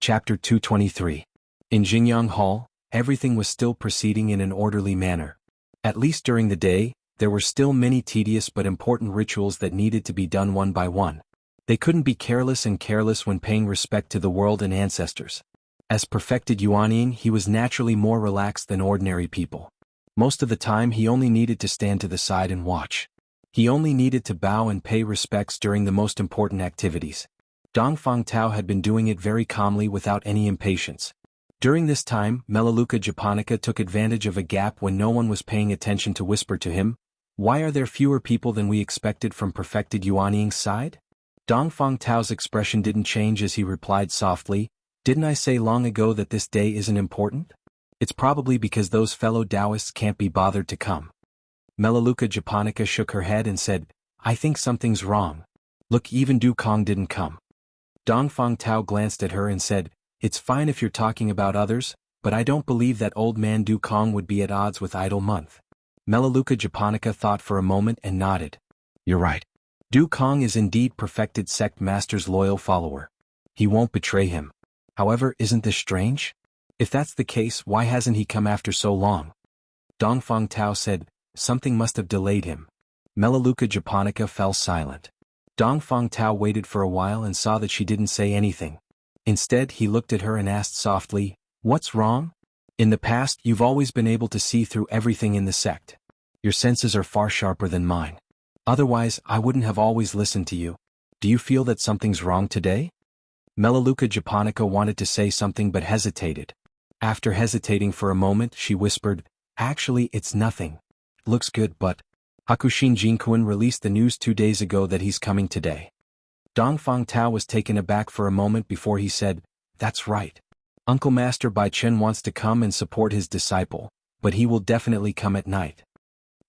Chapter 223. In Jingyang Hall, everything was still proceeding in an orderly manner. At least during the day, there were still many tedious but important rituals that needed to be done one by one. They couldn't be careless when paying respect to the world and ancestors. As perfected Yuanying, he was naturally more relaxed than ordinary people. Most of the time he only needed to stand to the side and watch. He only needed to bow and pay respects during the most important activities. Dongfang Tao had been doing it very calmly without any impatience. During this time, Melaleuca japonica took advantage of a gap when no one was paying attention to whisper to him, "Why are there fewer people than we expected from perfected Yuanying's side?" Dongfang Tao's expression didn't change as he replied softly, "Didn't I say long ago that this day isn't important? It's probably because those fellow Taoists can't be bothered to come." Melaleuca japonica shook her head and said, "I think something's wrong. Look, even Du Kong didn't come." Dongfang Tao glanced at her and said, "It's fine if you're talking about others, but I don't believe that old man Du Kong would be at odds with Idle Month." Melaleuca japonica thought for a moment and nodded. "You're right. Du Kong is indeed perfected sect master's loyal follower. He won't betray him. However, isn't this strange? If that's the case, why hasn't he come after so long?" Dongfang Tao said, "Something must have delayed him." Melaleuca japonica fell silent. Dongfang Tao waited for a while and saw that she didn't say anything. Instead, he looked at her and asked softly, "What's wrong? In the past, you've always been able to see through everything in the sect. Your senses are far sharper than mine. Otherwise, I wouldn't have always listened to you. Do you feel that something's wrong today?" Melaleuca japonica wanted to say something but hesitated. After hesitating for a moment, she whispered, "Actually, it's nothing. Looks good, but Hakushin Jinkuin released the news 2 days ago that he's coming today." Dongfang Tao was taken aback for a moment before he said, "That's right. Uncle Master Bai Chen wants to come and support his disciple, but he will definitely come at night."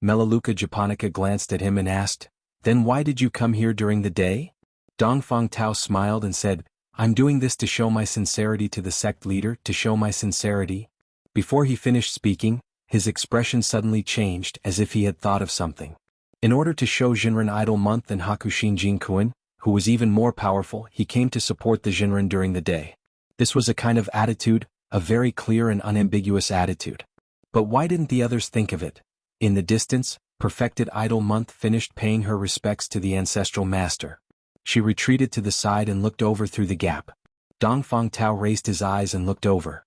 Melaleuca japonica glanced at him and asked, "Then why did you come here during the day?" Dongfang Tao smiled and said, "I'm doing this to show my sincerity to the sect leader, to show my sincerity." Before he finished speaking, his expression suddenly changed as if he had thought of something. In order to show Jinren Idle Month and Hakushin Jinkuin, who was even more powerful, he came to support the Jinren during the day. This was a kind of attitude, a very clear and unambiguous attitude. But why didn't the others think of it? In the distance, perfected Idle Month finished paying her respects to the ancestral master. She retreated to the side and looked over through the gap. Dongfang Tao raised his eyes and looked over.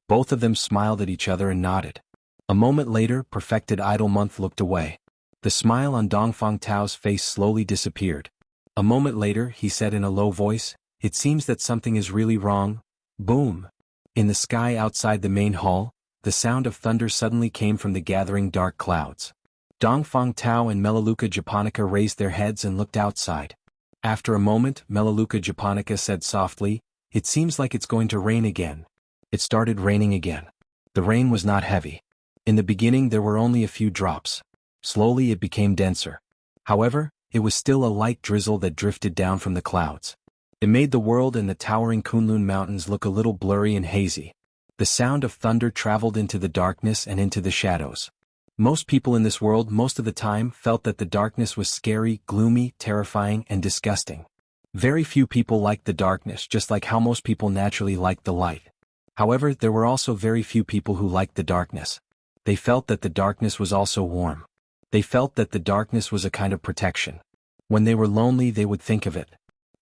Both of them smiled at each other and nodded. A moment later, perfected Idle Month looked away. The smile on Dongfang Tao's face slowly disappeared. A moment later, he said in a low voice, "It seems that something is really wrong." Boom! In the sky outside the main hall, the sound of thunder suddenly came from the gathering dark clouds. Dongfang Tao and Melaleuca japonica raised their heads and looked outside. After a moment, Melaleuca japonica said softly, "It seems like it's going to rain again." It started raining again. The rain was not heavy. In the beginning there were only a few drops. Slowly it became denser. However, it was still a light drizzle that drifted down from the clouds. It made the world and the towering Kunlun Mountains look a little blurry and hazy. The sound of thunder traveled into the darkness and into the shadows. Most people in this world most of the time felt that the darkness was scary, gloomy, terrifying, and disgusting. Very few people liked the darkness, just like how most people naturally liked the light. However, there were also very few people who liked the darkness. They felt that the darkness was also warm. They felt that the darkness was a kind of protection. When they were lonely, they would think of it.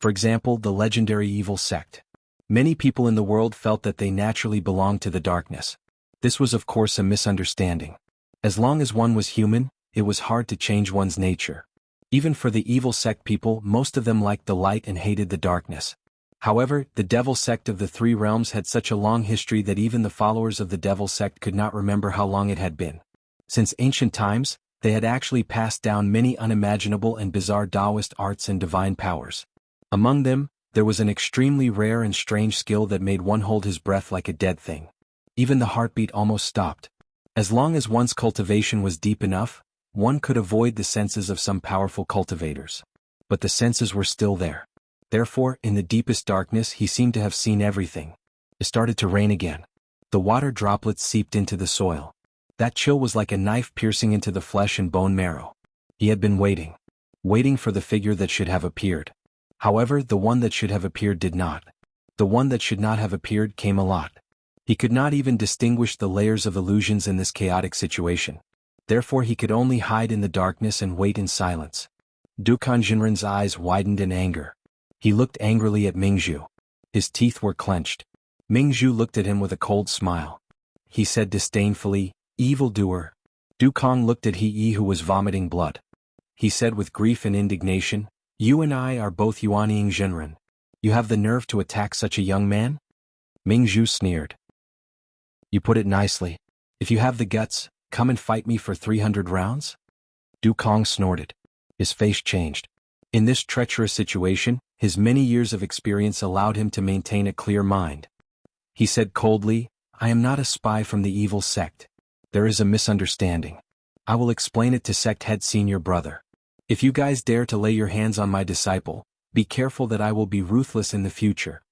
For example, the legendary evil sect. Many people in the world felt that they naturally belonged to the darkness. This was of course a misunderstanding. As long as one was human, it was hard to change one's nature. Even for the evil sect people, most of them liked the light and hated the darkness. However, the devil sect of the three realms had such a long history that even the followers of the devil sect could not remember how long it had been. Since ancient times, they had actually passed down many unimaginable and bizarre Taoist arts and divine powers. Among them, there was an extremely rare and strange skill that made one hold his breath like a dead thing. Even the heartbeat almost stopped. As long as one's cultivation was deep enough, one could avoid the senses of some powerful cultivators. But the senses were still there. Therefore, in the deepest darkness he seemed to have seen everything. It started to rain again. The water droplets seeped into the soil. That chill was like a knife piercing into the flesh and bone marrow. He had been waiting for the figure that should have appeared. However, the one that should have appeared did not. The one that should not have appeared came a lot. He could not even distinguish the layers of illusions in this chaotic situation. Therefore he could only hide in the darkness and wait in silence. Dukan Jinren's eyes widened in anger. He looked angrily at Mingzhu. His teeth were clenched. Mingzhu looked at him with a cold smile. He said disdainfully, "Evildoer." Dukong looked at He, who was vomiting blood. He said with grief and indignation, "You and I are both Yuanying Jinren. You have the nerve to attack such a young man?" Mingzhu sneered. "You put it nicely. If you have the guts, come and fight me for 300 rounds?" Dukong snorted. His face changed. In this treacherous situation, his many years of experience allowed him to maintain a clear mind. He said coldly, "I am not a spy from the evil sect. There is a misunderstanding. I will explain it to sect head senior brother. If you guys dare to lay your hands on my disciple, be careful that I will be ruthless in the future."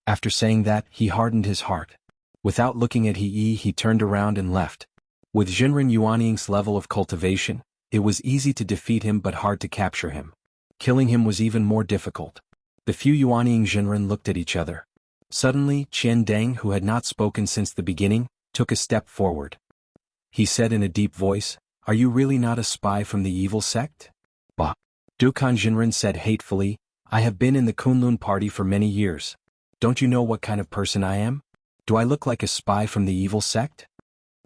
After saying that, he hardened his heart. Without looking at he turned around and left. With Jinren Yuanying's level of cultivation, it was easy to defeat him but hard to capture him. Killing him was even more difficult. The few Yuanying Jinren looked at each other. Suddenly, Qian Deng, who had not spoken since the beginning, took a step forward. He said in a deep voice, "Are you really not a spy from the evil sect?" "Bah." Dukan Jinren said hatefully, "I have been in the Kunlun party for many years. Don't you know what kind of person I am? Do I look like a spy from the evil sect?"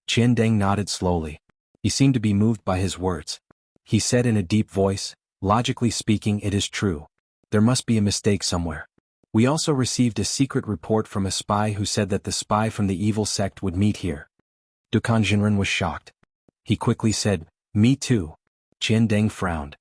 Qian Deng nodded slowly. He seemed to be moved by his words. He said in a deep voice, "Logically speaking, it is true. There must be a mistake somewhere. We also received a secret report from a spy who said that the spy from the evil sect would meet here." Dukan Jinren was shocked. He quickly said, "Me too." Qian Deng frowned.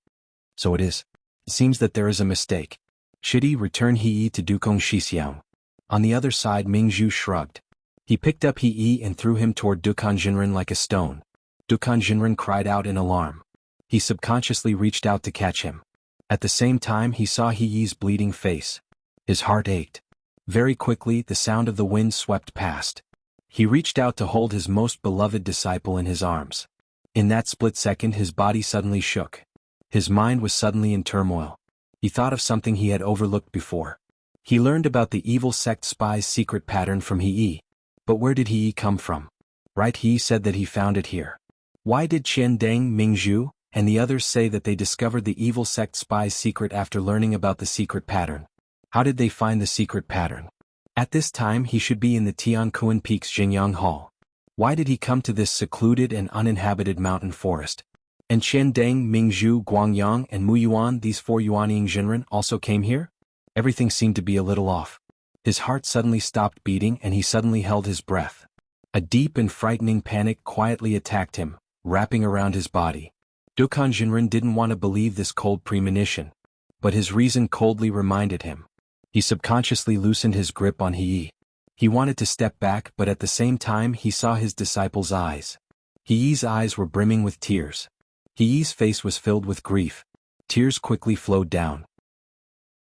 "So it is. It seems that there is a mistake. Shidi, return He to Dukong Shixiang." On the other side, Mingzhu shrugged. He picked up He and threw him toward Dukan Jinren like a stone. Dukan Jinren cried out in alarm. He subconsciously reached out to catch him. At the same time he saw He's bleeding face. His heart ached. Very quickly the sound of the wind swept past. He reached out to hold his most beloved disciple in his arms. In that split second his body suddenly shook. His mind was suddenly in turmoil. He thought of something he had overlooked before. He learned about the evil sect spy's secret pattern from He. But where did He come from? Right, He said that he found it here. Why did Qian Deng, Mingzhu, and the others say that they discovered the evil sect spy's secret after learning about the secret pattern? How did they find the secret pattern? At this time he should be in the Tianquan Peak's Jingyang Hall. Why did he come to this secluded and uninhabited mountain forest? And Qian Deng, Mingzhu, Guangyang, and Mu Yuan, these four Yuanying Jinren, also came here? Everything seemed to be a little off. His heart suddenly stopped beating and he suddenly held his breath. A deep and frightening panic quietly attacked him, wrapping around his body. Dukan Jinren didn't want to believe this cold premonition. But his reason coldly reminded him. He subconsciously loosened his grip on He. He wanted to step back, but at the same time he saw his disciple's eyes. He's eyes were brimming with tears. He's face was filled with grief. Tears quickly flowed down.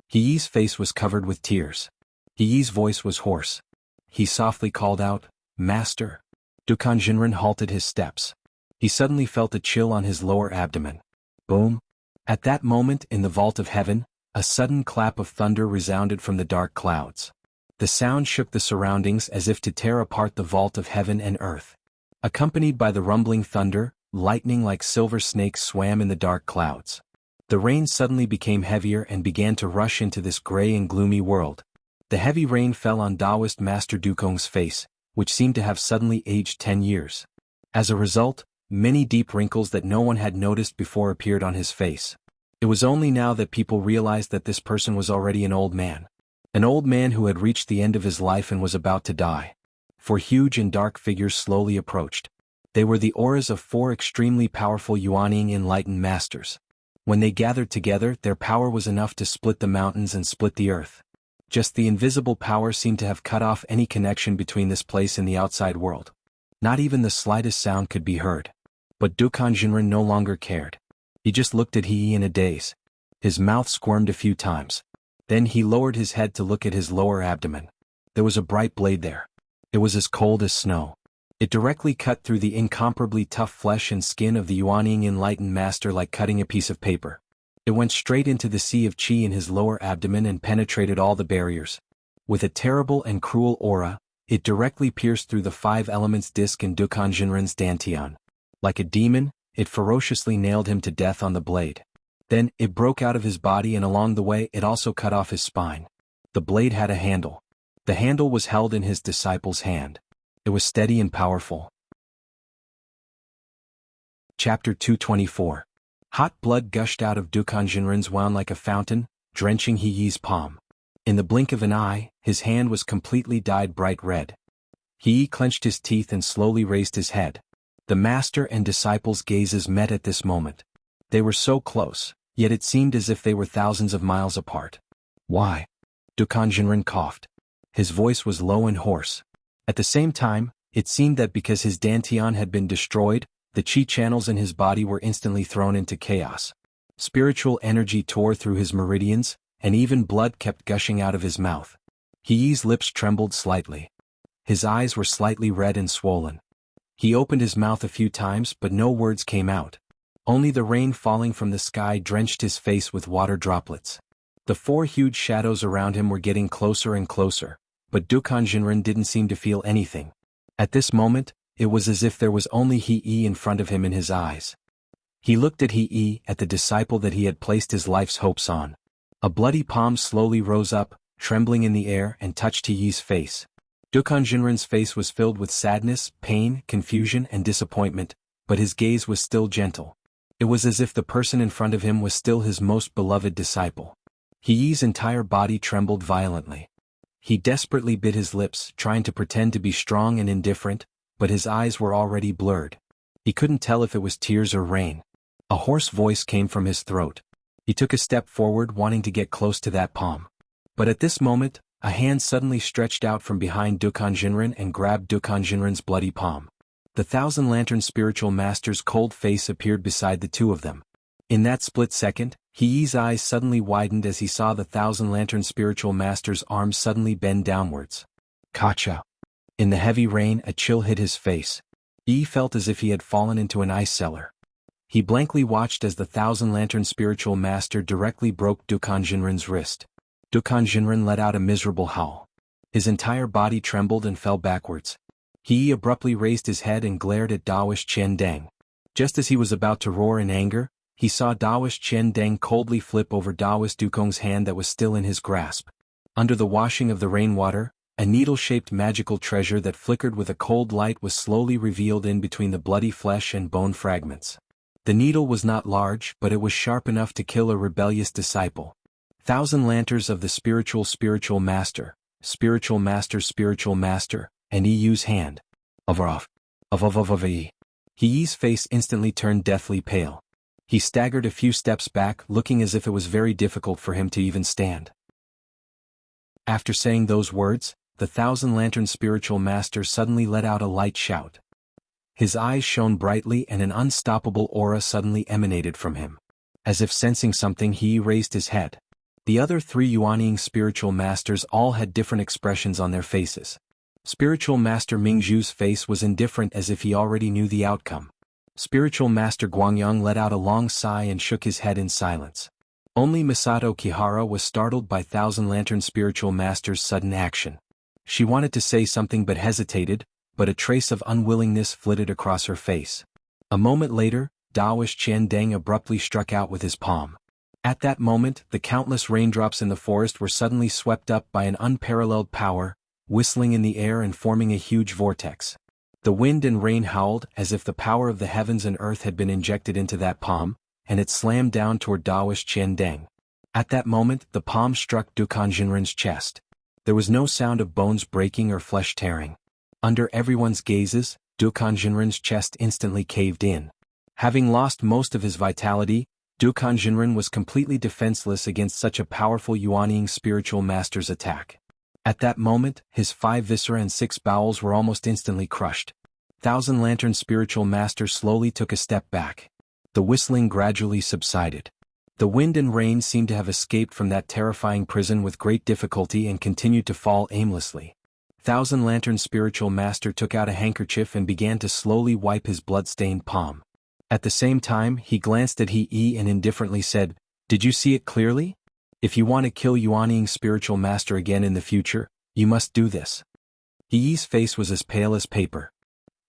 He's face was covered with tears. He's voice was hoarse. He softly called out, "Master." Dukan Jinren halted his steps. He suddenly felt a chill on his lower abdomen. Boom. At that moment in the vault of heaven, a sudden clap of thunder resounded from the dark clouds. The sound shook the surroundings as if to tear apart the vault of heaven and earth. Accompanied by the rumbling thunder, lightning like silver snakes swam in the dark clouds. The rain suddenly became heavier and began to rush into this gray and gloomy world. The heavy rain fell on Taoist Master Dukong's face, which seemed to have suddenly aged 10 years. As a result, many deep wrinkles that no one had noticed before appeared on his face. It was only now that people realized that this person was already an old man. An old man who had reached the end of his life and was about to die. Four huge and dark figures slowly approached. They were the auras of four extremely powerful Yuanying enlightened masters. When they gathered together, their power was enough to split the mountains and split the earth. Just the invisible power seemed to have cut off any connection between this place and the outside world. Not even the slightest sound could be heard. But Dukan Jinren no longer cared. He just looked at He in a daze. His mouth squirmed a few times. Then he lowered his head to look at his lower abdomen. There was a bright blade there. It was as cold as snow. It directly cut through the incomparably tough flesh and skin of the Yuanying enlightened master like cutting a piece of paper. It went straight into the sea of qi in his lower abdomen and penetrated all the barriers. With a terrible and cruel aura, it directly pierced through the five elements disc in Dukan Jinren's dantian. Like a demon, it ferociously nailed him to death on the blade. Then, it broke out of his body, and along the way it also cut off his spine. The blade had a handle. The handle was held in his disciple's hand. It was steady and powerful. Chapter 224. Hot blood gushed out of Dukan Jinren's wound like a fountain, drenching He Yi's palm. In the blink of an eye, his hand was completely dyed bright red. He Yi clenched his teeth and slowly raised his head. The master and disciple's gazes met at this moment. They were so close, yet it seemed as if they were thousands of miles apart. Why? Dukan Jinren coughed. His voice was low and hoarse. At the same time, it seemed that because his dantian had been destroyed, the chi channels in his body were instantly thrown into chaos. Spiritual energy tore through his meridians, and even blood kept gushing out of his mouth. He Yi's lips trembled slightly. His eyes were slightly red and swollen. He opened his mouth a few times, but no words came out. Only the rain falling from the sky drenched his face with water droplets. The four huge shadows around him were getting closer and closer, but Dukan Jinren didn't seem to feel anything. At this moment, it was as if there was only He Yi in front of him in his eyes. He looked at He Yi, at the disciple that he had placed his life's hopes on. A bloody palm slowly rose up, trembling in the air, and touched He Yi's face. Dukan Jinren's face was filled with sadness, pain, confusion, and disappointment, but his gaze was still gentle. It was as if the person in front of him was still his most beloved disciple. He Yi's entire body trembled violently. He desperately bit his lips, trying to pretend to be strong and indifferent, but his eyes were already blurred. He couldn't tell if it was tears or rain. A hoarse voice came from his throat. He took a step forward, wanting to get close to that palm. But at this moment, a hand suddenly stretched out from behind Dukan Jinren and grabbed Dukan Jinren's bloody palm. The Thousand Lantern Spiritual Master's cold face appeared beside the two of them. In that split second, He Yi's eyes suddenly widened as he saw the Thousand Lantern Spiritual Master's arms suddenly bend downwards. Kacha! In the heavy rain, a chill hit his face. Yi felt as if he had fallen into an ice cellar. He blankly watched as the Thousand Lantern Spiritual Master directly broke Dukan Jinren's wrist. Dukan Jinren let out a miserable howl. His entire body trembled and fell backwards. He Yi abruptly raised his head and glared at Dawish Chen Deng. Just as he was about to roar in anger, he saw Dawish Chen Deng coldly flip over Dawish Dukong's hand that was still in his grasp. Under the washing of the rainwater, a needle-shaped magical treasure that flickered with a cold light was slowly revealed in between the bloody flesh and bone fragments. The needle was not large, but it was sharp enough to kill a rebellious disciple. Thousand Lanterns of the Spiritual Master, and He Yi's hand. He Yi's face instantly turned deathly pale. He staggered a few steps back, looking as if it was very difficult for him to even stand. After saying those words, the Thousand Lantern Spiritual Master suddenly let out a light shout. His eyes shone brightly and an unstoppable aura suddenly emanated from him. As if sensing something, he raised his head. The other three Yuanying Spiritual Masters all had different expressions on their faces. Spiritual Master Mingzhu's face was indifferent, as if he already knew the outcome. Spiritual Master Guangyang let out a long sigh and shook his head in silence. Only Misato Kihara was startled by Thousand Lantern Spiritual Master's sudden action. She wanted to say something but hesitated, but a trace of unwillingness flitted across her face. A moment later, Dawish Chen Deng abruptly struck out with his palm. At that moment, the countless raindrops in the forest were suddenly swept up by an unparalleled power, whistling in the air and forming a huge vortex. The wind and rain howled as if the power of the heavens and earth had been injected into that palm, and it slammed down toward Dawish Chen Deng. At that moment, the palm struck Dukan Jinren's chest. There was no sound of bones breaking or flesh tearing. Under everyone's gazes, Dukan Jinren's chest instantly caved in. Having lost most of his vitality, Dukan Jinren was completely defenseless against such a powerful Yuanying Spiritual Master's attack. At that moment, his 5 viscera and 6 bowels were almost instantly crushed. Thousand Lantern Spiritual Master slowly took a step back. The whistling gradually subsided. The wind and rain seemed to have escaped from that terrifying prison with great difficulty and continued to fall aimlessly. Thousand Lantern Spiritual Master took out a handkerchief and began to slowly wipe his blood-stained palm. At the same time, he glanced at He Yi and indifferently said, "Did you see it clearly? If you want to kill Yuanying Spiritual Master again in the future, You must do this. Yi's face was as pale as paper.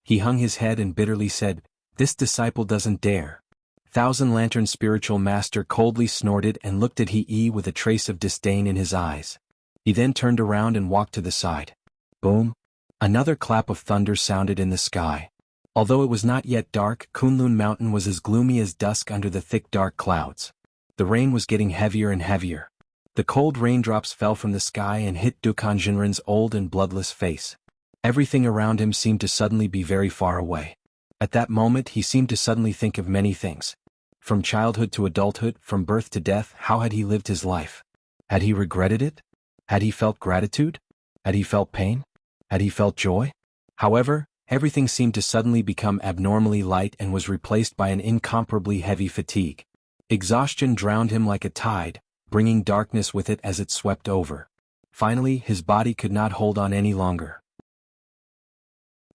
He hung his head and bitterly said, "This disciple doesn't dare." Thousand Lantern spiritual master coldly snorted and looked at Yi with a trace of disdain in his eyes. He then turned around and walked to the side. Boom! Another clap of thunder sounded in the sky. Although it was not yet dark, Kunlun Mountain was as gloomy as dusk under the thick dark clouds. The rain was getting heavier and heavier. The cold raindrops fell from the sky and hit Dukan Jinren's old and bloodless face. Everything around him seemed to suddenly be very far away. At that moment he seemed to suddenly think of many things. From childhood to adulthood, from birth to death, how had he lived his life? Had he regretted it? Had he felt gratitude? Had he felt pain? Had he felt joy? However, everything seemed to suddenly become abnormally light and was replaced by an incomparably heavy fatigue. Exhaustion drowned him like a tide, bringing darkness with it as it swept over. Finally, his body could not hold on any longer.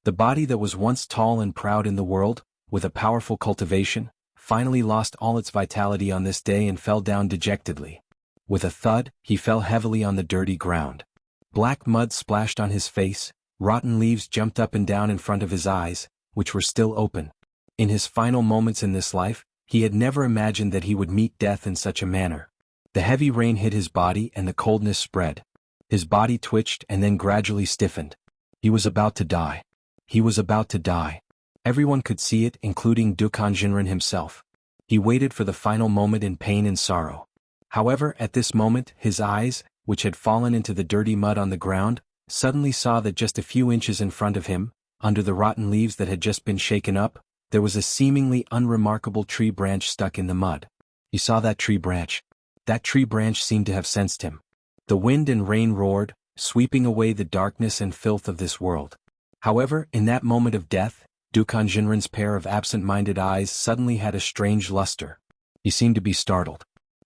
The body that was once tall and proud in the world, with a powerful cultivation, finally lost all its vitality on this day and fell down dejectedly. With a thud, he fell heavily on the dirty ground. Black mud splashed on his face, rotten leaves jumped up and down in front of his eyes, which were still open. In his final moments in this life, he had never imagined that he would meet death in such a manner. The heavy rain hit his body and the coldness spread. His body twitched and then gradually stiffened. He was about to die. He was about to die. Everyone could see it, including Dukan Jinren himself. He waited for the final moment in pain and sorrow. However, at this moment, his eyes, which had fallen into the dirty mud on the ground, suddenly saw that just a few inches in front of him, under the rotten leaves that had just been shaken up, there was a seemingly unremarkable tree branch stuck in the mud. He saw that tree branch. That tree branch seemed to have sensed him. The wind and rain roared, sweeping away the darkness and filth of this world. However, in that moment of death, Dukan Jinren's pair of absent-minded eyes suddenly had a strange luster. He seemed to be startled.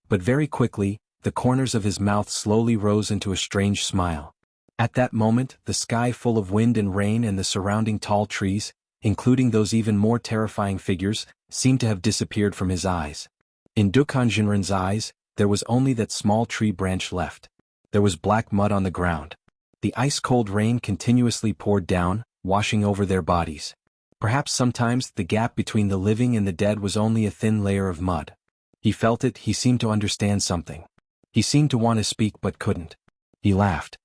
But very quickly, the corners of his mouth slowly rose into a strange smile. At that moment, the sky full of wind and rain and the surrounding tall trees, including those even more terrifying figures, seemed to have disappeared from his eyes. In Dukan Jinren's eyes, there was only that small tree branch left. There was black mud on the ground. The ice-cold rain continuously poured down, washing over their bodies. Perhaps sometimes the gap between the living and the dead was only a thin layer of mud. He felt it, he seemed to understand something. He seemed to want to speak but couldn't. He laughed.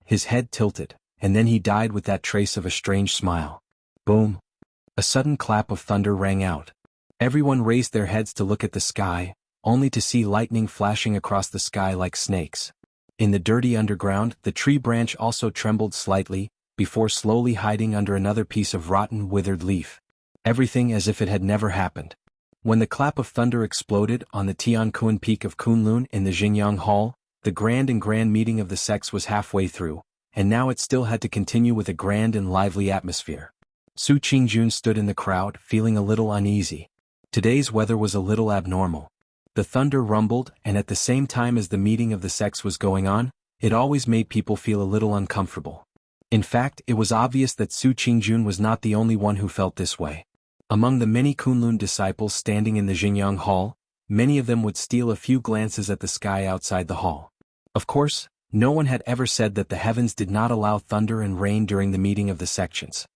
His head tilted, and then he died with that trace of a strange smile. Boom! A sudden clap of thunder rang out. Everyone raised their heads to look at the sky, only to see lightning flashing across the sky like snakes. In the dirty underground, the tree branch also trembled slightly, before slowly hiding under another piece of rotten, withered leaf. Everything as if it had never happened. When the clap of thunder exploded on the Tianquan peak of Kunlun in the Xingyang Hall, the grand meeting of the sects was halfway through, and now it still had to continue with a grand and lively atmosphere. Su Qingjun stood in the crowd, feeling a little uneasy. Today's weather was a little abnormal. The thunder rumbled, and at the same time as the meeting of the sects was going on, it always made people feel a little uncomfortable. In fact, it was obvious that Su Qingjun was not the only one who felt this way. Among the many Kunlun disciples standing in the Xingyang Hall, many of them would steal a few glances at the sky outside the hall. Of course, no one had ever said that the heavens did not allow thunder and rain during the meeting of the sections.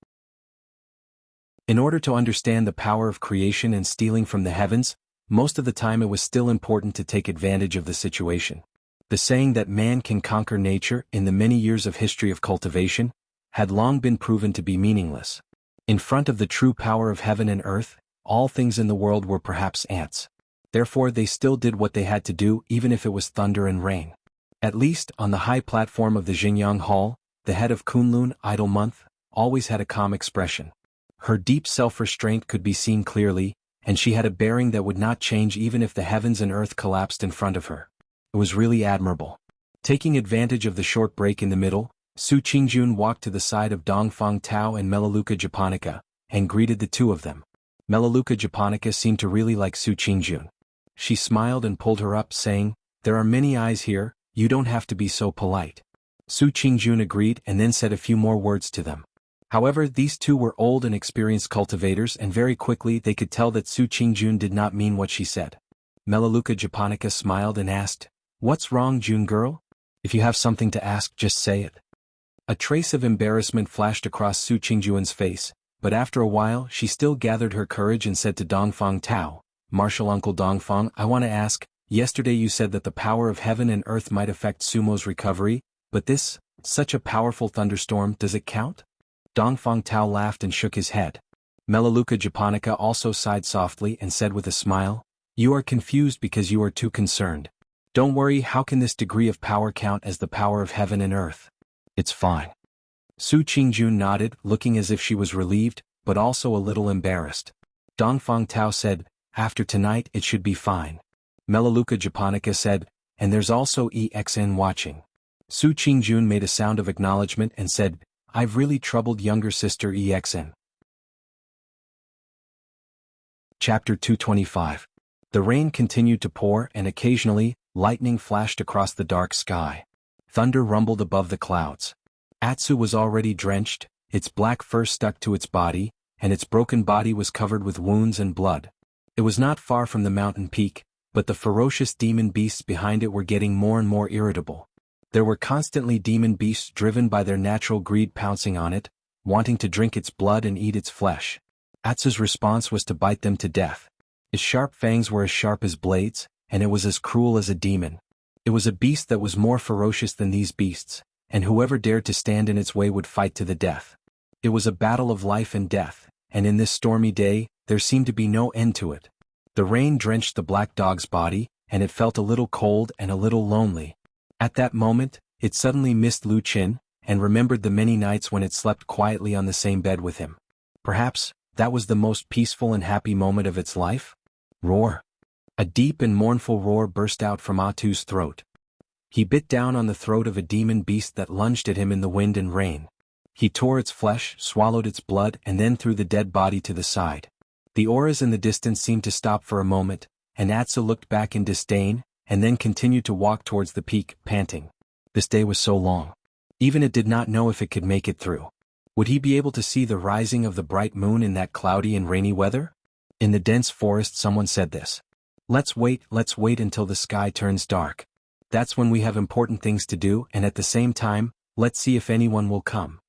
In order to understand the power of creation and stealing from the heavens, most of the time it was still important to take advantage of the situation. The saying that man can conquer nature in the many years of history of cultivation had long been proven to be meaningless. In front of the true power of heaven and earth, all things in the world were perhaps ants. Therefore they still did what they had to do even if it was thunder and rain. At least, on the high platform of the Xingyang Hall, the head of Kunlun Idle Month always had a calm expression. Her deep self-restraint could be seen clearly, and she had a bearing that would not change even if the heavens and earth collapsed in front of her. It was really admirable. Taking advantage of the short break in the middle, Su Qingjun walked to the side of Dongfang Tao and Melaleuca Japonica, and greeted the two of them. Melaleuca Japonica seemed to really like Su Qingjun. She smiled and pulled her up, saying, "There are many eyes here, you don't have to be so polite." Su Qingjun agreed and then said a few more words to them. However, these two were old and experienced cultivators, and very quickly they could tell that Su Qingjun did not mean what she said. Melaleuca Japonica smiled and asked, "What's wrong, June girl? If you have something to ask, just say it." A trace of embarrassment flashed across Su Qingjuan's face, but after a while she still gathered her courage and said to Dongfang Tao, "Martial Uncle Dongfang, I want to ask, yesterday you said that the power of heaven and earth might affect Sumo's recovery, but this, such a powerful thunderstorm, does it count?" Dongfang Tao laughed and shook his head. Melaleuca japonica also sighed softly and said with a smile, "You are confused because you are too concerned. Don't worry, how can this degree of power count as the power of heaven and earth? It's fine." Su Qingjun nodded, looking as if she was relieved, but also a little embarrassed. Dongfang Tao said, "After tonight it should be fine." Melaleuca japonica said, "And there's also EXN watching." Su Qingjun made a sound of acknowledgement and said, "I've really troubled younger sister EXN." Chapter 225. The rain continued to pour and occasionally, lightning flashed across the dark sky. Thunder rumbled above the clouds. Atsu was already drenched, its black fur stuck to its body, and its broken body was covered with wounds and blood. It was not far from the mountain peak, but the ferocious demon beasts behind it were getting more and more irritable. There were constantly demon beasts driven by their natural greed pouncing on it, wanting to drink its blood and eat its flesh. Atsu's response was to bite them to death. Its sharp fangs were as sharp as blades, and it was as cruel as a demon. It was a beast that was more ferocious than these beasts, and whoever dared to stand in its way would fight to the death. It was a battle of life and death, and in this stormy day, there seemed to be no end to it. The rain drenched the black dog's body, and it felt a little cold and a little lonely. At that moment, it suddenly missed Lu Qin, and remembered the many nights when it slept quietly on the same bed with him. Perhaps, that was the most peaceful and happy moment of its life? Roar! A deep and mournful roar burst out from Atu's throat. He bit down on the throat of a demon beast that lunged at him in the wind and rain. He tore its flesh, swallowed its blood, and then threw the dead body to the side. The auras in the distance seemed to stop for a moment, and Atsu looked back in disdain, and then continued to walk towards the peak, panting. This day was so long. Even it did not know if it could make it through. Would he be able to see the rising of the bright moon in that cloudy and rainy weather? In the dense forest someone said this. Let's wait until the sky turns dark. That's when we have important things to do, and at the same time, let's see if anyone will come."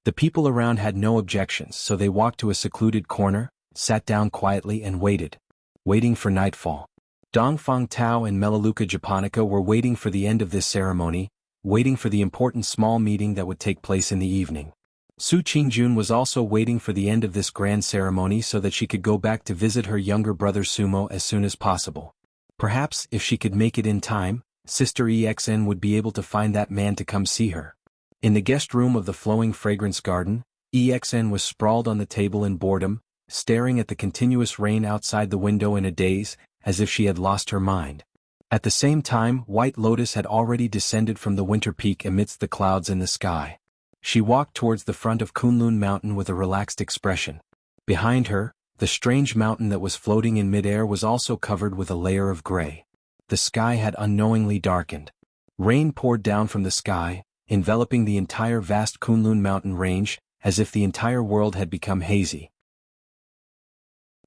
The people around had no objections, so they walked to a secluded corner, sat down quietly and waiting for nightfall. Dongfang Tao and Melaleuca japonica were waiting for the end of this ceremony, waiting for the important small meeting that would take place in the evening. Su Qingjun was also waiting for the end of this grand ceremony so that she could go back to visit her younger brother Sumo as soon as possible. Perhaps, if she could make it in time, Sister EXN would be able to find that man to come see her. In the guest room of the flowing fragrance garden, EXN was sprawled on the table in boredom, staring at the continuous rain outside the window in a daze, as if she had lost her mind. At the same time, White Lotus had already descended from the winter peak amidst the clouds in the sky. She walked towards the front of Kunlun Mountain with a relaxed expression. Behind her, the strange mountain that was floating in midair was also covered with a layer of gray. The sky had unknowingly darkened. Rain poured down from the sky, enveloping the entire vast Kunlun mountain range, as if the entire world had become hazy.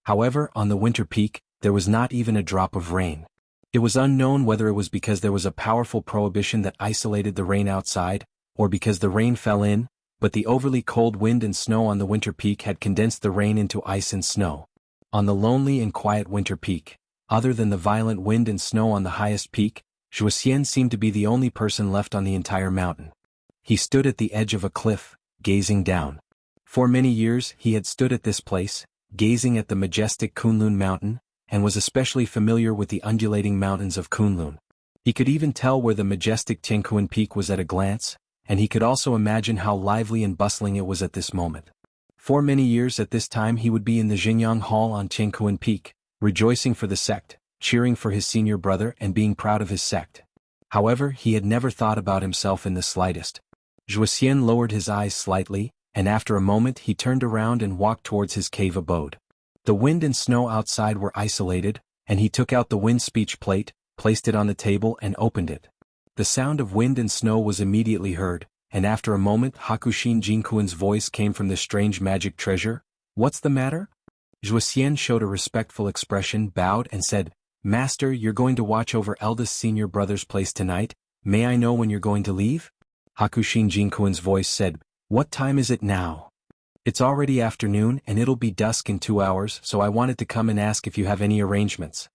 However, on the winter peak, there was not even a drop of rain. It was unknown whether it was because there was a powerful prohibition that isolated the rain outside, or because the rain fell in, but the overly cold wind and snow on the winter peak had condensed the rain into ice and snow. On the lonely and quiet winter peak, other than the violent wind and snow on the highest peak, Zhuoxian seemed to be the only person left on the entire mountain. He stood at the edge of a cliff, gazing down. For many years he had stood at this place, gazing at the majestic Kunlun mountain, and was especially familiar with the undulating mountains of Kunlun. He could even tell where the majestic Tianquan peak was at a glance, and he could also imagine how lively and bustling it was at this moment. For many years at this time he would be in the Xinjiang Hall on Tianquan Peak, rejoicing for the sect, cheering for his senior brother and being proud of his sect. However, he had never thought about himself in the slightest. Zhuoxian lowered his eyes slightly, and after a moment he turned around and walked towards his cave abode. The wind and snow outside were isolated, and he took out the wind speech plate, placed it on the table and opened it. The sound of wind and snow was immediately heard, and after a moment Hakushin Jinkuan's voice came from the strange magic treasure. "What's the matter?" Zhuoxian showed a respectful expression, bowed and said, "Master, you're going to watch over eldest senior brother's place tonight. May I know when you're going to leave?" Hakushin Jinkuin's voice said, "What time is it now?" "It's already afternoon and it'll be dusk in 2 hours, so I wanted to come and ask if you have any arrangements."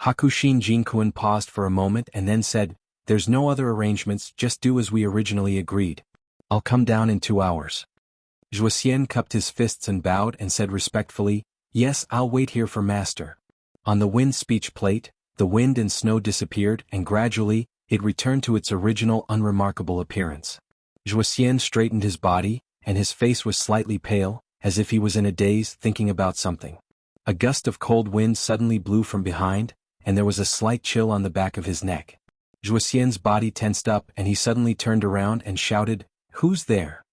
Hakushin Jinkuin paused for a moment and then said, "There's no other arrangements, just do as we originally agreed. I'll come down in 2 hours." Zhuoxian cupped his fists and bowed and said respectfully, "Yes, I'll wait here for master." On the wind speech plate, the wind and snow disappeared and gradually, it returned to its original unremarkable appearance. Zhuoxian straightened his body, and his face was slightly pale, as if he was in a daze thinking about something. A gust of cold wind suddenly blew from behind, and there was a slight chill on the back of his neck. Zhuoxian's body tensed up and he suddenly turned around and shouted, "Who's there?"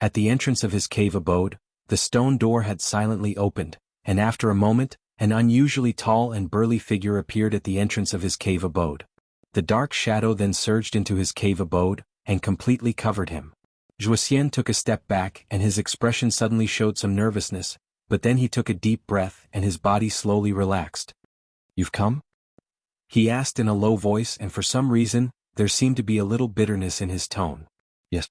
At the entrance of his cave abode, the stone door had silently opened, and after a moment, an unusually tall and burly figure appeared at the entrance of his cave abode. The dark shadow then surged into his cave abode, and completely covered him. Zhuoxian took a step back and his expression suddenly showed some nervousness, but then he took a deep breath and his body slowly relaxed. "You've come?" he asked in a low voice, and for some reason, there seemed to be a little bitterness in his tone. "Yes."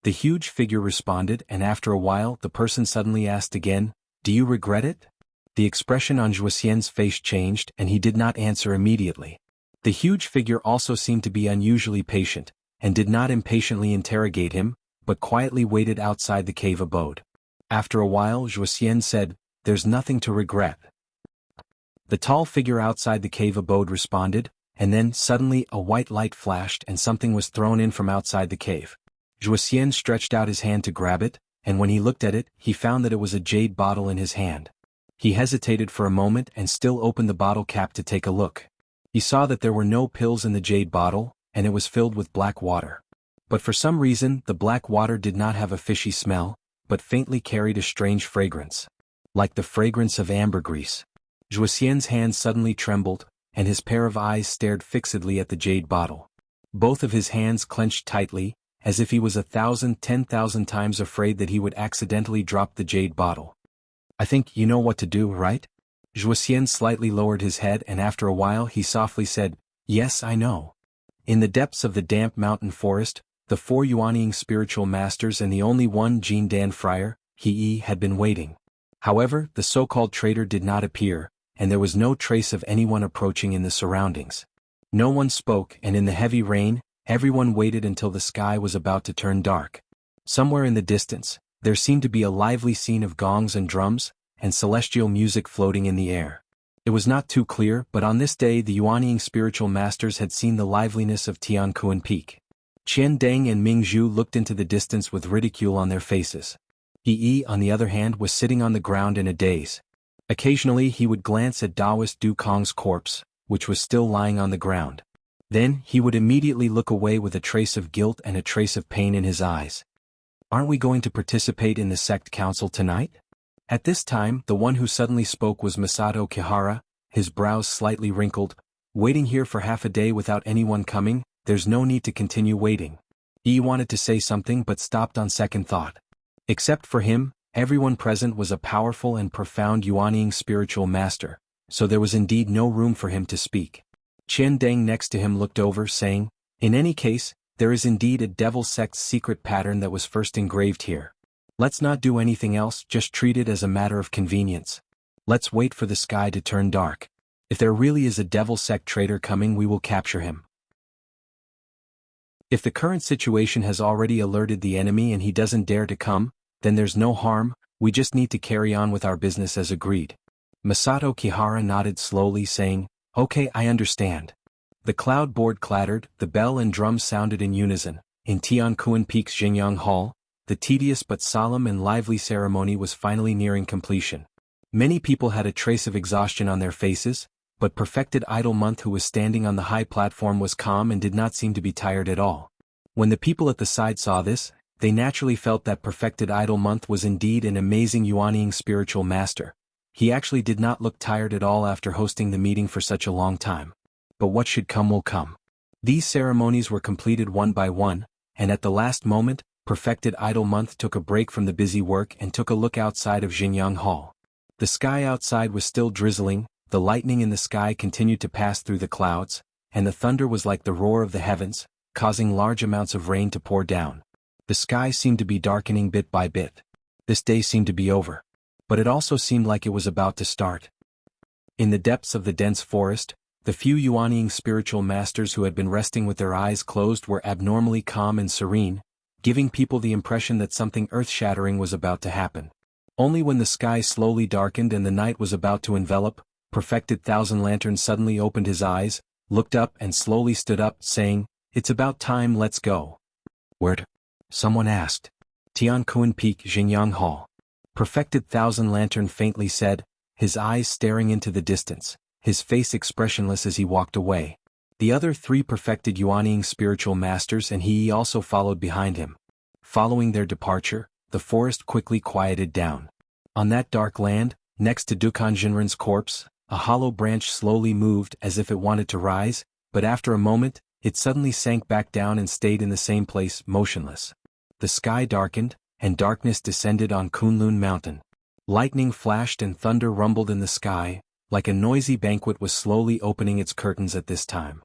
The huge figure responded, and after a while the person suddenly asked again, "Do you regret it?" The expression on Zhuoxian's face changed and he did not answer immediately. The huge figure also seemed to be unusually patient, and did not impatiently interrogate him, but quietly waited outside the cave abode. After a while Zhuoxian said, "There's nothing to regret." The tall figure outside the cave abode responded, and then suddenly a white light flashed and something was thrown in from outside the cave. Zhuoxian stretched out his hand to grab it, and when he looked at it, he found that it was a jade bottle in his hand. He hesitated for a moment and still opened the bottle cap to take a look. He saw that there were no pills in the jade bottle, and it was filled with black water. But for some reason, the black water did not have a fishy smell, but faintly carried a strange fragrance. Like the fragrance of ambergris. Zhuoxian's hand suddenly trembled, and his pair of eyes stared fixedly at the jade bottle. Both of his hands clenched tightly, as if he was 10,000 times afraid that he would accidentally drop the jade bottle. "I think you know what to do, right?" Zhuoxian slightly lowered his head and after a while he softly said, "Yes, I know." In the depths of the damp mountain forest, the 4 Yuanying spiritual masters and the only one Jin Dan friar, He had been waiting. However, the so-called traitor did not appear, and there was no trace of anyone approaching in the surroundings. No one spoke, and in the heavy rain, everyone waited until the sky was about to turn dark. Somewhere in the distance, there seemed to be a lively scene of gongs and drums, and celestial music floating in the air. It was not too clear, but on this day the Yuanying spiritual masters had seen the liveliness of Tiankuan Peak. Qian Deng and Ming Zhu looked into the distance with ridicule on their faces. He, on the other hand, was sitting on the ground in a daze. Occasionally he would glance at Taoist Du Kong's corpse, which was still lying on the ground. Then he would immediately look away with a trace of guilt and a trace of pain in his eyes. "Aren't we going to participate in the sect council tonight?" At this time, the one who suddenly spoke was Masato Kihara, his brows slightly wrinkled. "Waiting here for half a day without anyone coming, there's no need to continue waiting." He wanted to say something but stopped on second thought. Except for him, everyone present was a powerful and profound Yuanying spiritual master, so there was indeed no room for him to speak. Qian Deng next to him looked over, saying, "In any case, there is indeed a devil sect's secret pattern that was first engraved here. Let's not do anything else, just treat it as a matter of convenience. Let's wait for the sky to turn dark. If there really is a devil sect traitor coming, we will capture him. If the current situation has already alerted the enemy and he doesn't dare to come, then there's no harm, we just need to carry on with our business as agreed." Masato Kihara nodded slowly, saying, "Okay, I understand." The cloud board clattered, the bell and drums sounded in unison. In Tiankuan Peak's Jianghu Hall, the tedious but solemn and lively ceremony was finally nearing completion. Many people had a trace of exhaustion on their faces, but Perfected Idol Month, who was standing on the high platform, was calm and did not seem to be tired at all. When the people at the side saw this, they naturally felt that Perfected Idol Month was indeed an amazing Yuanying spiritual master. He actually did not look tired at all after hosting the meeting for such a long time. But what should come will come. These ceremonies were completed one by one, and at the last moment, Perfected Idol Month took a break from the busy work and took a look outside of Jianghu Hall. The sky outside was still drizzling, the lightning in the sky continued to pass through the clouds, and the thunder was like the roar of the heavens, causing large amounts of rain to pour down. The sky seemed to be darkening bit by bit. This day seemed to be over. But it also seemed like it was about to start. In the depths of the dense forest, the few Yuanying spiritual masters who had been resting with their eyes closed were abnormally calm and serene, giving people the impression that something earth-shattering was about to happen. Only when the sky slowly darkened and the night was about to envelop, Perfected Thousand Lanterns suddenly opened his eyes, looked up and slowly stood up, saying, "It's about time, let's go." "Where?" someone asked. "Tianquan Peak, Xinjiang Hall." Perfected Thousand Lantern faintly said, his eyes staring into the distance, his face expressionless as he walked away. The other three perfected Yuanying spiritual masters and he also followed behind him. Following their departure, the forest quickly quieted down. On that dark land, next to Dukan Jinren's corpse, a hollow branch slowly moved as if it wanted to rise, but after a moment, it suddenly sank back down and stayed in the same place, motionless. The sky darkened, and darkness descended on Kunlun Mountain. Lightning flashed and thunder rumbled in the sky, like a noisy banquet was slowly opening its curtains at this time.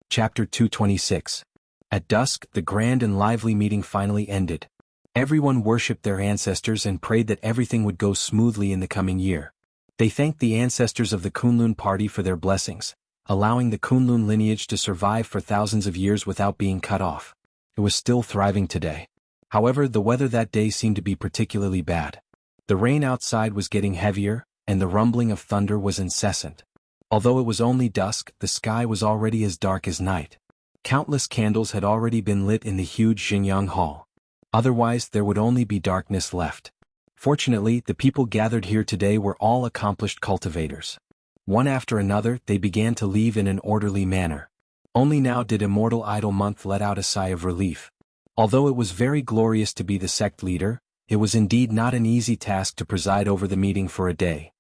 Chapter 226. At dusk, the grand and lively meeting finally ended. Everyone worshipped their ancestors and prayed that everything would go smoothly in the coming year. They thanked the ancestors of the Kunlun party for their blessings, allowing the Kunlun lineage to survive for thousands of years without being cut off. It was still thriving today. However, the weather that day seemed to be particularly bad. The rain outside was getting heavier, and the rumbling of thunder was incessant. Although it was only dusk, the sky was already as dark as night. Countless candles had already been lit in the huge Xinjiang Hall. Otherwise, there would only be darkness left. Fortunately, the people gathered here today were all accomplished cultivators. One after another, they began to leave in an orderly manner. Only now did Immortal Idol Month let out a sigh of relief. Although it was very glorious to be the sect leader, it was indeed not an easy task to preside over the meeting for a day.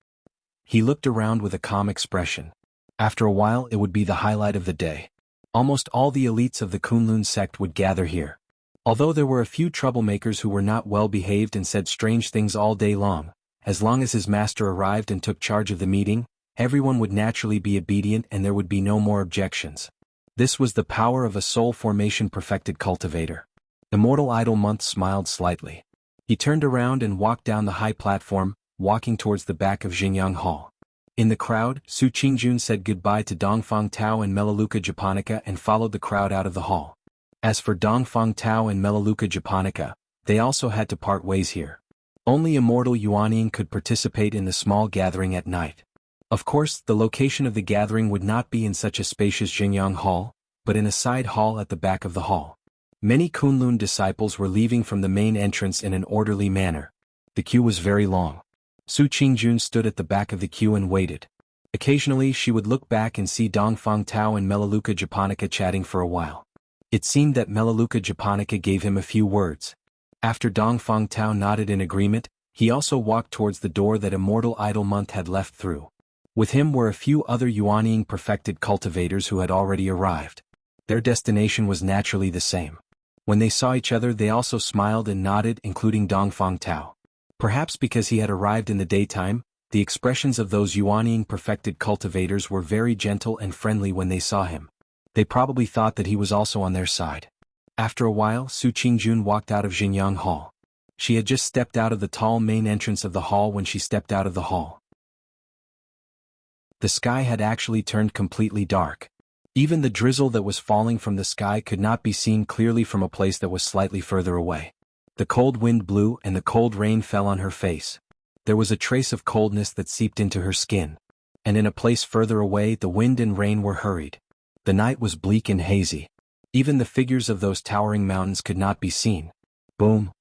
He looked around with a calm expression. After a while, it would be the highlight of the day. Almost all the elites of the Kunlun sect would gather here. Although there were a few troublemakers who were not well behaved and said strange things all day long, as long as his master arrived and took charge of the meeting, everyone would naturally be obedient and there would be no more objections. This was the power of a soul formation perfected cultivator. Immortal Idol Month smiled slightly. He turned around and walked down the high platform, walking towards the back of Xinjiang Hall. In the crowd, Su Qingjun said goodbye to Dongfang Tao and Melaleuca Japonica and followed the crowd out of the hall. As for Dongfang Tao and Melaleuca Japonica, they also had to part ways here. Only Immortal Yuanying could participate in the small gathering at night. Of course, the location of the gathering would not be in such a spacious Xinjiang Hall, but in a side hall at the back of the hall. Many Kunlun disciples were leaving from the main entrance in an orderly manner. The queue was very long. Su Qingjun stood at the back of the queue and waited. Occasionally she would look back and see Dongfang Tao and Melaleuca Japonica chatting for a while. It seemed that Melaleuca Japonica gave him a few words. After Dongfang Tao nodded in agreement, he also walked towards the door that Immortal Idol Month had left through. With him were a few other Yuanying perfected cultivators who had already arrived. Their destination was naturally the same. When they saw each other they also smiled and nodded, including Dongfang Tao. Perhaps because he had arrived in the daytime, the expressions of those Yuanying perfected cultivators were very gentle and friendly when they saw him. They probably thought that he was also on their side. After a while, Su Qingjun walked out of Xinjiang Hall. She had just stepped out of the tall main entrance of the hall when she stepped out of the hall. The sky had actually turned completely dark. Even the drizzle that was falling from the sky could not be seen clearly from a place that was slightly further away. The cold wind blew and the cold rain fell on her face. There was a trace of coldness that seeped into her skin. And in a place further away the wind and rain were hurried. The night was bleak and hazy. Even the figures of those towering mountains could not be seen. Boom!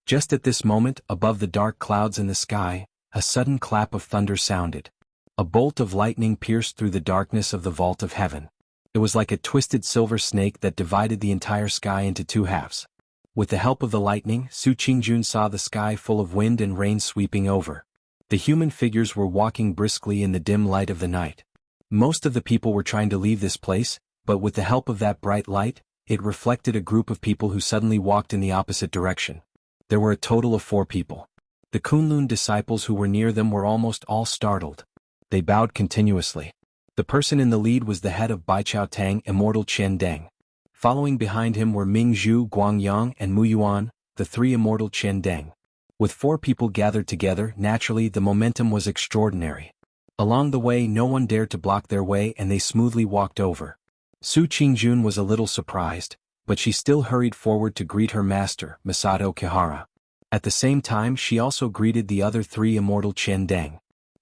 Just at this moment, above the dark clouds in the sky, a sudden clap of thunder sounded. A bolt of lightning pierced through the darkness of the vault of heaven. It was like a twisted silver snake that divided the entire sky into two halves. With the help of the lightning, Su Qingjun saw the sky full of wind and rain sweeping over. The human figures were walking briskly in the dim light of the night. Most of the people were trying to leave this place, but with the help of that bright light, it reflected a group of people who suddenly walked in the opposite direction. There were a total of 4 people. The Kunlun disciples who were near them were almost all startled. They bowed continuously. The person in the lead was the head of Baichao Tang, Immortal Qian Deng. Following behind him were Ming Zhu, Guangyang, and Mu Yuan, the three Immortal Qian Deng. With 4 people gathered together, naturally the momentum was extraordinary. Along the way no one dared to block their way and they smoothly walked over. Su Qingjun was a little surprised, but she still hurried forward to greet her master, Masato Kihara. At the same time she also greeted the other 3 Immortal Qian Deng.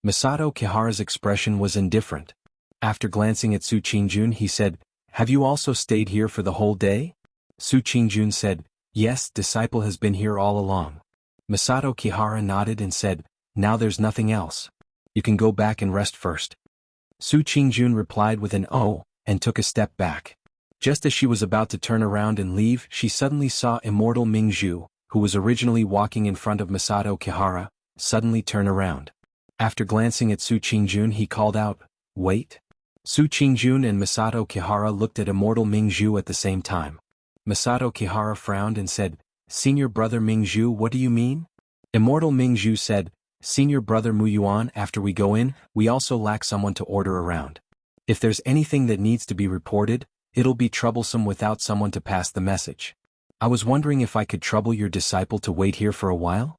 Masato Kihara's expression was indifferent. After glancing at Su Qingjun he said, "Have you also stayed here for the whole day?" Su Qingjun said, "Yes, disciple has been here all along." Masato Kihara nodded and said, "Now there's nothing else. You can go back and rest first." Su Qingjun replied with an "oh," and took a step back. Just as she was about to turn around and leave, she suddenly saw Immortal Ming Zhu, who was originally walking in front of Masato Kihara, suddenly turn around. After glancing at Su Qingjun he called out, "Wait." Su Qingjun and Masato Kihara looked at Immortal Ming Zhu at the same time. Masato Kihara frowned and said, "Senior brother Ming Zhu, what do you mean?" Immortal Ming Zhu said, "Senior brother Mu Yuan, after we go in, we also lack someone to order around. If there's anything that needs to be reported, it'll be troublesome without someone to pass the message. I was wondering if I could trouble your disciple to wait here for a while?"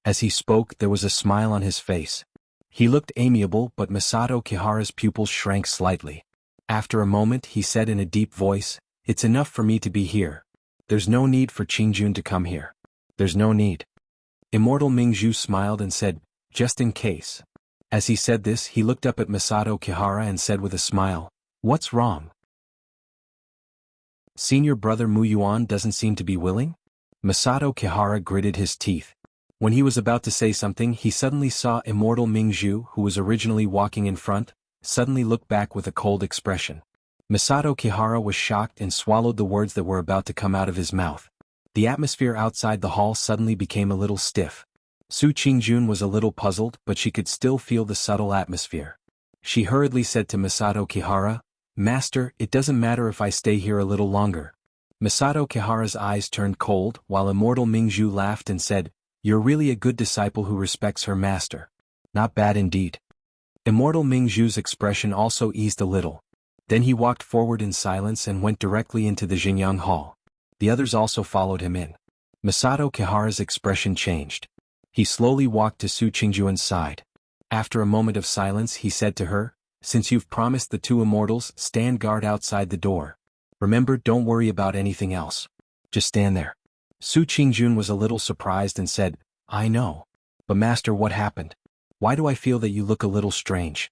As he spoke there was a smile on his face. He looked amiable but Masato Kihara's pupils shrank slightly. After a moment he said in a deep voice, "It's enough for me to be here. There's no need for Qingjun to come here. There's no need." Immortal Ming Zhu smiled and said, "Just in case." As he said this he looked up at Masato Kihara and said with a smile, "What's wrong? Senior brother Mu Yuan doesn't seem to be willing?" Masato Kihara gritted his teeth. When he was about to say something he suddenly saw Immortal Ming Zhu, who was originally walking in front, suddenly look back with a cold expression. Masato Kihara was shocked and swallowed the words that were about to come out of his mouth. The atmosphere outside the hall suddenly became a little stiff. Su Qingjun was a little puzzled but she could still feel the subtle atmosphere. She hurriedly said to Masato Kihara, "Master, it doesn't matter if I stay here a little longer." Masato Kihara's eyes turned cold while Immortal Ming Zhu laughed and said, "You're really a good disciple who respects her master. Not bad indeed." Immortal Ming Zhu's expression also eased a little. Then he walked forward in silence and went directly into the Jianghu hall. The others also followed him in. Masato Kihara's expression changed. He slowly walked to Su Qingjun's side. After a moment of silence he said to her, "Since you've promised the 2 immortals, stand guard outside the door. Remember, don't worry about anything else. Just stand there." Su Qingjun was a little surprised and said, "I know. But master, what happened? Why do I feel that you look a little strange?"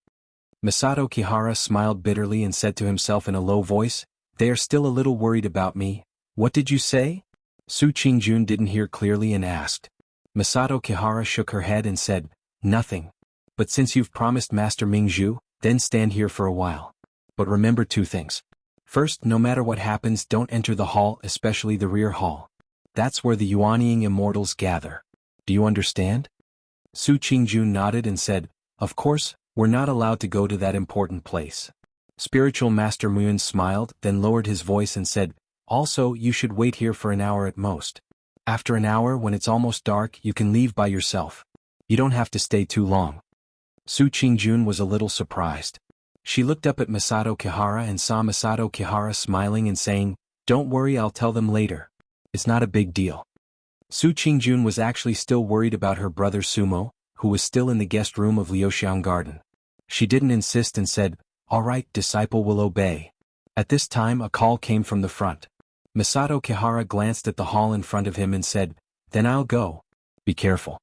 Masato Kihara smiled bitterly and said to himself in a low voice, "They are still a little worried about me." "What did you say?" Su Qingjun didn't hear clearly and asked. Masato Kihara shook her head and said, "Nothing. But since you've promised Master Ming Zhu, then stand here for a while. But remember 2 things. First, no matter what happens, don't enter the hall, especially the rear hall. That's where the Yuanying immortals gather. Do you understand?" Su Qingjun nodded and said, "Of course, we're not allowed to go to that important place." Spiritual Master Muyun smiled, then lowered his voice and said, "Also, you should wait here for an hour at most. After an hour, when it's almost dark, you can leave by yourself. You don't have to stay too long." Su Qingjun was a little surprised. She looked up at Masato Kihara and saw Masato Kihara smiling and saying, "Don't worry, I'll tell them later. It's not a big deal." Su Qingjun was actually still worried about her brother Sumo, who was still in the guest room of Liuxiang Garden. She didn't insist and said, "All right, disciple will obey." At this time a call came from the front. Masato Kihara glanced at the hall in front of him and said, "Then I'll go. Be careful."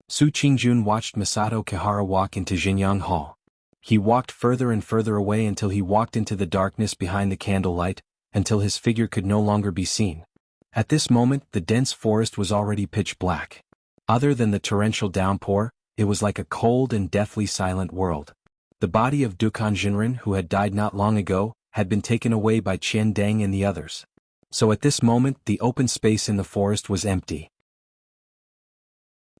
Su Qingjun watched Masato Kihara walk into Jianghu Hall. He walked further and further away until he walked into the darkness behind the candlelight, until his figure could no longer be seen. At this moment the dense forest was already pitch black. Other than the torrential downpour, it was like a cold and deathly silent world. The body of Dukan Jinren, who had died not long ago, had been taken away by Qian Deng and the others. So at this moment the open space in the forest was empty.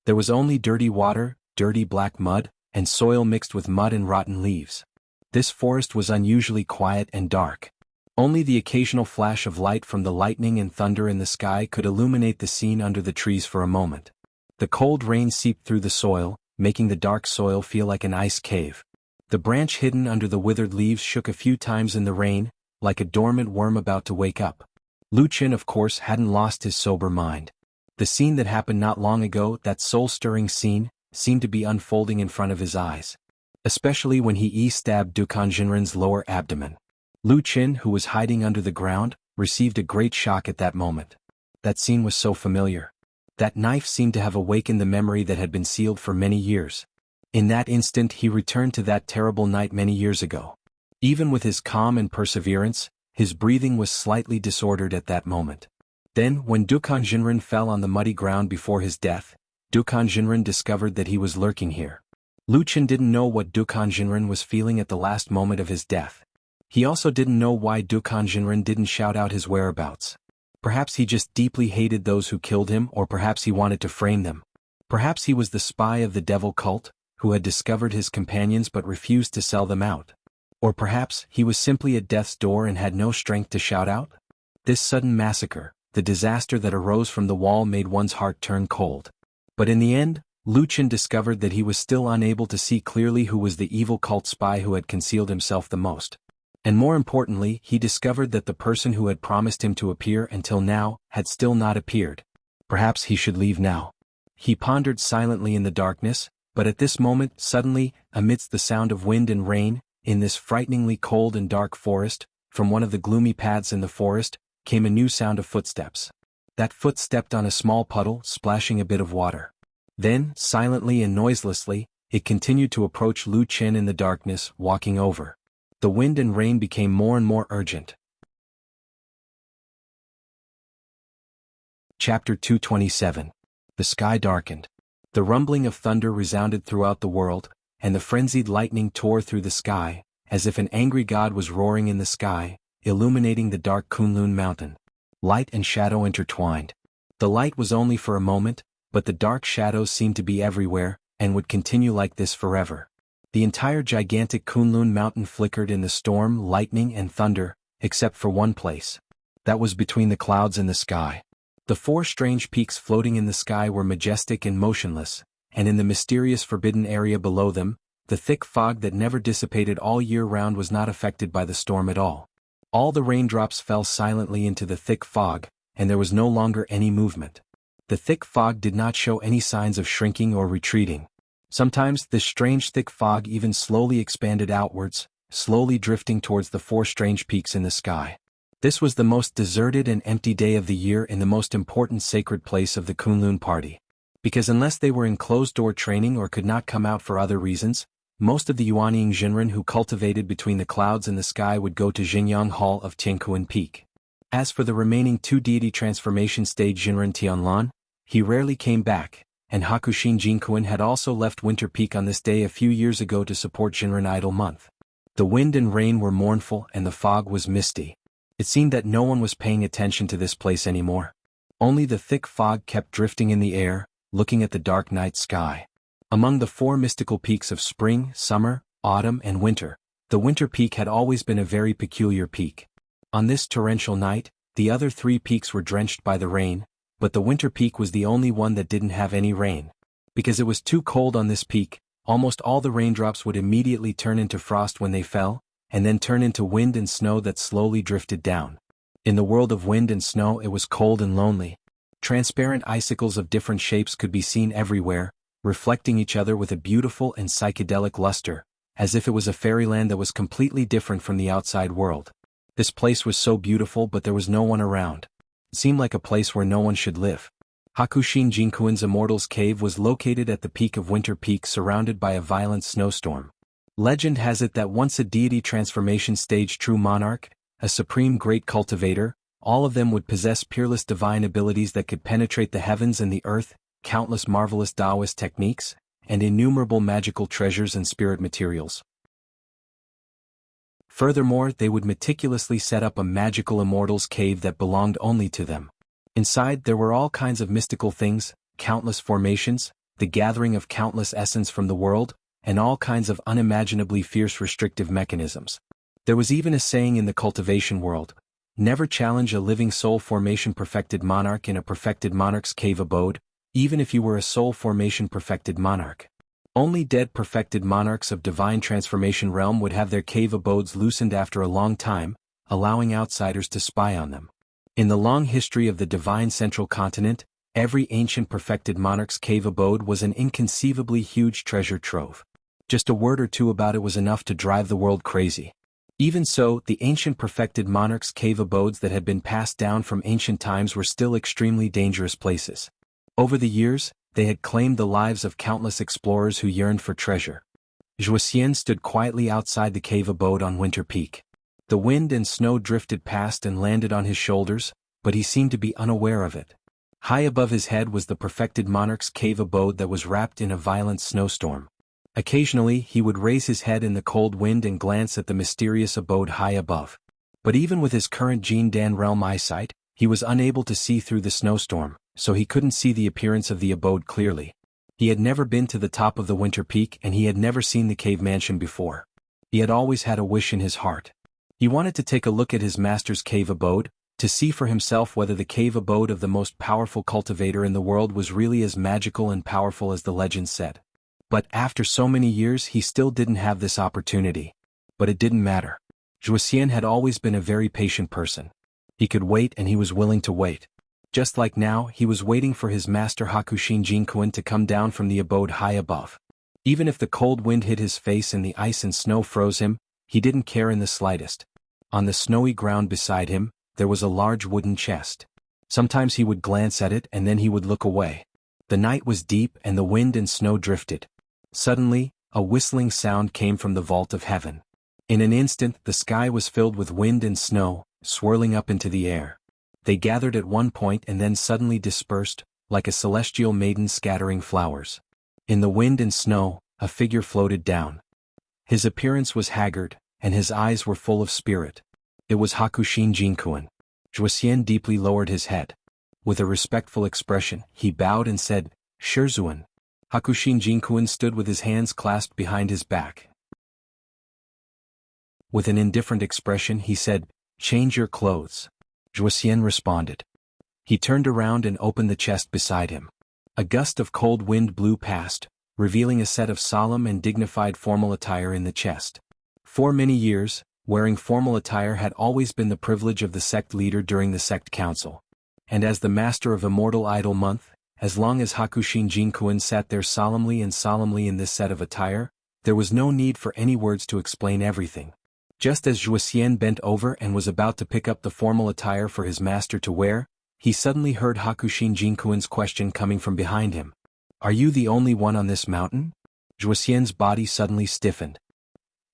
There was only dirty water, dirty black mud, and soil mixed with mud and rotten leaves. This forest was unusually quiet and dark. Only the occasional flash of light from the lightning and thunder in the sky could illuminate the scene under the trees for a moment. The cold rain seeped through the soil, making the dark soil feel like an ice cave. The branch hidden under the withered leaves shook a few times in the rain, like a dormant worm about to wake up. Lu Qin, of course, hadn't lost his sober mind. The scene that happened not long ago, that soul-stirring scene, seemed to be unfolding in front of his eyes. Especially when he stabbed Dukan Jinren's lower abdomen. Lu Qin, who was hiding under the ground, received a great shock at that moment. That scene was so familiar. That knife seemed to have awakened the memory that had been sealed for many years. In that instant he returned to that terrible night many years ago. Even with his calm and perseverance, his breathing was slightly disordered at that moment. Then, when Dukan Jinren fell on the muddy ground before his death, Dukan Jinren discovered that he was lurking here. Lu Qin didn't know what Dukan Jinren was feeling at the last moment of his death. He also didn't know why Dukan Jinren didn't shout out his whereabouts. Perhaps he just deeply hated those who killed him, or perhaps he wanted to frame them. Perhaps he was the spy of the devil cult, who had discovered his companions but refused to sell them out. Or perhaps he was simply at death's door and had no strength to shout out? This sudden massacre, the disaster that arose from the wall, made one's heart turn cold. But in the end, Lu Qin discovered that he was still unable to see clearly who was the evil cult spy who had concealed himself the most. And more importantly, he discovered that the person who had promised him to appear until now had still not appeared. Perhaps he should leave now. He pondered silently in the darkness, but at this moment, suddenly, amidst the sound of wind and rain, in this frighteningly cold and dark forest, from one of the gloomy paths in the forest, came a new sound of footsteps. That foot stepped on a small puddle, splashing a bit of water. Then, silently and noiselessly, it continued to approach Lu Qin in the darkness, walking over. The wind and rain became more and more urgent. Chapter 227. The sky darkened. The rumbling of thunder resounded throughout the world, and the frenzied lightning tore through the sky, as if an angry god was roaring in the sky, illuminating the dark Kunlun mountain. Light and shadow intertwined. The light was only for a moment, but the dark shadows seemed to be everywhere, and would continue like this forever. The entire gigantic Kunlun mountain flickered in the storm, lightning and thunder, except for one place. That was between the clouds and the sky. The four strange peaks floating in the sky were majestic and motionless, and in the mysterious forbidden area below them, the thick fog that never dissipated all year round was not affected by the storm at all. All the raindrops fell silently into the thick fog, and there was no longer any movement. The thick fog did not show any signs of shrinking or retreating. Sometimes this strange thick fog even slowly expanded outwards, slowly drifting towards the four strange peaks in the sky. This was the most deserted and empty day of the year in the most important sacred place of the Kunlun party. Because unless they were in closed-door training or could not come out for other reasons, most of the Yuanying Jinren who cultivated between the clouds and the sky would go to Jianghu Hall of Tiankuan Peak. As for the remaining two deity transformation stage Jinren Tianlan, he rarely came back, and Hakushin Jinkuan had also left Winter Peak on this day a few years ago to support Jinren Idle Month. The wind and rain were mournful and the fog was misty. It seemed that no one was paying attention to this place anymore. Only the thick fog kept drifting in the air, looking at the dark night sky. Among the four mystical peaks of spring, summer, autumn and winter, the Winter Peak had always been a very peculiar peak. On this torrential night, the other three peaks were drenched by the rain, but the Winter Peak was the only one that didn't have any rain. Because it was too cold on this peak, almost all the raindrops would immediately turn into frost when they fell, and then turn into wind and snow that slowly drifted down. In the world of wind and snow it was cold and lonely. Transparent icicles of different shapes could be seen everywhere, reflecting each other with a beautiful and psychedelic luster, as if it was a fairyland that was completely different from the outside world. This place was so beautiful but there was no one around. It seemed like a place where no one should live. Hakushin Jinkuan's Immortal's Cave was located at the peak of Winter Peak, surrounded by a violent snowstorm. Legend has it that once a deity transformation stage true monarch, a supreme great cultivator, all of them would possess peerless divine abilities that could penetrate the heavens and the earth, countless marvelous Taoist techniques, and innumerable magical treasures and spirit materials. Furthermore, they would meticulously set up a magical Immortal's Cave that belonged only to them. Inside there were all kinds of mystical things, countless formations, the gathering of countless essence from the world, and all kinds of unimaginably fierce restrictive mechanisms. There was even a saying in the cultivation world: never challenge a living soul formation perfected monarch in a perfected monarch's cave abode, even if you were a soul formation perfected monarch. Only dead perfected monarchs of divine transformation realm would have their cave abodes loosened after a long time, allowing outsiders to spy on them. In the long history of the divine central continent, every ancient perfected monarch's cave abode was an inconceivably huge treasure trove. Just a word or two about it was enough to drive the world crazy. Even so, the ancient perfected monarch's cave abodes that had been passed down from ancient times were still extremely dangerous places. Over the years, they had claimed the lives of countless explorers who yearned for treasure. Wuxia stood quietly outside the cave abode on Winter Peak. The wind and snow drifted past and landed on his shoulders, but he seemed to be unaware of it. High above his head was the perfected monarch's cave abode that was wrapped in a violent snowstorm. Occasionally he would raise his head in the cold wind and glance at the mysterious abode high above. But even with his current Jindan realm eyesight, he was unable to see through the snowstorm, so he couldn't see the appearance of the abode clearly. He had never been to the top of the Winter Peak and he had never seen the cave mansion before. He had always had a wish in his heart. He wanted to take a look at his master's cave abode, to see for himself whether the cave abode of the most powerful cultivator in the world was really as magical and powerful as the legend said. But after so many years he still didn't have this opportunity. But it didn't matter. Wuxia had always been a very patient person. He could wait and he was willing to wait. Just like now, he was waiting for his master Hakushin Jinkuen to come down from the abode high above. Even if the cold wind hit his face and the ice and snow froze him, he didn't care in the slightest. On the snowy ground beside him, there was a large wooden chest. Sometimes he would glance at it and then he would look away. The night was deep and the wind and snow drifted. Suddenly, a whistling sound came from the vault of heaven. In an instant, the sky was filled with wind and snow, swirling up into the air. They gathered at one point and then suddenly dispersed, like a celestial maiden scattering flowers. In the wind and snow, a figure floated down. His appearance was haggard, and his eyes were full of spirit. It was Hakushin Jinkuen. Wuxia deeply lowered his head. With a respectful expression, he bowed and said, "Shirzuen." Hakushin Jinkuen stood with his hands clasped behind his back. With an indifferent expression he said, "Change your clothes." Wuxia responded. He turned around and opened the chest beside him. A gust of cold wind blew past, revealing a set of solemn and dignified formal attire in the chest. For many years, wearing formal attire had always been the privilege of the sect leader during the sect council. And as the master of Immortal Idol Month, as long as Hakushin Jinkuen sat there solemnly in this set of attire, there was no need for any words to explain everything. Just as Wuxia bent over and was about to pick up the formal attire for his master to wear, he suddenly heard Hakushin Jinkuen's question coming from behind him. "Are you the only one on this mountain?" Wuxia's body suddenly stiffened.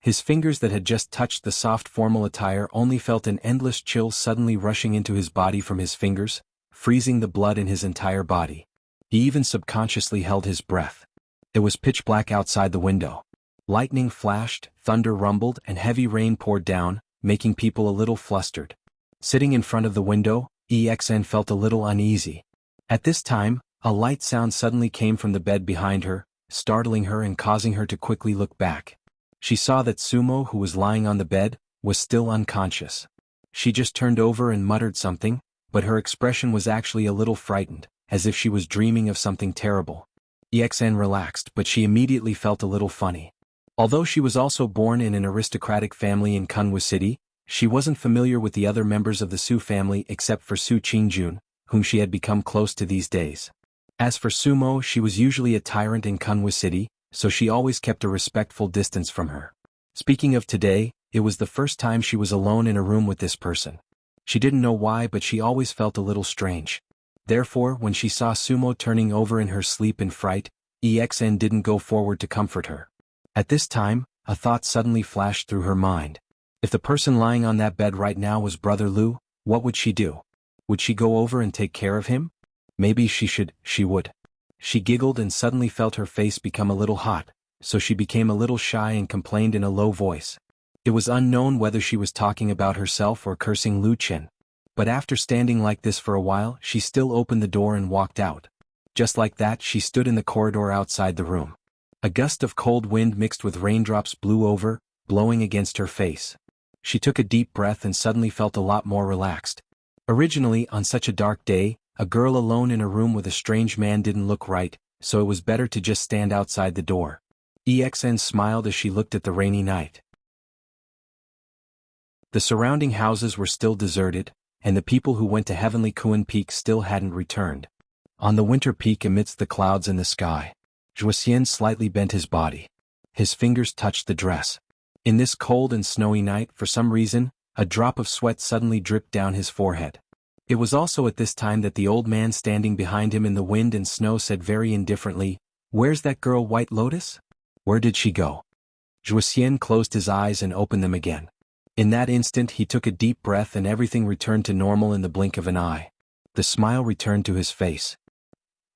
His fingers that had just touched the soft formal attire only felt an endless chill suddenly rushing into his body from his fingers, freezing the blood in his entire body. He even subconsciously held his breath. It was pitch black outside the window. Lightning flashed, thunder rumbled, and heavy rain poured down, making people a little flustered. Sitting in front of the window, EXN felt a little uneasy. At this time, a light sound suddenly came from the bed behind her, startling her and causing her to quickly look back. She saw that Sumo, who was lying on the bed, was still unconscious. She just turned over and muttered something, but her expression was actually a little frightened, as if she was dreaming of something terrible. EXN relaxed, but she immediately felt a little funny. Although she was also born in an aristocratic family in Kunwa City, she wasn't familiar with the other members of the Su family except for Su Qingjun, whom she had become close to these days. As for Sumo, she was usually a tyrant in Kunwa City, so she always kept a respectful distance from her. Speaking of today, it was the first time she was alone in a room with this person. She didn't know why, but she always felt a little strange. Therefore, when she saw Sumo turning over in her sleep in fright, EXN didn't go forward to comfort her. At this time, a thought suddenly flashed through her mind. If the person lying on that bed right now was Brother Lu, what would she do? Would she go over and take care of him? Maybe she would. She giggled and suddenly felt her face become a little hot, so she became a little shy and complained in a low voice. It was unknown whether she was talking about herself or cursing Lu Chen. But after standing like this for a while, she still opened the door and walked out. Just like that, she stood in the corridor outside the room. A gust of cold wind mixed with raindrops blew over, blowing against her face. She took a deep breath and suddenly felt a lot more relaxed. Originally, on such a dark day, a girl alone in a room with a strange man didn't look right, so it was better to just stand outside the door. EXN smiled as she looked at the rainy night. The surrounding houses were still deserted, and the people who went to Heavenly Kuan Peak still hadn't returned. On the winter peak amidst the clouds in the sky, Zhuxian slightly bent his body. His fingers touched the dress. In this cold and snowy night, for some reason, a drop of sweat suddenly dripped down his forehead. It was also at this time that the old man standing behind him in the wind and snow said very indifferently, "Where's that girl White Lotus? Where did she go?" Zhuxian closed his eyes and opened them again. In that instant he took a deep breath and everything returned to normal in the blink of an eye. The smile returned to his face.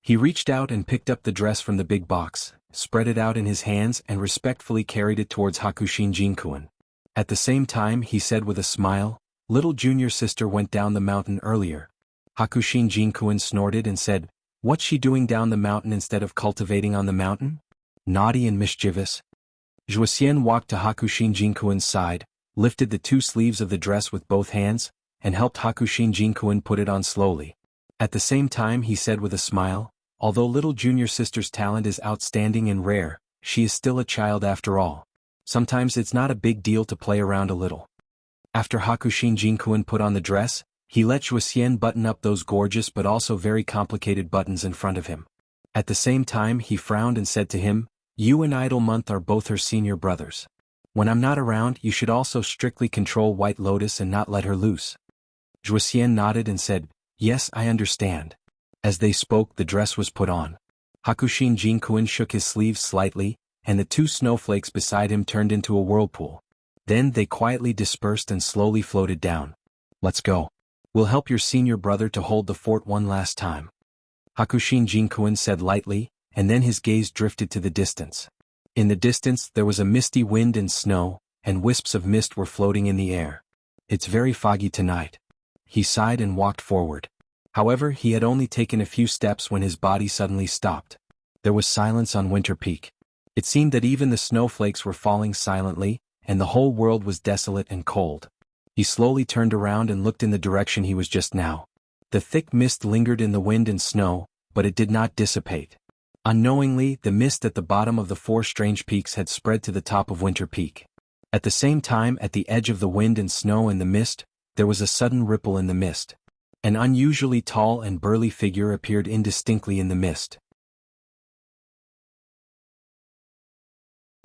He reached out and picked up the dress from the big box, spread it out in his hands and respectfully carried it towards Hakushin Jinkuan. At the same time he said with a smile, "Little junior sister went down the mountain earlier." Hakushin Jinkuan snorted and said, "What's she doing down the mountain instead of cultivating on the mountain? Naughty and mischievous." Zhuxian walked to Hakushin Jinkuan's side, lifted the two sleeves of the dress with both hands, and helped Hakushin Jinkuan put it on slowly. At the same time he said with a smile, "Although little junior sister's talent is outstanding and rare, she is still a child after all. Sometimes it's not a big deal to play around a little." After Hakushin Jinkuan put on the dress, he let Zhuxian button up those gorgeous but also very complicated buttons in front of him. At the same time he frowned and said to him, "You and Idle Month are both her senior brothers. When I'm not around you should also strictly control White Lotus and not let her loose." Zhuxian nodded and said, "Yes, I understand." As they spoke the dress was put on. Hakushin Jinkuan shook his sleeves slightly, and the two snowflakes beside him turned into a whirlpool. Then they quietly dispersed and slowly floated down. "Let's go. We'll help your senior brother to hold the fort one last time," Hakushin Jinkuan said lightly, and then his gaze drifted to the distance. In the distance there was a misty wind and snow, and wisps of mist were floating in the air. "It's very foggy tonight." He sighed and walked forward. However, he had only taken a few steps when his body suddenly stopped. There was silence on Winter Peak. It seemed that even the snowflakes were falling silently, and the whole world was desolate and cold. He slowly turned around and looked in the direction he was just now. The thick mist lingered in the wind and snow, but it did not dissipate. Unknowingly, the mist at the bottom of the four strange peaks had spread to the top of Winter Peak. At the same time, at the edge of the wind and snow and the mist, there was a sudden ripple in the mist. An unusually tall and burly figure appeared indistinctly in the mist.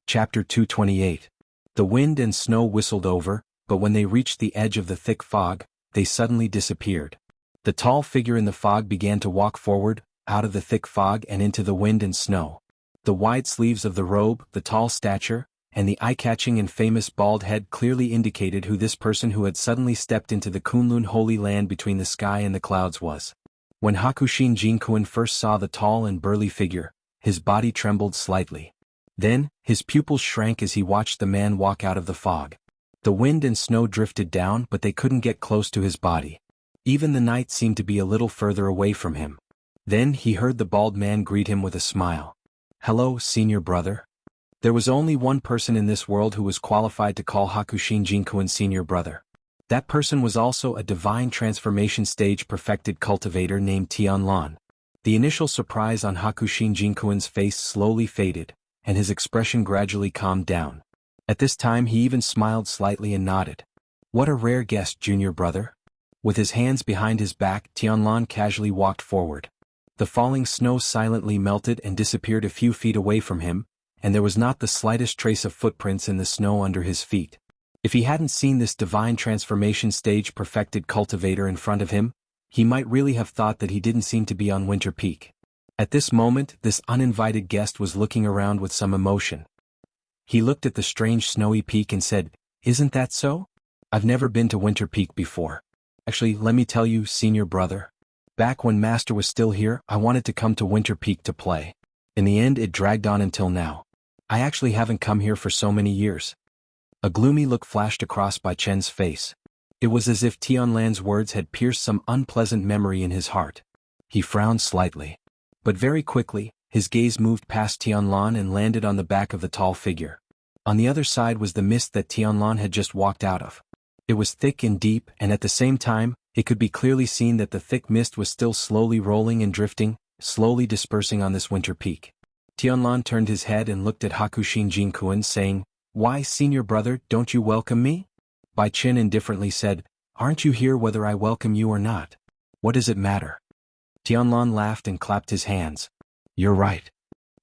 Chapter 228. The wind and snow whistled over, but when they reached the edge of the thick fog, they suddenly disappeared. The tall figure in the fog began to walk forward, out of the thick fog and into the wind and snow. The wide sleeves of the robe, the tall stature, and the eye-catching and famous bald head clearly indicated who this person who had suddenly stepped into the Kunlun holy land between the sky and the clouds was. When Hakushin Jinkuan first saw the tall and burly figure, his body trembled slightly. Then, his pupils shrank as he watched the man walk out of the fog. The wind and snow drifted down, but they couldn't get close to his body. Even the night seemed to be a little further away from him. Then he heard the bald man greet him with a smile. "Hello, senior brother." There was only one person in this world who was qualified to call Hakushin Jinkuan senior brother. That person was also a divine transformation stage perfected cultivator named Tianlan. The initial surprise on Hakushin Jinkuan's face slowly faded, and his expression gradually calmed down. At this time he even smiled slightly and nodded. "What a rare guest, junior brother." With his hands behind his back, Tianlan casually walked forward. The falling snow silently melted and disappeared a few feet away from him, and there was not the slightest trace of footprints in the snow under his feet. If he hadn't seen this divine transformation stage perfected cultivator in front of him, he might really have thought that he didn't seem to be on Winter Peak. At this moment, this uninvited guest was looking around with some emotion. He looked at the strange snowy peak and said, "Isn't that so? I've never been to Winter Peak before. Actually, let me tell you, senior brother. Back when Master was still here, I wanted to come to Winter Peak to play. In the end, it dragged on until now. I actually haven't come here for so many years." A gloomy look flashed across Bai Chen's face. It was as if Tianlan's words had pierced some unpleasant memory in his heart. He frowned slightly. But very quickly, his gaze moved past Tianlan and landed on the back of the tall figure. On the other side was the mist that Tianlan had just walked out of. It was thick and deep, and at the same time, it could be clearly seen that the thick mist was still slowly rolling and drifting, slowly dispersing on this Winter Peak. Tianlan turned his head and looked at Hakushin Jinkuan saying, "Why, senior brother, don't you welcome me?" Bai Qin indifferently said, "Aren't you here whether I welcome you or not? What does it matter?" Tianlan laughed and clapped his hands. "You're right."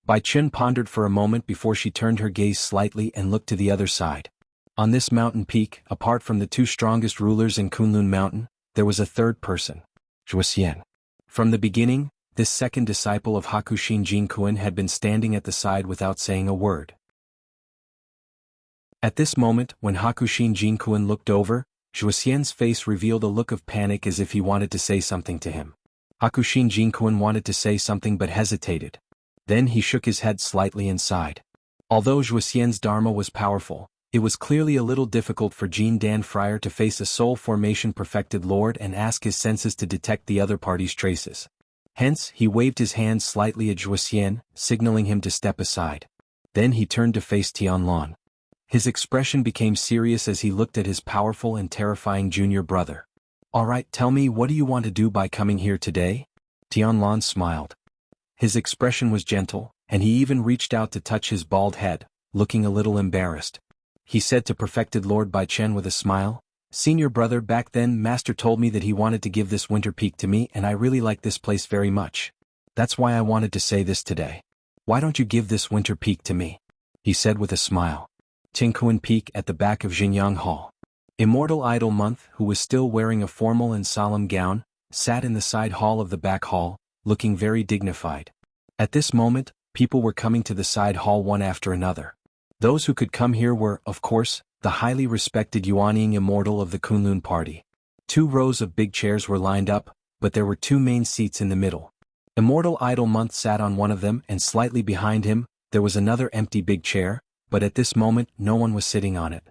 Bai Qin pondered for a moment before she turned her gaze slightly and looked to the other side. On this mountain peak, apart from the two strongest rulers in Kunlun Mountain, there was a third person, Zhuxian. From the beginning, this second disciple of Hakushin Jinkuan had been standing at the side without saying a word. At this moment, when Hakushin Jinkuan looked over, Zhuxian's face revealed a look of panic as if he wanted to say something to him. Hakushin Jinkuan wanted to say something but hesitated. Then he shook his head slightly and sighed. Although Zhuxian's dharma was powerful, it was clearly a little difficult for Jin Dan Friar to face a soul formation perfected lord and ask his senses to detect the other party's traces. Hence, he waved his hand slightly at Zhuxian, signaling him to step aside. Then he turned to face Tianlan. His expression became serious as he looked at his powerful and terrifying junior brother. "All right, tell me, what do you want to do by coming here today?" Tianlan smiled. His expression was gentle, and he even reached out to touch his bald head, looking a little embarrassed. He said to perfected Lord Bai Chen with a smile, "Senior brother, back then Master told me that he wanted to give this winter peak to me and I really like this place very much. That's why I wanted to say this today. Why don't you give this winter peak to me?" He said with a smile. Tingkuan Peak at the back of Jianghu Hall. Immortal Idol Month, who was still wearing a formal and solemn gown, sat in the side hall of the back hall, looking very dignified. At this moment, people were coming to the side hall one after another. Those who could come here were, of course, the highly respected Yuanying Immortal of the Kunlun Party. 2 rows of big chairs were lined up, but there were 2 main seats in the middle. Immortal Idol Month sat on one of them and slightly behind him, there was another empty big chair, but at this moment no one was sitting on it.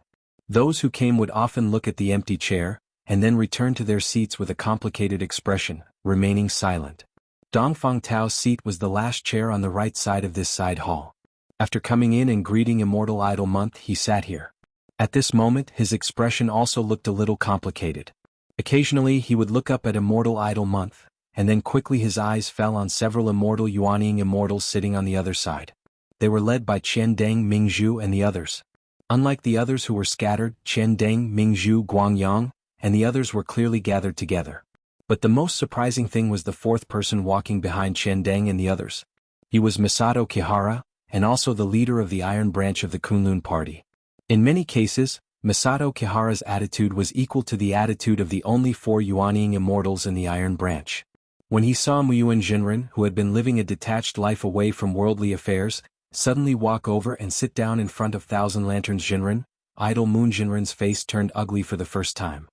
Those who came would often look at the empty chair, and then return to their seats with a complicated expression, remaining silent. Dongfang Tao's seat was the last chair on the right side of this side hall. After coming in and greeting Immortal Idol Month, he sat here. At this moment his expression also looked a little complicated. Occasionally he would look up at Immortal Idol Month, and then quickly his eyes fell on several immortal Yuanying immortals sitting on the other side. They were led by Qian Deng Mingzhu and the others. Unlike the others who were scattered, Qian Deng Mingzhu Guangyang, and the others were clearly gathered together. But the most surprising thing was the fourth person walking behind Qian Deng and the others. He was Masato Kihara, and also the leader of the Iron Branch of the Kunlun Party. In many cases, Masato Kihara's attitude was equal to the attitude of the only 4 Yuanying immortals in the Iron Branch. When he saw Muyuan Jinren, who had been living a detached life away from worldly affairs, suddenly walk over and sit down in front of Thousand Lanterns Jinren, Idol Moon Jinren's face turned ugly for the first time.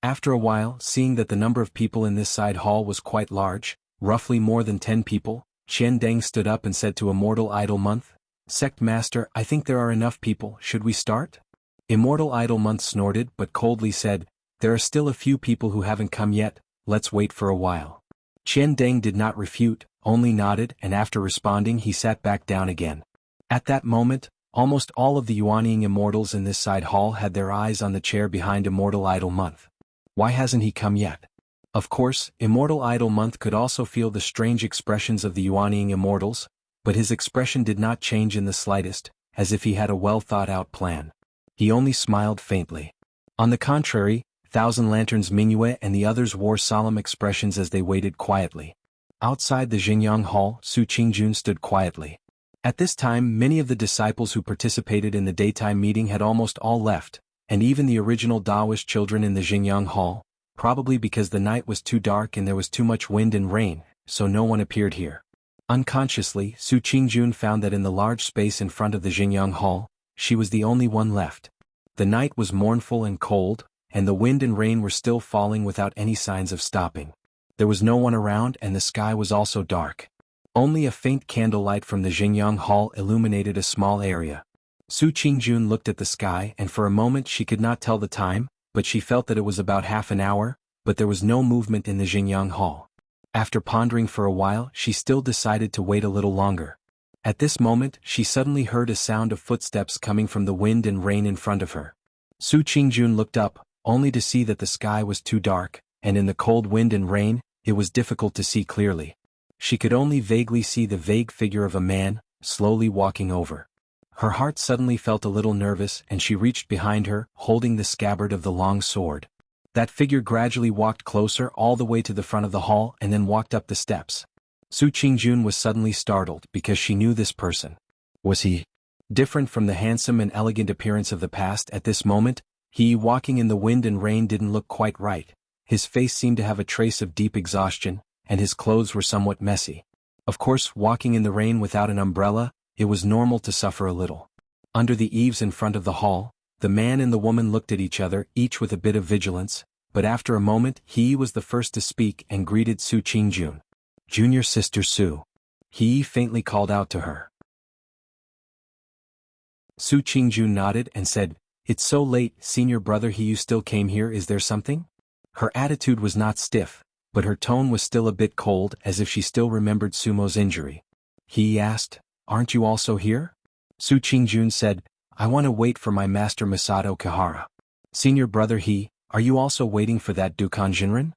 After a while, seeing that the number of people in this side hall was quite large, roughly more than 10 people, Qian Deng stood up and said to Immortal Idol Month, "Sect Master, I think there are enough people, should we start?" Immortal Idol Month snorted but coldly said, "There are still a few people who haven't come yet, let's wait for a while." Qian Deng did not refute, only nodded, and after responding he sat back down again. At that moment, almost all of the Yuanying immortals in this side hall had their eyes on the chair behind Immortal Idol Month. Why hasn't he come yet? Of course, Immortal Idol Month could also feel the strange expressions of the Yuanying immortals, but his expression did not change in the slightest, as if he had a well-thought-out plan. He only smiled faintly. On the contrary, Thousand Lanterns Mingyue and the others wore solemn expressions as they waited quietly. Outside the Jianghu Hall, Su Qingjun stood quietly. At this time many of the disciples who participated in the daytime meeting had almost all left, and even the original Daoist children in the Jianghu Hall, probably because the night was too dark and there was too much wind and rain, so no one appeared here. Unconsciously, Su Qingjun found that in the large space in front of the Jianghu Hall, she was the only one left. The night was mournful and cold, and the wind and rain were still falling without any signs of stopping. There was no one around and the sky was also dark. Only a faint candlelight from the Jianghu Hall illuminated a small area. Su Qingjun looked at the sky and for a moment she could not tell the time, but she felt that it was about half an hour, but there was no movement in the Jianghu Hall. After pondering for a while she still decided to wait a little longer. At this moment she suddenly heard a sound of footsteps coming from the wind and rain in front of her. Su Qingjun looked up, only to see that the sky was too dark, and in the cold wind and rain, it was difficult to see clearly. She could only vaguely see the vague figure of a man, slowly walking over. Her heart suddenly felt a little nervous and she reached behind her, holding the scabbard of the long sword. That figure gradually walked closer all the way to the front of the hall and then walked up the steps. Su Qingjun was suddenly startled because she knew this person. Was he different from the handsome and elegant appearance of the past? At this moment, he walking in the wind and rain didn't look quite right. His face seemed to have a trace of deep exhaustion, and his clothes were somewhat messy. Of course, walking in the rain without an umbrella, it was normal to suffer a little. Under the eaves in front of the hall, the man and the woman looked at each other, each with a bit of vigilance, but after a moment he was the first to speak and greeted Su Qingjun. "Junior sister Su." He faintly called out to her. Su Qingjun nodded and said, "It's so late, senior brother. You still came here. Is there something?" Her attitude was not stiff, but her tone was still a bit cold, as if she still remembered Sumo's injury. He asked, "Aren't you also here?" Su Qingjun said, "I want to wait for my master Masato Kihara." "Senior brother are you also waiting for that Dukan Jinren?"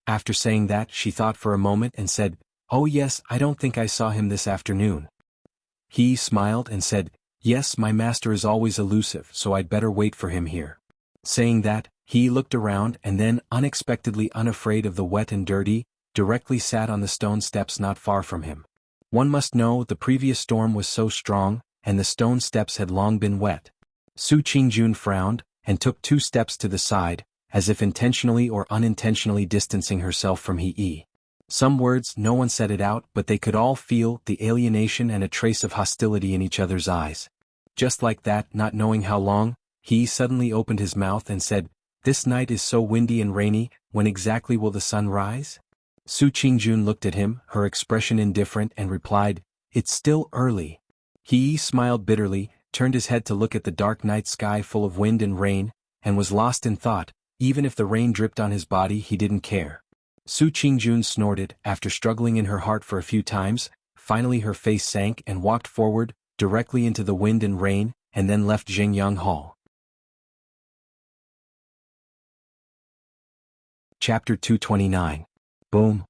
After saying that, she thought for a moment and said, "Oh yes, I don't think I saw him this afternoon." He smiled and said, "Yes, my master is always elusive, so I'd better wait for him here." Saying that, he looked around and then, unexpectedly unafraid of the wet and dirty, directly sat on the stone steps not far from him. One must know the previous storm was so strong, and the stone steps had long been wet. Su Qingjun frowned, and took 2 steps to the side, as if intentionally or unintentionally distancing herself from He. Some words no one said it out, but they could all feel the alienation and a trace of hostility in each other's eyes. Just like that, not knowing how long, he suddenly opened his mouth and said, "This night is so windy and rainy, when exactly will the sun rise?" Su Qingjun looked at him, her expression indifferent, and replied, "It's still early." He smiled bitterly, turned his head to look at the dark night sky full of wind and rain, and was lost in thought. Even if the rain dripped on his body, he didn't care. Su Qingjun snorted, after struggling in her heart for a few times. Finally her face sank and walked forward, directly into the wind and rain, and then left Jianghu Hall. Chapter 229. Boom.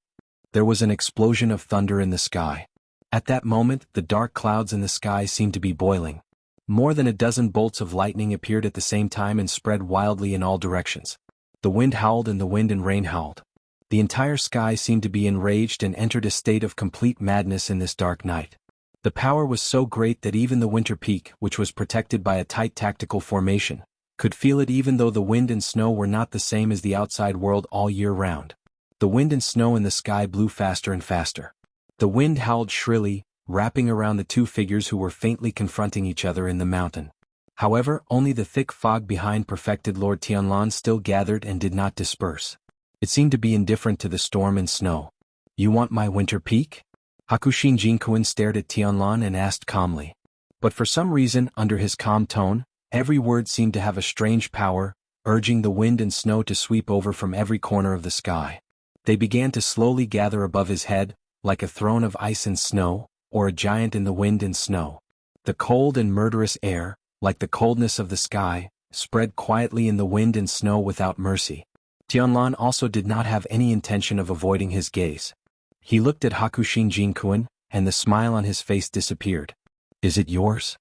There was an explosion of thunder in the sky. At that moment, the dark clouds in the sky seemed to be boiling. More than a dozen bolts of lightning appeared at the same time and spread wildly in all directions. The wind howled and the wind and rain howled. The entire sky seemed to be enraged and entered a state of complete madness in this dark night. The power was so great that even the winter peak, which was protected by a tight tactical formation, could feel it, even though the wind and snow were not the same as the outside world all year round. The wind and snow in the sky blew faster and faster. The wind howled shrilly, wrapping around the 2 figures who were faintly confronting each other in the mountain. However, only the thick fog behind perfected Lord Tianlan still gathered and did not disperse. It seemed to be indifferent to the storm and snow. "You want my winter peak?" Hakushin Jinkuin stared at Tianlan and asked calmly. But for some reason, under his calm tone, every word seemed to have a strange power, urging the wind and snow to sweep over from every corner of the sky. They began to slowly gather above his head, like a throne of ice and snow, or a giant in the wind and snow. The cold and murderous air, like the coldness of the sky, spread quietly in the wind and snow without mercy. Tianlan also did not have any intention of avoiding his gaze. He looked at Hakushin Jinkuin, and the smile on his face disappeared. "Is it yours?"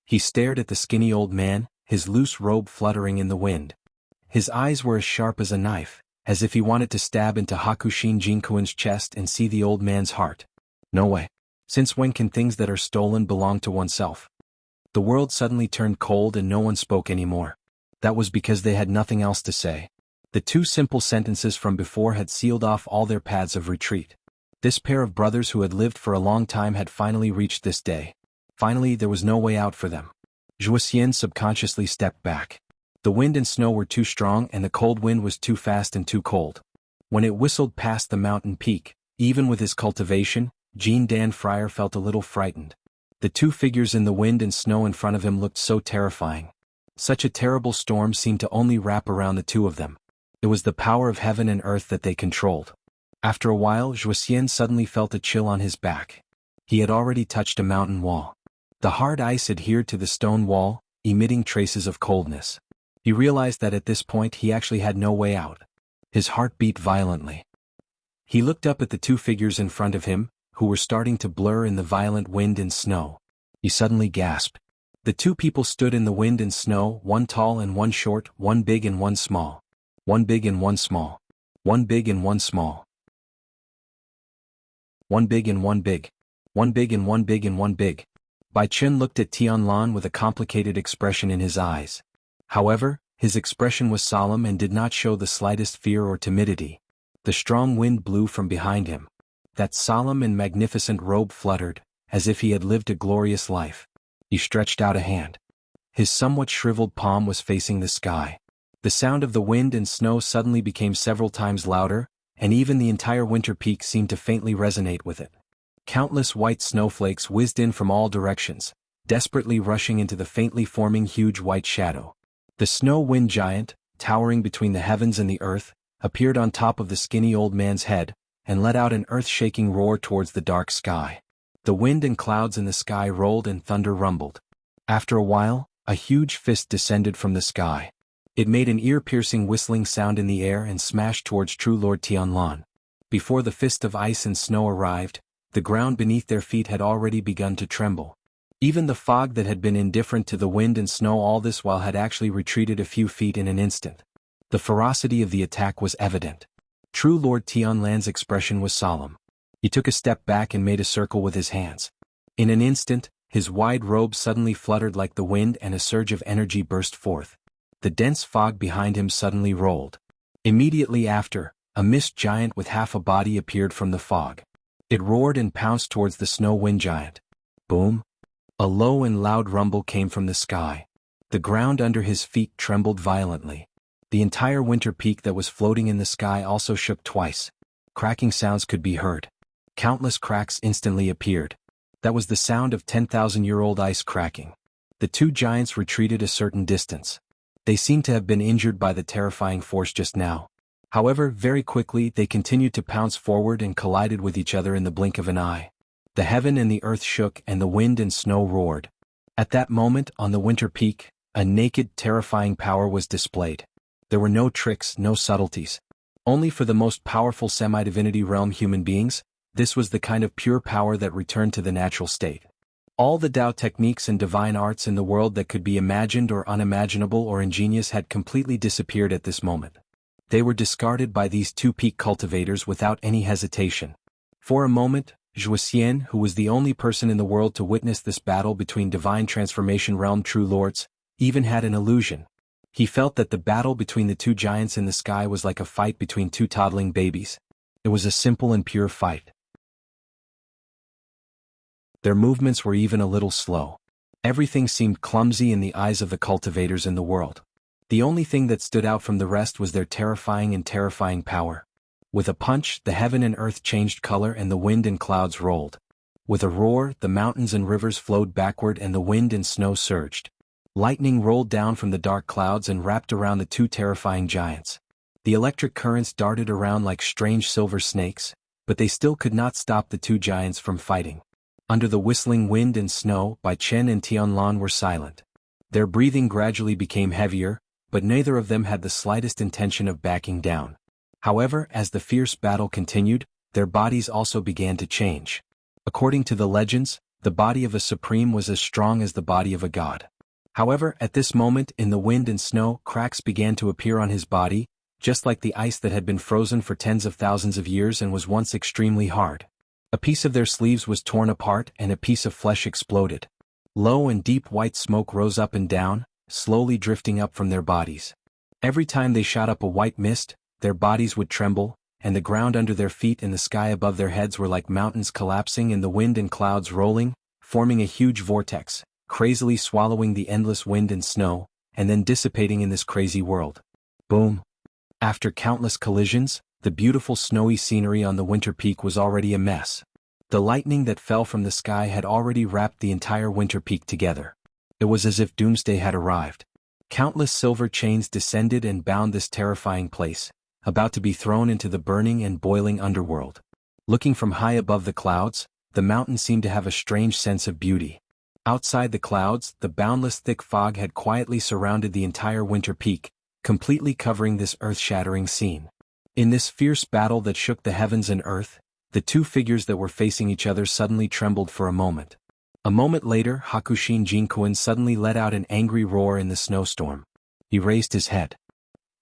He stared at the skinny old man, his loose robe fluttering in the wind. His eyes were as sharp as a knife, as if he wanted to stab into Hakushin Jinkuin's chest and see the old man's heart. "No way. Since when can things that are stolen belong to oneself?" The world suddenly turned cold and no one spoke anymore. That was because they had nothing else to say. The 2 simple sentences from before had sealed off all their paths of retreat. This pair of brothers who had lived for a long time had finally reached this day. Finally, there was no way out for them. Zhuoxian subconsciously stepped back. The wind and snow were too strong and the cold wind was too fast and too cold. When it whistled past the mountain peak, even with his cultivation, Jean Dan Fryer felt a little frightened. The 2 figures in the wind and snow in front of him looked so terrifying. Such a terrible storm seemed to only wrap around the 2 of them. It was the power of heaven and earth that they controlled. After a while, Zhuoxian suddenly felt a chill on his back. He had already touched a mountain wall. The hard ice adhered to the stone wall, emitting traces of coldness. He realized that at this point he actually had no way out. His heart beat violently. He looked up at the two figures in front of him, who were starting to blur in the violent wind and snow. He suddenly gasped. The two people stood in the wind and snow, one tall and one short, one big and one small. One big and one small. One big and one small. One big and one big. One big and one big and one big. Bai Chen looked at Tianlan with a complicated expression in his eyes. However, his expression was solemn and did not show the slightest fear or timidity. The strong wind blew from behind him. That solemn and magnificent robe fluttered, as if he had lived a glorious life. He stretched out a hand. His somewhat shriveled palm was facing the sky. The sound of the wind and snow suddenly became several times louder, and even the entire winter peak seemed to faintly resonate with it. Countless white snowflakes whizzed in from all directions, desperately rushing into the faintly forming huge white shadow. The snow wind giant, towering between the heavens and the earth, appeared on top of the skinny old man's head, and let out an earth-shaking roar towards the dark sky. The wind and clouds in the sky rolled and thunder rumbled. After a while, a huge fist descended from the sky. It made an ear-piercing whistling sound in the air and smashed towards True Lord Tianlan. Before the fist of ice and snow arrived, the ground beneath their feet had already begun to tremble. Even the fog that had been indifferent to the wind and snow all this while had actually retreated a few feet in an instant. The ferocity of the attack was evident. True Lord Tianlan's expression was solemn. He took a step back and made a circle with his hands. In an instant, his wide robe suddenly fluttered like the wind and a surge of energy burst forth. The dense fog behind him suddenly rolled. Immediately after, a mist giant with half a body appeared from the fog. It roared and pounced towards the snow wind giant. Boom! A low and loud rumble came from the sky. The ground under his feet trembled violently. The entire winter peak that was floating in the sky also shook twice. Cracking sounds could be heard. Countless cracks instantly appeared. That was the sound of 10,000-year-old ice cracking. The two giants retreated a certain distance. They seemed to have been injured by the terrifying force just now. However, very quickly they continued to pounce forward and collided with each other in the blink of an eye. The heaven and the earth shook and the wind and snow roared. At that moment, on the winter peak, a naked, terrifying power was displayed. There were no tricks, no subtleties. Only for the most powerful semi-divinity realm human beings, this was the kind of pure power that returned to the natural state. All the Tao techniques and divine arts in the world that could be imagined or unimaginable or ingenious had completely disappeared at this moment. They were discarded by these two peak cultivators without any hesitation. For a moment, Zhuxian, who was the only person in the world to witness this battle between divine transformation realm true lords, even had an illusion. He felt that the battle between the two giants in the sky was like a fight between two toddling babies. It was a simple and pure fight. Their movements were even a little slow. Everything seemed clumsy in the eyes of the cultivators in the world. The only thing that stood out from the rest was their terrifying power. With a punch, the heaven and earth changed color and the wind and clouds rolled. With a roar, the mountains and rivers flowed backward and the wind and snow surged. Lightning rolled down from the dark clouds and wrapped around the two terrifying giants. The electric currents darted around like strange silver snakes, but they still could not stop the two giants from fighting. Under the whistling wind and snow, Bai Chen and Tianlan were silent. Their breathing gradually became heavier, but neither of them had the slightest intention of backing down. However, as the fierce battle continued, their bodies also began to change. According to the legends, the body of a supreme was as strong as the body of a god. However, at this moment in the wind and snow, cracks began to appear on his body, just like the ice that had been frozen for tens of thousands of years and was once extremely hard. A piece of their sleeves was torn apart and a piece of flesh exploded. Low and deep white smoke rose up and down, slowly drifting up from their bodies. Every time they shot up a white mist, their bodies would tremble, and the ground under their feet and the sky above their heads were like mountains collapsing and the wind and clouds rolling, forming a huge vortex, crazily swallowing the endless wind and snow, and then dissipating in this crazy world. Boom! After countless collisions, the beautiful snowy scenery on the winter peak was already a mess. The lightning that fell from the sky had already wrapped the entire winter peak together. It was as if doomsday had arrived. Countless silver chains descended and bound this terrifying place, about to be thrown into the burning and boiling underworld. Looking from high above the clouds, the mountain seemed to have a strange sense of beauty. Outside the clouds, the boundless thick fog had quietly surrounded the entire winter peak, completely covering this earth-shattering scene. In this fierce battle that shook the heavens and earth, the two figures that were facing each other suddenly trembled for a moment. A moment later, Hakushin Jinkuin suddenly let out an angry roar in the snowstorm. He raised his head.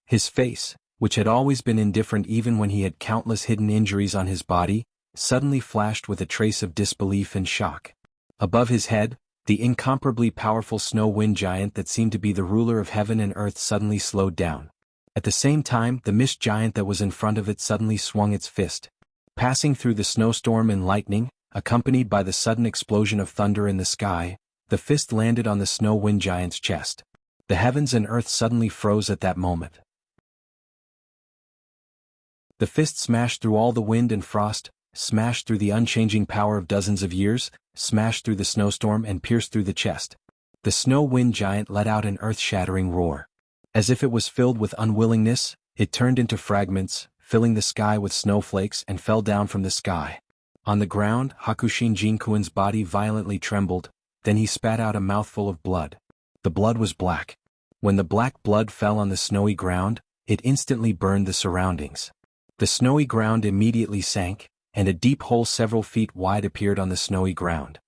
His face, which had always been indifferent even when he had countless hidden injuries on his body, suddenly flashed with a trace of disbelief and shock. Above his head, the incomparably powerful snow wind giant that seemed to be the ruler of heaven and earth suddenly slowed down. At the same time, the mist giant that was in front of it suddenly swung its fist. Passing through the snowstorm and lightning, accompanied by the sudden explosion of thunder in the sky, the fist landed on the snow wind giant's chest. The heavens and earth suddenly froze at that moment. The fist smashed through all the wind and frost, smashed through the unchanging power of dozens of years, smashed through the snowstorm and pierced through the chest. The snow wind giant let out an earth-shattering roar. As if it was filled with unwillingness, it turned into fragments, filling the sky with snowflakes and fell down from the sky. On the ground, Hakushin Jinkuin's body violently trembled, then he spat out a mouthful of blood. The blood was black. When the black blood fell on the snowy ground, it instantly burned the surroundings. The snowy ground immediately sank, and a deep hole several feet wide appeared on the snowy ground.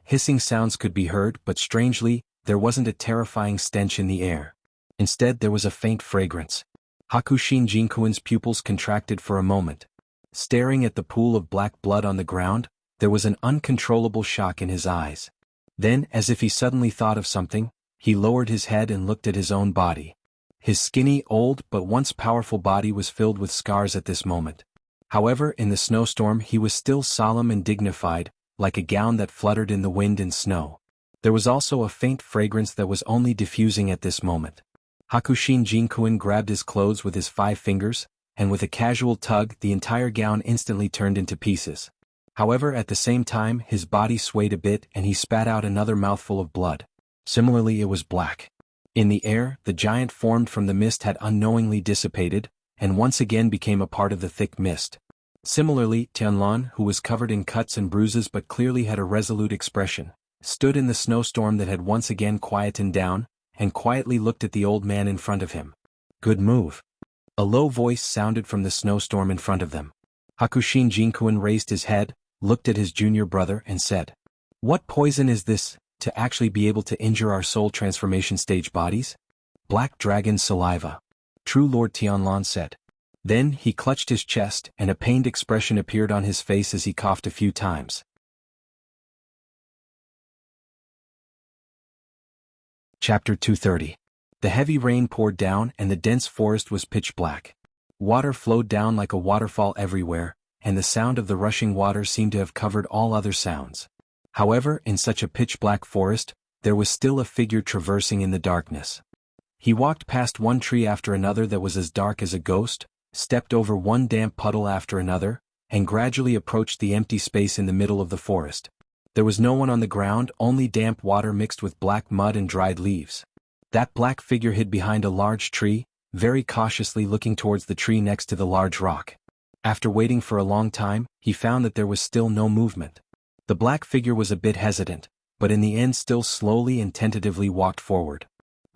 Hissing sounds could be heard, but strangely, there wasn't a terrifying stench in the air. Instead, there was a faint fragrance. Hakushin Jinkuin's pupils contracted for a moment. Staring at the pool of black blood on the ground, there was an uncontrollable shock in his eyes. Then, as if he suddenly thought of something, he lowered his head and looked at his own body. His skinny, old, but once powerful body was filled with scars at this moment. However, in the snowstorm he was still solemn and dignified, like a gown that fluttered in the wind and snow. There was also a faint fragrance that was only diffusing at this moment. Hakushin Jinkuin grabbed his clothes with his 5 fingers, and with a casual tug the entire gown instantly turned into pieces. However, at the same time his body swayed a bit and he spat out another mouthful of blood. Similarly, it was black. In the air, the giant formed from the mist had unknowingly dissipated, and once again became a part of the thick mist. Similarly, Tianlan, who was covered in cuts and bruises but clearly had a resolute expression, stood in the snowstorm that had once again quietened down, and quietly looked at the old man in front of him. "Good move." A low voice sounded from the snowstorm in front of them. Hakushin Jinkuin raised his head, looked at his junior brother and said, "What poison is this, to actually be able to injure our soul transformation stage bodies?" "Black dragon saliva," True Lord Tianlan said. Then he clutched his chest and a pained expression appeared on his face as he coughed a few times. Chapter 230. The heavy rain poured down and the dense forest was pitch black. Water flowed down like a waterfall everywhere, and the sound of the rushing water seemed to have covered all other sounds. However, in such a pitch-black forest, there was still a figure traversing in the darkness. He walked past one tree after another that was as dark as a ghost, stepped over one damp puddle after another, and gradually approached the empty space in the middle of the forest. There was no one on the ground, only damp water mixed with black mud and dried leaves. That black figure hid behind a large tree, very cautiously looking towards the tree next to the large rock. After waiting for a long time, he found that there was still no movement. The black figure was a bit hesitant, but in the end still slowly and tentatively walked forward.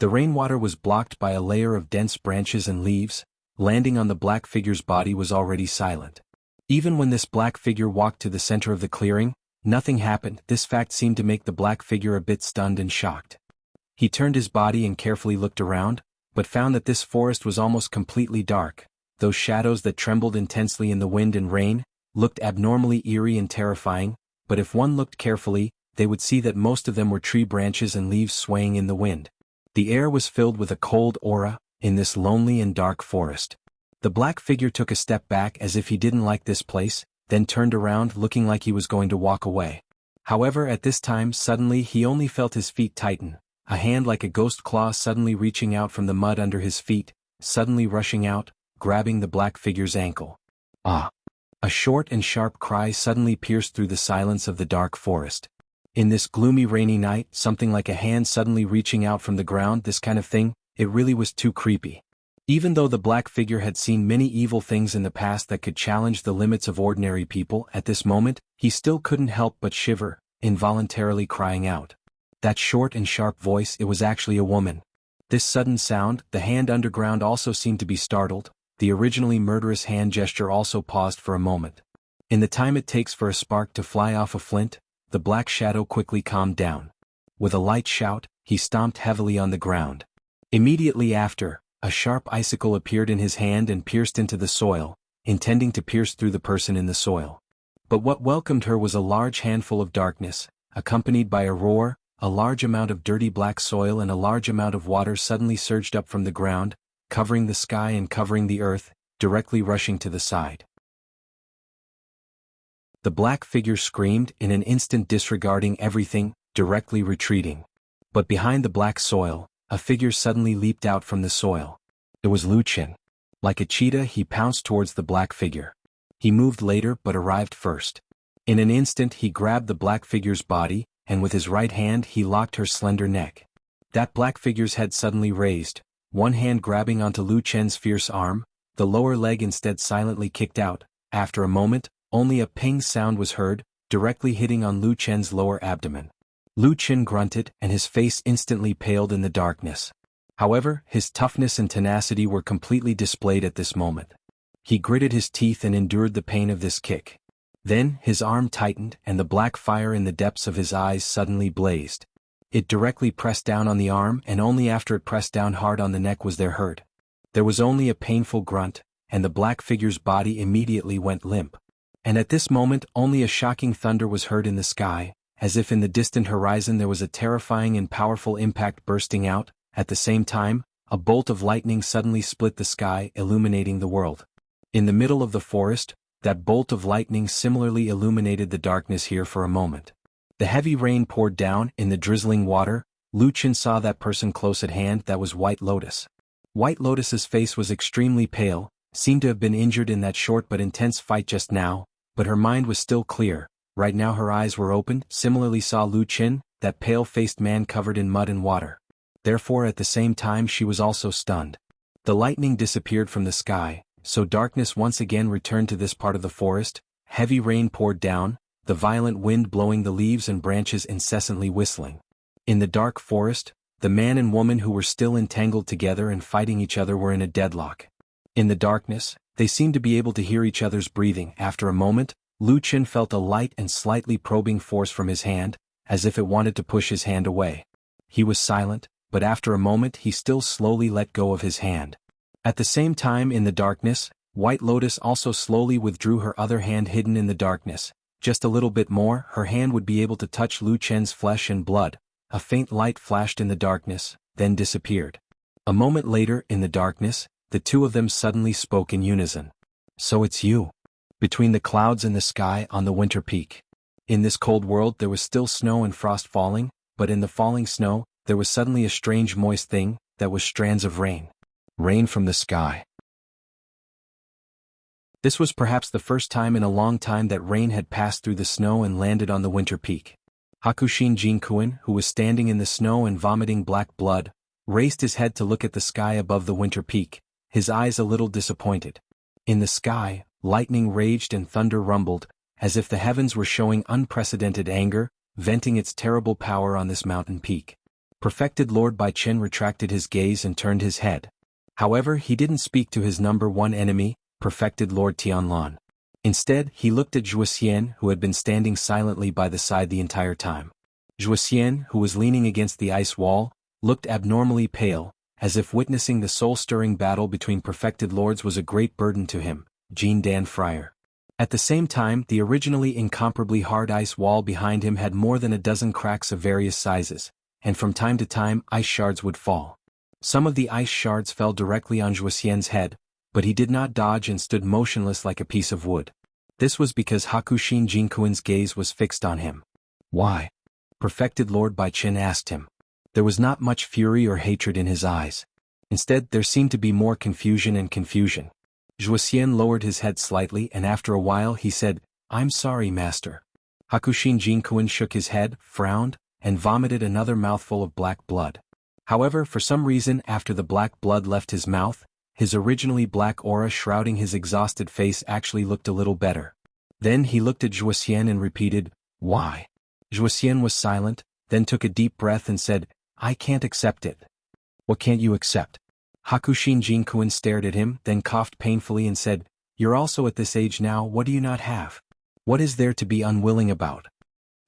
The rainwater was blocked by a layer of dense branches and leaves. Landing on the black figure's body was already silent. Even when this black figure walked to the center of the clearing, nothing happened. This fact seemed to make the black figure a bit stunned and shocked. He turned his body and carefully looked around, but found that this forest was almost completely dark. Those shadows that trembled intensely in the wind and rain looked abnormally eerie and terrifying, but if one looked carefully, they would see that most of them were tree branches and leaves swaying in the wind. The air was filled with a cold aura in this lonely and dark forest. The black figure took a step back as if he didn't like this place, then turned around looking like he was going to walk away. However, at this time suddenly he only felt his feet tighten, a hand like a ghost claw suddenly reaching out from the mud under his feet, suddenly rushing out, grabbing the black figure's ankle. "Ah!" A short and sharp cry suddenly pierced through the silence of the dark forest. In this gloomy rainy night, something like a hand suddenly reaching out from the ground, this kind of thing, it really was too creepy. Even though the black figure had seen many evil things in the past that could challenge the limits of ordinary people, at this moment, he still couldn't help but shiver, involuntarily crying out. That short and sharp voice, it was actually a woman. This sudden sound, the hand underground also seemed to be startled, the originally murderous hand gesture also paused for a moment. In the time it takes for a spark to fly off a flint, the black shadow quickly calmed down. With a light shout, he stomped heavily on the ground. Immediately after, a sharp icicle appeared in his hand and pierced into the soil, intending to pierce through the person in the soil. But what welcomed her was a large handful of darkness, accompanied by a roar. A large amount of dirty black soil and a large amount of water suddenly surged up from the ground, covering the sky and covering the earth, directly rushing to the side. The black figure screamed in an instant, disregarding everything, directly retreating. But behind the black soil, a figure suddenly leaped out from the soil. It was Lu Qin. Like a cheetah, he pounced towards the black figure. He moved later but arrived first. In an instant he grabbed the black figure's body, and with his right hand he locked her slender neck. That black figure's head suddenly raised, one hand grabbing onto Lu Chen's fierce arm, the lower leg instead silently kicked out. After a moment, only a ping sound was heard, directly hitting on Lu Chen's lower abdomen. Lu Chen grunted and his face instantly paled in the darkness. However, his toughness and tenacity were completely displayed at this moment. He gritted his teeth and endured the pain of this kick. Then, his arm tightened and the black fire in the depths of his eyes suddenly blazed. It directly pressed down on the arm, and only after it pressed down hard on the neck was there heard. There was only a painful grunt, and the black figure's body immediately went limp. And at this moment only a shocking thunder was heard in the sky, as if in the distant horizon there was a terrifying and powerful impact bursting out. At the same time, a bolt of lightning suddenly split the sky, illuminating the world. In the middle of the forest, that bolt of lightning similarly illuminated the darkness here for a moment. The heavy rain poured down in the drizzling water. Lu Qin saw that person close at hand. That was White Lotus. White Lotus's face was extremely pale, seemed to have been injured in that short but intense fight just now, but her mind was still clear. Right now her eyes were open. Similarly saw Lu Qin, that pale-faced man covered in mud and water. Therefore at the same time she was also stunned. The lightning disappeared from the sky, so darkness once again returned to this part of the forest. Heavy rain poured down, the violent wind blowing the leaves and branches incessantly whistling. In the dark forest, the man and woman who were still entangled together and fighting each other were in a deadlock. In the darkness, they seemed to be able to hear each other's breathing. After a moment, Lu Qin felt a light and slightly probing force from his hand, as if it wanted to push his hand away. He was silent, but after a moment he still slowly let go of his hand. At the same time in the darkness, White Lotus also slowly withdrew her other hand hidden in the darkness. Just a little bit more, her hand would be able to touch Lu Chen's flesh and blood. A faint light flashed in the darkness, then disappeared. A moment later in the darkness, the two of them suddenly spoke in unison. "So it's you." Between the clouds and the sky on the winter peak. In this cold world there was still snow and frost falling, but in the falling snow, there was suddenly a strange moist thing, that was strands of rain. Rain from the sky. This was perhaps the first time in a long time that rain had passed through the snow and landed on the winter peak. Hakushin Jianghu, who was standing in the snow and vomiting black blood, raised his head to look at the sky above the winter peak, his eyes a little disappointed. In the sky, lightning raged and thunder rumbled, as if the heavens were showing unprecedented anger, venting its terrible power on this mountain peak. Perfected Lord Bai Chen retracted his gaze and turned his head. However, he didn't speak to his number one enemy, Perfected Lord Tianlan. Instead, he looked at Zhuoxian, who had been standing silently by the side the entire time. Zhuoxian, who was leaning against the ice wall, looked abnormally pale, as if witnessing the soul-stirring battle between perfected lords was a great burden to him. Jean Dan Friar. At the same time, the originally incomparably hard ice wall behind him had more than a dozen cracks of various sizes, and from time to time ice shards would fall. Some of the ice shards fell directly on Zhuoxian's head, but he did not dodge and stood motionless like a piece of wood. This was because Hakushin Jinkuin's gaze was fixed on him. "Why?" Perfected Lord Bai Chen asked him. There was not much fury or hatred in his eyes. Instead, there seemed to be more confusion and confusion. Zhuoxian lowered his head slightly and after a while he said, "I'm sorry, master." Hakushin Jinkuin shook his head, frowned, and vomited another mouthful of black blood. However, for some reason after the black blood left his mouth, his originally black aura shrouding his exhausted face actually looked a little better. Then he looked at Zhuoxian and repeated, "Why?" Zhuoxian was silent, then took a deep breath and said, "I can't accept it." "What can't you accept?" Hakushin Jinkun stared at him, then coughed painfully and said, "You're also at this age now, what do you not have? What is there to be unwilling about?"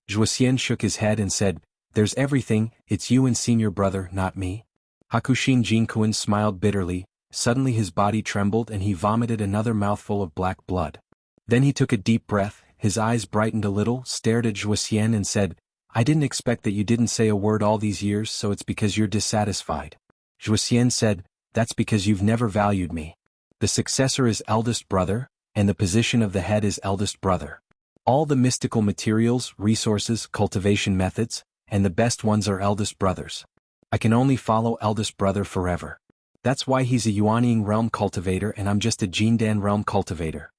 Zhuxian shook his head and said, "There's everything, it's you and senior brother, not me." Hakushin Jinkun smiled bitterly, suddenly his body trembled and he vomited another mouthful of black blood. Then he took a deep breath, his eyes brightened a little, stared at Zhuxian and said, "I didn't expect that you didn't say a word all these years, so it's because you're dissatisfied." Zhuxian said, "That's because you've never valued me. The successor is eldest brother, and the position of the head is eldest brother. All the mystical materials, resources, cultivation methods, and the best ones are eldest brothers. I can only follow eldest brother forever. That's why he's a Yuanying realm cultivator and I'm just a Jindan realm cultivator."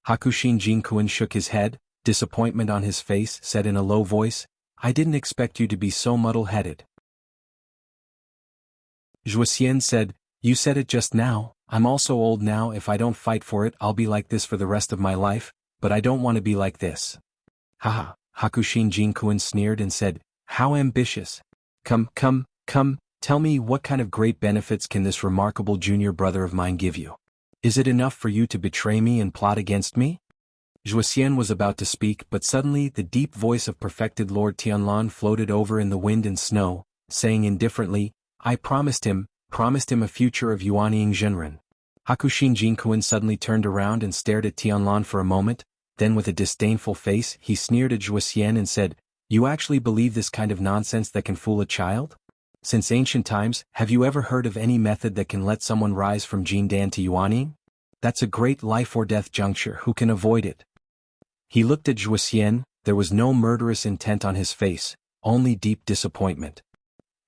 Hakushin Jinkun shook his head, disappointment on his face, said in a low voice, "I didn't expect you to be so muddle-headed." Zhuxian said, "You said it just now, I'm also old now, if I don't fight for it I'll be like this for the rest of my life, but I don't want to be like this." "Haha," Hakushin Jinkun sneered and said, "How ambitious. Come, tell me what kind of great benefits can this remarkable junior brother of mine give you? Is it enough for you to betray me and plot against me?" Zhuxian was about to speak but suddenly the deep voice of perfected Lord Tianlan floated over in the wind and snow, saying indifferently, "I promised him a future of Yuanying Zhenren." Hakushin Jinkun suddenly turned around and stared at Tianlan for a moment, then with a disdainful face he sneered at Zhuxian and said, "You actually believe this kind of nonsense that can fool a child? Since ancient times, have you ever heard of any method that can let someone rise from Jindan to Yuanying? That's a great life-or-death juncture, who can avoid it?" He looked at Zhuxian, there was no murderous intent on his face, only deep disappointment.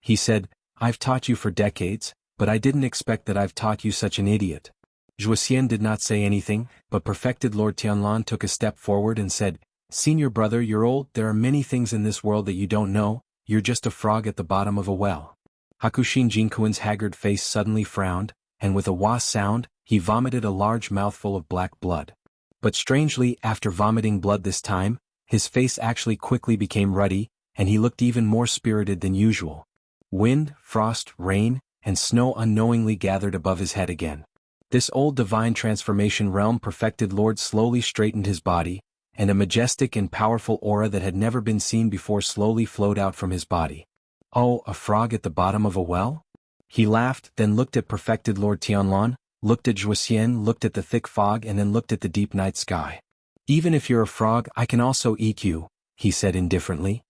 He said, "I've taught you for decades, but I didn't expect that I've taught you such an idiot." Zhuxian did not say anything, but perfected Lord Tianlan took a step forward and said, "Senior brother, you're old, there are many things in this world that you don't know, you're just a frog at the bottom of a well." Hakushin Jinkun's haggard face suddenly frowned, and with a wah sound, he vomited a large mouthful of black blood. But strangely, after vomiting blood this time, his face actually quickly became ruddy, and he looked even more spirited than usual. Wind, frost, rain, and snow unknowingly gathered above his head again. This old divine transformation realm perfected Lord slowly straightened his body, and a majestic and powerful aura that had never been seen before slowly flowed out from his body. "Oh, a frog at the bottom of a well?" He laughed, then looked at perfected Lord Tianlan, looked at Zhuxian, looked at the thick fog and then looked at the deep night sky. "Even if you're a frog, I can also eat you," he said indifferently.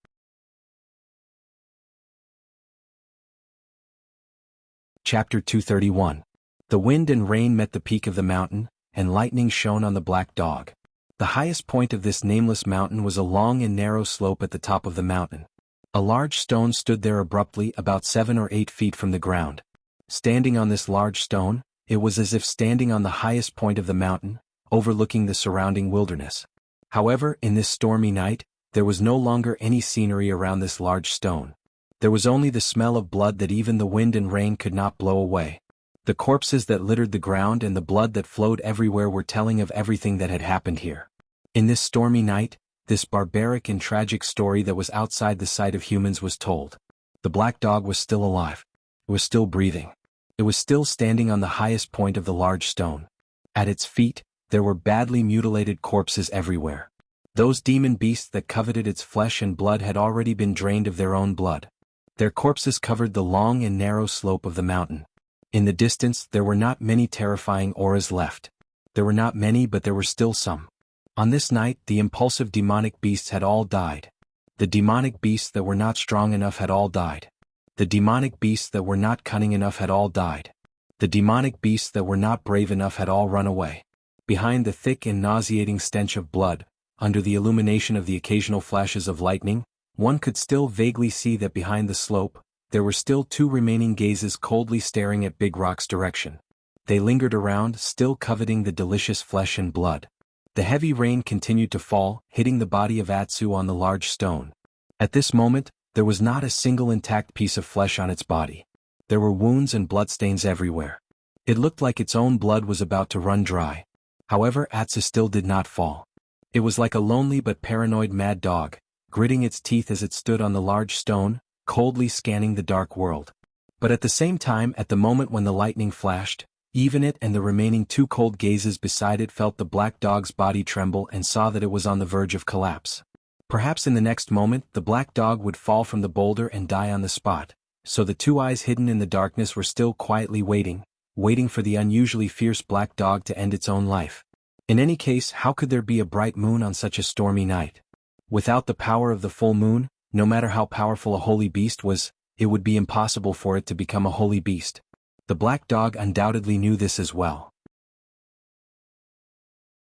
Chapter 231. The wind and rain met the peak of the mountain, and lightning shone on the black dog. The highest point of this nameless mountain was a long and narrow slope at the top of the mountain. A large stone stood there abruptly about 7 or 8 feet from the ground. Standing on this large stone, it was as if standing on the highest point of the mountain, overlooking the surrounding wilderness. However, in this stormy night, there was no longer any scenery around this large stone. There was only the smell of blood that even the wind and rain could not blow away. The corpses that littered the ground and the blood that flowed everywhere were telling of everything that had happened here. In this stormy night, this barbaric and tragic story that was outside the sight of humans was told. The black dog was still alive. It was still breathing. It was still standing on the highest point of the large stone. At its feet, there were badly mutilated corpses everywhere. Those demon beasts that coveted its flesh and blood had already been drained of their own blood. Their corpses covered the long and narrow slope of the mountain. In the distance, there were not many terrifying auras left. There were not many, but there were still some. On this night, the impulsive demonic beasts had all died. The demonic beasts that were not strong enough had all died. The demonic beasts that were not cunning enough had all died. The demonic beasts that were not brave enough had all run away. Behind the thick and nauseating stench of blood, under the illumination of the occasional flashes of lightning, one could still vaguely see that behind the slope, there were still 2 remaining gazes coldly staring at Big Rock's direction. They lingered around, still coveting the delicious flesh and blood. The heavy rain continued to fall, hitting the body of Atsu on the large stone. At this moment, there was not a single intact piece of flesh on its body. There were wounds and bloodstains everywhere. It looked like its own blood was about to run dry. However, Atsu still did not fall. It was like a lonely but paranoid mad dog, gritting its teeth as it stood on the large stone, coldly scanning the dark world. But at the same time, at the moment when the lightning flashed, even it and the remaining two cold gazes beside it felt the black dog's body tremble and saw that it was on the verge of collapse. Perhaps in the next moment the black dog would fall from the boulder and die on the spot, so the two eyes hidden in the darkness were still quietly waiting for the unusually fierce black dog to end its own life. In any case, how could there be a bright moon on such a stormy night? Without the power of the full moon, no matter how powerful a holy beast was, it would be impossible for it to become a holy beast. The black dog undoubtedly knew this as well.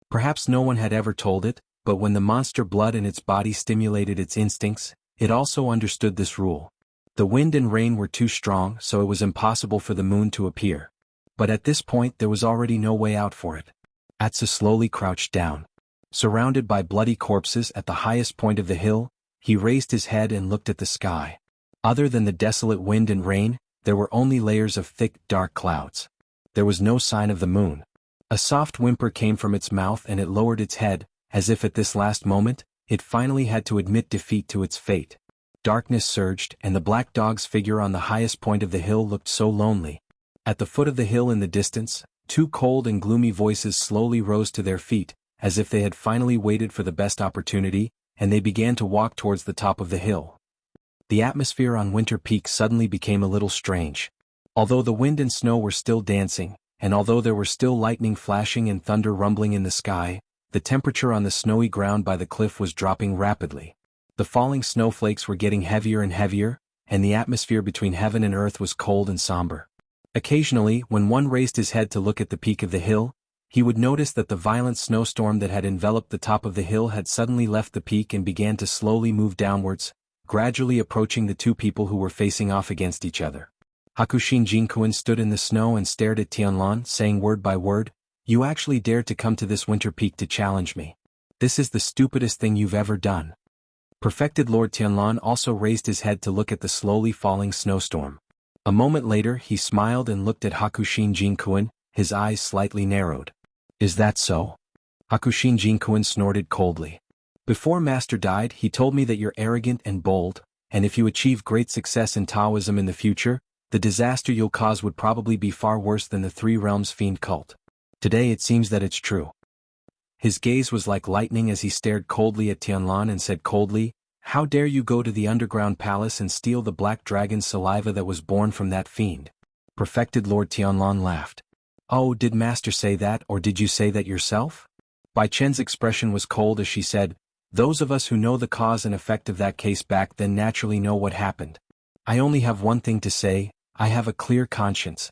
Perhaps no one had ever told it, but when the monster blood in its body stimulated its instincts, it also understood this rule. The wind and rain were too strong, so it was impossible for the moon to appear. But at this point there was already no way out for it. Atsu slowly crouched down. Surrounded by bloody corpses at the highest point of the hill, he raised his head and looked at the sky. Other than the desolate wind and rain, there were only layers of thick, dark clouds. There was no sign of the moon. A soft whimper came from its mouth and it lowered its head, as if at this last moment, it finally had to admit defeat to its fate. Darkness surged, and the black dog's figure on the highest point of the hill looked so lonely. At the foot of the hill in the distance, two cold and gloomy voices slowly rose to their feet, as if they had finally waited for the best opportunity, and they began to walk towards the top of the hill. The atmosphere on Winter Peak suddenly became a little strange. Although the wind and snow were still dancing, and although there were still lightning flashing and thunder rumbling in the sky, the temperature on the snowy ground by the cliff was dropping rapidly. The falling snowflakes were getting heavier and heavier, and the atmosphere between heaven and earth was cold and somber. Occasionally, when one raised his head to look at the peak of the hill, he would notice that the violent snowstorm that had enveloped the top of the hill had suddenly left the peak and began to slowly move downwards, gradually approaching the two people who were facing off against each other. Hakushin Jinkuin stood in the snow and stared at Tianlan, saying word by word, "You actually dared to come to this Winter Peak to challenge me. This is the stupidest thing you've ever done." Perfected Lord Tianlan also raised his head to look at the slowly falling snowstorm. A moment later he smiled and looked at Hakushin Jinkuin, his eyes slightly narrowed. "Is that so?" Hakushin Jinkuin snorted coldly. "Before Master died he told me that you're arrogant and bold, and if you achieve great success in Taoism in the future, the disaster you'll cause would probably be far worse than the Three Realms Fiend cult. Today it seems that it's true." His gaze was like lightning as he stared coldly at Tianlan and said coldly, "How dare you go to the underground palace and steal the black dragon's saliva that was born from that fiend?" Perfected Lord Tianlan laughed. "Oh, did Master say that, or did you say that yourself?" Bai Chen's expression was cold as she said, "Those of us who know the cause and effect of that case back then naturally know what happened. I only have one thing to say, I have a clear conscience."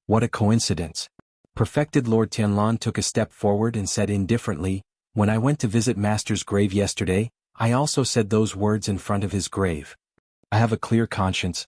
"What a coincidence." Perfected Lord Tianlan took a step forward and said indifferently, "When I went to visit Master's grave yesterday, I also said those words in front of his grave. I have a clear conscience."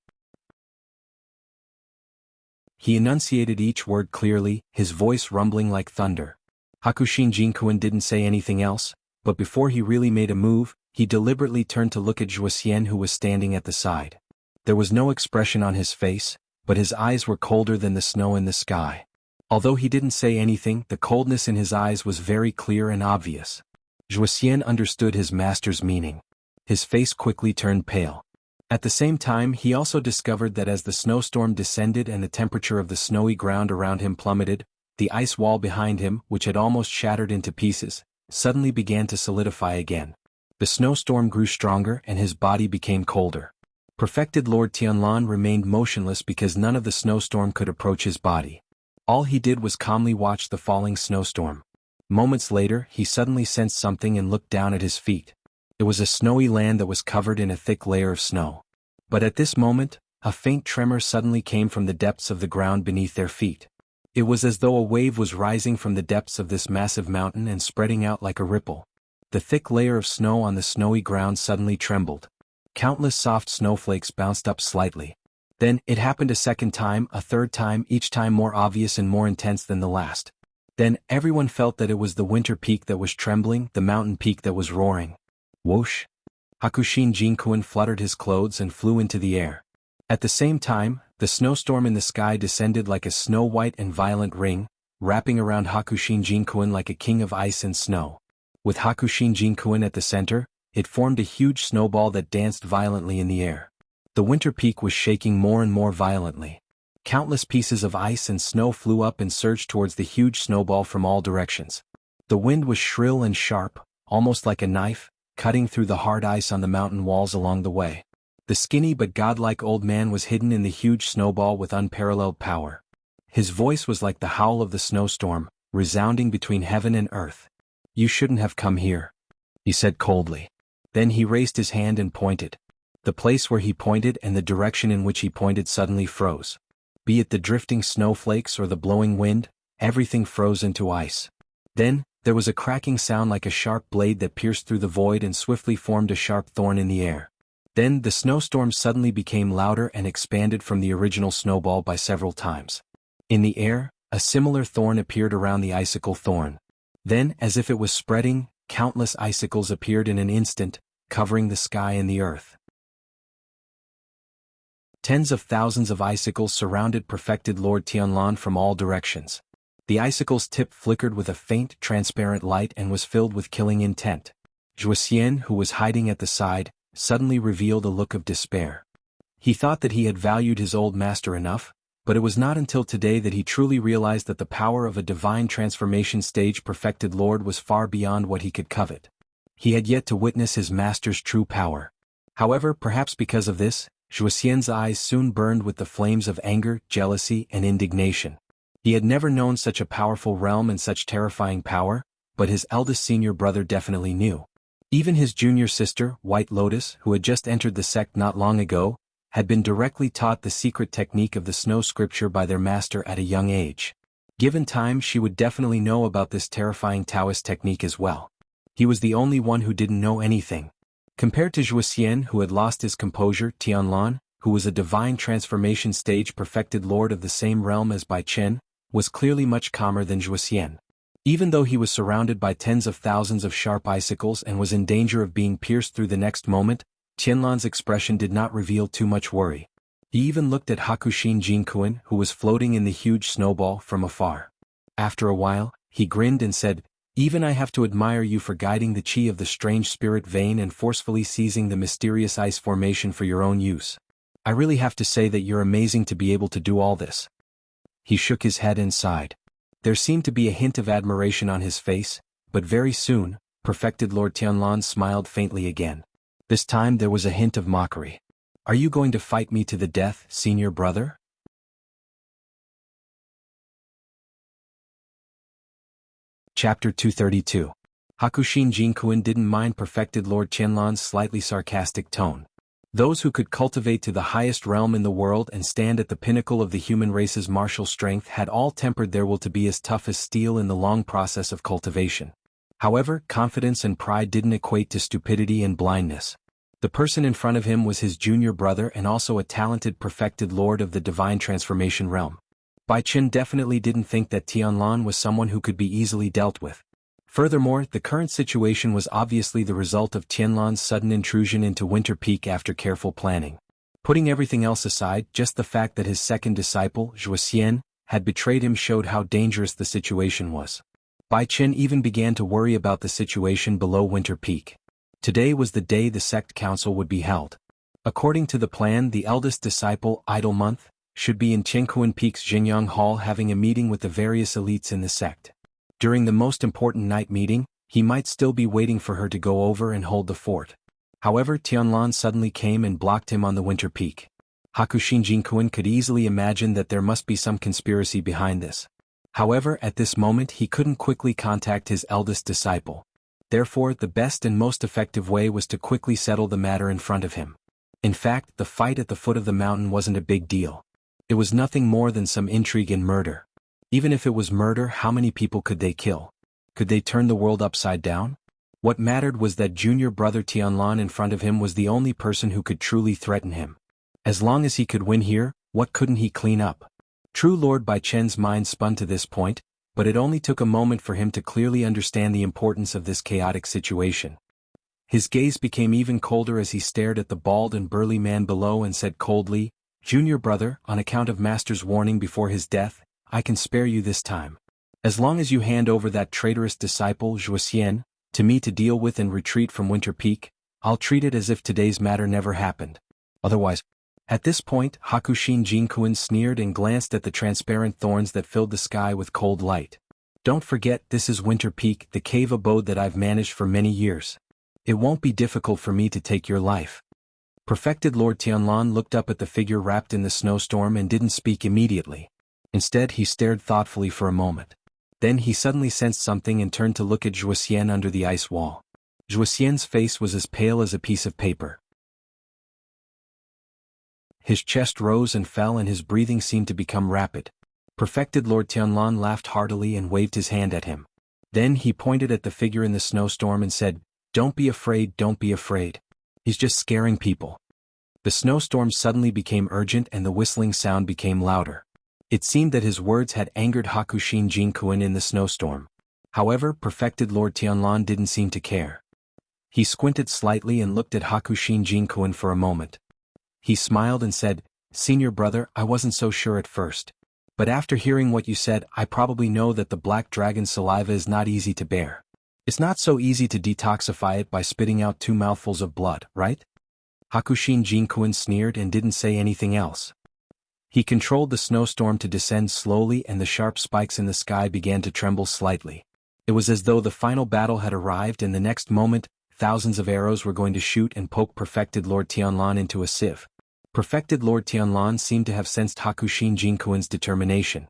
He enunciated each word clearly, his voice rumbling like thunder. Hakushin Jinkuin didn't say anything else, but before he really made a move, he deliberately turned to look at Zhuoxian who was standing at the side. There was no expression on his face, but his eyes were colder than the snow in the sky. Although he didn't say anything, the coldness in his eyes was very clear and obvious. Zhuoxian understood his master's meaning. His face quickly turned pale. At the same time he also discovered that as the snowstorm descended and the temperature of the snowy ground around him plummeted, the ice wall behind him, which had almost shattered into pieces, suddenly began to solidify again. The snowstorm grew stronger and his body became colder. Perfected Lord Tianlan remained motionless because none of the snowstorm could approach his body. All he did was calmly watch the falling snowstorm. Moments later he suddenly sensed something and looked down at his feet. It was a snowy land that was covered in a thick layer of snow. But at this moment, a faint tremor suddenly came from the depths of the ground beneath their feet. It was as though a wave was rising from the depths of this massive mountain and spreading out like a ripple. The thick layer of snow on the snowy ground suddenly trembled. Countless soft snowflakes bounced up slightly. Then, it happened a second time, a third time, each time more obvious and more intense than the last. Then, everyone felt that it was the winter peak that was trembling, the mountain peak that was roaring. Whoosh! Hakushin Jinkuin fluttered his clothes and flew into the air. At the same time, the snowstorm in the sky descended like a snow-white and violent ring, wrapping around Hakushin Jinkuin like a king of ice and snow. With Hakushin Jinkuin at the center, it formed a huge snowball that danced violently in the air. The winter peak was shaking more and more violently. Countless pieces of ice and snow flew up and surged towards the huge snowball from all directions. The wind was shrill and sharp, almost like a knife, cutting through the hard ice on the mountain walls along the way. The skinny but godlike old man was hidden in the huge snowball with unparalleled power. His voice was like the howl of the snowstorm, resounding between heaven and earth. "You shouldn't have come here," he said coldly. Then he raised his hand and pointed. The place where he pointed and the direction in which he pointed suddenly froze. Be it the drifting snowflakes or the blowing wind, everything froze into ice. Then, there was a cracking sound like a sharp blade that pierced through the void and swiftly formed a sharp thorn in the air. Then the snowstorm suddenly became louder and expanded from the original snowball by several times. In the air, a similar thorn appeared around the icicle thorn. Then, as if it was spreading, countless icicles appeared in an instant, covering the sky and the earth. Tens of thousands of icicles surrounded perfected Lord Tianlan from all directions. The icicle's tip flickered with a faint, transparent light and was filled with killing intent. Zhuxian, who was hiding at the side, suddenly revealed a look of despair. He thought that he had valued his old master enough, but it was not until today that he truly realized that the power of a divine transformation stage perfected Lord was far beyond what he could covet. He had yet to witness his master's true power. However, perhaps because of this, Zhuxian's eyes soon burned with the flames of anger, jealousy, and indignation. He had never known such a powerful realm and such terrifying power, but his eldest senior brother definitely knew. Even his junior sister, White Lotus, who had just entered the sect not long ago, had been directly taught the secret technique of the snow scripture by their master at a young age. Given time, she would definitely know about this terrifying Taoist technique as well. He was the only one who didn't know anything. Compared to Zhuxian, who had lost his composure, Tianlan, who was a divine transformation stage perfected lord of the same realm as Bai Chen, was clearly much calmer than Zhuxian. Even though he was surrounded by tens of thousands of sharp icicles and was in danger of being pierced through the next moment, Tianlan's expression did not reveal too much worry. He even looked at Hakushin Jinkuan, who was floating in the huge snowball, from afar. After a while, he grinned and said, "Even I have to admire you for guiding the chi of the strange spirit vein and forcefully seizing the mysterious ice formation for your own use. I really have to say that you're amazing to be able to do all this." He shook his head and sighed. There seemed to be a hint of admiration on his face, but very soon, perfected Lord Tianlan smiled faintly again. This time there was a hint of mockery. "Are you going to fight me to the death, senior brother?" Chapter 232. Hakushin Jinkuan didn't mind perfected Lord Tianlan's slightly sarcastic tone. Those who could cultivate to the highest realm in the world and stand at the pinnacle of the human race's martial strength had all tempered their will to be as tough as steel in the long process of cultivation. However, confidence and pride didn't equate to stupidity and blindness. The person in front of him was his junior brother and also a talented perfected lord of the divine transformation realm. Bai Chen definitely didn't think that Tianlan was someone who could be easily dealt with. Furthermore, the current situation was obviously the result of Tianlan's sudden intrusion into Winter Peak after careful planning. Putting everything else aside, just the fact that his second disciple, Zhuxian, had betrayed him showed how dangerous the situation was. Bai Chen even began to worry about the situation below Winter Peak. Today was the day the sect council would be held. According to the plan, the eldest disciple, Idle Month, should be in Chengkuan Peak's Jianghu Hall having a meeting with the various elites in the sect. During the most important night meeting, he might still be waiting for her to go over and hold the fort. However, Tianlan suddenly came and blocked him on the Winter Peak. Hakushin Jinkuan could easily imagine that there must be some conspiracy behind this. However, at this moment he couldn't quickly contact his eldest disciple. Therefore, the best and most effective way was to quickly settle the matter in front of him. In fact, the fight at the foot of the mountain wasn't a big deal. It was nothing more than some intrigue and murder. Even if it was murder, how many people could they kill? Could they turn the world upside down? What mattered was that junior brother Tianlan in front of him was the only person who could truly threaten him. As long as he could win here, what couldn't he clean up? True Lord Bai Chen's mind spun to this point, but it only took a moment for him to clearly understand the importance of this chaotic situation. His gaze became even colder as he stared at the bald and burly man below and said coldly, "Junior brother, on account of Master's warning before his death, I can spare you this time. As long as you hand over that traitorous disciple, Zhuxian, to me to deal with and retreat from Winter Peak, I'll treat it as if today's matter never happened. Otherwise..." At this point, Hakushin Jinkuin sneered and glanced at the transparent thorns that filled the sky with cold light. Don't forget, this is Winter Peak, the cave abode that I've managed for many years. It won't be difficult for me to take your life. Perfected Lord Tianlan looked up at the figure wrapped in the snowstorm and didn't speak immediately. Instead, he stared thoughtfully for a moment. Then he suddenly sensed something and turned to look at Zhuoxian under the ice wall. Zhuoxian's face was as pale as a piece of paper. His chest rose and fell and his breathing seemed to become rapid. Perfected Lord Tianlan laughed heartily and waved his hand at him. Then he pointed at the figure in the snowstorm and said, "Don't be afraid, don't be afraid. He's just scaring people." The snowstorm suddenly became urgent and the whistling sound became louder. It seemed that his words had angered Hakushin Jinkuin in the snowstorm. However, Perfected Lord Tianlan didn't seem to care. He squinted slightly and looked at Hakushin Jinkuin for a moment. He smiled and said, "Senior brother, I wasn't so sure at first. But after hearing what you said, I probably know that the black dragon's saliva is not easy to bear. It's not so easy to detoxify it by spitting out 2 mouthfuls of blood, right?" Hakushin Jinkuin sneered and didn't say anything else. He controlled the snowstorm to descend slowly and the sharp spikes in the sky began to tremble slightly. It was as though the final battle had arrived and the next moment, thousands of arrows were going to shoot and poke Perfected Lord Tianlan into a sieve. Perfected Lord Tianlan seemed to have sensed Hakushin Jinkuin's determination.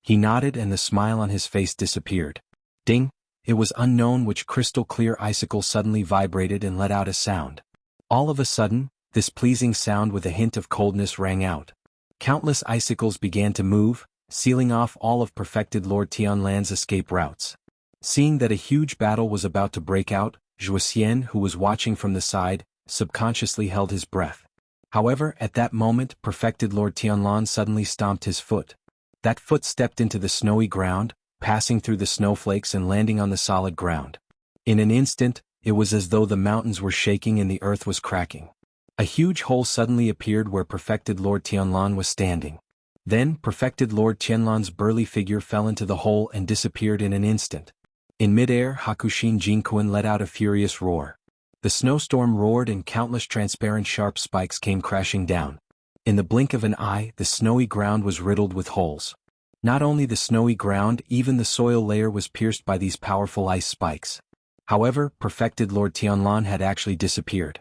He nodded and the smile on his face disappeared. Ding! It was unknown which crystal-clear icicle suddenly vibrated and let out a sound. All of a sudden, this pleasing sound with a hint of coldness rang out. Countless icicles began to move, sealing off all of Perfected Lord Tianlan's escape routes. Seeing that a huge battle was about to break out, Zhuoxian, who was watching from the side, subconsciously held his breath. However, at that moment, Perfected Lord Tianlan suddenly stomped his foot. That foot stepped into the snowy ground, passing through the snowflakes and landing on the solid ground. In an instant, it was as though the mountains were shaking and the earth was cracking. A huge hole suddenly appeared where Perfected Lord Tianlan was standing. Then, Perfected Lord Tianlan's burly figure fell into the hole and disappeared in an instant. In midair, Hakushin Jinkuin let out a furious roar. The snowstorm roared and countless transparent sharp spikes came crashing down. In the blink of an eye, the snowy ground was riddled with holes. Not only the snowy ground, even the soil layer was pierced by these powerful ice spikes. However, Perfected Lord Tianlan had actually disappeared.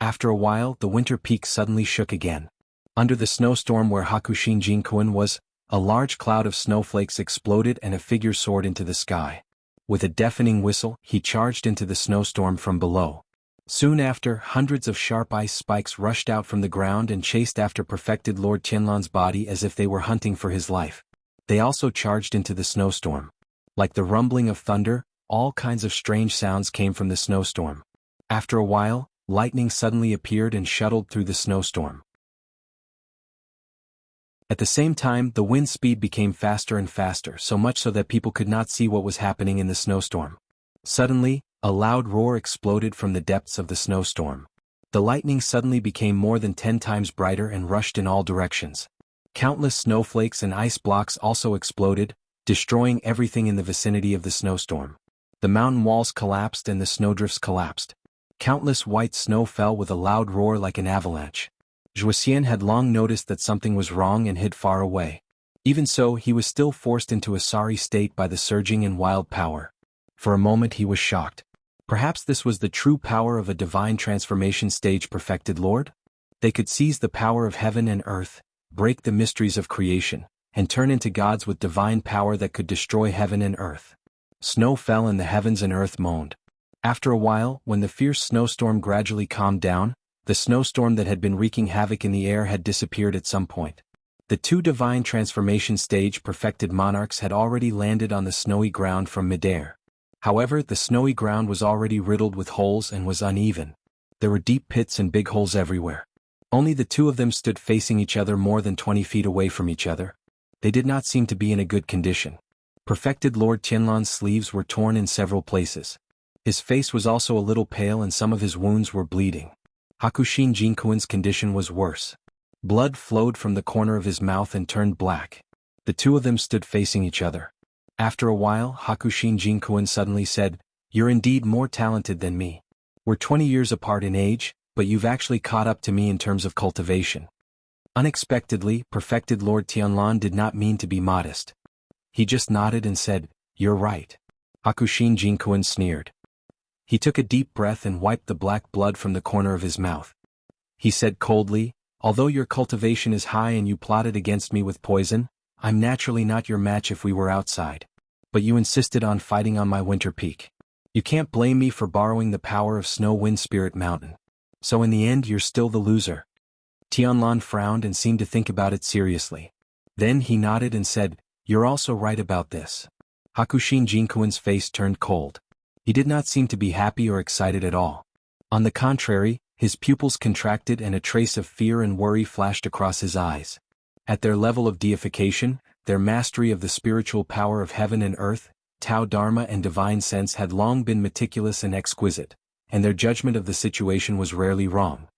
After a while, the winter peak suddenly shook again. Under the snowstorm where Hakushin Jinkuin was, a large cloud of snowflakes exploded and a figure soared into the sky. With a deafening whistle, he charged into the snowstorm from below. Soon after, hundreds of sharp ice spikes rushed out from the ground and chased after Perfected Lord Tianlan's body as if they were hunting for his life. They also charged into the snowstorm. Like the rumbling of thunder, all kinds of strange sounds came from the snowstorm. After a while, lightning suddenly appeared and shuttled through the snowstorm. At the same time, the wind speed became faster and faster, so much so that people could not see what was happening in the snowstorm. Suddenly, a loud roar exploded from the depths of the snowstorm. The lightning suddenly became more than 10 times brighter and rushed in all directions. Countless snowflakes and ice blocks also exploded, destroying everything in the vicinity of the snowstorm. The mountain walls collapsed and the snowdrifts collapsed. Countless white snow fell with a loud roar like an avalanche. Zhuoxian had long noticed that something was wrong and hid far away. Even so, he was still forced into a sorry state by the surging and wild power. For a moment he was shocked. Perhaps this was the true power of a divine transformation stage Perfected Lord? They could seize the power of heaven and earth, break the mysteries of creation, and turn into gods with divine power that could destroy heaven and earth. Snow fell and the heavens and earth moaned. After a while, when the fierce snowstorm gradually calmed down, the snowstorm that had been wreaking havoc in the air had disappeared at some point. The 2 divine transformation stage perfected monarchs had already landed on the snowy ground from midair. However, the snowy ground was already riddled with holes and was uneven. There were deep pits and big holes everywhere. Only the 2 of them stood facing each other more than 20 feet away from each other. They did not seem to be in a good condition. Perfected Lord Tianlan's sleeves were torn in several places. His face was also a little pale and some of his wounds were bleeding. Hakushin Jinkuin's condition was worse. Blood flowed from the corner of his mouth and turned black. The 2 of them stood facing each other. After a while, Hakushin Jinkuin suddenly said, "You're indeed more talented than me. We're 20 years apart in age, but you've actually caught up to me in terms of cultivation. Unexpectedly, Perfected Lord Tianlan did not mean to be modest. He just nodded and said, "You're right." Hakushin Jinkuan sneered. He took a deep breath and wiped the black blood from the corner of his mouth. He said coldly, "Although your cultivation is high and you plotted against me with poison, I'm naturally not your match if we were outside. But you insisted on fighting on my winter peak. You can't blame me for borrowing the power of Snow Wind Spirit Mountain. So in the end you're still the loser." Tianlan frowned and seemed to think about it seriously. Then he nodded and said, "You're also right about this." Hakushin Jinkuan's face turned cold. He did not seem to be happy or excited at all. On the contrary, his pupils contracted and a trace of fear and worry flashed across his eyes. At their level of deification, their mastery of the spiritual power of heaven and earth, Tao Dharma and divine sense had long been meticulous and exquisite, and their judgment of the situation was rarely wrong.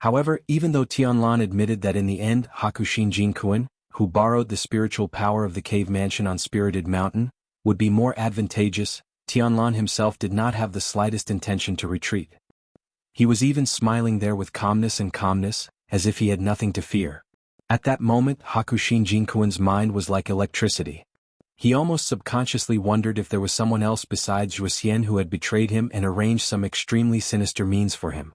However, even though Tianlan admitted that in the end Hakushin Jinkuan, who borrowed the spiritual power of the cave mansion on Spirited Mountain, would be more advantageous, Tianlan himself did not have the slightest intention to retreat. He was even smiling there with calmness, as if he had nothing to fear. At that moment Hakushin Jinkuan's mind was like electricity. He almost subconsciously wondered if there was someone else besides Wuxia who had betrayed him and arranged some extremely sinister means for him.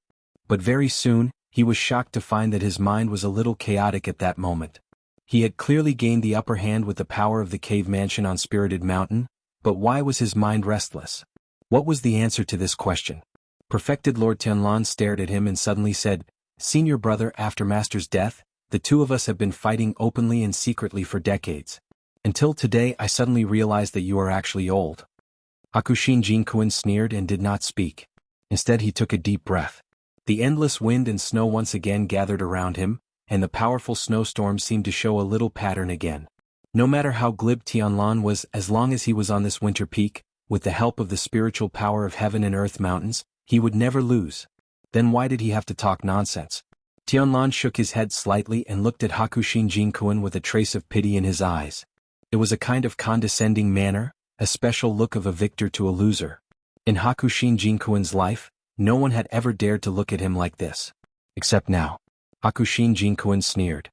But very soon, he was shocked to find that his mind was a little chaotic at that moment. He had clearly gained the upper hand with the power of the cave mansion on Spirited Mountain, but why was his mind restless? What was the answer to this question? Perfected Lord Tianlan stared at him and suddenly said, "Senior brother, after Master's death, the two of us have been fighting openly and secretly for decades. Until today I suddenly realized that you are actually old." Hakushin Jinkuan sneered and did not speak. Instead he took a deep breath. The endless wind and snow once again gathered around him, and the powerful snowstorm seemed to show a little pattern again. No matter how glib Tianlan was, as long as he was on this winter peak, with the help of the spiritual power of heaven and earth mountains, he would never lose. Then why did he have to talk nonsense? Tianlan shook his head slightly and looked at Hakushin Jinkuan with a trace of pity in his eyes. It was a kind of condescending manner, a special look of a victor to a loser. In Hakushin Jinkuan's life, no one had ever dared to look at him like this. Except now. Hakushin Jinkuan sneered.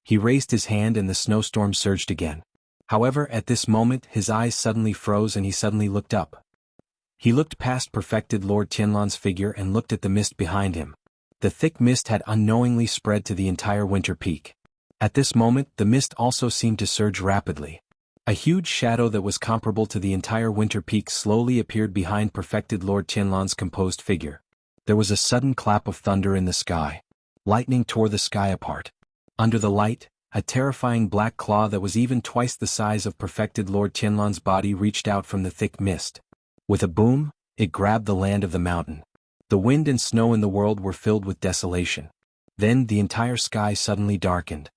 He raised his hand and the snowstorm surged again. However, at this moment his eyes suddenly froze and he suddenly looked up. He looked past Perfected Lord Tianlan's figure and looked at the mist behind him. The thick mist had unknowingly spread to the entire winter peak. At this moment the mist also seemed to surge rapidly. A huge shadow that was comparable to the entire winter peak slowly appeared behind Perfected Lord Tianlan's composed figure. There was a sudden clap of thunder in the sky. Lightning tore the sky apart. Under the light, a terrifying black claw that was even twice the size of Perfected Lord Tianlan's body reached out from the thick mist. With a boom, it grabbed the land of the mountain. The wind and snow in the world were filled with desolation. Then the entire sky suddenly darkened.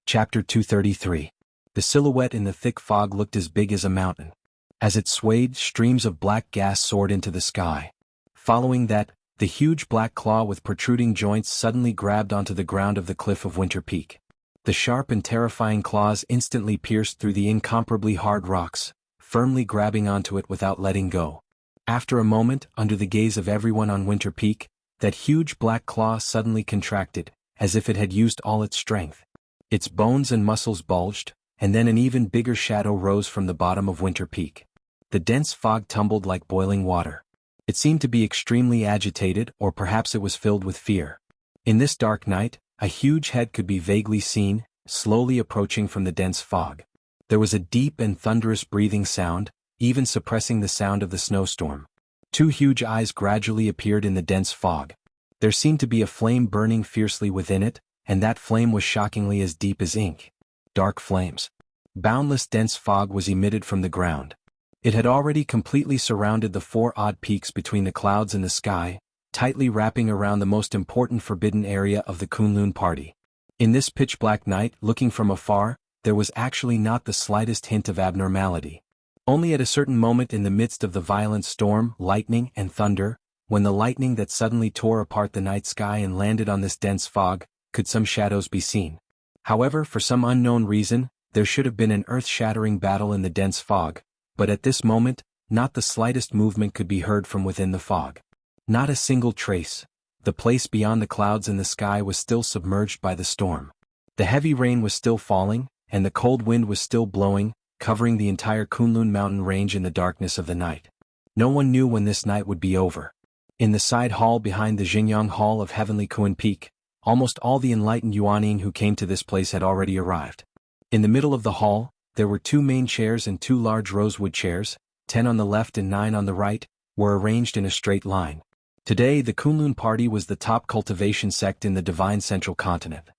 Chapter 233. The silhouette in the thick fog looked as big as a mountain. As it swayed, streams of black gas soared into the sky. Following that, the huge black claw with protruding joints suddenly grabbed onto the ground of the cliff of Winter Peak. The sharp and terrifying claws instantly pierced through the incomparably hard rocks, firmly grabbing onto it without letting go. After a moment, under the gaze of everyone on Winter Peak, that huge black claw suddenly contracted, as if it had used all its strength. Its bones and muscles bulged, and then an even bigger shadow rose from the bottom of Winter Peak. The dense fog tumbled like boiling water. It seemed to be extremely agitated, or perhaps it was filled with fear. In this dark night, a huge head could be vaguely seen, slowly approaching from the dense fog. There was a deep and thunderous breathing sound, even suppressing the sound of the snowstorm. Two huge eyes gradually appeared in the dense fog. There seemed to be a flame burning fiercely within it, and that flame was shockingly as deep as ink. Dark flames. Boundless dense fog was emitted from the ground. It had already completely surrounded the four odd peaks between the clouds and the sky, tightly wrapping around the most important forbidden area of the Kunlun party. In this pitch-black night, looking from afar, there was actually not the slightest hint of abnormality. Only at a certain moment in the midst of the violent storm, lightning, and thunder, when the lightning that suddenly tore apart the night sky and landed on this dense fog, could some shadows be seen. However, for some unknown reason, there should have been an earth-shattering battle in the dense fog, but at this moment, not the slightest movement could be heard from within the fog. Not a single trace. The place beyond the clouds in the sky was still submerged by the storm. The heavy rain was still falling, and the cold wind was still blowing, covering the entire Kunlun mountain range in the darkness of the night. No one knew when this night would be over. In the side hall behind the Xinjiang Hall of Heavenly Kuan Peak, almost all the enlightened Yuanning who came to this place had already arrived. In the middle of the hall, there were 2 main chairs and 2 large rosewood chairs, 10 on the left and 9 on the right, were arranged in a straight line. Today the Kunlun party was the top cultivation sect in the divine central continent.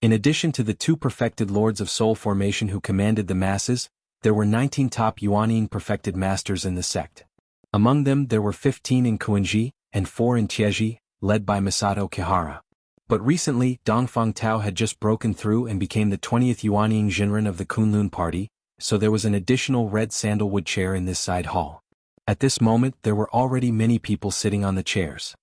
In addition to the 2 perfected lords of soul formation who commanded the masses, there were 19 top Yuanning perfected masters in the sect. Among them there were 15 in Kuanji, and 4 in Tieji, led by Masato Kihara. But recently, Dongfang Tao had just broken through and became the 20th Yuanning Jinren of the Kunlun party, so there was an additional red sandalwood chair in this side hall. At this moment there were already many people sitting on the chairs.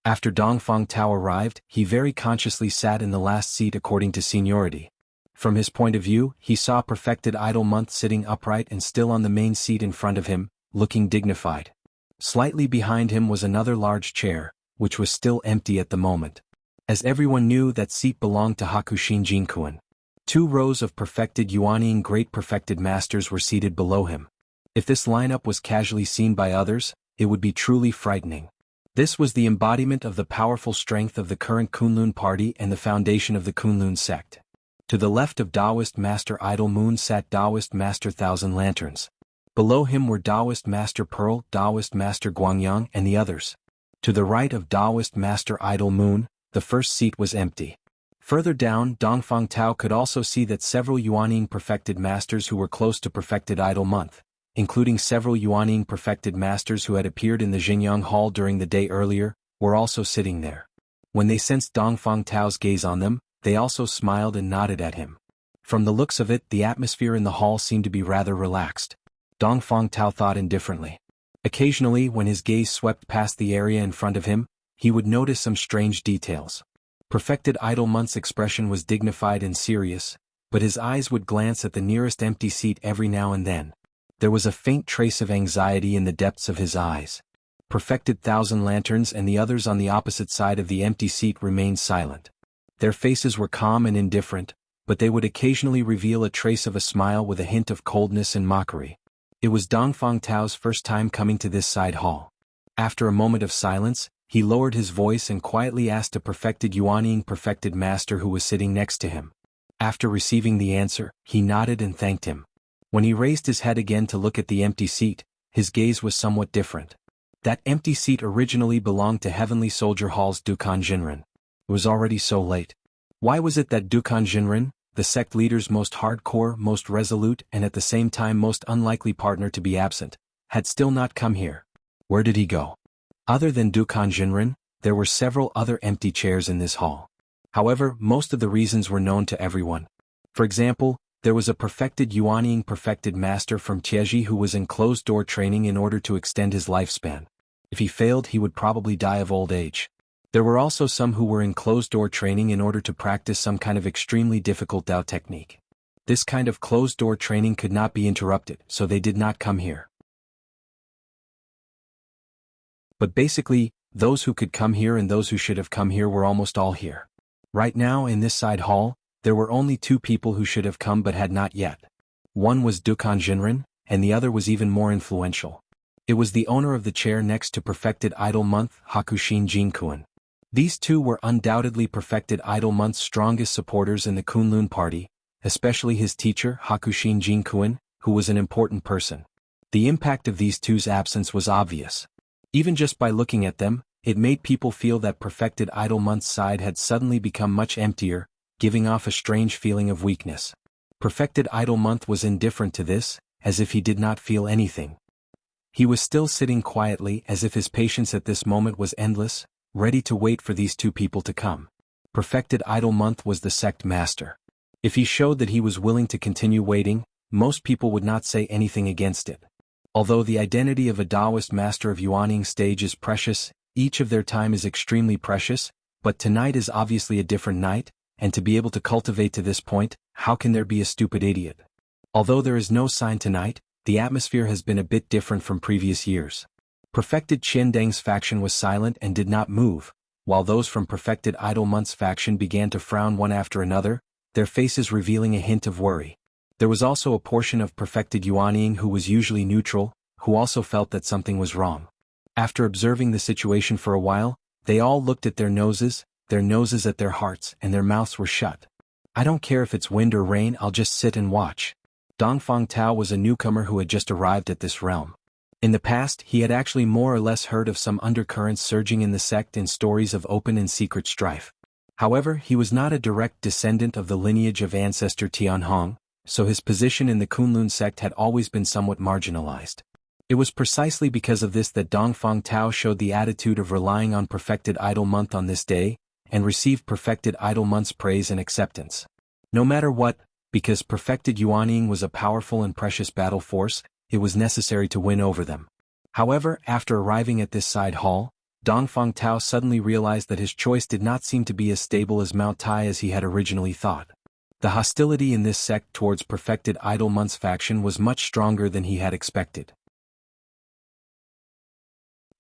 After Dongfang Tao arrived, he very consciously sat in the last seat according to seniority. From his point of view, he saw perfected Idol Month sitting upright and still on the main seat in front of him, looking dignified. Slightly behind him was another large chair, which was still empty at the moment. As everyone knew, that seat belonged to Hakushin Jinkuan. 2 rows of perfected Yuanning great perfected masters were seated below him. If this lineup was casually seen by others, it would be truly frightening. This was the embodiment of the powerful strength of the current Kunlun party and the foundation of the Kunlun sect. To the left of Taoist Master Idol Moon sat Taoist Master Thousand Lanterns. Below him were Taoist Master Pearl, Taoist Master Guangyang and the others. To the right of Taoist Master Idol Moon, the first seat was empty. Further down, Dongfang Tao could also see that several Yuanning perfected masters who were close to perfected Idol Month, including several Yuanning perfected masters who had appeared in the Xinjiang Hall during the day earlier, were also sitting there. When they sensed Dongfang Tao's gaze on them, they also smiled and nodded at him. From the looks of it, the atmosphere in the hall seemed to be rather relaxed. Dongfang Tao thought indifferently. Occasionally, when his gaze swept past the area in front of him, he would notice some strange details. Perfected Idol Month's expression was dignified and serious, but his eyes would glance at the nearest empty seat every now and then. There was a faint trace of anxiety in the depths of his eyes. Perfected Thousand Lanterns and the others on the opposite side of the empty seat remained silent. Their faces were calm and indifferent, but they would occasionally reveal a trace of a smile with a hint of coldness and mockery. It was Dongfang Tao's first time coming to this side hall. After a moment of silence, he lowered his voice and quietly asked a perfected Yuanning perfected master who was sitting next to him. After receiving the answer, he nodded and thanked him. When he raised his head again to look at the empty seat, his gaze was somewhat different. That empty seat originally belonged to Heavenly Soldier Hall's Dukan Jinren. It was already so late. Why was it that Dukan Jinren, the sect leader's most hardcore, most resolute and at the same time most unlikely partner to be absent, had still not come here? Where did he go? Other than Dukan Jinren, there were several other empty chairs in this hall. However, most of the reasons were known to everyone. For example, there was a perfected Yuanning perfected master from Tieji who was in closed-door training in order to extend his lifespan. If he failed, he would probably die of old age. There were also some who were in closed-door training in order to practice some kind of extremely difficult Dao technique. This kind of closed-door training could not be interrupted, so they did not come here. But basically, those who could come here and those who should have come here were almost all here. Right now in this side hall, there were only 2 people who should have come but had not yet. One was Dukan Jinren, and the other was even more influential. It was the owner of the chair next to Perfected Idol Month, Hakushin Jinkuan. These 2 were undoubtedly Perfected Idol Month's strongest supporters in the Kunlun party, especially his teacher, Hakushin Jinkuan, who was an important person. The impact of these 2's absence was obvious. Even just by looking at them, it made people feel that Perfected Idol Month's side had suddenly become much emptier, giving off a strange feeling of weakness. Perfected Idol Month was indifferent to this, as if he did not feel anything. He was still sitting quietly as if his patience at this moment was endless, ready to wait for these 2 people to come. Perfected Idol Month was the sect master. If he showed that he was willing to continue waiting, most people would not say anything against it. Although the identity of a Taoist master of Yuanning stage is precious, each of their time is extremely precious, but tonight is obviously a different night, and to be able to cultivate to this point, how can there be a stupid idiot? Although there is no sign tonight, the atmosphere has been a bit different from previous years. Perfected Qiandang's faction was silent and did not move, while those from Perfected Idle Month's faction began to frown one after another, their faces revealing a hint of worry. There was also a portion of Perfected Yuanying who was usually neutral, who also felt that something was wrong. After observing the situation for a while, they all looked at their noses at their hearts, and their mouths were shut. I don't care if it's wind or rain, I'll just sit and watch. Dongfang Tao was a newcomer who had just arrived at this realm. In the past, he had actually more or less heard of some undercurrents surging in the sect in stories of open and secret strife. However, he was not a direct descendant of the lineage of ancestor Tianhong, so his position in the Kunlun sect had always been somewhat marginalized. It was precisely because of this that Dongfang Tao showed the attitude of relying on Perfected Idle Month on this day, and received Perfected Idle Month's praise and acceptance. No matter what, because Perfected Yuanying was a powerful and precious battle force, it was necessary to win over them. However, after arriving at this side hall, Dongfang Tao suddenly realized that his choice did not seem to be as stable as Mount Tai as he had originally thought. The hostility in this sect towards Perfected Idle Month's faction was much stronger than he had expected.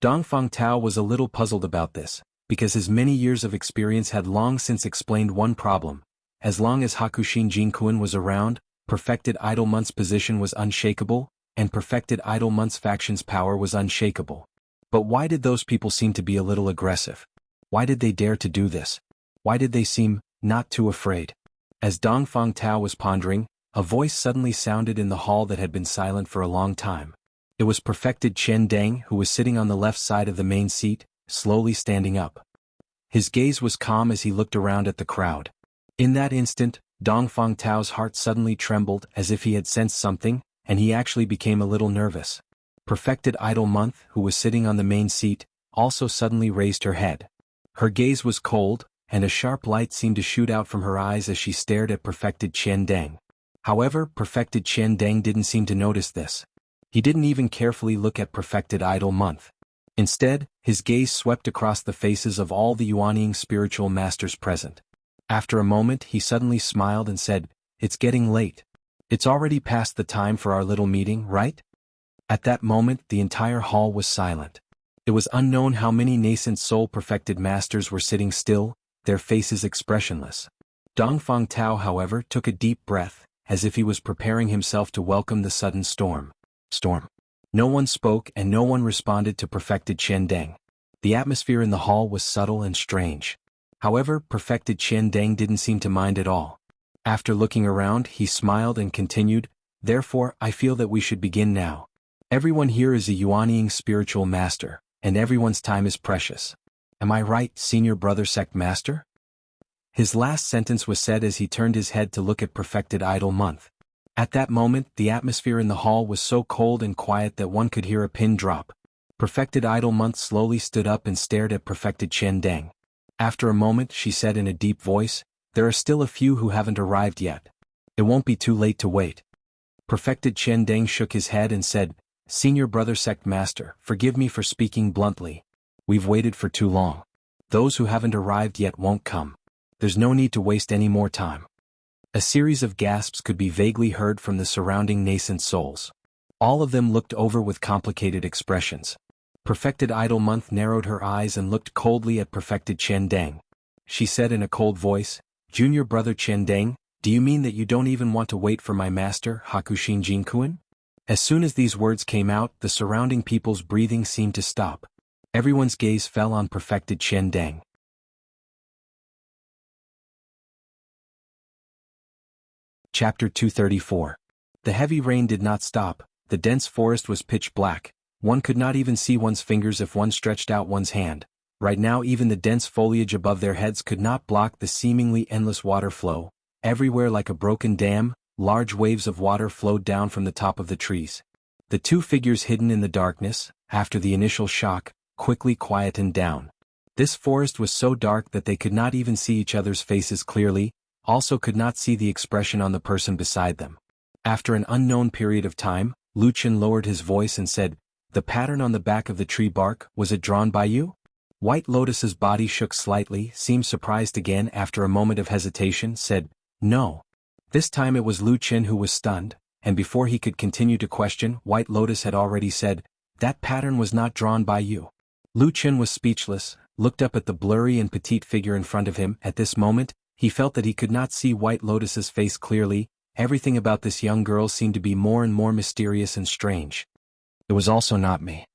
Dongfang Tao was a little puzzled about this, because his many years of experience had long since explained one problem. As long as Hakushin Jinkuan was around, Perfected Idle Month's position was unshakable, and Perfected Idle Month's faction's power was unshakable. But why did those people seem to be a little aggressive? Why did they dare to do this? Why did they seem not too afraid? As Dongfang Tao was pondering, a voice suddenly sounded in the hall that had been silent for a long time. It was Perfected Qiandang, who was sitting on the left side of the main seat, slowly standing up. His gaze was calm as he looked around at the crowd. In that instant, Dongfang Tao's heart suddenly trembled as if he had sensed something, and he actually became a little nervous. Perfected Idle Month, who was sitting on the main seat, also suddenly raised her head. Her gaze was cold, and a sharp light seemed to shoot out from her eyes as she stared at Perfected Qiandang. However, Perfected Qiandang didn't seem to notice this. He didn't even carefully look at Perfected Idle Month. Instead, his gaze swept across the faces of all the Yuanying spiritual masters present. After a moment, he suddenly smiled and said, "It's getting late. It's already past the time for our little meeting, right?" At that moment, the entire hall was silent. It was unknown how many nascent soul-perfected masters were sitting still, their faces expressionless. Dongfang Tao, however, took a deep breath, as if he was preparing himself to welcome the sudden storm. No one spoke and no one responded to Perfected Qiandang. The atmosphere in the hall was subtle and strange. However, Perfected Qiandang didn't seem to mind at all. After looking around, he smiled and continued, "Therefore, I feel that we should begin now. Everyone here is a Yuanying spiritual master, and everyone's time is precious. Am I right, senior brother sect master?" His last sentence was said as he turned his head to look at Perfected Idle Month. At that moment, the atmosphere in the hall was so cold and quiet that one could hear a pin drop. Perfected Idle Month slowly stood up and stared at Perfected Qiandang. After a moment, she said in a deep voice, "There are still a few who haven't arrived yet. It won't be too late to wait." Perfected Qiandang shook his head and said, "Senior brother sect master, forgive me for speaking bluntly. We've waited for too long. Those who haven't arrived yet won't come. There's no need to waste any more time." A series of gasps could be vaguely heard from the surrounding nascent souls. All of them looked over with complicated expressions. Perfected Idle Month narrowed her eyes and looked coldly at Perfected Qiandang. She said in a cold voice, "Junior brother Qiandang, do you mean that you don't even want to wait for my master, Hakushin Jinkuan?" As soon as these words came out, the surrounding people's breathing seemed to stop. Everyone's gaze fell on Perfected Qiandang. Chapter 234. The heavy rain did not stop. The dense forest was pitch black. One could not even see one's fingers if one stretched out one's hand. Right now, even the dense foliage above their heads could not block the seemingly endless water flow. Everywhere, like a broken dam, large waves of water flowed down from the top of the trees. The two figures hidden in the darkness, after the initial shock, quickly quietened down. This forest was so dark that they could not even see each other's faces clearly, also could not see the expression on the person beside them. After an unknown period of time, Luchin lowered his voice and said, "The pattern on the back of the tree bark, was it drawn by you?" White Lotus's body shook slightly, seemed surprised again after a moment of hesitation, said, "No." This time it was Luchin who was stunned, and before he could continue to question, White Lotus had already said, "That pattern was not drawn by you." Lu Chen was speechless, looked up at the blurry and petite figure in front of him. At this moment, he felt that he could not see White Lotus's face clearly. Everything about this young girl seemed to be more and more mysterious and strange. "It was also not me,"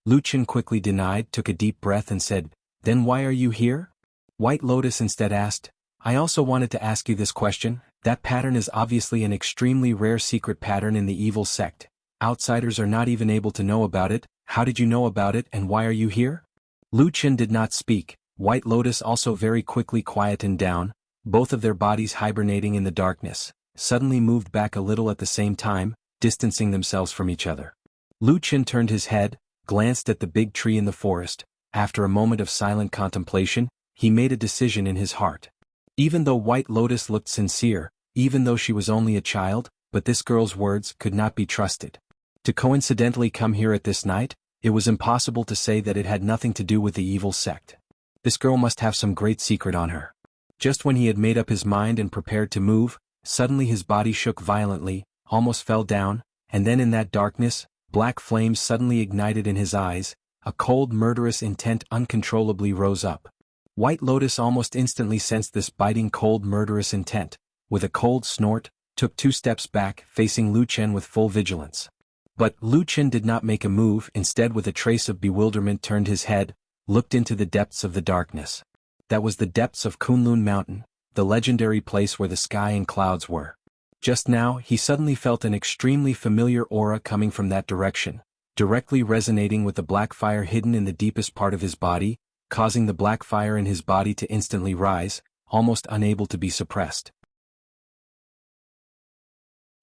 Lu Chen quickly denied, took a deep breath and said, "Then why are you here?" White Lotus instead asked, "I also wanted to ask you this question. That pattern is obviously an extremely rare secret pattern in the evil sect. Outsiders are not even able to know about it. How did you know about it and why are you here?" Lu Chen did not speak. White Lotus also very quickly quietened down, both of their bodies hibernating in the darkness, suddenly moved back a little at the same time, distancing themselves from each other. Lu Chen turned his head, glanced at the big tree in the forest. After a moment of silent contemplation, he made a decision in his heart. Even though White Lotus looked sincere, even though she was only a child, but this girl's words could not be trusted. To coincidentally come here at this night, it was impossible to say that it had nothing to do with the evil sect. This girl must have some great secret on her. Just when he had made up his mind and prepared to move, suddenly his body shook violently, almost fell down, and then in that darkness, black flames suddenly ignited in his eyes, a cold murderous intent uncontrollably rose up. White Lotus almost instantly sensed this biting cold murderous intent. With a cold snort, took 2 steps back, facing Lu Chen with full vigilance. But Lu Chen did not make a move, instead with a trace of bewilderment turned his head, looked into the depths of the darkness. That was the depths of Kunlun Mountain, the legendary place where the sky and clouds were. Just now he suddenly felt an extremely familiar aura coming from that direction, directly resonating with the black fire hidden in the deepest part of his body, causing the black fire in his body to instantly rise, almost unable to be suppressed.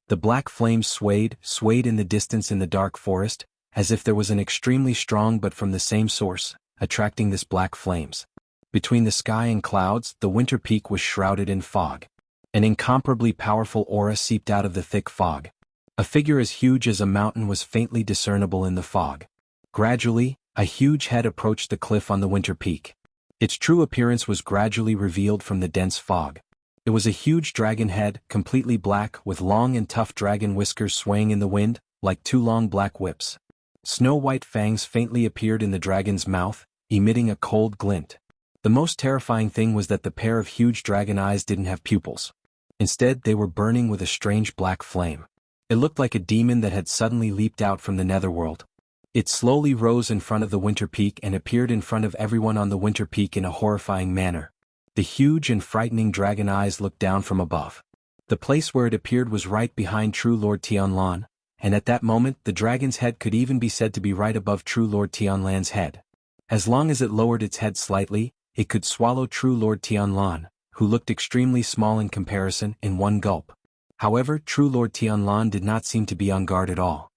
The black flames swayed in the distance in the dark forest, as if there was an extremely strong but from the same source, attracting this black flames. Between the sky and clouds, the winter peak was shrouded in fog. An incomparably powerful aura seeped out of the thick fog. A figure as huge as a mountain was faintly discernible in the fog. Gradually, a huge head approached the cliff on the winter peak. Its true appearance was gradually revealed from the dense fog. It was a huge dragon head, completely black, with long and tough dragon whiskers swaying in the wind, like 2 long black whips. Snow-white fangs faintly appeared in the dragon's mouth, emitting a cold glint. The most terrifying thing was that the pair of huge dragon eyes didn't have pupils. Instead, they were burning with a strange black flame. It looked like a demon that had suddenly leaped out from the netherworld. It slowly rose in front of the winter peak and appeared in front of everyone on the winter peak in a horrifying manner. The huge and frightening dragon eyes looked down from above. The place where it appeared was right behind True Lord Tianlan, and at that moment the dragon's head could even be said to be right above True Lord Tianlan's head. As long as it lowered its head slightly, it could swallow True Lord Tianlan, who looked extremely small in comparison, in one gulp. However, True Lord Tianlan did not seem to be on guard at all.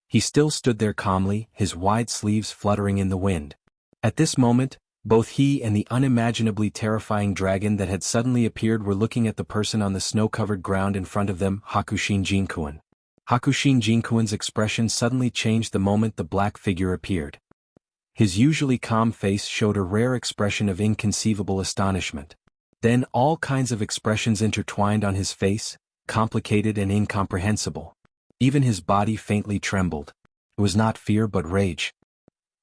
He still stood there calmly, his wide sleeves fluttering in the wind. At this moment, both he and the unimaginably terrifying dragon that had suddenly appeared were looking at the person on the snow-covered ground in front of them, Hakushin Jinkuan. Hakushin Jinkuan's expression suddenly changed the moment the black figure appeared. His usually calm face showed a rare expression of inconceivable astonishment. Then all kinds of expressions intertwined on his face, complicated and incomprehensible. Even his body faintly trembled. It was not fear but rage.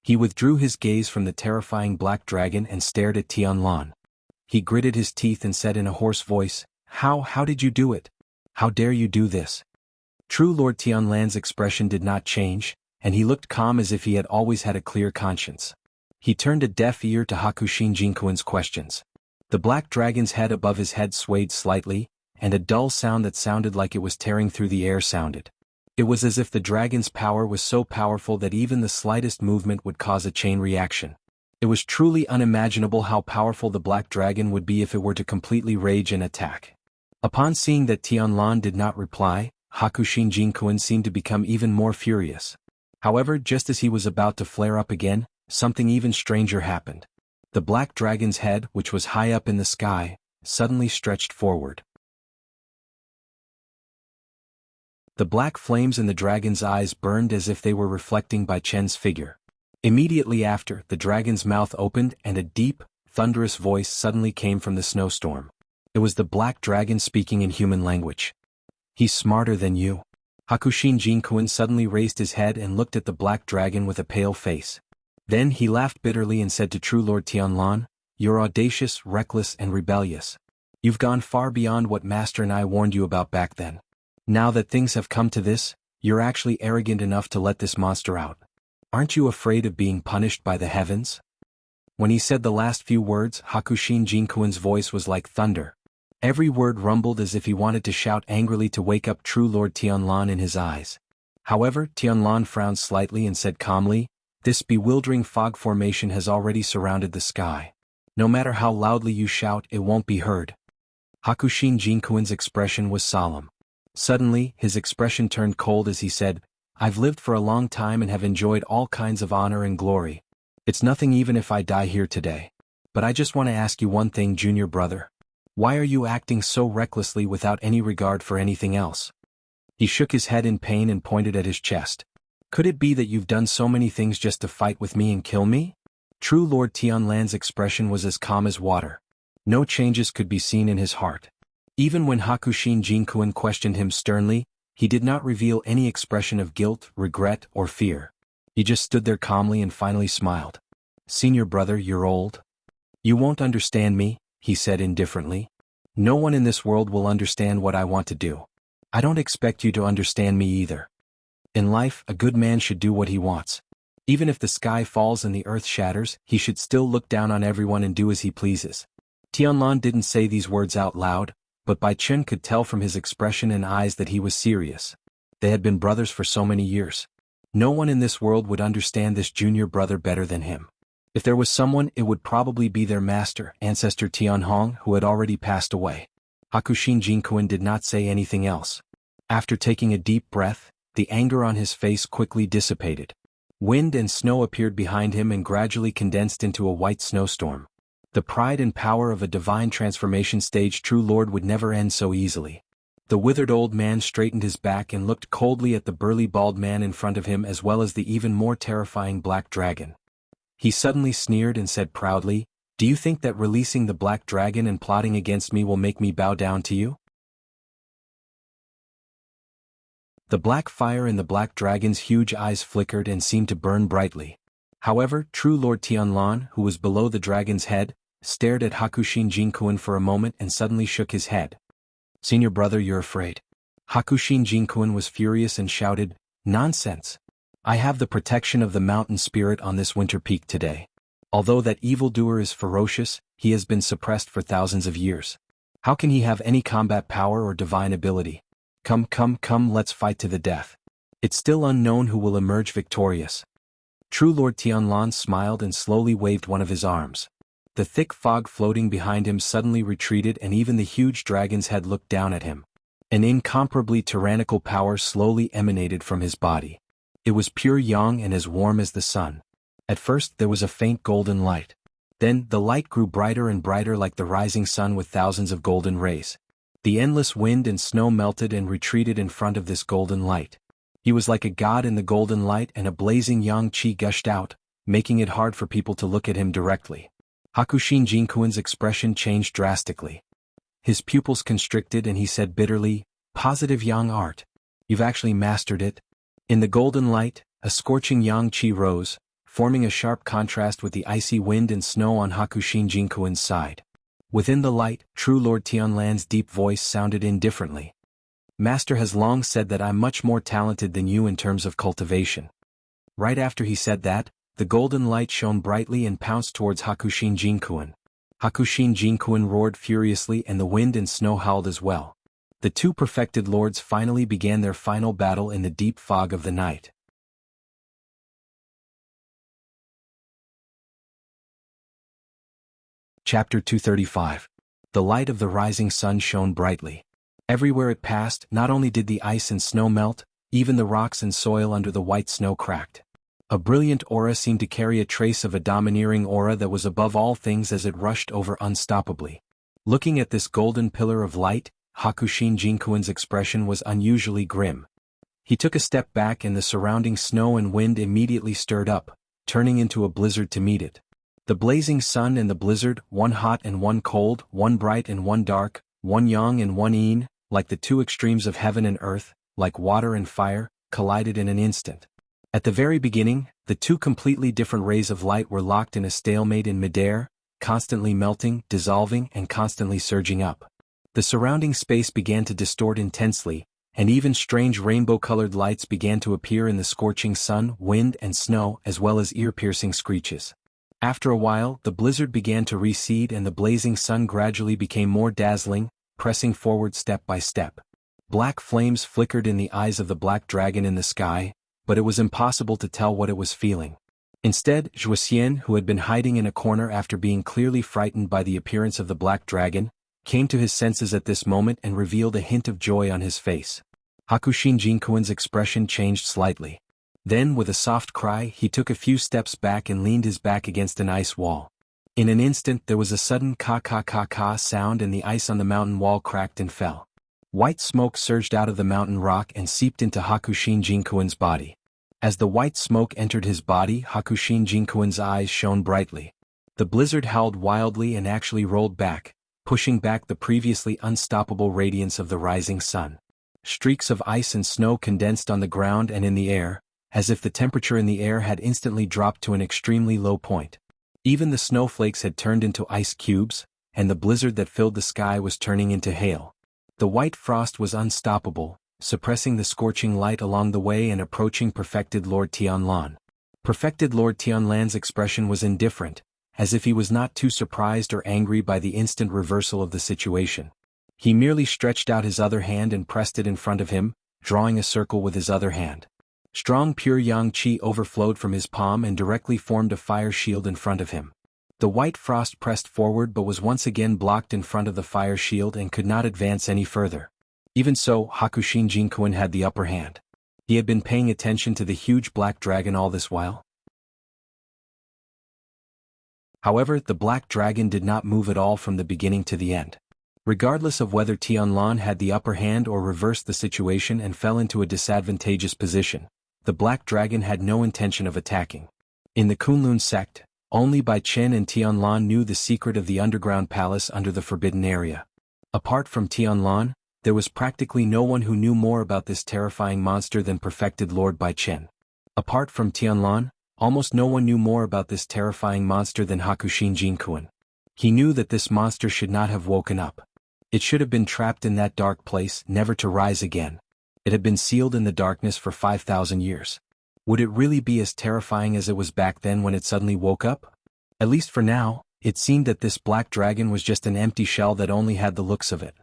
He withdrew his gaze from the terrifying black dragon and stared at Tianlan. He gritted his teeth and said in a hoarse voice, How did you do it? How dare you do this?" True Lord Tianlan's expression did not change, and he looked calm as if he had always had a clear conscience. He turned a deaf ear to Hakushin Jinkuan's questions. The black dragon's head above his head swayed slightly, and a dull sound that sounded like it was tearing through the air sounded. It was as if the dragon's power was so powerful that even the slightest movement would cause a chain reaction. It was truly unimaginable how powerful the black dragon would be if it were to completely rage and attack. Upon seeing that Tianlan did not reply, Hakushin Jinkuan seemed to become even more furious. However, just as he was about to flare up again, something even stranger happened. The black dragon's head, which was high up in the sky, suddenly stretched forward. The black flames in the dragon's eyes burned as if they were reflecting Bai Chen's figure. Immediately after, the dragon's mouth opened and a deep, thunderous voice suddenly came from the snowstorm. It was the black dragon speaking in human language. "He's smarter than you. Hakushin Jinkuin suddenly raised his head and looked at the black dragon with a pale face. Then he laughed bitterly and said to True Lord Tianlan, "You're audacious, reckless, and rebellious. You've gone far beyond what Master and I warned you about back then. Now that things have come to this, you're actually arrogant enough to let this monster out. Aren't you afraid of being punished by the heavens?" When he said the last few words, Hakushin Jinkuin's voice was like thunder. Every word rumbled as if he wanted to shout angrily to wake up True Lord Tianlan in his eyes. However, Tianlan frowned slightly and said calmly, "This bewildering fog formation has already surrounded the sky. No matter how loudly you shout, it won't be heard." Hakushin Jinkuin's expression was solemn. Suddenly, his expression turned cold as he said, "I've lived for a long time and have enjoyed all kinds of honor and glory. It's nothing even if I die here today. But I just want to ask you one thing, junior brother. Why are you acting so recklessly without any regard for anything else?" He shook his head in pain and pointed at his chest. "Could it be that you've done so many things just to fight with me and kill me?" True Lord Tianlan's expression was as calm as water. No changes could be seen in his heart. Even when Hakushin Jinkuin questioned him sternly, he did not reveal any expression of guilt, regret, or fear. He just stood there calmly and finally smiled. "Senior brother, you're old. You won't understand me," he said indifferently. "No one in this world will understand what I want to do. I don't expect you to understand me either. In life, a good man should do what he wants. Even if the sky falls and the earth shatters, he should still look down on everyone and do as he pleases." Tianlan didn't say these words out loud, but Bai Chen could tell from his expression and eyes that he was serious. They had been brothers for so many years. No one in this world would understand this junior brother better than him. If there was someone, it would probably be their master, ancestor Tianhong, who had already passed away. Hakushin Jinkuin did not say anything else. After taking a deep breath, the anger on his face quickly dissipated. Wind and snow appeared behind him and gradually condensed into a white snowstorm. The pride and power of a divine transformation stage True Lord would never end so easily. The withered old man straightened his back and looked coldly at the burly bald man in front of him as well as the even more terrifying black dragon. He suddenly sneered and said proudly, "Do you think that releasing the black dragon and plotting against me will make me bow down to you?" The black fire in the black dragon's huge eyes flickered and seemed to burn brightly. However, True Lord Tianlan, who was below the dragon's head, stared at Hakushin Jinkuin for a moment and suddenly shook his head. "Senior brother, you're afraid." Hakushin Jinkuin was furious and shouted, "Nonsense! I have the protection of the mountain spirit on this winter peak today. Although that evildoer is ferocious, he has been suppressed for thousands of years. How can he have any combat power or divine ability? Come, let's fight to the death. It's still unknown who will emerge victorious." True Lord Tianlan smiled and slowly waved one of his arms. The thick fog floating behind him suddenly retreated and even the huge dragon's head looked down at him. An incomparably tyrannical power slowly emanated from his body. It was pure yang and as warm as the sun. At first there was a faint golden light. Then the light grew brighter and brighter like the rising sun with thousands of golden rays. The endless wind and snow melted and retreated in front of this golden light. He was like a god in the golden light and a blazing yang qi gushed out, making it hard for people to look at him directly. Hakushin Jinkuin's expression changed drastically. His pupils constricted and he said bitterly, "Positive yang art. You've actually mastered it." In the golden light, a scorching yang qi rose, forming a sharp contrast with the icy wind and snow on Hakushin Jinkuin's side. Within the light, True Lord Tianlan's deep voice sounded indifferently. "Master has long said that I'm much more talented than you in terms of cultivation." Right after he said that, the golden light shone brightly and pounced towards Hakushin Jinkuin. Hakushin Jinkuin roared furiously and the wind and snow howled as well. The two perfected lords finally began their final battle in the deep fog of the night. Chapter 235. The light of the rising sun shone brightly. Everywhere it passed, not only did the ice and snow melt, even the rocks and soil under the white snow cracked. A brilliant aura seemed to carry a trace of a domineering aura that was above all things as it rushed over unstoppably. Looking at this golden pillar of light, Hakushin Jinkuin's expression was unusually grim. He took a step back and the surrounding snow and wind immediately stirred up, turning into a blizzard to meet it. The blazing sun and the blizzard, one hot and one cold, one bright and one dark, one yang and one yin, like the two extremes of heaven and earth, like water and fire, collided in an instant. At the very beginning, the two completely different rays of light were locked in a stalemate in midair, constantly melting, dissolving, and constantly surging up. The surrounding space began to distort intensely, and even strange rainbow-colored lights began to appear in the scorching sun, wind, and snow, as well as ear-piercing screeches. After a while, the blizzard began to recede and the blazing sun gradually became more dazzling, pressing forward step by step. Black flames flickered in the eyes of the black dragon in the sky, but it was impossible to tell what it was feeling. Instead, Wuxia, who had been hiding in a corner after being clearly frightened by the appearance of the black dragon, came to his senses at this moment and revealed a hint of joy on his face. Hakushin Jinkuin's expression changed slightly. Then, with a soft cry, he took a few steps back and leaned his back against an ice wall. In an instant there was a sudden ka-ka-ka-ka sound and the ice on the mountain wall cracked and fell. White smoke surged out of the mountain rock and seeped into Hakushin Jinkuin's body. As the white smoke entered his body, Hakushin Jinkuin's eyes shone brightly. The blizzard howled wildly and actually rolled back, pushing back the previously unstoppable radiance of the rising sun. Streaks of ice and snow condensed on the ground and in the air, as if the temperature in the air had instantly dropped to an extremely low point. Even the snowflakes had turned into ice cubes, and the blizzard that filled the sky was turning into hail. The white frost was unstoppable, suppressing the scorching light along the way and approaching Perfected Lord Tianlan. Perfected Lord Tianlan's expression was indifferent, as if he was not too surprised or angry by the instant reversal of the situation. He merely stretched out his other hand and pressed it in front of him, drawing a circle with his other hand. Strong pure yang qi overflowed from his palm and directly formed a fire shield in front of him. The white frost pressed forward but was once again blocked in front of the fire shield and could not advance any further. Even so, Hakushin Jinkuin had the upper hand. He had been paying attention to the huge black dragon all this while. However, the black dragon did not move at all from the beginning to the end. Regardless of whether Tianlan had the upper hand or reversed the situation and fell into a disadvantageous position, the black dragon had no intention of attacking. In the Kunlun sect, only Bai Chen and Tianlan knew the secret of the underground palace under the forbidden area. Apart from Tianlan, there was practically no one who knew more about this terrifying monster than Perfected Lord Bai Chen. Apart from Tianlan, almost no one knew more about this terrifying monster than Hakushin Jinkuin. He knew that this monster should not have woken up. It should have been trapped in that dark place, never to rise again. It had been sealed in the darkness for 5,000 years. Would it really be as terrifying as it was back then when it suddenly woke up? At least for now, it seemed that this black dragon was just an empty shell that only had the looks of it.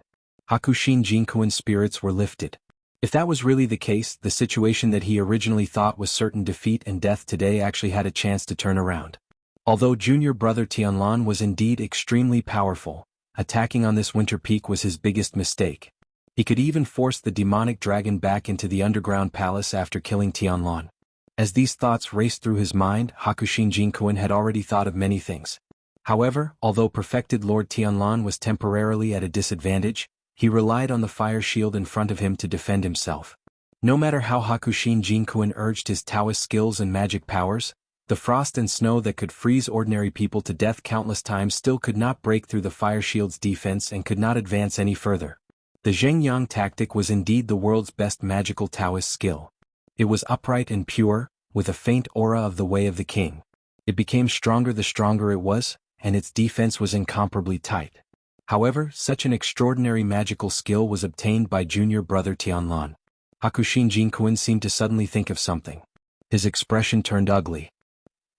Hakushin Jinkuin's spirits were lifted. If that was really the case, the situation that he originally thought was certain defeat and death today actually had a chance to turn around. Although junior brother Tianlan was indeed extremely powerful, attacking on this winter peak was his biggest mistake. He could even force the demonic dragon back into the underground palace after killing Tianlan. As these thoughts raced through his mind, Hakushin Jinkuin had already thought of many things. However, although Perfected Lord Tianlan was temporarily at a disadvantage, he relied on the fire shield in front of him to defend himself. No matter how Hakushin Jinkuin urged his Taoist skills and magic powers, the frost and snow that could freeze ordinary people to death countless times still could not break through the fire shield's defense and could not advance any further. The Zhengyang tactic was indeed the world's best magical Taoist skill. It was upright and pure, with a faint aura of the way of the king. It became stronger the stronger it was, and its defense was incomparably tight. However, such an extraordinary magical skill was obtained by junior brother Tianlan. Hakushin Jinkuin seemed to suddenly think of something. His expression turned ugly.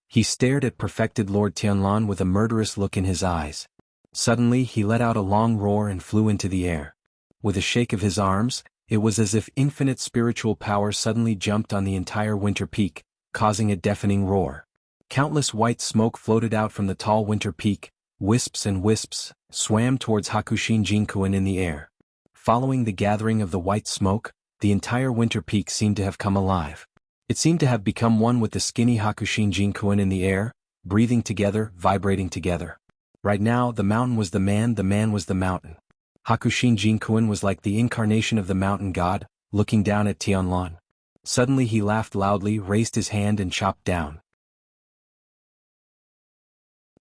He stared at Perfected Lord Tianlan with a murderous look in his eyes. Suddenly he let out a long roar and flew into the air. With a shake of his arms, it was as if infinite spiritual power suddenly jumped on the entire winter peak, causing a deafening roar. Countless white smoke floated out from the tall winter peak, wisps and wisps, swam towards Hakushin Jinkuin in the air. Following the gathering of the white smoke, the entire winter peak seemed to have come alive. It seemed to have become one with the skinny Hakushin Jinkuin in the air, breathing together, vibrating together. Right now, the mountain was the man was the mountain. Hakushin Jinkuin was like the incarnation of the mountain god, looking down at Tianlan. Suddenly he laughed loudly, raised his hand and chopped down.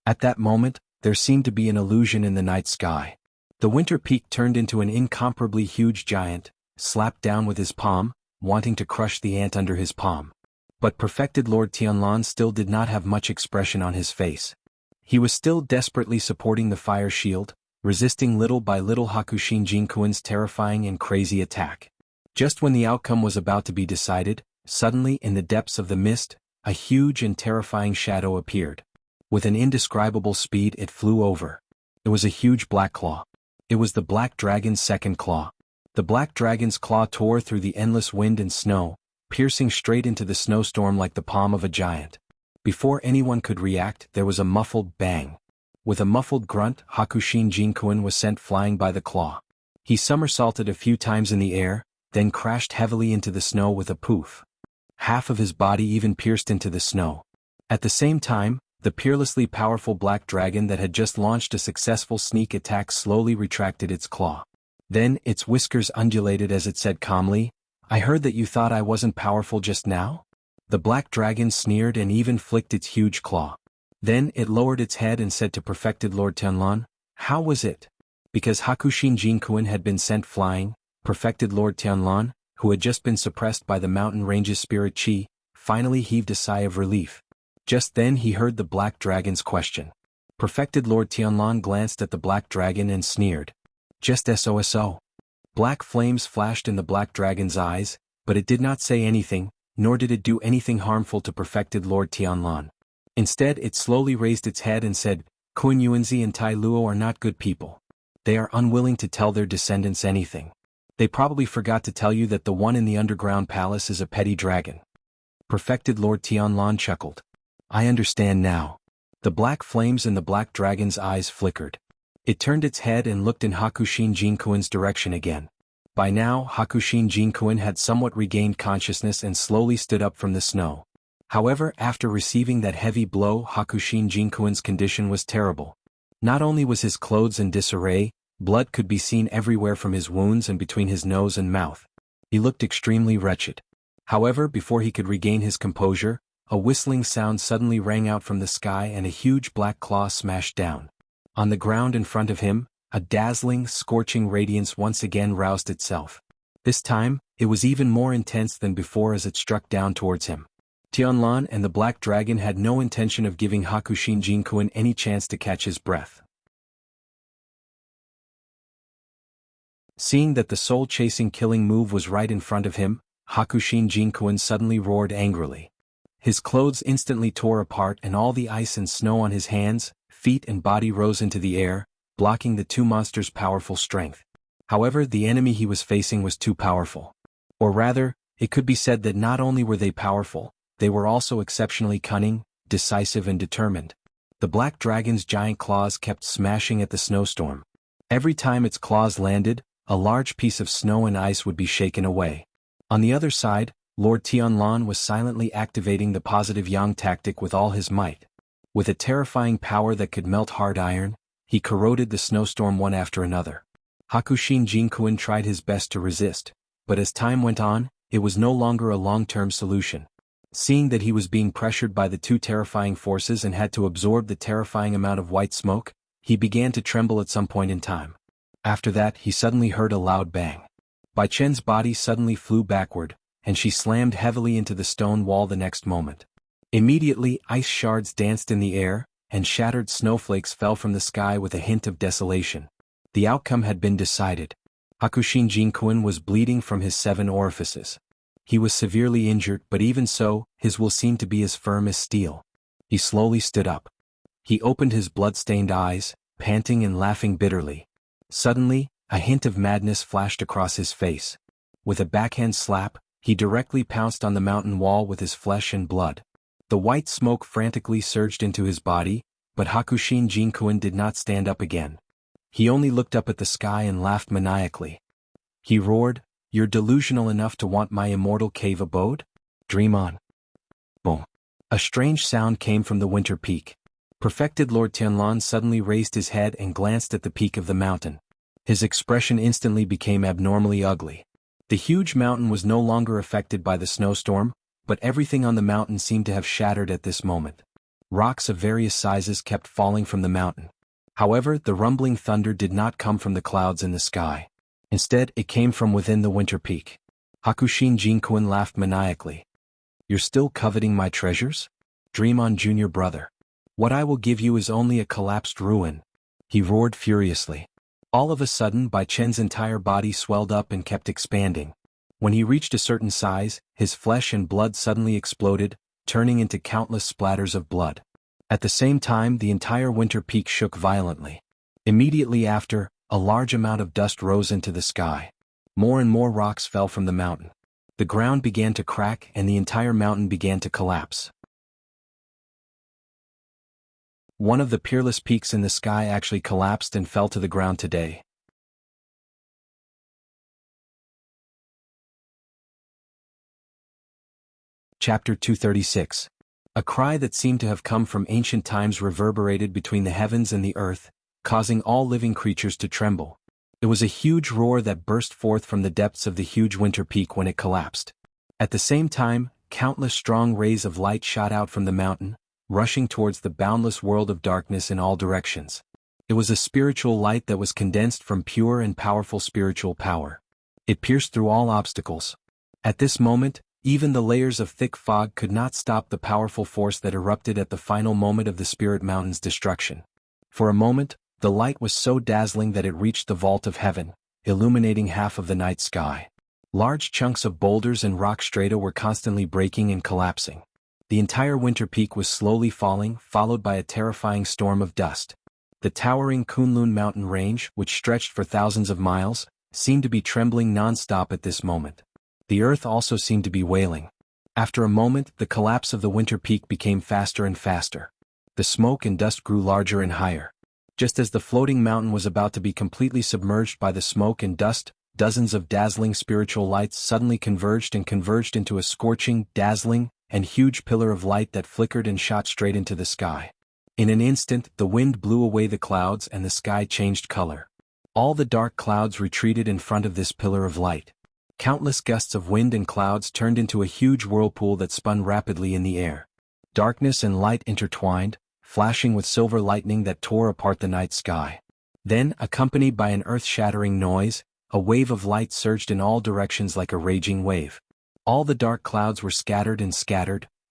At that moment, there seemed to be an illusion in the night sky. The winter peak turned into an incomparably huge giant, slapped down with his palm, wanting to crush the ant under his palm. But perfected Lord Tianlan still did not have much expression on his face. He was still desperately supporting the fire shield, resisting little by little Hakushin Jinkuin's terrifying and crazy attack. Just when the outcome was about to be decided, suddenly in the depths of the mist, a huge and terrifying shadow appeared. With an indescribable speed it flew over. It was a huge black claw. It was the black dragon's second claw. The black dragon's claw tore through the endless wind and snow, piercing straight into the snowstorm like the palm of a giant. Before anyone could react, there was a muffled bang. With a muffled grunt, Hakushin Jinkuin was sent flying by the claw. He somersaulted a few times in the air, then crashed heavily into the snow with a poof. Half of his body even pierced into the snow. At the same time, the peerlessly powerful black dragon that had just launched a successful sneak attack slowly retracted its claw. Then its whiskers undulated as it said calmly, "I heard that you thought I wasn't powerful just now?" The black dragon sneered and even flicked its huge claw. Then it lowered its head and said to perfected Lord Tianlan, "How was it?" Because Hakushin Jinkuin had been sent flying, perfected Lord Tianlan, who had just been suppressed by the mountain range's spirit chi, finally heaved a sigh of relief. Just then he heard the black dragon's question. Perfected Lord Tianlan glanced at the black dragon and sneered. "Just SOSO." Black flames flashed in the black dragon's eyes, but it did not say anything, nor did it do anything harmful to perfected Lord Tianlan. Instead it slowly raised its head and said, "Kun Yuanzi and Tai Luo are not good people. They are unwilling to tell their descendants anything. They probably forgot to tell you that the one in the underground palace is a petty dragon." Perfected Lord Tianlan chuckled. "I understand now." The black flames in the black dragon's eyes flickered. It turned its head and looked in Hakushin Jinkuin's direction again. By now Hakushin Jinkuin had somewhat regained consciousness and slowly stood up from the snow. However, after receiving that heavy blow, Hakushin Jinkuin's condition was terrible. Not only was his clothes in disarray, blood could be seen everywhere from his wounds and between his nose and mouth. He looked extremely wretched. However, before he could regain his composure, a whistling sound suddenly rang out from the sky and a huge black claw smashed down. On the ground in front of him, a dazzling, scorching radiance once again roused itself. This time, it was even more intense than before as it struck down towards him. Tianlan and the black dragon had no intention of giving Hakushin Jinkuin any chance to catch his breath. Seeing that the soul-chasing killing move was right in front of him, Hakushin Jinkuin suddenly roared angrily. His clothes instantly tore apart and all the ice and snow on his hands, feet and body rose into the air, blocking the two monsters' powerful strength. However, the enemy he was facing was too powerful. Or rather, it could be said that not only were they powerful, they were also exceptionally cunning, decisive and determined. The black dragon's giant claws kept smashing at the snowstorm. Every time its claws landed, a large piece of snow and ice would be shaken away. On the other side, Lord Tianlan was silently activating the positive yang tactic with all his might. With a terrifying power that could melt hard iron, he corroded the snowstorm one after another. Hakushin Jinkuin tried his best to resist, but as time went on, it was no longer a long-term solution. Seeing that he was being pressured by the two terrifying forces and had to absorb the terrifying amount of white smoke, he began to tremble at some point in time. After that, he suddenly heard a loud bang. Bai Chen's body suddenly flew backward, and she slammed heavily into the stone wall the next moment. Immediately, ice shards danced in the air, and shattered snowflakes fell from the sky with a hint of desolation. The outcome had been decided. Hakushin Jinkuin was bleeding from his 7 orifices. He was severely injured, but even so, his will seemed to be as firm as steel. He slowly stood up. He opened his blood-stained eyes, panting and laughing bitterly. Suddenly, a hint of madness flashed across his face. With a backhand slap, he directly pounced on the mountain wall with his flesh and blood. The white smoke frantically surged into his body, but Hakushin Jinkuin did not stand up again. He only looked up at the sky and laughed maniacally. He roared, "You're delusional enough to want my immortal cave abode? Dream on." Boom. A strange sound came from the winter peak. Perfected Lord Tianlan suddenly raised his head and glanced at the peak of the mountain. His expression instantly became abnormally ugly. The huge mountain was no longer affected by the snowstorm, but everything on the mountain seemed to have shattered at this moment. Rocks of various sizes kept falling from the mountain. However, the rumbling thunder did not come from the clouds in the sky. Instead, it came from within the winter peak. Hakushin Jinkuin laughed maniacally. You're still coveting my treasures? Dream on, junior brother. What I will give you is only a collapsed ruin. He roared furiously. All of a sudden, Bai Chen's entire body swelled up and kept expanding. When he reached a certain size, his flesh and blood suddenly exploded, turning into countless splatters of blood. At the same time, the entire winter peak shook violently. Immediately after, a large amount of dust rose into the sky. More and more rocks fell from the mountain. The ground began to crack and the entire mountain began to collapse. One of the peerless peaks in the sky actually collapsed and fell to the ground today. Chapter 236. A cry that seemed to have come from ancient times reverberated between the heavens and the earth, causing all living creatures to tremble. It was a huge roar that burst forth from the depths of the huge winter peak when it collapsed. At the same time, countless strong rays of light shot out from the mountain, rushing towards the boundless world of darkness in all directions. It was a spiritual light that was condensed from pure and powerful spiritual power. It pierced through all obstacles. At this moment, even the layers of thick fog could not stop the powerful force that erupted at the final moment of the Spirit Mountain's destruction. For a moment, the light was so dazzling that it reached the vault of heaven, illuminating half of the night sky. Large chunks of boulders and rock strata were constantly breaking and collapsing. The entire winter peak was slowly falling, followed by a terrifying storm of dust. The towering Kunlun mountain range, which stretched for thousands of miles, seemed to be trembling non-stop at this moment. The earth also seemed to be wailing. After a moment, the collapse of the winter peak became faster and faster. The smoke and dust grew larger and higher. Just as the floating mountain was about to be completely submerged by the smoke and dust, dozens of dazzling spiritual lights suddenly converged into a scorching, dazzling, and huge pillar of light that flickered and shot straight into the sky. In an instant, the wind blew away the clouds and the sky changed color. All the dark clouds retreated in front of this pillar of light. Countless gusts of wind and clouds turned into a huge whirlpool that spun rapidly in the air. Darkness and light intertwined, flashing with silver lightning that tore apart the night sky. Then, accompanied by an earth-shattering noise, a wave of light surged in all directions like a raging wave. All the dark clouds were scattered,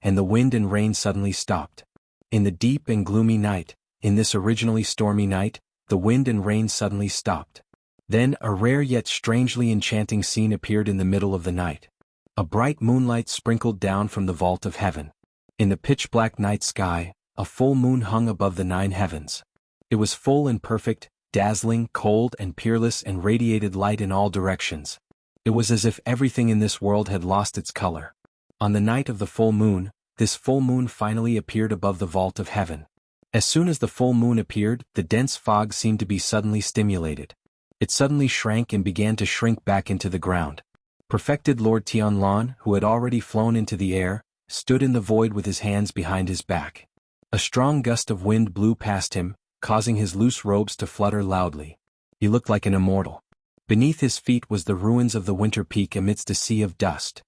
and the wind and rain suddenly stopped. In the deep and gloomy night, in this originally stormy night, the wind and rain suddenly stopped. Then a rare yet strangely enchanting scene appeared in the middle of the night. A bright moonlight sprinkled down from the vault of heaven. In the pitch-black night sky, a full moon hung above the 9 heavens. It was full and perfect, dazzling, cold and peerless, and radiated light in all directions. It was as if everything in this world had lost its color. On the night of the full moon, this full moon finally appeared above the vault of heaven. As soon as the full moon appeared, the dense fog seemed to be suddenly stimulated. It suddenly shrank and began to shrink back into the ground. Perfected Lord Tianlan, who had already flown into the air, stood in the void with his hands behind his back. A strong gust of wind blew past him, causing his loose robes to flutter loudly. He looked like an immortal. Beneath his feet was the ruins of the winter peak amidst a sea of dust.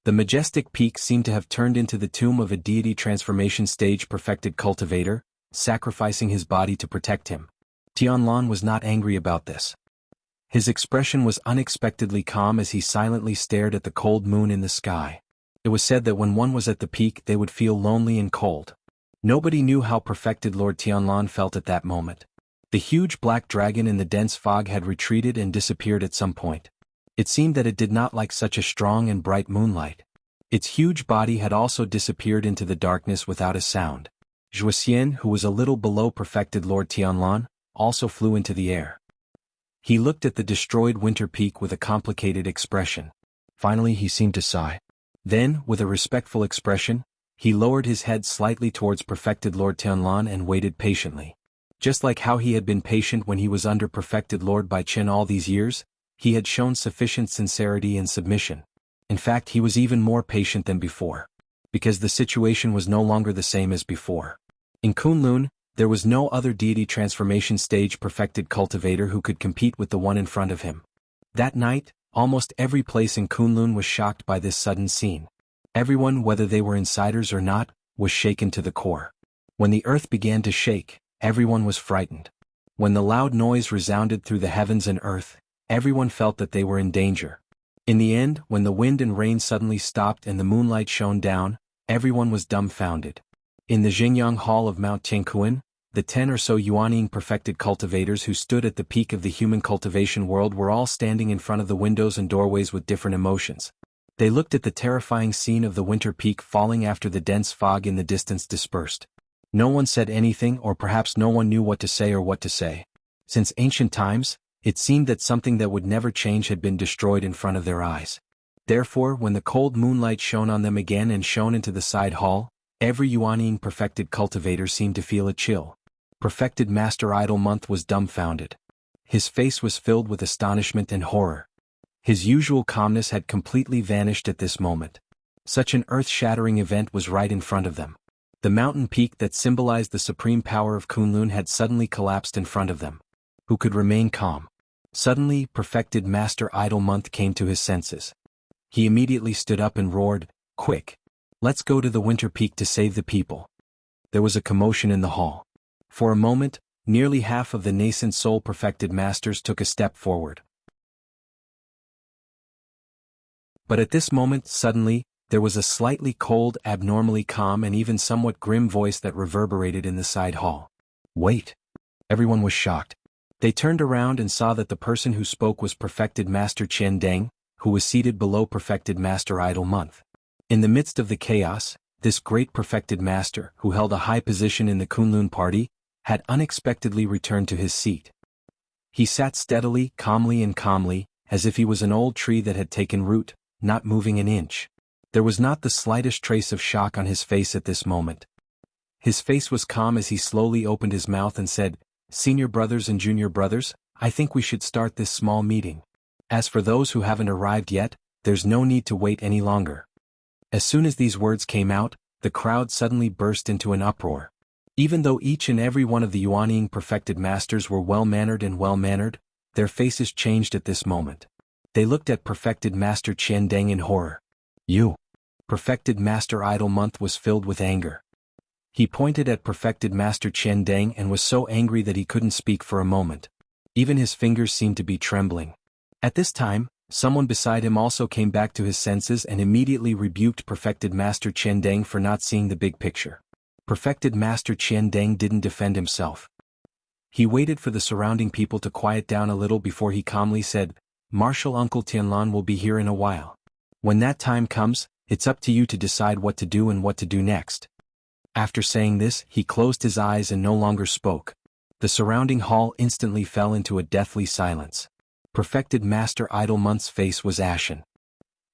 The majestic peak seemed to have turned into the tomb of a deity transformation stage perfected cultivator, sacrificing his body to protect him. Tianlan was not angry about this. His expression was unexpectedly calm as he silently stared at the cold moon in the sky. It was said that when one was at the peak they would feel lonely and cold. Nobody knew how perfected Lord Tianlan felt at that moment. The huge black dragon in the dense fog had retreated and disappeared at some point. It seemed that it did not like such a strong and bright moonlight. Its huge body had also disappeared into the darkness without a sound. Zhuxian, who was a little below perfected Lord Tianlan, also flew into the air. He looked at the destroyed winter peak with a complicated expression. Finally he seemed to sigh. Then, with a respectful expression, he lowered his head slightly towards perfected Lord Tianlan and waited patiently. Just like how he had been patient when he was under perfected Lord Bai Chen all these years, he had shown sufficient sincerity and submission. In fact, he was even more patient than before. Because the situation was no longer the same as before. In Kunlun, there was no other deity transformation stage perfected cultivator who could compete with the one in front of him. That night, almost every place in Kunlun was shocked by this sudden scene. Everyone, whether they were insiders or not, was shaken to the core. When the earth began to shake, everyone was frightened. When the loud noise resounded through the heavens and earth, everyone felt that they were in danger. In the end, when the wind and rain suddenly stopped and the moonlight shone down, everyone was dumbfounded. In the Jianghu Hall of Mount Tianquan, the 10 or so Yuanying perfected cultivators who stood at the peak of the human cultivation world were all standing in front of the windows and doorways with different emotions. They looked at the terrifying scene of the winter peak falling after the dense fog in the distance dispersed. No one said anything, or perhaps no one knew what to say or what to say. Since ancient times, it seemed that something that would never change had been destroyed in front of their eyes. Therefore, when the cold moonlight shone on them again and shone into the side hall, every Yuanying perfected cultivator seemed to feel a chill. Perfected Master Idle Month was dumbfounded. His face was filled with astonishment and horror. His usual calmness had completely vanished at this moment. Such an earth-shattering event was right in front of them. The mountain peak that symbolized the supreme power of Kunlun had suddenly collapsed in front of them. Who could remain calm? Suddenly, Perfected Master Idle Month came to his senses. He immediately stood up and roared, "Quick! Let's go to the winter peak to save the people." There was a commotion in the hall. For a moment, nearly half of the nascent soul-perfected masters took a step forward. But at this moment, suddenly, there was a slightly cold, abnormally calm and even somewhat grim voice that reverberated in the side hall. "Wait!" Everyone was shocked. They turned around and saw that the person who spoke was Perfected Master Qian Deng, who was seated below Perfected Master Idle Month. In the midst of the chaos, this great Perfected Master, who held a high position in the Kunlun party, had unexpectedly returned to his seat. He sat steadily, calmly, as if he was an old tree that had taken root, not moving an inch. There was not the slightest trace of shock on his face at this moment. His face was calm as he slowly opened his mouth and said, "Senior brothers and junior brothers, I think we should start this small meeting. As for those who haven't arrived yet, there's no need to wait any longer." As soon as these words came out, the crowd suddenly burst into an uproar. Even though each and every one of the Yuanying perfected masters were well-mannered, their faces changed at this moment. They looked at Perfected Master Qian Deng in horror. "You!" Perfected Master Idle Month was filled with anger. He pointed at Perfected Master Qian Deng and was so angry that he couldn't speak for a moment. Even his fingers seemed to be trembling. At this time, someone beside him also came back to his senses and immediately rebuked Perfected Master Qian Deng for not seeing the big picture. Perfected Master Qian Deng didn't defend himself. He waited for the surrounding people to quiet down a little before he calmly said, "Marshal Uncle Tianlan will be here in a while. When that time comes, it's up to you to decide what to do and what to do next." After saying this, he closed his eyes and no longer spoke. The surrounding hall instantly fell into a deathly silence. Perfected Master Idle Month's face was ashen.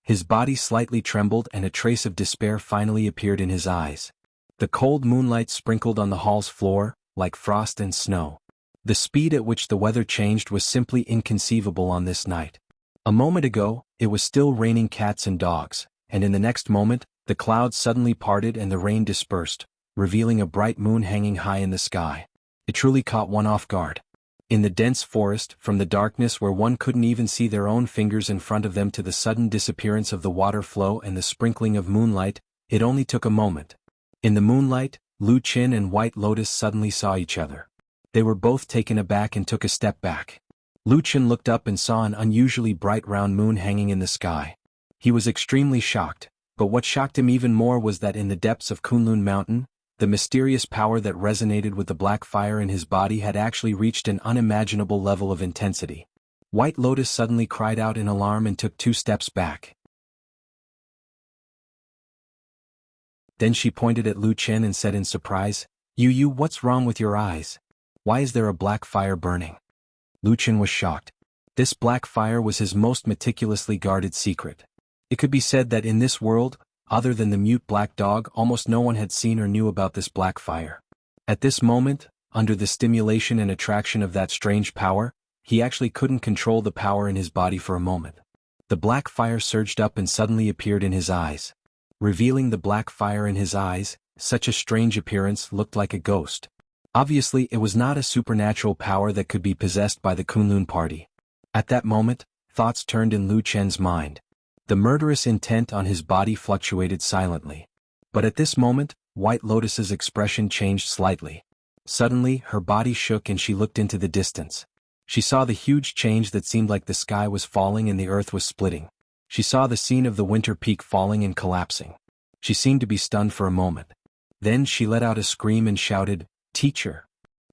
His body slightly trembled and a trace of despair finally appeared in his eyes. The cold moonlight sprinkled on the hall's floor, like frost and snow. The speed at which the weather changed was simply inconceivable on this night. A moment ago, it was still raining cats and dogs, and in the next moment, the clouds suddenly parted and the rain dispersed, revealing a bright moon hanging high in the sky. It truly caught one off guard. In the dense forest, from the darkness where one couldn't even see their own fingers in front of them to the sudden disappearance of the water flow and the sprinkling of moonlight, it only took a moment. In the moonlight, Lu Qin and White Lotus suddenly saw each other. They were both taken aback and took a step back. Lu Qin looked up and saw an unusually bright round moon hanging in the sky. He was extremely shocked, but what shocked him even more was that in the depths of Kunlun Mountain, the mysterious power that resonated with the black fire in his body had actually reached an unimaginable level of intensity. White Lotus suddenly cried out in alarm and took 2 steps back. Then she pointed at Lu Qin and said in surprise, You, what's wrong with your eyes? Why is there a black fire burning?" Lu Qin was shocked. This black fire was his most meticulously guarded secret. It could be said that in this world, other than the mute black dog, almost no one had seen or knew about this black fire. At this moment, under the stimulation and attraction of that strange power, he actually couldn't control the power in his body for a moment. The black fire surged up and suddenly appeared in his eyes. Revealing the black fire in his eyes, such a strange appearance looked like a ghost. Obviously, it was not a supernatural power that could be possessed by the Kunlun party. At that moment, thoughts turned in Lu Chen's mind. The murderous intent on his body fluctuated silently. But at this moment, White Lotus's expression changed slightly. Suddenly, her body shook and she looked into the distance. She saw the huge change that seemed like the sky was falling and the earth was splitting. She saw the scene of the winter peak falling and collapsing. She seemed to be stunned for a moment. Then she let out a scream and shouted, "Teacher!"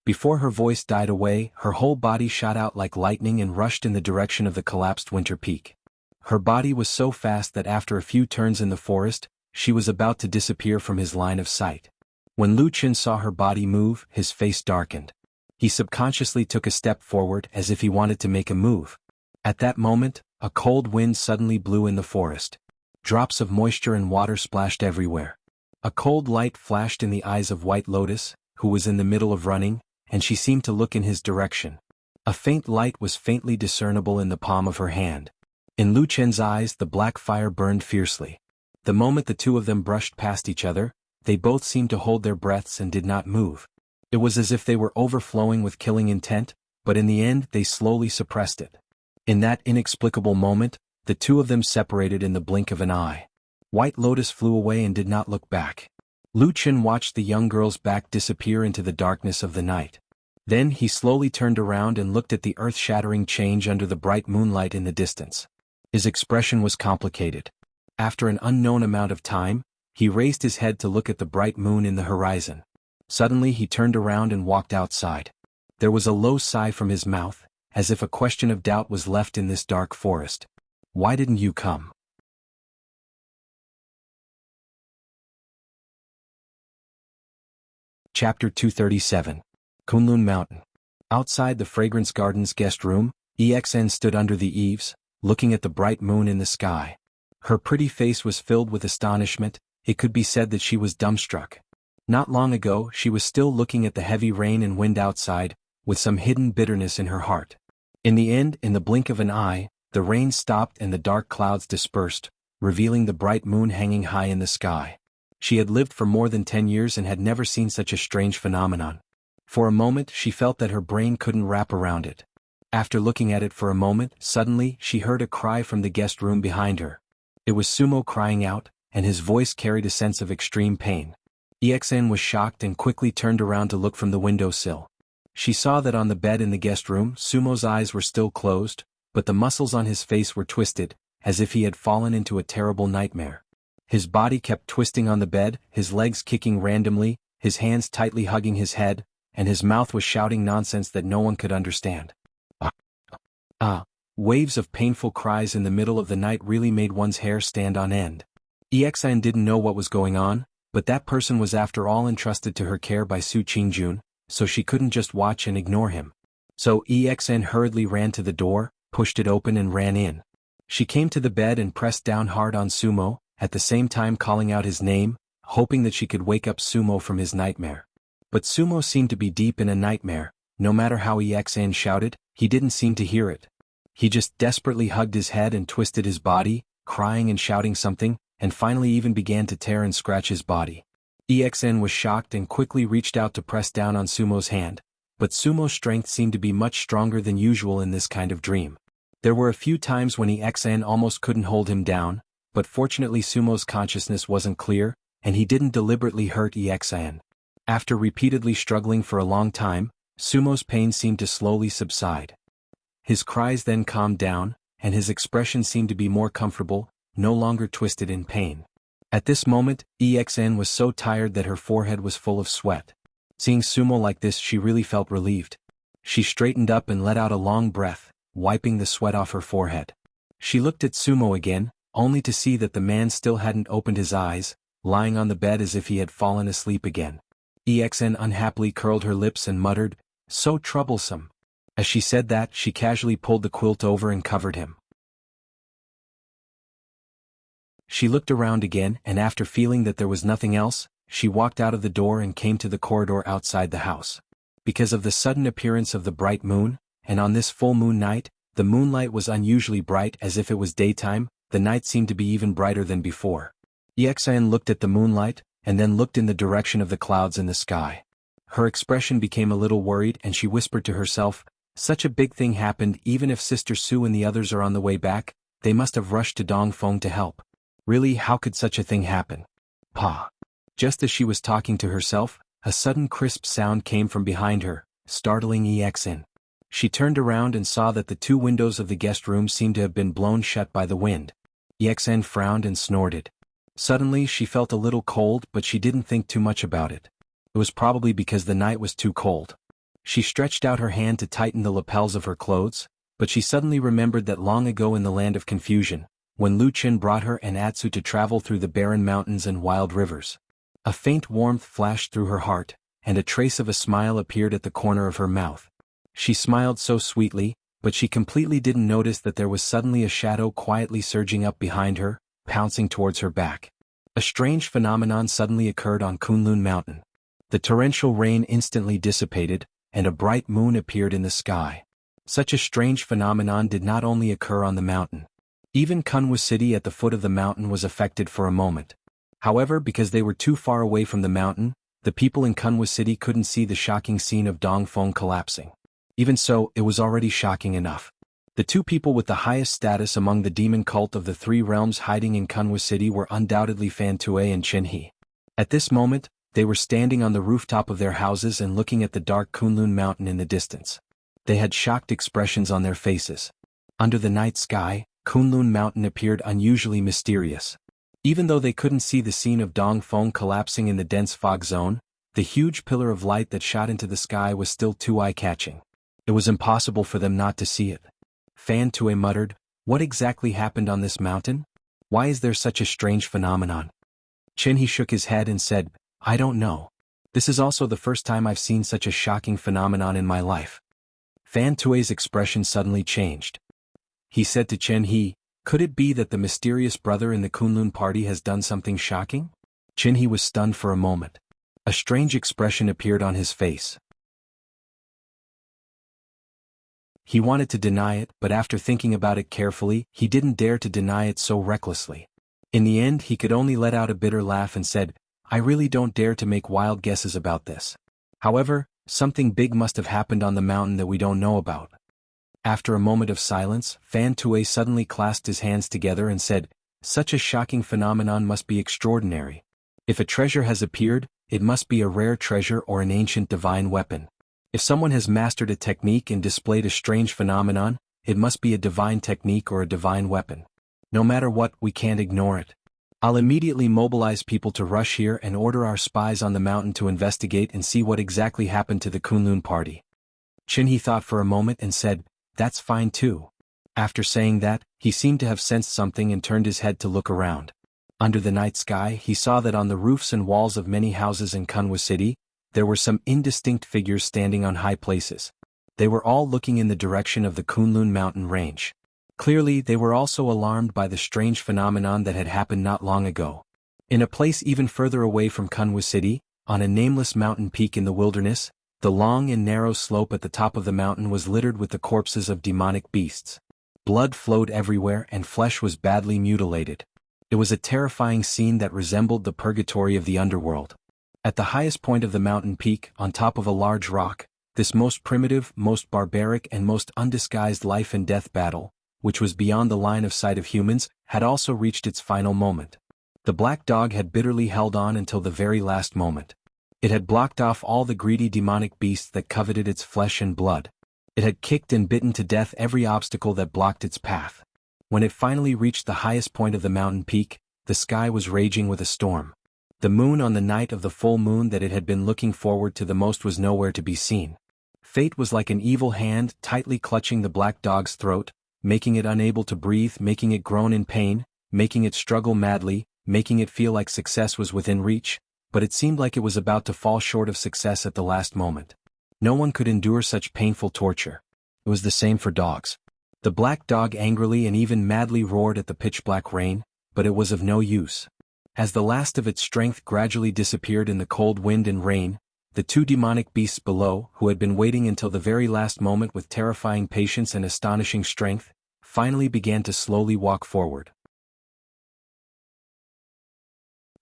Before her voice died away, her whole body shot out like lightning and rushed in the direction of the collapsed winter peak. Her body was so fast that after a few turns in the forest, she was about to disappear from his line of sight. When Lu Qin saw her body move, his face darkened. He subconsciously took a step forward as if he wanted to make a move. At that moment, a cold wind suddenly blew in the forest. Drops of moisture and water splashed everywhere. A cold light flashed in the eyes of White Lotus, who was in the middle of running, and she seemed to look in his direction. A faint light was faintly discernible in the palm of her hand. In Lu Chen's eyes the black fire burned fiercely. The moment the two of them brushed past each other, they both seemed to hold their breaths and did not move. It was as if they were overflowing with killing intent, but in the end they slowly suppressed it. In that inexplicable moment, the two of them separated in the blink of an eye. White Lotus flew away and did not look back. Lu Qin watched the young girl's back disappear into the darkness of the night. Then he slowly turned around and looked at the earth-shattering change under the bright moonlight in the distance. His expression was complicated. After an unknown amount of time, he raised his head to look at the bright moon in the horizon. Suddenly he turned around and walked outside. There was a low sigh from his mouth, as if a question of doubt was left in this dark forest. "Why didn't you come?" Chapter 237. Kunlun Mountain. Outside the Fragrance Gardens guest room, EXN stood under the eaves, looking at the bright moon in the sky. Her pretty face was filled with astonishment. It could be said that she was dumbstruck. Not long ago she was still looking at the heavy rain and wind outside, with some hidden bitterness in her heart. In the end, in the blink of an eye, the rain stopped and the dark clouds dispersed, revealing the bright moon hanging high in the sky. She had lived for more than 10 years and had never seen such a strange phenomenon. For a moment she felt that her brain couldn't wrap around it. After looking at it for a moment, suddenly she heard a cry from the guest room behind her. It was Sumo crying out, and his voice carried a sense of extreme pain. EXN was shocked and quickly turned around to look from the windowsill. She saw that on the bed in the guest room, Sumo's eyes were still closed, but the muscles on his face were twisted, as if he had fallen into a terrible nightmare. His body kept twisting on the bed, his legs kicking randomly, his hands tightly hugging his head, and his mouth was shouting nonsense that no one could understand. Waves of painful cries in the middle of the night really made one's hair stand on end. EXN didn't know what was going on, but that person was after all entrusted to her care by Su Qingjun, so she couldn't just watch and ignore him. So EXN hurriedly ran to the door, pushed it open and ran in. She came to the bed and pressed down hard on Sumo, at the same time calling out his name, hoping that she could wake up Sumo from his nightmare. But Sumo seemed to be deep in a nightmare. No matter how EXN shouted, he didn't seem to hear it. He just desperately hugged his head and twisted his body, crying and shouting something, and finally even began to tear and scratch his body. EXN was shocked and quickly reached out to press down on Sumo's hand, but Sumo's strength seemed to be much stronger than usual in this kind of dream. There were a few times when EXN almost couldn't hold him down, but fortunately Sumo's consciousness wasn't clear, and he didn't deliberately hurt EXN. After repeatedly struggling for a long time, Sumo's pain seemed to slowly subside. His cries then calmed down, and his expression seemed to be more comfortable, no longer twisted in pain. At this moment, EXN was so tired that her forehead was full of sweat. Seeing Sumo like this, she really felt relieved. She straightened up and let out a long breath, wiping the sweat off her forehead. She looked at Sumo again, only to see that the man still hadn't opened his eyes, lying on the bed as if he had fallen asleep again. EXN unhappily curled her lips and muttered, "So troublesome." As she said that, she casually pulled the quilt over and covered him. She looked around again, and after feeling that there was nothing else, she walked out of the door and came to the corridor outside the house. Because of the sudden appearance of the bright moon, and on this full moon night, the moonlight was unusually bright as if it was daytime. The night seemed to be even brighter than before. EXN looked at the moonlight, and then looked in the direction of the clouds in the sky. Her expression became a little worried and she whispered to herself, "Such a big thing happened. Even if Sister Su and the others are on the way back, they must have rushed to Dongfeng to help. Really, how could such a thing happen?" Just as she was talking to herself, a sudden crisp sound came from behind her, startling EXN. She turned around and saw that the two windows of the guest room seemed to have been blown shut by the wind. EXN frowned and snorted. Suddenly she felt a little cold, but she didn't think too much about it. It was probably because the night was too cold. She stretched out her hand to tighten the lapels of her clothes, but she suddenly remembered that long ago in the land of confusion, when Lu Qin brought her and Atsu to travel through the barren mountains and wild rivers. A faint warmth flashed through her heart, and a trace of a smile appeared at the corner of her mouth. She smiled so sweetly, but she completely didn't notice that there was suddenly a shadow quietly surging up behind her, pouncing towards her back. A strange phenomenon suddenly occurred on Kunlun Mountain. The torrential rain instantly dissipated, and a bright moon appeared in the sky. Such a strange phenomenon did not only occur on the mountain. Even Kunwa City at the foot of the mountain was affected for a moment. However, because they were too far away from the mountain, the people in Kunwa City couldn't see the shocking scene of Dongfeng collapsing. Even so, it was already shocking enough. The two people with the highest status among the demon cult of the three realms hiding in Kunwa City were undoubtedly Fan Tue and Chen He. At this moment, they were standing on the rooftop of their houses and looking at the dark Kunlun Mountain in the distance. They had shocked expressions on their faces. Under the night sky, Kunlun Mountain appeared unusually mysterious. Even though they couldn't see the scene of Dongfeng collapsing in the dense fog zone, the huge pillar of light that shot into the sky was still too eye-catching. It was impossible for them not to see it. Fan Tue muttered, "What exactly happened on this mountain? Why is there such a strange phenomenon?" Chen He shook his head and said, "I don't know. This is also the first time I've seen such a shocking phenomenon in my life." Fan Tue's expression suddenly changed. He said to Chen He, "Could it be that the mysterious brother in the Kunlun party has done something shocking?" Chen He was stunned for a moment. A strange expression appeared on his face. He wanted to deny it, but after thinking about it carefully, he didn't dare to deny it so recklessly. In the end, he could only let out a bitter laugh and said, "I really don't dare to make wild guesses about this. However, something big must have happened on the mountain that we don't know about." After a moment of silence, Fan Tue suddenly clasped his hands together and said, "Such a shocking phenomenon must be extraordinary. If a treasure has appeared, it must be a rare treasure or an ancient divine weapon. If someone has mastered a technique and displayed a strange phenomenon, it must be a divine technique or a divine weapon. No matter what, we can't ignore it. I'll immediately mobilize people to rush here and order our spies on the mountain to investigate and see what exactly happened to the Kunlun party." Chen He thought for a moment and said, "That's fine too." After saying that, he seemed to have sensed something and turned his head to look around. Under the night sky, he saw that on the roofs and walls of many houses in Kunwa City, there were some indistinct figures standing on high places. They were all looking in the direction of the Kunlun mountain range. Clearly, they were also alarmed by the strange phenomenon that had happened not long ago. In a place even further away from Kunwa City, on a nameless mountain peak in the wilderness, the long and narrow slope at the top of the mountain was littered with the corpses of demonic beasts. Blood flowed everywhere and flesh was badly mutilated. It was a terrifying scene that resembled the purgatory of the underworld. At the highest point of the mountain peak, on top of a large rock, this most primitive, most barbaric and most undisguised life and death battle, which was beyond the line of sight of humans, had also reached its final moment. The black dog had bitterly held on until the very last moment. It had blocked off all the greedy demonic beasts that coveted its flesh and blood. It had kicked and bitten to death every obstacle that blocked its path. When it finally reached the highest point of the mountain peak, the sky was raging with a storm. The moon on the night of the full moon that it had been looking forward to the most was nowhere to be seen. Fate was like an evil hand tightly clutching the black dog's throat, making it unable to breathe, making it groan in pain, making it struggle madly, making it feel like success was within reach, but it seemed like it was about to fall short of success at the last moment. No one could endure such painful torture. It was the same for dogs. The black dog angrily and even madly roared at the pitch-black rain, but it was of no use. As the last of its strength gradually disappeared in the cold wind and rain, the two demonic beasts below, who had been waiting until the very last moment with terrifying patience and astonishing strength, finally began to slowly walk forward.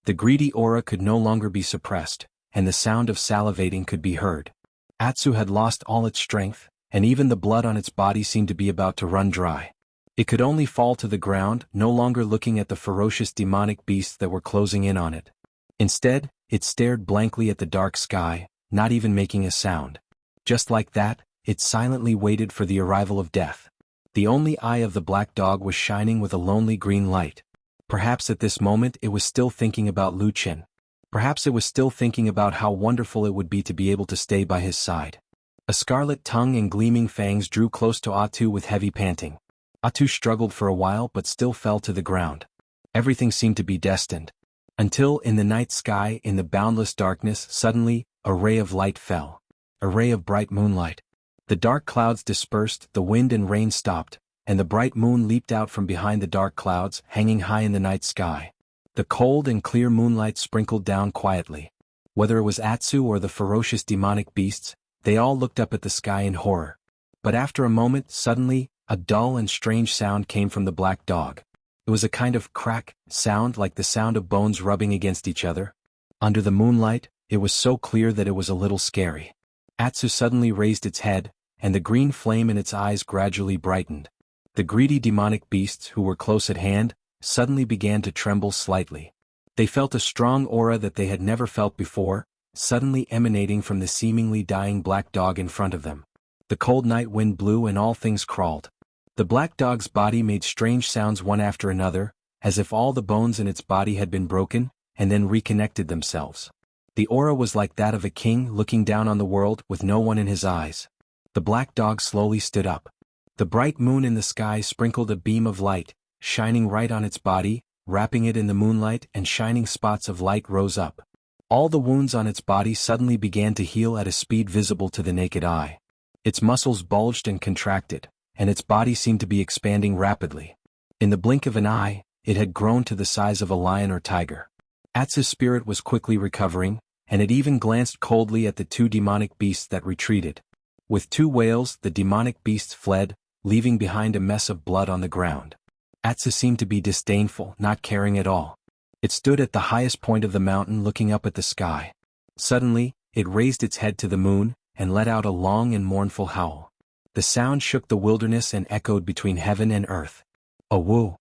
The greedy aura could no longer be suppressed, and the sound of salivating could be heard. Atsu had lost all its strength, and even the blood on its body seemed to be about to run dry. It could only fall to the ground, no longer looking at the ferocious demonic beasts that were closing in on it. Instead, it stared blankly at the dark sky, not even making a sound. Just like that, it silently waited for the arrival of death. The only eye of the black dog was shining with a lonely green light. Perhaps at this moment it was still thinking about Lu Chen. Perhaps it was still thinking about how wonderful it would be to be able to stay by his side. A scarlet tongue and gleaming fangs drew close to Atu with heavy panting. Atu struggled for a while but still fell to the ground. Everything seemed to be destined. Until, in the night sky, in the boundless darkness, suddenly, a ray of light fell. A ray of bright moonlight. The dark clouds dispersed, the wind and rain stopped, and the bright moon leaped out from behind the dark clouds, hanging high in the night sky. The cold and clear moonlight sprinkled down quietly. Whether it was Atsu or the ferocious demonic beasts, they all looked up at the sky in horror. But after a moment, suddenly, a dull and strange sound came from the black dog. It was a kind of crack sound, like the sound of bones rubbing against each other. Under the moonlight, it was so clear that it was a little scary. Atsu suddenly raised its head, and the green flame in its eyes gradually brightened. The greedy demonic beasts who were close at hand suddenly began to tremble slightly. They felt a strong aura that they had never felt before, suddenly emanating from the seemingly dying black dog in front of them. The cold night wind blew and all things crawled. The black dog's body made strange sounds one after another, as if all the bones in its body had been broken, and then reconnected themselves. The aura was like that of a king looking down on the world with no one in his eyes. The black dog slowly stood up. The bright moon in the sky sprinkled a beam of light, shining right on its body, wrapping it in the moonlight, and shining spots of light rose up. All the wounds on its body suddenly began to heal at a speed visible to the naked eye. Its muscles bulged and contracted, and its body seemed to be expanding rapidly. In the blink of an eye, it had grown to the size of a lion or tiger. Atsu's spirit was quickly recovering, and it even glanced coldly at the two demonic beasts that retreated. With two wails, the demonic beasts fled, leaving behind a mess of blood on the ground. Atsu seemed to be disdainful, not caring at all. It stood at the highest point of the mountain looking up at the sky. Suddenly, it raised its head to the moon, and let out a long and mournful howl. The sound shook the wilderness and echoed between heaven and earth. A woo!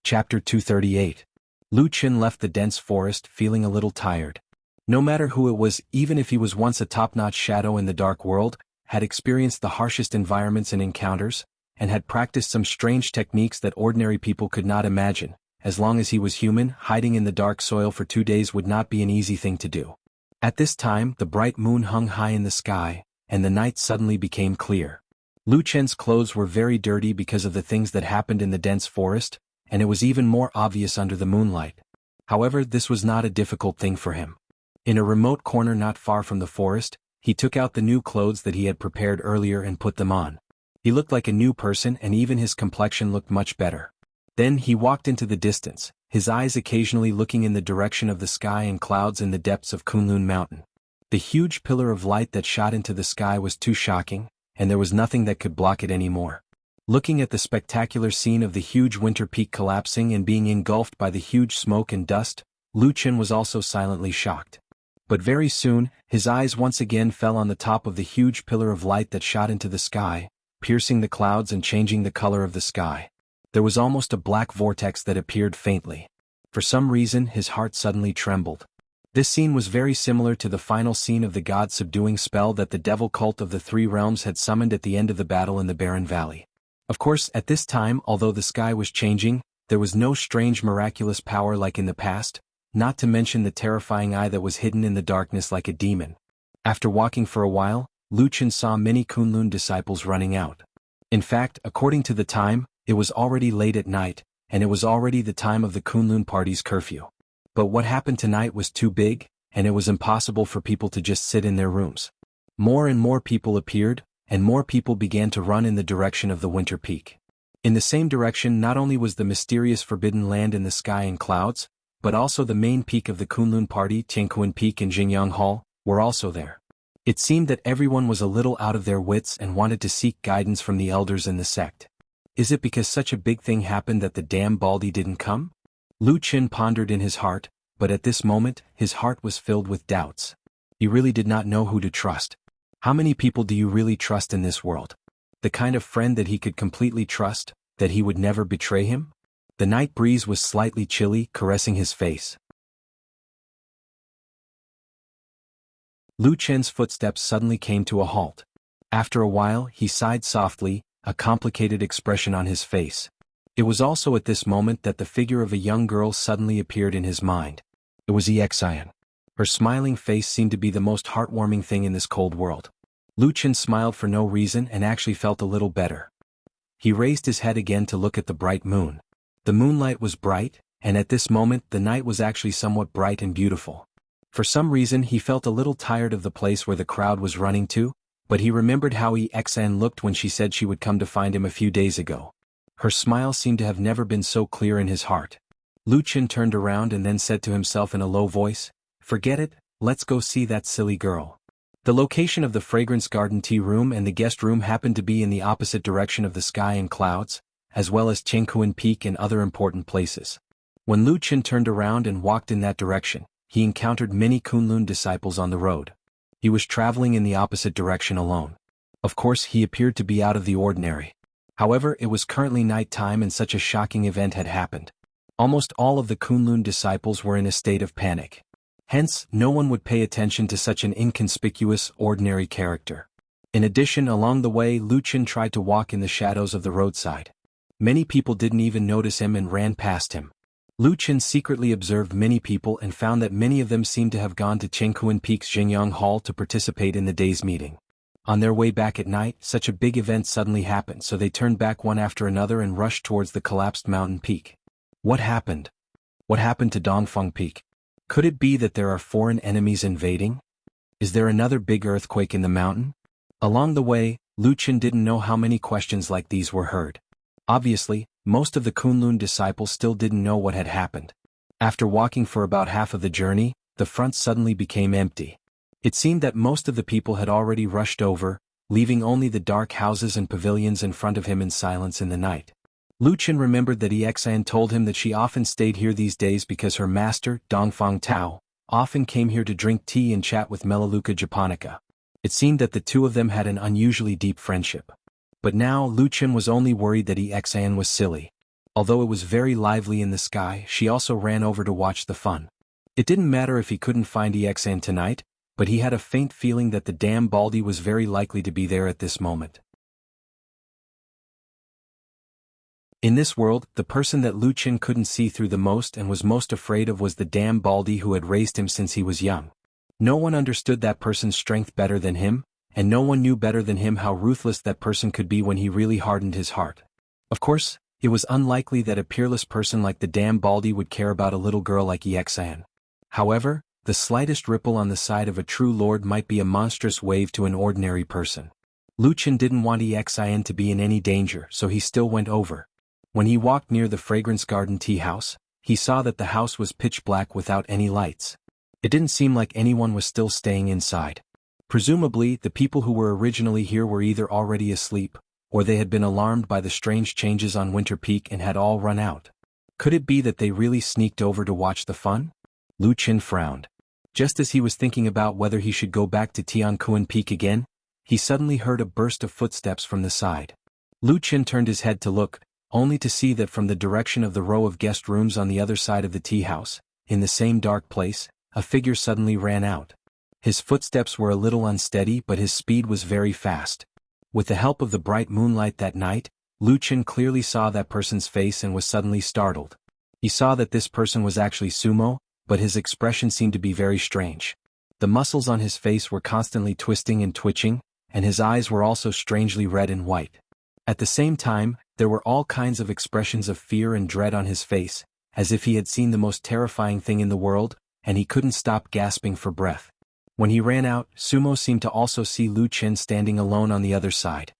Chapter 238. Lu Chen left the dense forest feeling a little tired. No matter who it was, even if he was once a top-notch shadow in the dark world, had experienced the harshest environments and encounters, and had practiced some strange techniques that ordinary people could not imagine, as long as he was human, hiding in the dark soil for 2 days would not be an easy thing to do. At this time, the bright moon hung high in the sky, and the night suddenly became clear. Lu Chen's clothes were very dirty because of the things that happened in the dense forest, and it was even more obvious under the moonlight. However, this was not a difficult thing for him. In a remote corner not far from the forest, he took out the new clothes that he had prepared earlier and put them on. He looked like a new person, and even his complexion looked much better. Then he walked into the distance, his eyes occasionally looking in the direction of the sky and clouds in the depths of Kunlun Mountain. The huge pillar of light that shot into the sky was too shocking, and there was nothing that could block it anymore. Looking at the spectacular scene of the huge winter peak collapsing and being engulfed by the huge smoke and dust, Lu Chen was also silently shocked. But very soon, his eyes once again fell on the top of the huge pillar of light that shot into the sky, piercing the clouds and changing the color of the sky. There was almost a black vortex that appeared faintly. For some reason, his heart suddenly trembled. This scene was very similar to the final scene of the god-subduing spell that the devil cult of the Three Realms had summoned at the end of the battle in the Barren Valley. Of course, at this time, although the sky was changing, there was no strange miraculous power like in the past, not to mention the terrifying eye that was hidden in the darkness like a demon. After walking for a while, Lu Chen saw many Kunlun disciples running out. In fact, according to the time, it was already late at night, and it was already the time of the Kunlun party's curfew. But what happened tonight was too big, and it was impossible for people to just sit in their rooms. More and more people appeared, and more people began to run in the direction of the winter peak. In the same direction not only was the mysterious forbidden land in the sky and clouds, but also the main peak of the Kunlun party, Tianquan Peak and Jingyang Hall, were also there. It seemed that everyone was a little out of their wits and wanted to seek guidance from the elders in the sect. Is it because such a big thing happened that the damn Baldy didn't come? Lu Chen pondered in his heart, but at this moment, his heart was filled with doubts. He really did not know who to trust. How many people do you really trust in this world? The kind of friend that he could completely trust, that he would never betray him? The night breeze was slightly chilly, caressing his face. Lu Chen's footsteps suddenly came to a halt. After a while, he sighed softly, a complicated expression on his face. It was also at this moment that the figure of a young girl suddenly appeared in his mind. It was Xian. Her smiling face seemed to be the most heartwarming thing in this cold world. Lu Chen smiled for no reason and actually felt a little better. He raised his head again to look at the bright moon. The moonlight was bright, and at this moment the night was actually somewhat bright and beautiful. For some reason he felt a little tired of the place where the crowd was running to, but he remembered how Xian looked when she said she would come to find him a few days ago. Her smile seemed to have never been so clear in his heart. Lu Chen turned around and then said to himself in a low voice, "Forget it, let's go see that silly girl." The location of the fragrance garden tea room and the guest room happened to be in the opposite direction of the sky and clouds, as well as Jianghu Peak and other important places. When Lu Chen turned around and walked in that direction, he encountered many Kunlun disciples on the road. He was traveling in the opposite direction alone. Of course, he appeared to be out of the ordinary. However, it was currently night time and such a shocking event had happened. Almost all of the Kunlun disciples were in a state of panic. Hence, no one would pay attention to such an inconspicuous, ordinary character. In addition, along the way, Lu Chen tried to walk in the shadows of the roadside. Many people didn't even notice him and ran past him. Lu Chen secretly observed many people and found that many of them seemed to have gone to Jianghu Peak's Xingyang Hall to participate in the day's meeting. On their way back at night, such a big event suddenly happened, so they turned back one after another and rushed towards the collapsed mountain peak. What happened? What happened to Dongfeng Peak? Could it be that there are foreign enemies invading? Is there another big earthquake in the mountain? Along the way, Lu Chen didn't know how many questions like these were heard. Obviously, most of the Kunlun disciples still didn't know what had happened. After walking for about half of the journey, the front suddenly became empty. It seemed that most of the people had already rushed over, leaving only the dark houses and pavilions in front of him in silence in the night. Lu Chen remembered that Xian told him that she often stayed here these days because her master, Dongfang Tao, often came here to drink tea and chat with Melaleuca japonica. It seemed that the two of them had an unusually deep friendship. But now Lu Chen was only worried that Xian was silly. Although it was very lively in the sky, she also ran over to watch the fun. It didn't matter if he couldn't find Xian tonight, but he had a faint feeling that the damn Baldy was very likely to be there at this moment. In this world, the person that Lu Chen couldn't see through the most and was most afraid of was the damn Baldy who had raised him since he was young. No one understood that person's strength better than him, and no one knew better than him how ruthless that person could be when he really hardened his heart. Of course, it was unlikely that a peerless person like the damn Baldy would care about a little girl like Xian. However, the slightest ripple on the side of a true lord might be a monstrous wave to an ordinary person. Lu Chen didn't want Xian to be in any danger, so he still went over. When he walked near the fragrance garden tea house, he saw that the house was pitch black without any lights. It didn't seem like anyone was still staying inside. Presumably, the people who were originally here were either already asleep, or they had been alarmed by the strange changes on Winter Peak and had all run out. Could it be that they really sneaked over to watch the fun? Lu Chen frowned. Just as he was thinking about whether he should go back to Tianquan Peak again, he suddenly heard a burst of footsteps from the side. Lu Chen turned his head to look, only to see that from the direction of the row of guest rooms on the other side of the tea house, in the same dark place, a figure suddenly ran out. His footsteps were a little unsteady, but his speed was very fast. With the help of the bright moonlight that night, Lu Chen clearly saw that person's face and was suddenly startled. He saw that this person was actually Sumo, but his expression seemed to be very strange. The muscles on his face were constantly twisting and twitching, and his eyes were also strangely red and white. At the same time, there were all kinds of expressions of fear and dread on his face, as if he had seen the most terrifying thing in the world, and he couldn't stop gasping for breath. When he ran out, Sumo seemed to also see Lu Chen standing alone on the other side.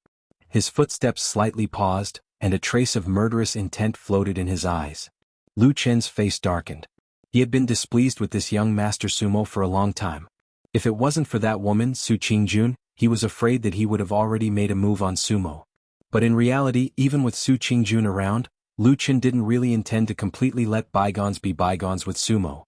His footsteps slightly paused, and a trace of murderous intent floated in his eyes. Lu Chen's face darkened. He had been displeased with this young master Sumo for a long time. If it wasn't for that woman, Su Qingjun, he was afraid that he would have already made a move on Sumo. But in reality, even with Su Qingjun around, Lu Chen didn't really intend to completely let bygones be bygones with Sumo.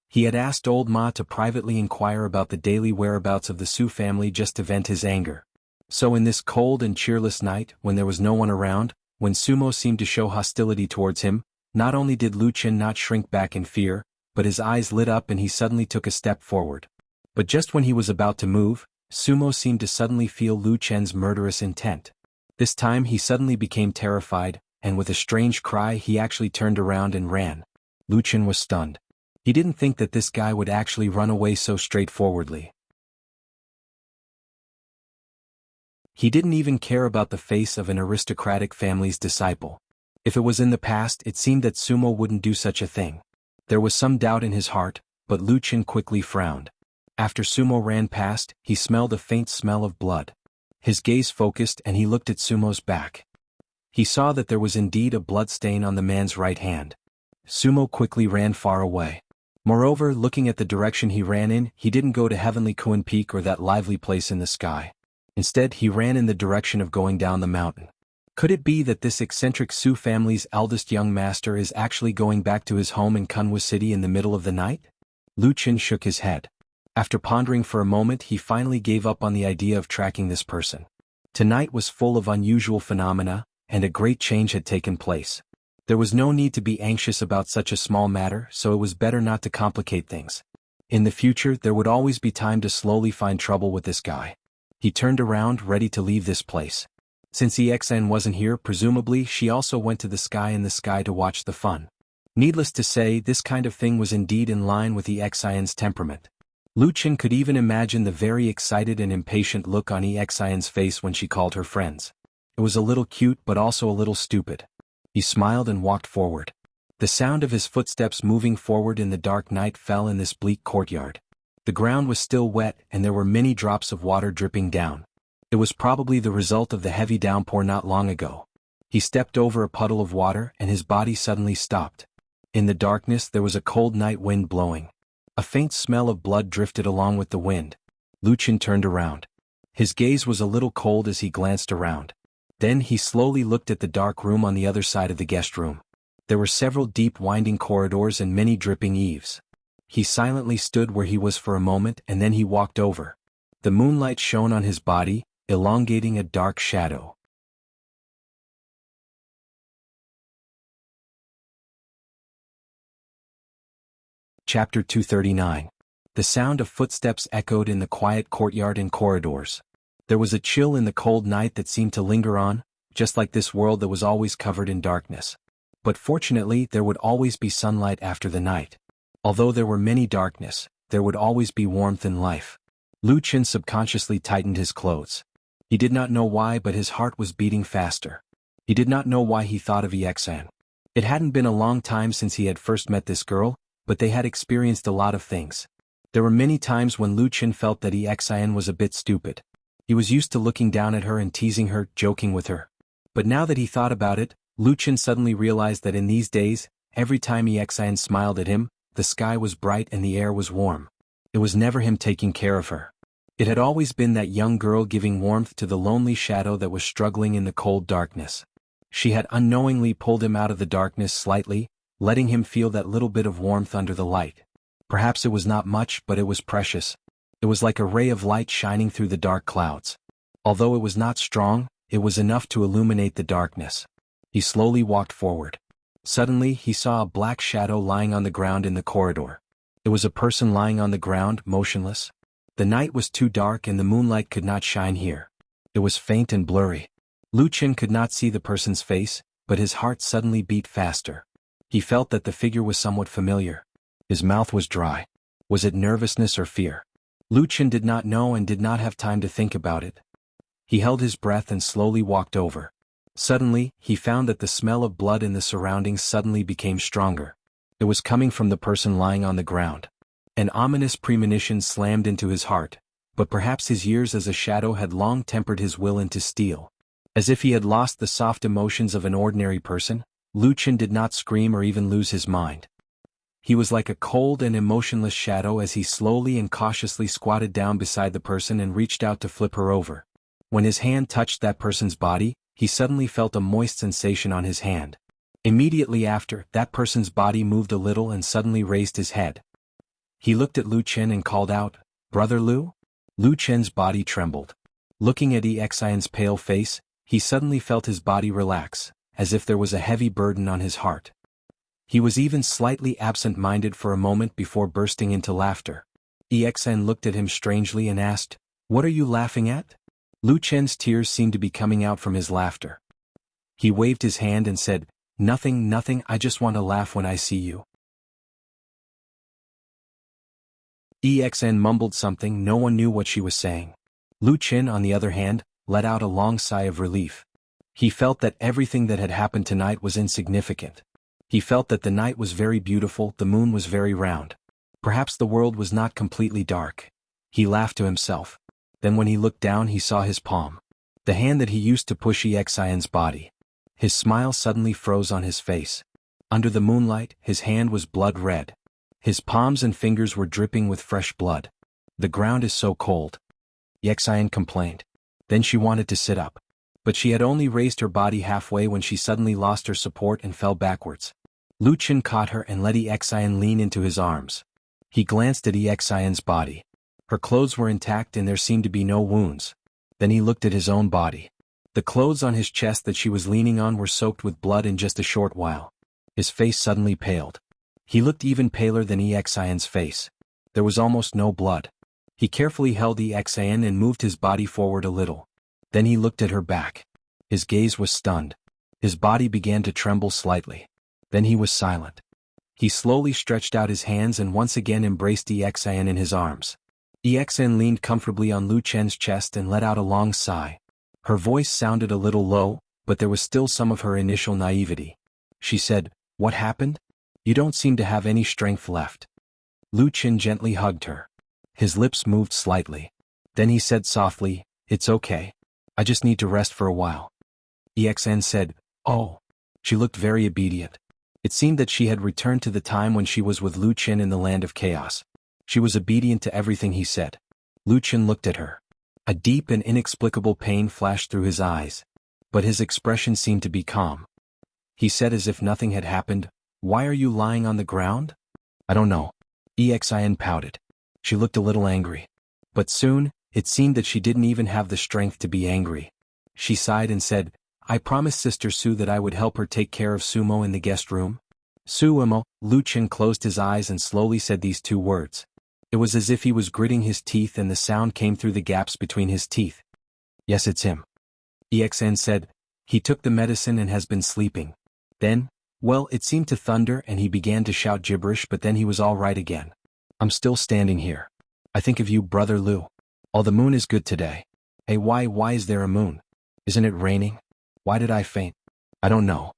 He had asked old Ma to privately inquire about the daily whereabouts of the Su family just to vent his anger. So in this cold and cheerless night, when there was no one around, When Sumo seemed to show hostility towards him, not only did Lu Chen not shrink back in fear, but his eyes lit up and he suddenly took a step forward. But just when he was about to move, Sumo seemed to suddenly feel Lu Chen's murderous intent. This time he suddenly became terrified, and with a strange cry he actually turned around and ran. Lu Chen was stunned. He didn't think that this guy would actually run away so straightforwardly. He didn't even care about the face of an aristocratic family's disciple. If it was in the past, it seemed that Sumo wouldn't do such a thing. There was some doubt in his heart, but Lu Chen quickly frowned. After Sumo ran past, he smelled a faint smell of blood. His gaze focused and he looked at Sumo's back. He saw that there was indeed a blood stain on the man's right hand. Sumo quickly ran far away. Moreover, looking at the direction he ran in, he didn't go to Heavenly Kuan Peak or that lively place in the sky. Instead, he ran in the direction of going down the mountain. Could it be that this eccentric Su family's eldest young master is actually going back to his home in Kunwa City in the middle of the night? Lu Chen shook his head. After pondering for a moment, he finally gave up on the idea of tracking this person. Tonight was full of unusual phenomena, and a great change had taken place. There was no need to be anxious about such a small matter, so it was better not to complicate things. In the future, there would always be time to slowly find trouble with this guy. He turned around, ready to leave this place. Since EXN wasn't here, presumably she also went to the sky in the sky to watch the fun. Needless to say, this kind of thing was indeed in line with EXIN's temperament. Lu Chen could even imagine the very excited and impatient look on EXIN's face when she called her friends. It was a little cute but also a little stupid. He smiled and walked forward. The sound of his footsteps moving forward in the dark night fell in this bleak courtyard. The ground was still wet and there were many drops of water dripping down. It was probably the result of the heavy downpour not long ago. He stepped over a puddle of water and his body suddenly stopped. In the darkness there was a cold night wind blowing. A faint smell of blood drifted along with the wind. Lu Chen turned around. His gaze was a little cold as he glanced around. Then he slowly looked at the dark room on the other side of the guest room. There were several deep winding corridors and many dripping eaves. He silently stood where he was for a moment and then he walked over. The moonlight shone on his body, elongating a dark shadow. Chapter 239. The sound of footsteps echoed in the quiet courtyard and corridors. There was a chill in the cold night that seemed to linger on, just like this world that was always covered in darkness. But fortunately, there would always be sunlight after the night. Although there were many darkness, there would always be warmth in life. Lu Chen subconsciously tightened his clothes. He did not know why, but his heart was beating faster. He did not know why he thought of EXN. It hadn't been a long time since he had first met this girl, but they had experienced a lot of things. There were many times when Lu Chen felt that EXN was a bit stupid. He was used to looking down at her and teasing her, joking with her. But now that he thought about it, Lu Chen suddenly realized that in these days, every time EXN smiled at him, the sky was bright and the air was warm. It was never him taking care of her. It had always been that young girl giving warmth to the lonely shadow that was struggling in the cold darkness. She had unknowingly pulled him out of the darkness slightly, letting him feel that little bit of warmth under the light. Perhaps it was not much, but it was precious. It was like a ray of light shining through the dark clouds. Although it was not strong, it was enough to illuminate the darkness. He slowly walked forward. Suddenly, he saw a black shadow lying on the ground in the corridor. It was a person lying on the ground, motionless. The night was too dark and the moonlight could not shine here. It was faint and blurry. Lu Chen could not see the person's face, but his heart suddenly beat faster. He felt that the figure was somewhat familiar. His mouth was dry. Was it nervousness or fear? Lu Chen did not know and did not have time to think about it. He held his breath and slowly walked over. Suddenly, he found that the smell of blood in the surroundings suddenly became stronger. It was coming from the person lying on the ground. An ominous premonition slammed into his heart, but perhaps his years as a shadow had long tempered his will into steel. As if he had lost the soft emotions of an ordinary person, Lu Chen did not scream or even lose his mind. He was like a cold and emotionless shadow as he slowly and cautiously squatted down beside the person and reached out to flip her over. When his hand touched that person's body, he suddenly felt a moist sensation on his hand. Immediately after, that person's body moved a little and suddenly raised his head. He looked at Lu Chen and called out, "Brother Lu?" Lu Chen's body trembled. Looking at EXIN's pale face, he suddenly felt his body relax, as if there was a heavy burden on his heart. He was even slightly absent-minded for a moment before bursting into laughter. EXN looked at him strangely and asked, "What are you laughing at?" Lu Chen's tears seemed to be coming out from his laughter. He waved his hand and said, "Nothing, nothing, I just want to laugh when I see you." EXN mumbled something, no one knew what she was saying. Lu Chen, on the other hand, let out a long sigh of relief. He felt that everything that had happened tonight was insignificant. He felt that the night was very beautiful, the moon was very round. Perhaps the world was not completely dark. He laughed to himself. Then when he looked down he saw his palm. The hand that he used to push EXIN's body. His smile suddenly froze on his face. Under the moonlight, his hand was blood red. His palms and fingers were dripping with fresh blood. "The ground is so cold," EXIN complained. Then she wanted to sit up. But she had only raised her body halfway when she suddenly lost her support and fell backwards. Lu Chen caught her and let EXIN lean into his arms. He glanced at EXIN's body. Her clothes were intact and there seemed to be no wounds. Then he looked at his own body. The clothes on his chest that she was leaning on were soaked with blood in just a short while. His face suddenly paled. He looked even paler than EXIN's face. There was almost no blood. He carefully held EXIN and moved his body forward a little. Then he looked at her back. His gaze was stunned. His body began to tremble slightly. Then he was silent. He slowly stretched out his hands and once again embraced EXIN in his arms. EXIN leaned comfortably on Lu Chen's chest and let out a long sigh. Her voice sounded a little low, but there was still some of her initial naivety. She said, "What happened? You don't seem to have any strength left." Lu Chen gently hugged her. His lips moved slightly. Then he said softly, "It's okay. I just need to rest for a while." EXN said, "Oh." She looked very obedient. It seemed that she had returned to the time when she was with Lu Chen in the land of chaos. She was obedient to everything he said. Lu Chen looked at her. A deep and inexplicable pain flashed through his eyes. But his expression seemed to be calm. He said as if nothing had happened, "Why are you lying on the ground?" "I don't know." EXIN pouted. She looked a little angry. But soon, it seemed that she didn't even have the strength to be angry. She sighed and said, "I promised Sister Su that I would help her take care of Sumo in the guest room." "Sumo." Lu Chen closed his eyes and slowly said these two words. It was as if he was gritting his teeth and the sound came through the gaps between his teeth. "Yes, it's him." EXN said, "He took the medicine and has been sleeping." Then, well, it seemed to thunder and he began to shout gibberish, but then he was all right again. "I'm still standing here. I think of you, Brother Lu. Oh, the moon is good today. Hey, why is there a moon? Isn't it raining? Why did I faint? I don't know."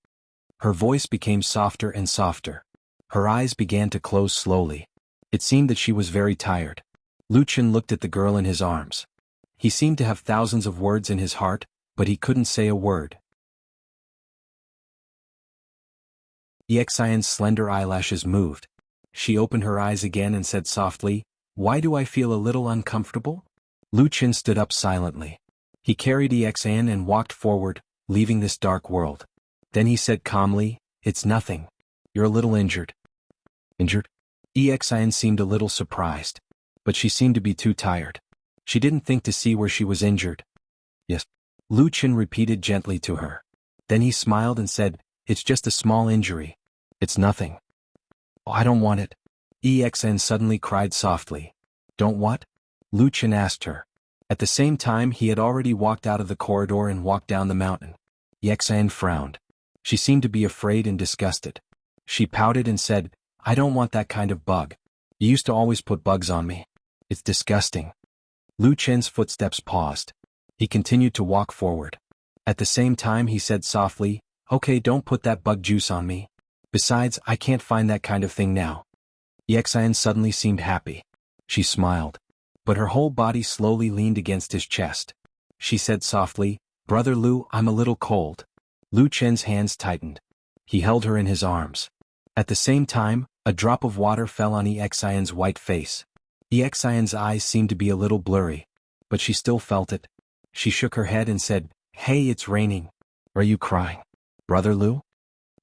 Her voice became softer and softer. Her eyes began to close slowly. It seemed that she was very tired. Lu Chen looked at the girl in his arms. He seemed to have thousands of words in his heart, but he couldn't say a word. EXIN's slender eyelashes moved. She opened her eyes again and said softly, "Why do I feel a little uncomfortable?" Lu Chen stood up silently. He carried EXIN and walked forward, leaving this dark world. Then he said calmly, "It's nothing. You're a little injured." "Injured?" EXIN seemed a little surprised. But she seemed to be too tired. She didn't think to see where she was injured. "Yes." Lu Chen repeated gently to her. Then he smiled and said, "It's just a small injury. It's nothing." "Oh, I don't want it." EXN suddenly cried softly. "Don't what?" Lu Chen asked her. At the same time he had already walked out of the corridor and walked down the mountain. EXN frowned. She seemed to be afraid and disgusted. She pouted and said, "I don't want that kind of bug. You used to always put bugs on me. It's disgusting." Lu Chen's footsteps paused. He continued to walk forward. At the same time he said softly, "Okay, don't put that bug juice on me. Besides, I can't find that kind of thing now." EXIN suddenly seemed happy. She smiled. But her whole body slowly leaned against his chest. She said softly, "Brother Lu, I'm a little cold." Lu Chen's hands tightened. He held her in his arms. At the same time, a drop of water fell on EXIN's white face. EXIN's eyes seemed to be a little blurry. But she still felt it. She shook her head and said, "Hey, it's raining. Are you crying, Brother Lu?"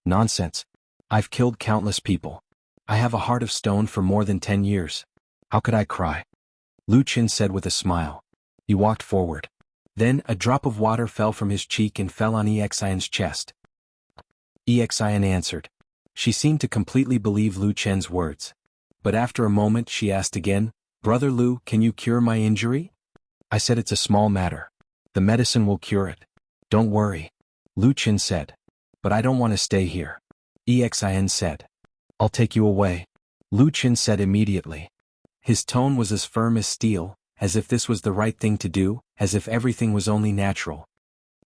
"Nonsense. I've killed countless people. I have a heart of stone for more than 10 years. How could I cry?" Lu Chen said with a smile. He walked forward. Then a drop of water fell from his cheek and fell on EXIN's chest. Exin answered. She seemed to completely believe Lu Chen's words. But after a moment she asked again, Brother Lu, can you cure my injury? I said it's a small matter. The medicine will cure it. Don't worry. Lu Chen said. But I don't want to stay here. Exin said. I'll take you away. Lu Chen said immediately. His tone was as firm as steel, as if this was the right thing to do, as if everything was only natural.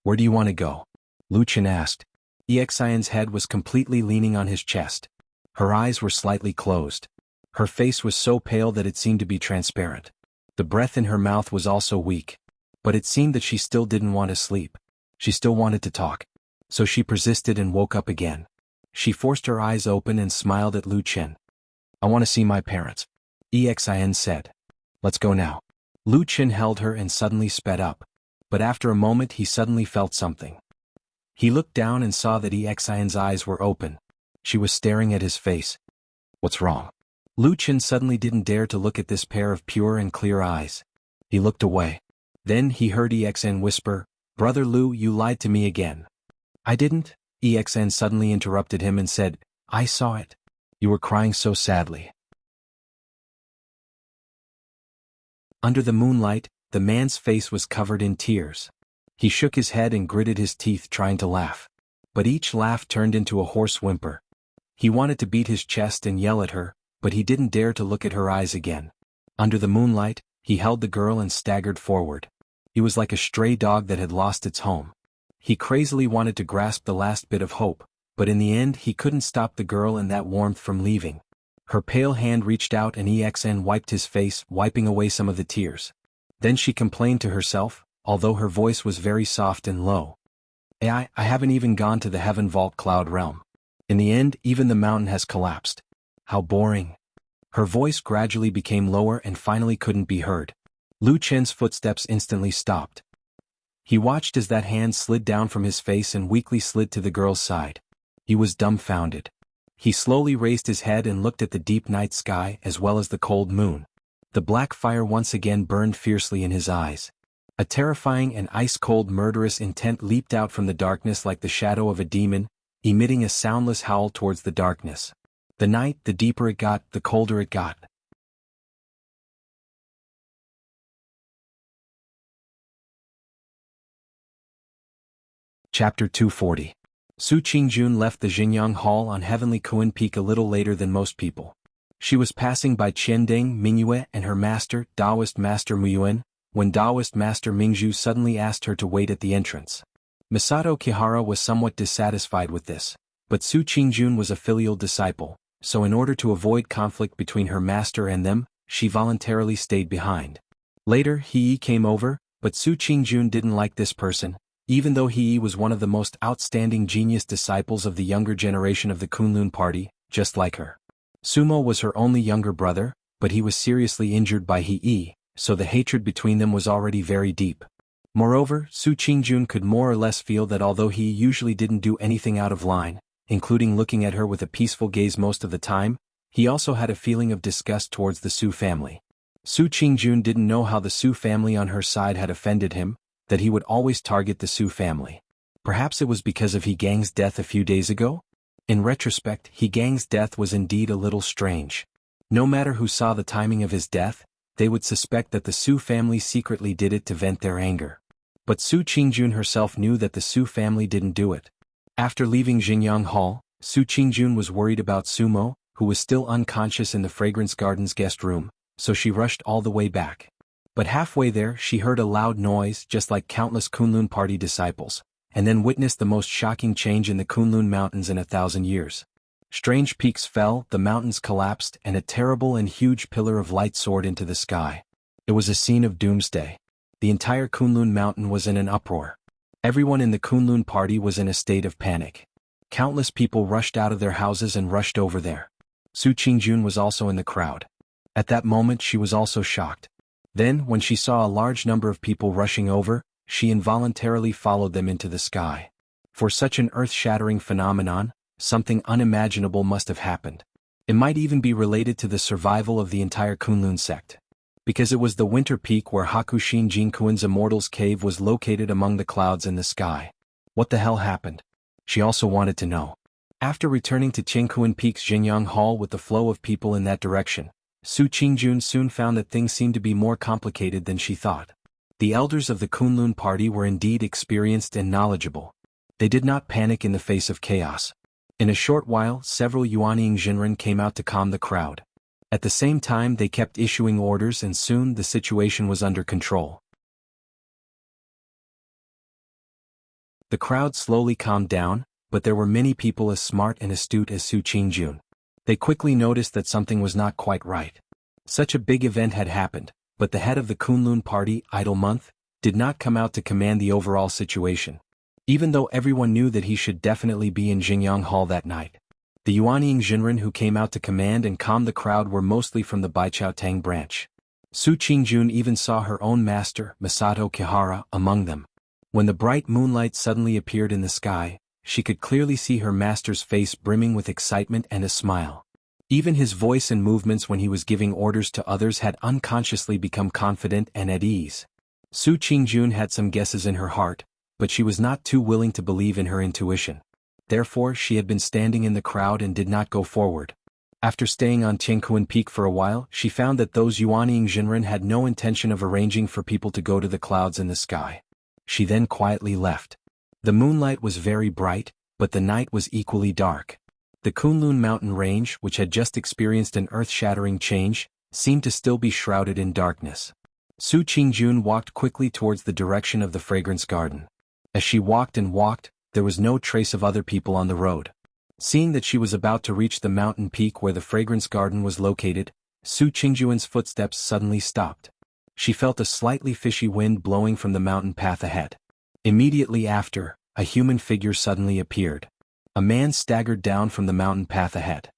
Where do you want to go? Lu Chen asked. Exin's head was completely leaning on his chest. Her eyes were slightly closed. Her face was so pale that it seemed to be transparent. The breath in her mouth was also weak. But it seemed that she still didn't want to sleep. She still wanted to talk. So she persisted and woke up again. She forced her eyes open and smiled at Lu Chen. I want to see my parents. Exin said. Let's go now. Lu Chen held her and suddenly sped up. But after a moment he suddenly felt something. He looked down and saw that Exin's eyes were open. She was staring at his face. What's wrong? Lu Chen suddenly didn't dare to look at this pair of pure and clear eyes. He looked away. Then he heard Exin whisper, Brother Lu, you lied to me again. I didn't. Exin suddenly interrupted him and said, I saw it. You were crying so sadly. Under the moonlight, the man's face was covered in tears. He shook his head and gritted his teeth trying to laugh. But each laugh turned into a hoarse whimper. He wanted to beat his chest and yell at her, but he didn't dare to look at her eyes again. Under the moonlight, he held the girl and staggered forward. He was like a stray dog that had lost its home. He crazily wanted to grasp the last bit of hope, but in the end he couldn't stop the girl and that warmth from leaving. Her pale hand reached out and Exin wiped his face, wiping away some of the tears. Then she complained to herself, although her voice was very soft and low. I haven't even gone to the Heaven Vault Cloud Realm. In the end, even the mountain has collapsed. How boring. Her voice gradually became lower and finally couldn't be heard. Lu Chen's footsteps instantly stopped. He watched as that hand slid down from his face and weakly slid to the girl's side. He was dumbfounded. He slowly raised his head and looked at the deep night sky as well as the cold moon. The black fire once again burned fiercely in his eyes. A terrifying and ice-cold murderous intent leaped out from the darkness like the shadow of a demon, emitting a soundless howl towards the darkness. The night, the deeper it got, the colder it got. Chapter 240. Su Qingjun left the Xinjiang Hall on Heavenly Kuan Peak a little later than most people. She was passing by Qianding, Mingyue and her master, Taoist Master Muyuan, when Taoist Master Mingzhu suddenly asked her to wait at the entrance. Masato Kihara was somewhat dissatisfied with this, but Su Qingjun was a filial disciple, so in order to avoid conflict between her master and them, she voluntarily stayed behind. Later, He came over, but Su Qingjun didn't like this person, even though He was one of the most outstanding genius disciples of the younger generation of the Kunlun party, just like her. Sumo was her only younger brother, but he was seriously injured by He, so the hatred between them was already very deep. Moreover, Su Qingjun could more or less feel that although he usually didn't do anything out of line, including looking at her with a peaceful gaze most of the time, he also had a feeling of disgust towards the Su family. Su Qingjun didn't know how the Su family on her side had offended him, that he would always target the Su family. Perhaps it was because of He Gang's death a few days ago? In retrospect, He Gang's death was indeed a little strange. No matter who saw the timing of his death, they would suspect that the Su family secretly did it to vent their anger. But Su Qingjun herself knew that the Su family didn't do it. After leaving Xinjiang Hall, Su Qingjun was worried about Sumo, who was still unconscious in the Fragrance Garden's guest room, so she rushed all the way back. But halfway there she heard a loud noise just like countless Kunlun party disciples, and then witnessed the most shocking change in the Kunlun Mountains in 1,000 years. Strange peaks fell, the mountains collapsed, and a terrible and huge pillar of light soared into the sky. It was a scene of doomsday. The entire Kunlun Mountain was in an uproar. Everyone in the Kunlun party was in a state of panic. Countless people rushed out of their houses and rushed over there. Su Qingjun was also in the crowd. At that moment she was also shocked. Then, when she saw a large number of people rushing over, she involuntarily followed them into the sky. For such an earth-shattering phenomenon, something unimaginable must have happened. It might even be related to the survival of the entire Kunlun sect. Because it was the winter peak where Hakushin Jinkuan's Immortal's cave was located among the clouds in the sky. What the hell happened? She also wanted to know. After returning to Qinghuan Peak's Jinyang Hall with the flow of people in that direction, Su Qingjun soon found that things seemed to be more complicated than she thought. The elders of the Kunlun party were indeed experienced and knowledgeable. They did not panic in the face of chaos. In a short while, several Yuanying Jinren came out to calm the crowd. At the same time, they kept issuing orders, and soon the situation was under control. The crowd slowly calmed down, but there were many people as smart and astute as Su Qingjun. They quickly noticed that something was not quite right. Such a big event had happened, but the head of the Kunlun party, Idle Month, did not come out to command the overall situation. Even though everyone knew that he should definitely be in Jingyang Hall that night. The Yuanying Jinren who came out to command and calm the crowd were mostly from the Baichao Tang branch. Su Qingjun even saw her own master, Masato Kihara, among them. When the bright moonlight suddenly appeared in the sky, she could clearly see her master's face brimming with excitement and a smile. Even his voice and movements when he was giving orders to others had unconsciously become confident and at ease. Su Qingjun had some guesses in her heart, but she was not too willing to believe in her intuition. Therefore she had been standing in the crowd and did not go forward. After staying on Qinghuan Peak for a while, she found that those Yuanying Jinren had no intention of arranging for people to go to the clouds in the sky. She then quietly left. The moonlight was very bright, but the night was equally dark. The Kunlun mountain range, which had just experienced an earth-shattering change, seemed to still be shrouded in darkness. Su Qingjun walked quickly towards the direction of the fragrance garden. As she walked and walked, there was no trace of other people on the road. Seeing that she was about to reach the mountain peak where the fragrance garden was located, Su Qingjun's footsteps suddenly stopped. She felt a slightly fishy wind blowing from the mountain path ahead. Immediately after, a human figure suddenly appeared. A man staggered down from the mountain path ahead.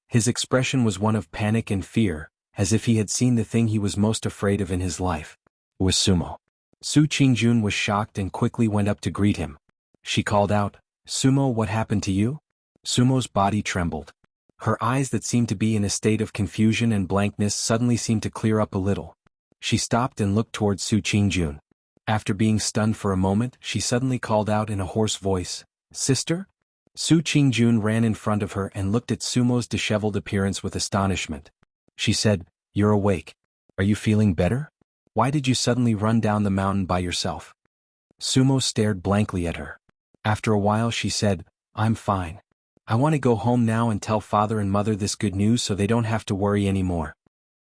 His expression was one of panic and fear, as if he had seen the thing he was most afraid of in his life. It was Sumo. Su Qingjun was shocked and quickly went up to greet him. She called out, "Sumo, what happened to you?" Sumo's body trembled. Her eyes that seemed to be in a state of confusion and blankness suddenly seemed to clear up a little. She stopped and looked towards Su Qingjun. After being stunned for a moment, she suddenly called out in a hoarse voice, "Sister?" Su Qingjun ran in front of her and looked at Sumo's disheveled appearance with astonishment. She said, "You're awake. Are you feeling better? Why did you suddenly run down the mountain by yourself?" Sumo stared blankly at her. After a while she said, "I'm fine. I want to go home now and tell father and mother this good news so they don't have to worry anymore."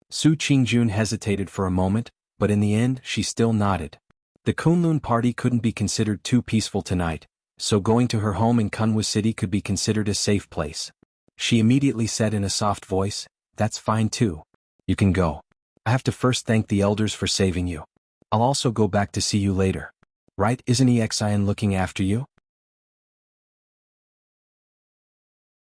Su Qingjun hesitated for a moment, but in the end she still nodded. The Kunlun party couldn't be considered too peaceful tonight, so going to her home in Kunwa City could be considered a safe place. She immediately said in a soft voice, "That's fine too. You can go. I have to first thank the elders for saving you. I'll also go back to see you later. Right, isn't Exian looking after you?"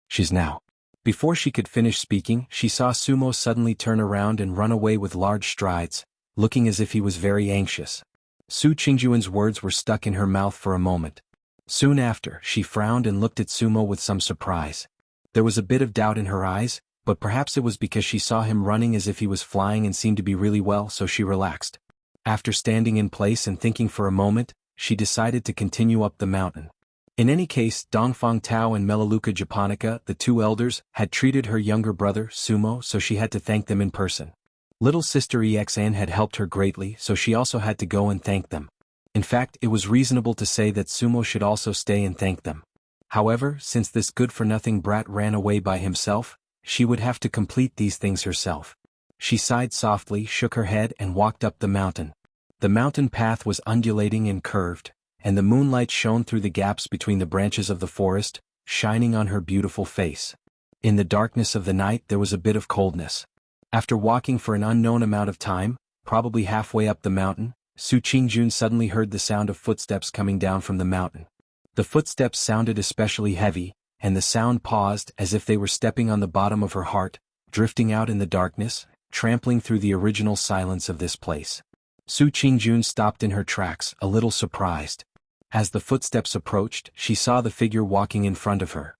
She's now. Before she could finish speaking, she saw Sumo suddenly turn around and run away with large strides, looking as if he was very anxious. Su Qingjun's words were stuck in her mouth for a moment. Soon after, she frowned and looked at Sumo with some surprise. There was a bit of doubt in her eyes, but perhaps it was because she saw him running as if he was flying and seemed to be really well, so she relaxed. After standing in place and thinking for a moment, she decided to continue up the mountain. In any case, Dongfang Tao and Melaleuca Japonica, the two elders, had treated her younger brother, Sumo, so she had to thank them in person. Little sister Exan had helped her greatly, so she also had to go and thank them. In fact, it was reasonable to say that Sumo should also stay and thank them. However, since this good-for-nothing brat ran away by himself, she would have to complete these things herself. She sighed softly, shook her head and walked up the mountain. The mountain path was undulating and curved, and the moonlight shone through the gaps between the branches of the forest, shining on her beautiful face. In the darkness of the night there was a bit of coldness. After walking for an unknown amount of time, probably halfway up the mountain, Su Qingjun suddenly heard the sound of footsteps coming down from the mountain. The footsteps sounded especially heavy, and the sound paused as if they were stepping on the bottom of her heart, drifting out in the darkness, trampling through the original silence of this place. Su Qingjun stopped in her tracks, a little surprised. As the footsteps approached, she saw the figure walking in front of her.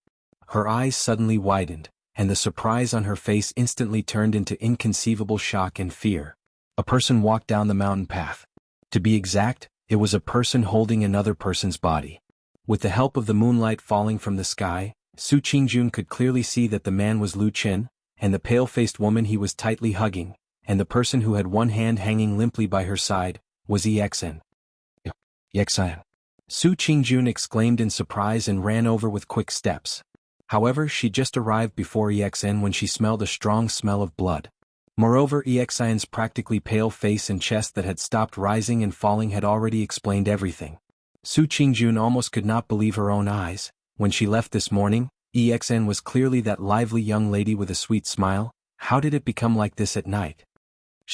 Her eyes suddenly widened, and the surprise on her face instantly turned into inconceivable shock and fear. A person walked down the mountain path. To be exact, it was a person holding another person's body. With the help of the moonlight falling from the sky, Su Qingjun could clearly see that the man was Lu Chen, and the pale-faced woman he was tightly hugging, and the person who had one hand hanging limply by her side, was Exen. Exen. Su Qingjun exclaimed in surprise and ran over with quick steps. However, she just arrived before Exen when she smelled a strong smell of blood. Moreover, Exen's practically pale face and chest that had stopped rising and falling had already explained everything. Su Qingjun almost could not believe her own eyes. When she left this morning, Exen was clearly that lively young lady with a sweet smile. How did it become like this at night?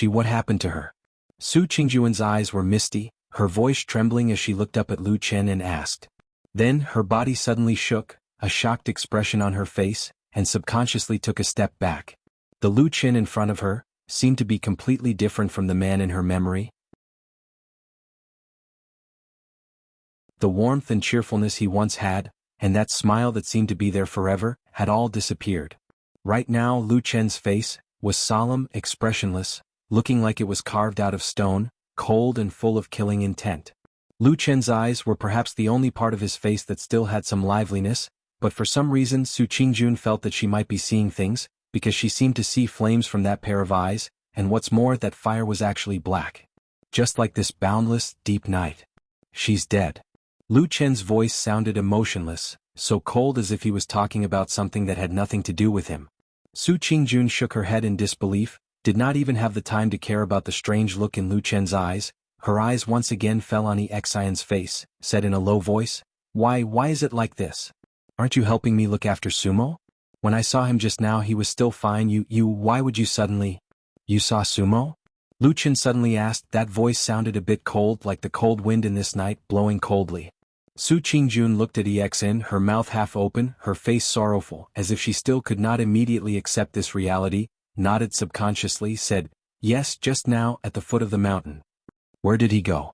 What happened to her? Su Qingjun's eyes were misty, her voice trembling as she looked up at Lu Chen and asked. Then, her body suddenly shook, a shocked expression on her face, and subconsciously took a step back. The Lu Chen in front of her seemed to be completely different from the man in her memory. The warmth and cheerfulness he once had, and that smile that seemed to be there forever, had all disappeared. Right now Lu Chen's face was solemn, expressionless, looking like it was carved out of stone, cold and full of killing intent. Lu Chen's eyes were perhaps the only part of his face that still had some liveliness, but for some reason Su Qingjun felt that she might be seeing things, because she seemed to see flames from that pair of eyes, and what's more, that fire was actually black. Just like this boundless, deep night. She's dead. Lu Chen's voice sounded emotionless, so cold as if he was talking about something that had nothing to do with him. Su Qingjun shook her head in disbelief, did not even have the time to care about the strange look in Lu Chen's eyes. Her eyes once again fell on Exion's face, said in a low voice, Why is it like this? Aren't you helping me look after Sumo? When I saw him just now he was still fine. Why would you suddenly? You saw Sumo? Lu Chen suddenly asked. That voice sounded a bit cold, like the cold wind in this night, blowing coldly. Su Qingjun looked at Exin, her mouth half open, her face sorrowful, as if she still could not immediately accept this reality, nodded subconsciously, said, Yes, just now, at the foot of the mountain. Where did he go?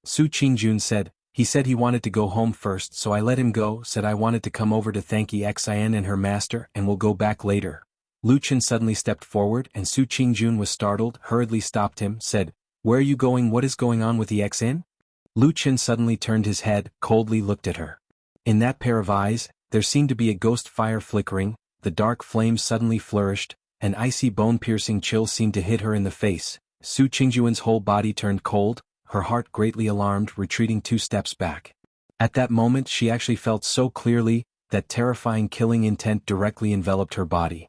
Su Qingjun said, He said he wanted to go home first, so I let him go, said I wanted to come over to thank Exin and her master, and we'll go back later. Lu Chen suddenly stepped forward, and Su Qingjun was startled, hurriedly stopped him, said, Where are you going? What is going on with Exin? Lu Chen suddenly turned his head, coldly looked at her. In that pair of eyes, there seemed to be a ghost fire flickering, the dark flames suddenly flourished, an icy bone-piercing chill seemed to hit her in the face. Su Qingjun's whole body turned cold, her heart greatly alarmed, retreating 2 steps back. At that moment she actually felt so clearly that terrifying killing intent directly enveloped her body.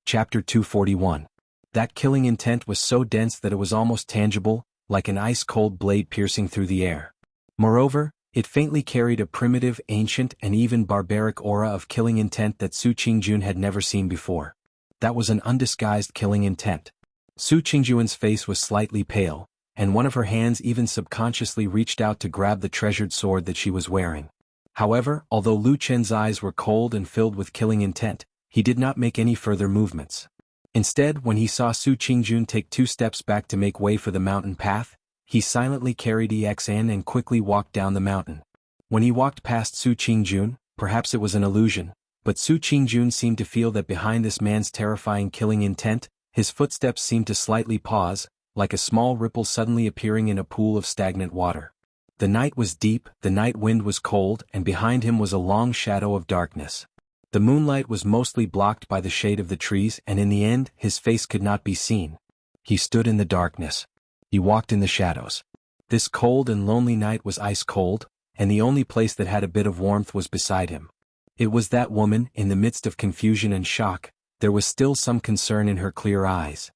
Chapter 241. That killing intent was so dense that it was almost tangible, like an ice-cold blade piercing through the air. Moreover, it faintly carried a primitive, ancient, and even barbaric aura of killing intent that Su Qingjun had never seen before. That was an undisguised killing intent. Su Qingjun's face was slightly pale, and one of her hands even subconsciously reached out to grab the treasured sword that she was wearing. However, although Lu Chen's eyes were cold and filled with killing intent, he did not make any further movements. Instead, when he saw Su Qingjun take 2 steps back to make way for the mountain path, he silently carried Exin and quickly walked down the mountain. When he walked past Su Qingjun, perhaps it was an illusion, but Su Qingjun seemed to feel that behind this man's terrifying killing intent, his footsteps seemed to slightly pause, like a small ripple suddenly appearing in a pool of stagnant water. The night was deep, the night wind was cold, and behind him was a long shadow of darkness. The moonlight was mostly blocked by the shade of the trees, and in the end, his face could not be seen. He stood in the darkness. He walked in the shadows. This cold and lonely night was ice cold, and the only place that had a bit of warmth was beside him. It was that woman. In the midst of confusion and shock, there was still some concern in her clear eyes.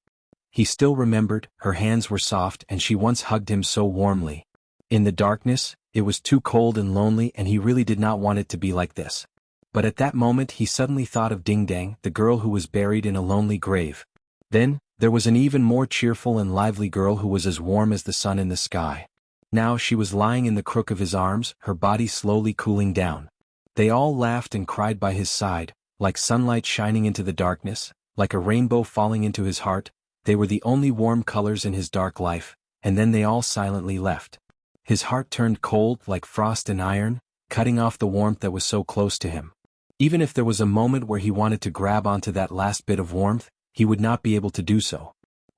He still remembered, her hands were soft and she once hugged him so warmly. In the darkness, it was too cold and lonely and he really did not want it to be like this. But at that moment he suddenly thought of Ding Dang, the girl who was buried in a lonely grave. Then, there was an even more cheerful and lively girl who was as warm as the sun in the sky. Now she was lying in the crook of his arms, her body slowly cooling down. They all laughed and cried by his side, like sunlight shining into the darkness, like a rainbow falling into his heart. They were the only warm colors in his dark life, and then they all silently left. His heart turned cold like frost and iron, cutting off the warmth that was so close to him. Even if there was a moment where he wanted to grab onto that last bit of warmth, he would not be able to do so.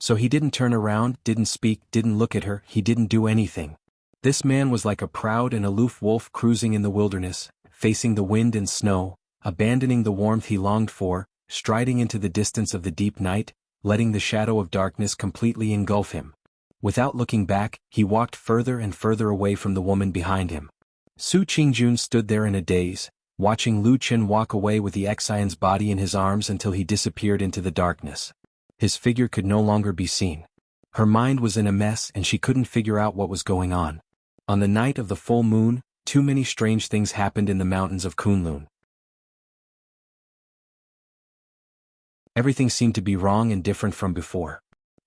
So he didn't turn around, didn't speak, didn't look at her, he didn't do anything. This man was like a proud and aloof wolf cruising in the wilderness, facing the wind and snow, abandoning the warmth he longed for, striding into the distance of the deep night, letting the shadow of darkness completely engulf him. Without looking back, he walked further and further away from the woman behind him. Su Qingjun stood there in a daze, watching Lu Chen walk away with the Xian's body in his arms until he disappeared into the darkness. His figure could no longer be seen. Her mind was in a mess and she couldn't figure out what was going on. On the night of the full moon, too many strange things happened in the mountains of Kunlun. Everything seemed to be wrong and different from before.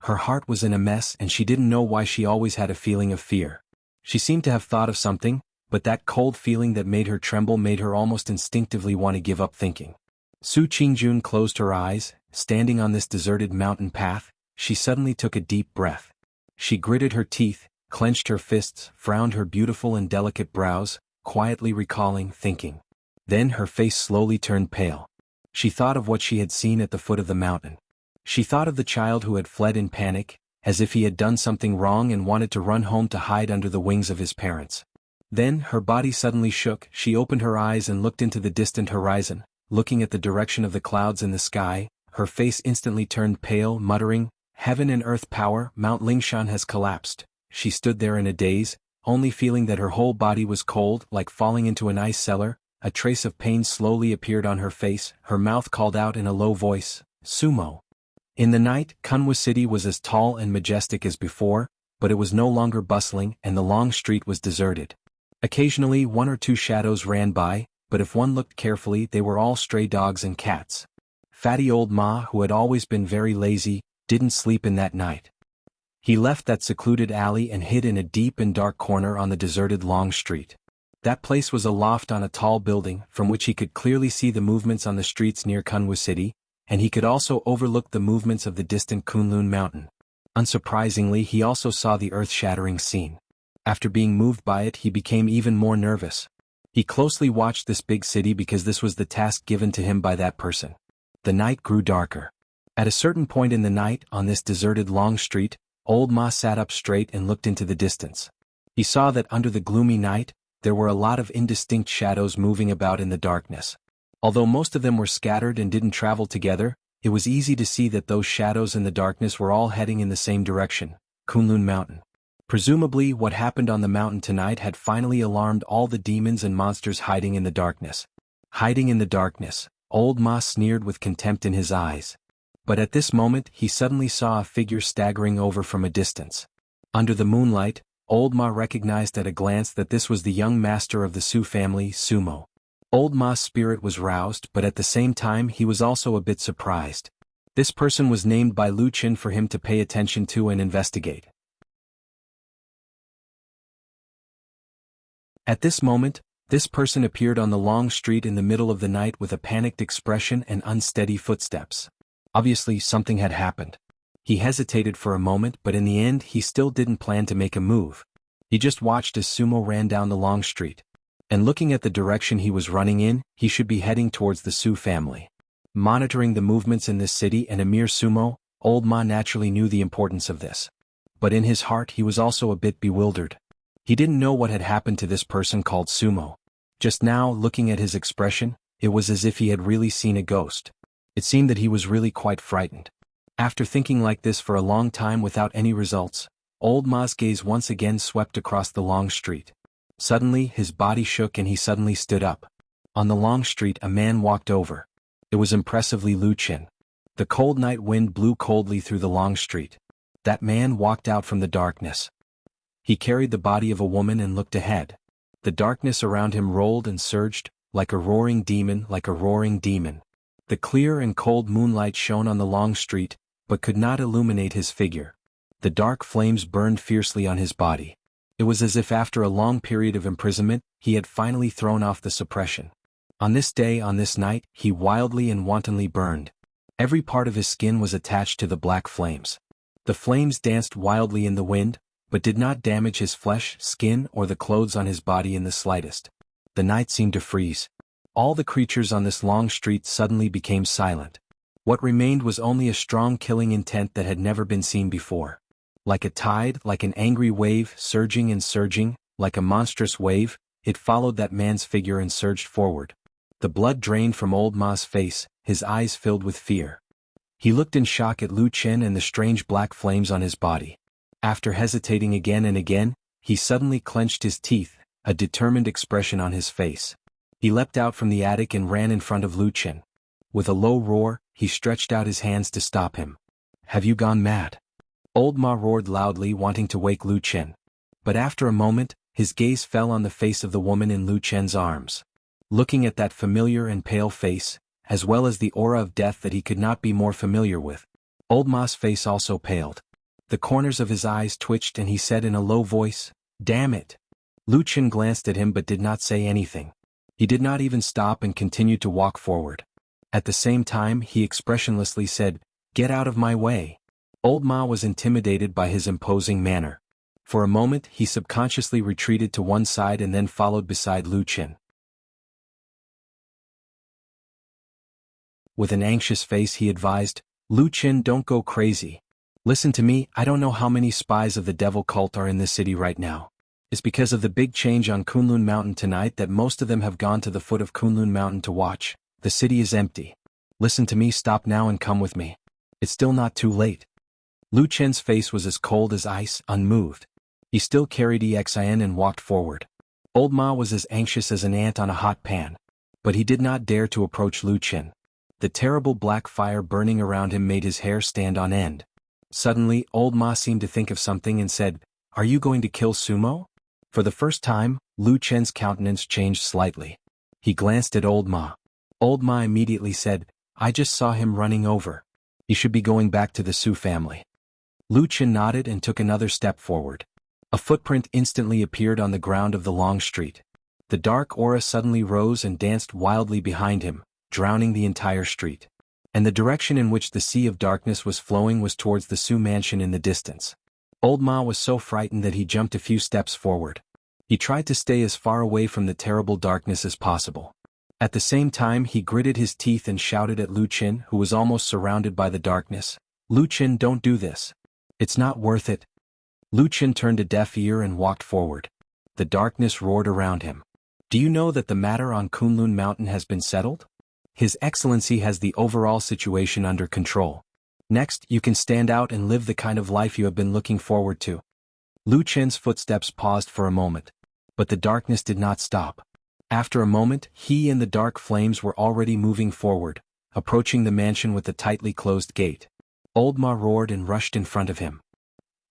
Her heart was in a mess and she didn't know why she always had a feeling of fear. She seemed to have thought of something, but that cold feeling that made her tremble made her almost instinctively want to give up thinking. Su Qingjun closed her eyes. Standing on this deserted mountain path, she suddenly took a deep breath. She gritted her teeth, clenched her fists, frowned her beautiful and delicate brows, quietly recalling, thinking. Then her face slowly turned pale. She thought of what she had seen at the foot of the mountain. She thought of the child who had fled in panic, as if he had done something wrong and wanted to run home to hide under the wings of his parents. Then her body suddenly shook, she opened her eyes and looked into the distant horizon, looking at the direction of the clouds in the sky. Her face instantly turned pale, muttering, "Heaven and earth power, Mount Lingshan has collapsed." She stood there in a daze, only feeling that her whole body was cold, like falling into an ice cellar. A trace of pain slowly appeared on her face, her mouth called out in a low voice, "Sumo." In the night, Kunwu City was as tall and majestic as before, but it was no longer bustling and the long street was deserted. Occasionally one or two shadows ran by, but if one looked carefully they were all stray dogs and cats. Fatty old Ma, who had always been very lazy, didn't sleep in that night. He left that secluded alley and hid in a deep and dark corner on the deserted long street. That place was a loft on a tall building, from which he could clearly see the movements on the streets near Kunwu City, and he could also overlook the movements of the distant Kunlun mountain. Unsurprisingly, he also saw the earth-shattering scene. After being moved by it, he became even more nervous. He closely watched this big city because this was the task given to him by that person. The night grew darker. At a certain point in the night, on this deserted long street, old Ma sat up straight and looked into the distance. He saw that under the gloomy night, there were a lot of indistinct shadows moving about in the darkness. Although most of them were scattered and didn't travel together, it was easy to see that those shadows in the darkness were all heading in the same direction, Kunlun Mountain. Presumably, what happened on the mountain tonight had finally alarmed all the demons and monsters hiding in the darkness. Hiding in the darkness, old Ma sneered with contempt in his eyes. But at this moment he suddenly saw a figure staggering over from a distance. Under the moonlight, old Ma recognized at a glance that this was the young master of the Su family, Sumo. Old Ma's spirit was roused, but at the same time he was also a bit surprised. This person was named by Lu Chen for him to pay attention to and investigate. At this moment, this person appeared on the long street in the middle of the night with a panicked expression and unsteady footsteps. Obviously, something had happened. He hesitated for a moment, but in the end he still didn't plan to make a move. He just watched as Sumo ran down the long street. And looking at the direction he was running in, he should be heading towards the Su family. Monitoring the movements in this city and a mere Sumo, old Ma naturally knew the importance of this. But in his heart he was also a bit bewildered. He didn't know what had happened to this person called Sumo. Just now, looking at his expression, it was as if he had really seen a ghost. It seemed that he was really quite frightened. After thinking like this for a long time without any results, old Ma's gaze once again swept across the long street. Suddenly, his body shook and he suddenly stood up. On the long street a man walked over. It was impressively Lu Chen. The cold night wind blew coldly through the long street. That man walked out from the darkness. He carried the body of a woman and looked ahead. The darkness around him rolled and surged, like a roaring demon, like a roaring demon. The clear and cold moonlight shone on the long street, but could not illuminate his figure. The dark flames burned fiercely on his body. It was as if after a long period of imprisonment, he had finally thrown off the suppression. On this day, on this night, he wildly and wantonly burned. Every part of his skin was attached to the black flames. The flames danced wildly in the wind, but did not damage his flesh, skin, or the clothes on his body in the slightest. The night seemed to freeze. All the creatures on this long street suddenly became silent. What remained was only a strong killing intent that had never been seen before. Like a tide, like an angry wave, surging and surging, like a monstrous wave, it followed that man's figure and surged forward. The blood drained from old Ma's face, his eyes filled with fear. He looked in shock at Lu Chen and the strange black flames on his body. After hesitating again and again, he suddenly clenched his teeth, a determined expression on his face. He leapt out from the attic and ran in front of Lu Chen. With a low roar, he stretched out his hands to stop him. "Have you gone mad?" Old Ma roared loudly, wanting to wake Lu Chen. But after a moment, his gaze fell on the face of the woman in Lu Chen's arms. Looking at that familiar and pale face, as well as the aura of death that he could not be more familiar with, old Ma's face also paled. The corners of his eyes twitched and he said in a low voice, "Damn it." Lu Chen glanced at him but did not say anything. He did not even stop and continued to walk forward. At the same time he expressionlessly said, "Get out of my way." Old Ma was intimidated by his imposing manner. For a moment he subconsciously retreated to one side and then followed beside Lu Chen. With an anxious face he advised, "Lu Chen, don't go crazy. Listen to me, I don't know how many spies of the devil cult are in this city right now. It's because of the big change on Kunlun Mountain tonight that most of them have gone to the foot of Kunlun Mountain to watch. The city is empty. Listen to me, stop now and come with me. It's still not too late." Lu Chen's face was as cold as ice, unmoved. He still carried EXIN and walked forward. Old Ma was as anxious as an ant on a hot pan. But he did not dare to approach Lu Chen. The terrible black fire burning around him made his hair stand on end. Suddenly, old Ma seemed to think of something and said, "Are you going to kill Sumo?" For the first time, Lu Chen's countenance changed slightly. He glanced at old Ma. Old Ma immediately said, "I just saw him running over. He should be going back to the Su family." Lu Chen nodded and took another step forward. A footprint instantly appeared on the ground of the long street. The dark aura suddenly rose and danced wildly behind him, drowning the entire street. And the direction in which the sea of darkness was flowing was towards the Su mansion in the distance. Old Ma was so frightened that he jumped a few steps forward. He tried to stay as far away from the terrible darkness as possible. At the same time he gritted his teeth and shouted at Lu Chen, who was almost surrounded by the darkness, "Lu Chen, don't do this. It's not worth it." Lu Chen turned a deaf ear and walked forward. The darkness roared around him. "Do you know that the matter on Kunlun Mountain has been settled? His Excellency has the overall situation under control. Next, you can stand out and live the kind of life you have been looking forward to." Lu Chen's footsteps paused for a moment. But the darkness did not stop. After a moment, he and the dark flames were already moving forward, approaching the mansion with the tightly closed gate. Old Ma roared and rushed in front of him.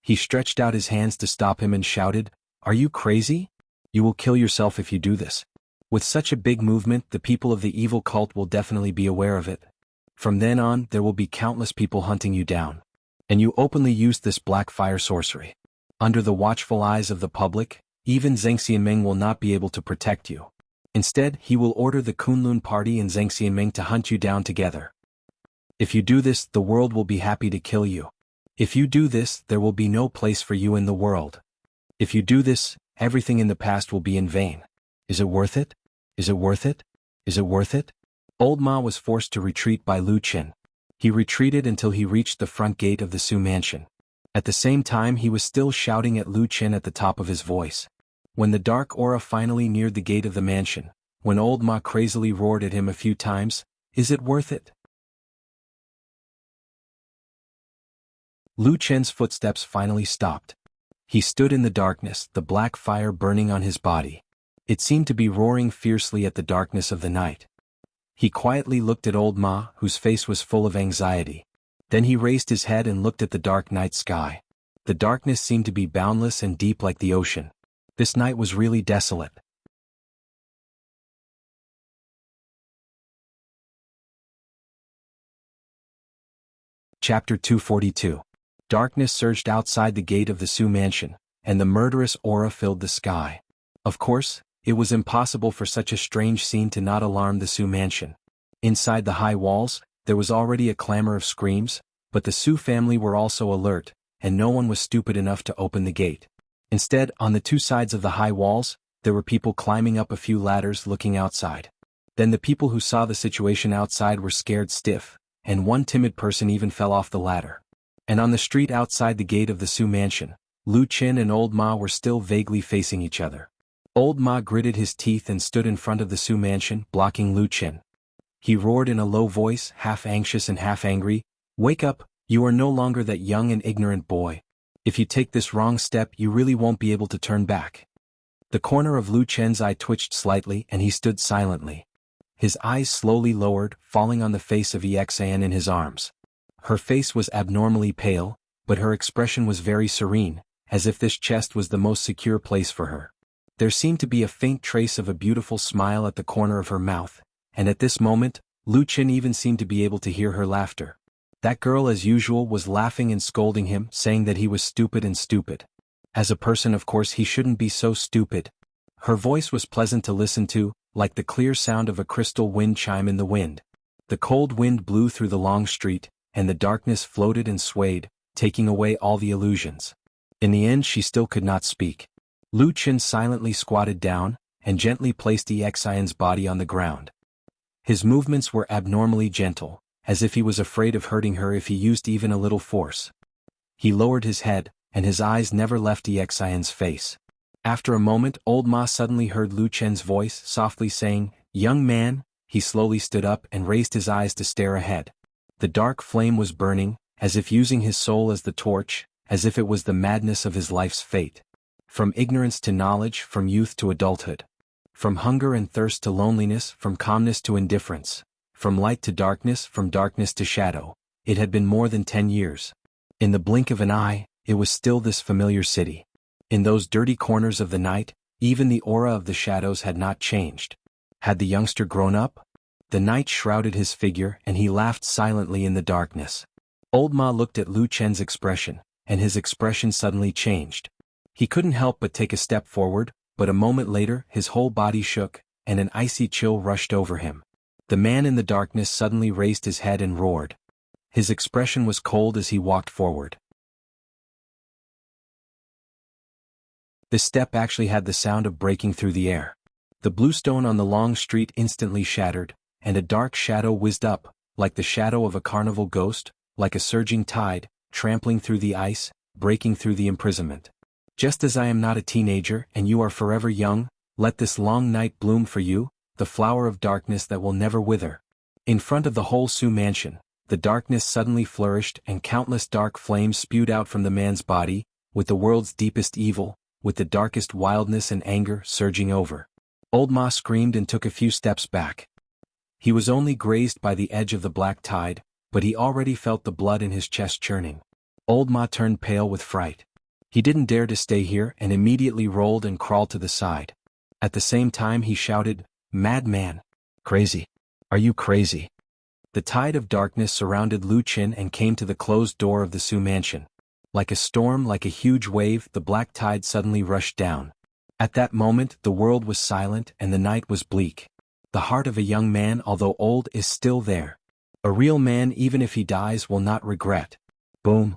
He stretched out his hands to stop him and shouted, "Are you crazy? You will kill yourself if you do this. With such a big movement, the people of the evil cult will definitely be aware of it. From then on, there will be countless people hunting you down. And you openly used this black fire sorcery. Under the watchful eyes of the public, even Zheng Xianmeng will not be able to protect you. Instead, he will order the Kunlun party and Zheng Xianmeng to hunt you down together. If you do this, the world will be happy to kill you. If you do this, there will be no place for you in the world. If you do this, everything in the past will be in vain. Is it worth it? Is it worth it? Is it worth it?" Old Ma was forced to retreat by Lu Chen. He retreated until he reached the front gate of the Su mansion. At the same time he was still shouting at Lu Chen at the top of his voice. When the dark aura finally neared the gate of the mansion, when old Ma crazily roared at him a few times, "Is it worth it?" Lu Chen's footsteps finally stopped. He stood in the darkness, the black fire burning on his body. It seemed to be roaring fiercely at the darkness of the night. He quietly looked at old Ma, whose face was full of anxiety. Then he raised his head and looked at the dark night sky. The darkness seemed to be boundless and deep like the ocean. This night was really desolate. Chapter 242. Darkness surged outside the gate of the Su mansion, and the murderous aura filled the sky. Of course, it was impossible for such a strange scene to not alarm the Su mansion. Inside the high walls, there was already a clamor of screams, but the Su family were also alert, and no one was stupid enough to open the gate. Instead, on the two sides of the high walls, there were people climbing up a few ladders looking outside. Then the people who saw the situation outside were scared stiff, and one timid person even fell off the ladder. And on the street outside the gate of the Su mansion, Lu Qin and Old Ma were still vaguely facing each other. Old Ma gritted his teeth and stood in front of the Su mansion, blocking Lu Qin. He roared in a low voice, half anxious and half angry, "Wake up, you are no longer that young and ignorant boy. If you take this wrong step you really won't be able to turn back." The corner of Lu Chen's eye twitched slightly and he stood silently. His eyes slowly lowered, falling on the face of Xian in his arms. Her face was abnormally pale, but her expression was very serene, as if this chest was the most secure place for her. There seemed to be a faint trace of a beautiful smile at the corner of her mouth, and at this moment, Lu Qin even seemed to be able to hear her laughter. That girl as usual was laughing and scolding him, saying that he was stupid and stupid. As a person of course he shouldn't be so stupid. Her voice was pleasant to listen to, like the clear sound of a crystal wind chime in the wind. The cold wind blew through the long street, and the darkness floated and swayed, taking away all the illusions. In the end she still could not speak. Lu Qin silently squatted down, and gently placed Xian's body on the ground. His movements were abnormally gentle, as if he was afraid of hurting her if he used even a little force. He lowered his head, and his eyes never left Xian's face. After a moment Old Ma suddenly heard Lu Chen's voice softly saying, "Young man." He slowly stood up and raised his eyes to stare ahead. The dark flame was burning, as if using his soul as the torch, as if it was the madness of his life's fate. From ignorance to knowledge, from youth to adulthood. From hunger and thirst to loneliness, from calmness to indifference. From light to darkness, from darkness to shadow. It had been more than 10 years. In the blink of an eye, it was still this familiar city. In those dirty corners of the night, even the aura of the shadows had not changed. Had the youngster grown up? The night shrouded his figure and he laughed silently in the darkness. Old Ma looked at Lu Chen's expression, and his expression suddenly changed. He couldn't help but take a step forward, but a moment later his whole body shook, and an icy chill rushed over him. The man in the darkness suddenly raised his head and roared. His expression was cold as he walked forward. The step actually had the sound of breaking through the air. The bluestone on the long street instantly shattered, and a dark shadow whizzed up, like the shadow of a carnival ghost, like a surging tide, trampling through the ice, breaking through the imprisonment. "Just as I am not a teenager and you are forever young, let this long night bloom for you, the flower of darkness that will never wither." In front of the whole Su mansion, the darkness suddenly flourished and countless dark flames spewed out from the man's body, with the world's deepest evil, with the darkest wildness and anger surging over. Old Ma screamed and took a few steps back. He was only grazed by the edge of the black tide, but he already felt the blood in his chest churning. Old Ma turned pale with fright. He didn't dare to stay here and immediately rolled and crawled to the side. At the same time he shouted, "Madman! Crazy! Are you crazy?" The tide of darkness surrounded Lu Qin and came to the closed door of the Su mansion. Like a storm, like a huge wave, the black tide suddenly rushed down. At that moment the world was silent and the night was bleak. The heart of a young man, although old, is still there. A real man, even if he dies, will not regret. Boom!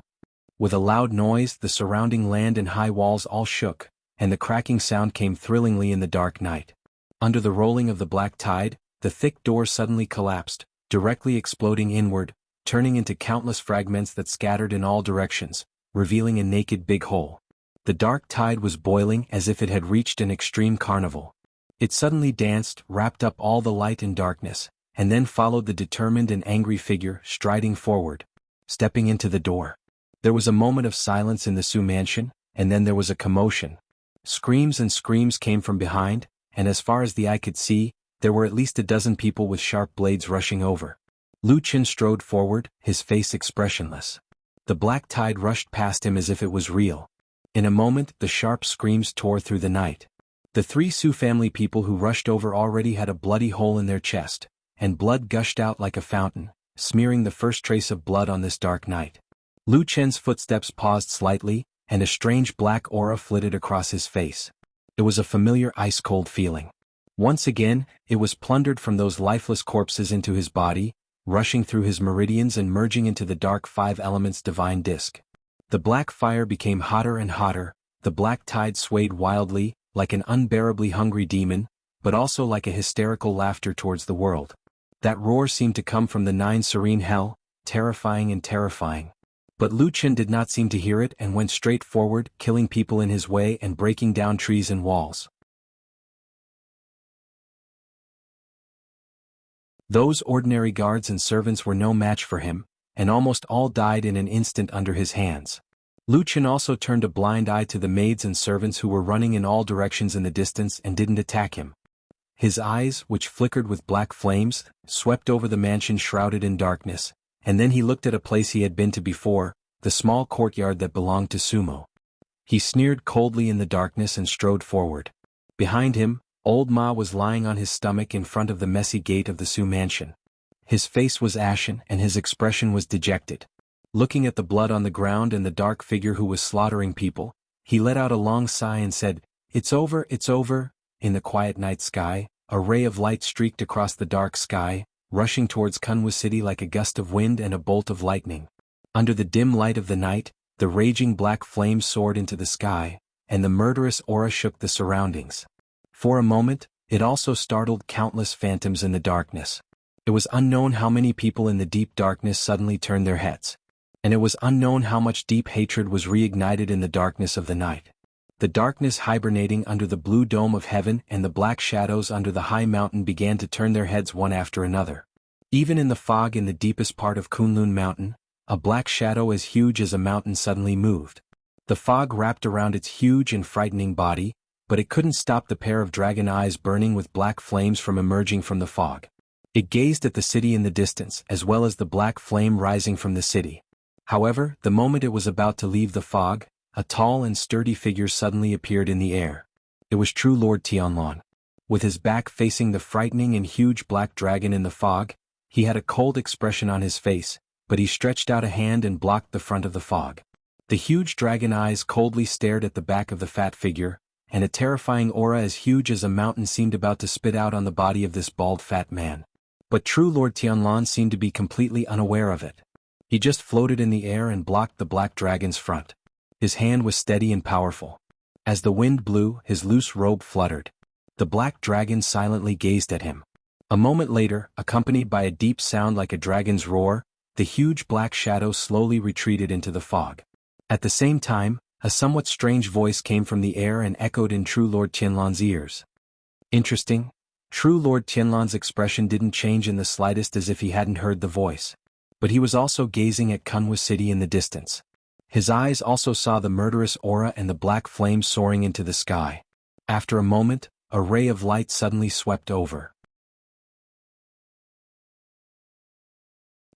With a loud noise the surrounding land and high walls all shook, and the cracking sound came thrillingly in the dark night. Under the rolling of the black tide, the thick door suddenly collapsed, directly exploding inward, turning into countless fragments that scattered in all directions, revealing a naked big hole. The dark tide was boiling as if it had reached an extreme carnival. It suddenly danced, wrapped up all the light and darkness, and then followed the determined and angry figure striding forward, stepping into the door. There was a moment of silence in the Su mansion, and then there was a commotion. Screams and screams came from behind, and as far as the eye could see, there were at least a dozen people with sharp blades rushing over. Lu Qin strode forward, his face expressionless. The black tide rushed past him as if it was real. In a moment the sharp screams tore through the night. The 3 Su family people who rushed over already had a bloody hole in their chest, and blood gushed out like a fountain, smearing the first trace of blood on this dark night. Lu Chen's footsteps paused slightly, and a strange black aura flitted across his face. It was a familiar ice-cold feeling. Once again, it was plundered from those lifeless corpses into his body, rushing through his meridians and merging into the dark 5 elements divine disk. The black fire became hotter and hotter, the black tide swayed wildly, like an unbearably hungry demon, but also like a hysterical laughter towards the world. That roar seemed to come from the 9 serene hell, terrifying and terrifying. But Lu Chen did not seem to hear it and went straight forward, killing people in his way and breaking down trees and walls. Those ordinary guards and servants were no match for him, and almost all died in an instant under his hands. Lu Chen also turned a blind eye to the maids and servants who were running in all directions in the distance and didn't attack him. His eyes, which flickered with black flames, swept over the mansion shrouded in darkness, and then he looked at a place he had been to before, the small courtyard that belonged to Sumo. He sneered coldly in the darkness and strode forward. Behind him, Old Ma was lying on his stomach in front of the messy gate of the Su mansion. His face was ashen and his expression was dejected. Looking at the blood on the ground and the dark figure who was slaughtering people, he let out a long sigh and said, "It's over, it's over." In the quiet night sky, a ray of light streaked across the dark sky, rushing towards Kunwu City like a gust of wind and a bolt of lightning. Under the dim light of the night, the raging black flames soared into the sky, and the murderous aura shook the surroundings. For a moment, it also startled countless phantoms in the darkness. It was unknown how many people in the deep darkness suddenly turned their heads. And it was unknown how much deep hatred was reignited in the darkness of the night. The darkness hibernating under the blue dome of heaven and the black shadows under the high mountain began to turn their heads one after another. Even in the fog in the deepest part of Kunlun Mountain, a black shadow as huge as a mountain suddenly moved. The fog wrapped around its huge and frightening body, but it couldn't stop the pair of dragon eyes burning with black flames from emerging from the fog. It gazed at the city in the distance as well as the black flame rising from the city. However, the moment it was about to leave the fog, a tall and sturdy figure suddenly appeared in the air. It was true Lord Tianlan. With his back facing the frightening and huge black dragon in the fog, he had a cold expression on his face, but he stretched out a hand and blocked the front of the fog. The huge dragon eyes coldly stared at the back of the fat figure, and a terrifying aura as huge as a mountain seemed about to spit out on the body of this bald fat man. But true Lord Tianlan seemed to be completely unaware of it. He just floated in the air and blocked the black dragon's front. His hand was steady and powerful. As the wind blew, his loose robe fluttered. The black dragon silently gazed at him. A moment later, accompanied by a deep sound like a dragon's roar, the huge black shadow slowly retreated into the fog. At the same time, a somewhat strange voice came from the air and echoed in true Lord Tianlan's ears. Interesting. True Lord Tianlan's expression didn't change in the slightest as if he hadn't heard the voice. But he was also gazing at Kunwu City in the distance. His eyes also saw the murderous aura and the black flames soaring into the sky. After a moment, a ray of light suddenly swept over.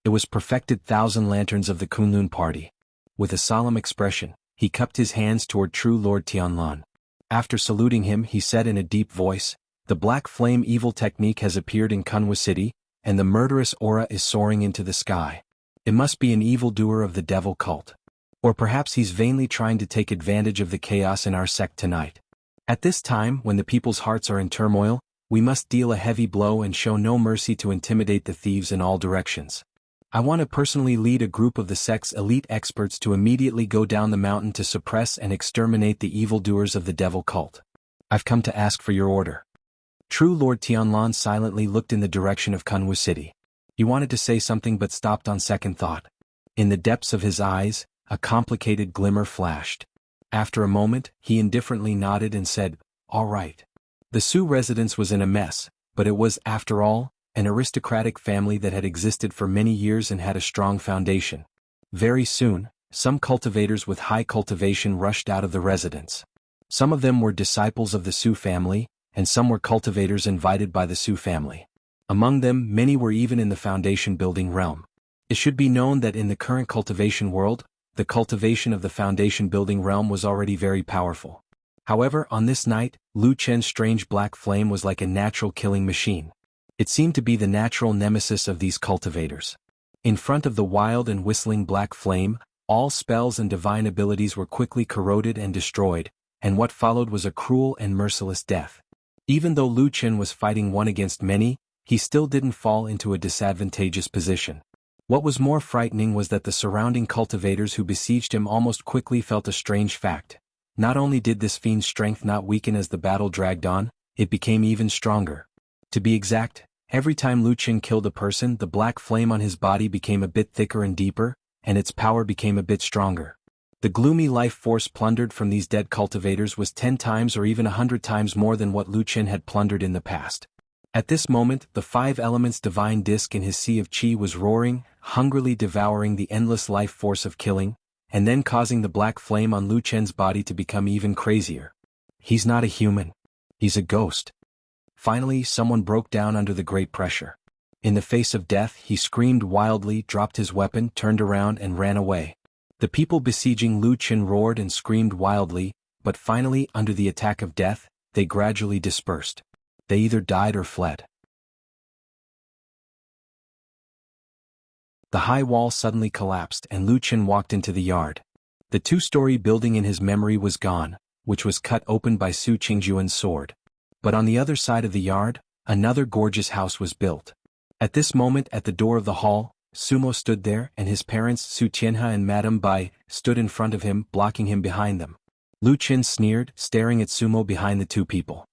It was perfected thousand lanterns of the Kunlun party. With a solemn expression, he cupped his hands toward true Lord Tianlan. After saluting him, he said in a deep voice, "The black flame evil technique has appeared in Kunwu City, and the murderous aura is soaring into the sky. It must be an evildoer of the devil cult. Or perhaps he's vainly trying to take advantage of the chaos in our sect tonight. At this time, when the people's hearts are in turmoil, we must deal a heavy blow and show no mercy to intimidate the thieves in all directions. I want to personally lead a group of the sect's elite experts to immediately go down the mountain to suppress and exterminate the evildoers of the devil cult. I've come to ask for your order." True Lord Tianlan silently looked in the direction of Kunwu City. He wanted to say something but stopped on second thought. In the depths of his eyes, a complicated glimmer flashed. After a moment, he indifferently nodded and said, "All right." The Su residence was in a mess, but it was, after all, an aristocratic family that had existed for many years and had a strong foundation. Very soon, some cultivators with high cultivation rushed out of the residence. Some of them were disciples of the Su family, and some were cultivators invited by the Su family. Among them, many were even in the foundation building realm. It should be known that in the current cultivation world, the cultivation of the foundation building realm was already very powerful. However, on this night, Lu Chen's strange black flame was like a natural killing machine. It seemed to be the natural nemesis of these cultivators. In front of the wild and whistling black flame, all spells and divine abilities were quickly corroded and destroyed, and what followed was a cruel and merciless death. Even though Lu Chen was fighting one against many, he still didn't fall into a disadvantageous position. What was more frightening was that the surrounding cultivators who besieged him almost quickly felt a strange fact. Not only did this fiend's strength not weaken as the battle dragged on, it became even stronger. To be exact, Every time Lu Qin killed a person, the black flame on his body became a bit thicker and deeper, and its power became a bit stronger. The gloomy life force plundered from these dead cultivators was 10 times or even 100 times more than what Lu Qin had plundered in the past. At this moment, the 5 elements divine disk in his sea of qi was roaring, hungrily devouring the endless life force of killing, and then causing the black flame on Lu Qin's body to become even crazier. He's not a human. He's a ghost. Finally, someone broke down under the great pressure. In the face of death, he screamed wildly, dropped his weapon, turned around and ran away. The people besieging Lu Qin roared and screamed wildly, but finally, under the attack of death, they gradually dispersed. They either died or fled. The high wall suddenly collapsed and Lu Qin walked into the yard. The 2-story building in his memory was gone, which was cut open by Su Qingjuan's sword. But on the other side of the yard, another gorgeous house was built. At this moment at the door of the hall, Sumo stood there and his parents Su Tianhe and Madame Bai stood in front of him, blocking him behind them. Lu Qin sneered, staring at Sumo behind the 2 people.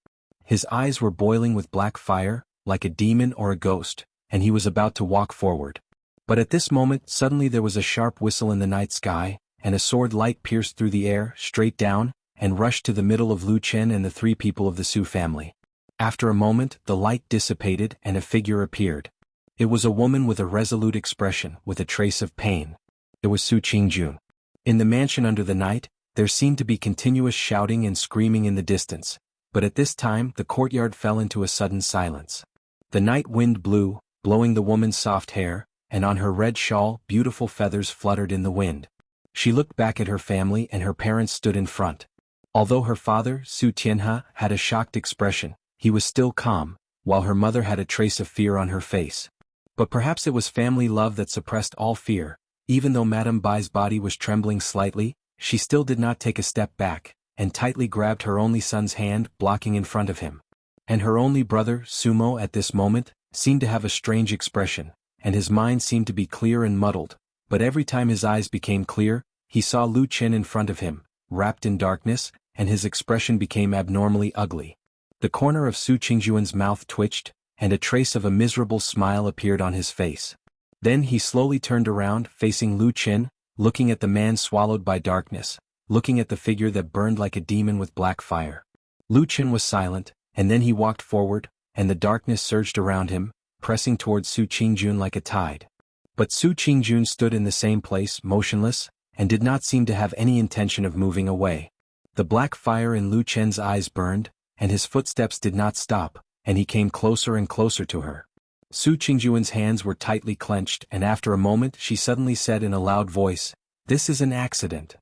His eyes were boiling with black fire, like a demon or a ghost, and he was about to walk forward. But at this moment suddenly there was a sharp whistle in the night sky, and a sword light pierced through the air, straight down, and rushed to the middle of Lu Qin and the 3 people of the Su family. After a moment, the light dissipated and a figure appeared. It was a woman with a resolute expression, with a trace of pain. It was Su Qingjun. In the mansion under the night, there seemed to be continuous shouting and screaming in the distance, but at this time the courtyard fell into a sudden silence. The night wind blew, blowing the woman's soft hair, and on her red shawl beautiful feathers fluttered in the wind. She looked back at her family and her parents stood in front. Although her father, Su Tianhe, had a shocked expression, he was still calm, while her mother had a trace of fear on her face. But perhaps it was family love that suppressed all fear. Even though Madame Bai's body was trembling slightly, she still did not take a step back, and tightly grabbed her only son's hand, blocking in front of him. And her only brother, Sumo, at this moment, seemed to have a strange expression, and his mind seemed to be clear and muddled, but every time his eyes became clear, he saw Lu Qin in front of him, wrapped in darkness, and his expression became abnormally ugly. The corner of Su Qingjuan's mouth twitched, and a trace of a miserable smile appeared on his face. Then he slowly turned around, facing Lu Qin, looking at the man swallowed by darkness, looking at the figure that burned like a demon with black fire. Lu Qin was silent, and then he walked forward, and the darkness surged around him, pressing towards Su Qingjun like a tide. But Su Qingjun stood in the same place, motionless, and did not seem to have any intention of moving away. The black fire in Lu Qin's eyes burned, and his footsteps did not stop, and he came closer and closer to her. Su Qingjuan's hands were tightly clenched, and after a moment she suddenly said in a loud voice, "This is an accident.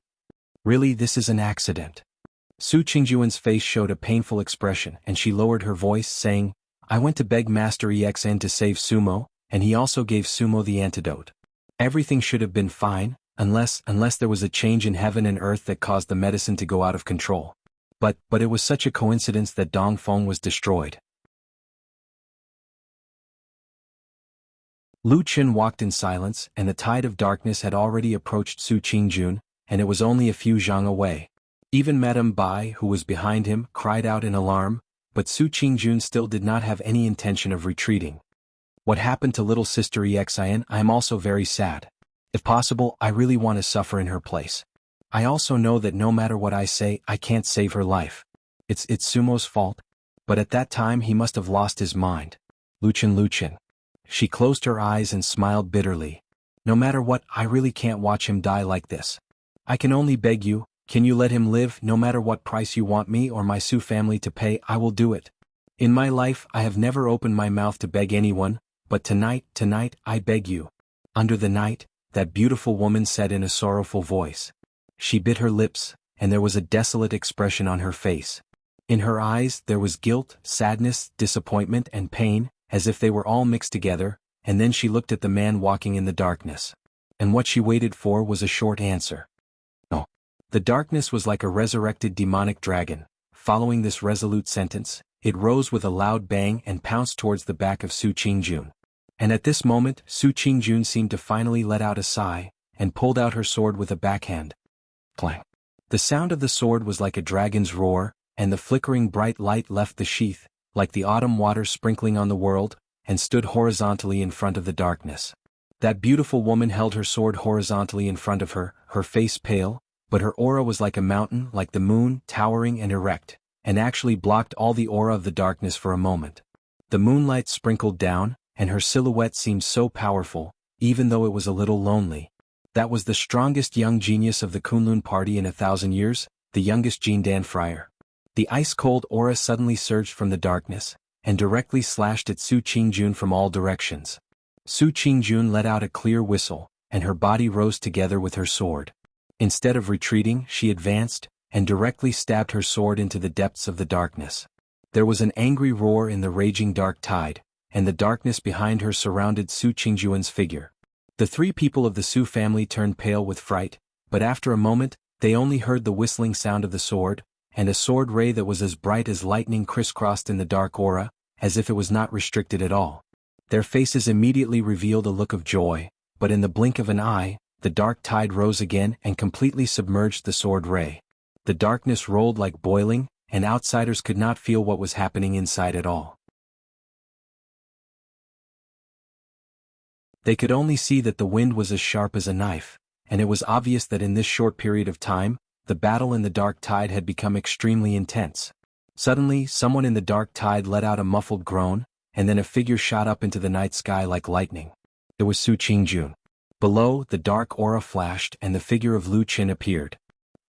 Really, this is an accident." Su Qingjuan's face showed a painful expression, and she lowered her voice, saying, "I went to beg Master Exn to save Sumo, and he also gave Sumo the antidote. Everything should have been fine, unless there was a change in heaven and earth that caused the medicine to go out of control. But it was such a coincidence that Dongfeng was destroyed." Lu Qin walked in silence, and the tide of darkness had already approached Su Qingjun, and it was only a few zhang away. Even Madame Bai, who was behind him, cried out in alarm, but Su Qingjun still did not have any intention of retreating. "What happened to little sister Exin? I am also very sad. If possible, I really want to suffer in her place. I also know that no matter what I say, I can't save her life. It's Sumo's fault." But at that time he must have lost his mind. Lu Qin. She closed her eyes and smiled bitterly. "No matter what, I really can't watch him die like this. I can only beg you, can you let him live? No matter what price you want me or my Su family to pay, I will do it. In my life I have never opened my mouth to beg anyone, but tonight, I beg you." "Under the night," that beautiful woman said in a sorrowful voice. She bit her lips, and there was a desolate expression on her face. In her eyes there was guilt, sadness, disappointment and pain, as if they were all mixed together, and then she looked at the man walking in the darkness. And what she waited for was a short answer. No. The darkness was like a resurrected demonic dragon. Following this resolute sentence, it rose with a loud bang and pounced towards the back of Su Qingjun. And at this moment, Su Qingjun seemed to finally let out a sigh, and pulled out her sword with a backhand. Clang. The sound of the sword was like a dragon's roar, and the flickering bright light left the sheath, like the autumn water sprinkling on the world, and stood horizontally in front of the darkness. That beautiful woman held her sword horizontally in front of her, her face pale, but her aura was like a mountain, like the moon, towering and erect, and actually blocked all the aura of the darkness for a moment. The moonlight sprinkled down, and her silhouette seemed so powerful, even though it was a little lonely. That was the strongest young genius of the Kunlun party in 1,000 years, the youngest Jindan friar. The ice-cold aura suddenly surged from the darkness, and directly slashed at Su Qingjun from all directions. Su Qingjun let out a clear whistle, and her body rose together with her sword. Instead of retreating, she advanced, and directly stabbed her sword into the depths of the darkness. There was an angry roar in the raging dark tide, and the darkness behind her surrounded Su Qingjun's figure. The three people of the Su family turned pale with fright, but after a moment, they only heard the whistling sound of the sword, and a sword ray that was as bright as lightning crisscrossed in the dark aura, as if it was not restricted at all. Their faces immediately revealed a look of joy, but in the blink of an eye, the dark tide rose again and completely submerged the sword ray. The darkness rolled like boiling, and outsiders could not feel what was happening inside at all. They could only see that the wind was as sharp as a knife, and it was obvious that in this short period of time, the battle in the dark tide had become extremely intense. Suddenly, someone in the dark tide let out a muffled groan, and then a figure shot up into the night sky like lightning. It was Su Qingjun. Below, the dark aura flashed and the figure of Lu Qin appeared.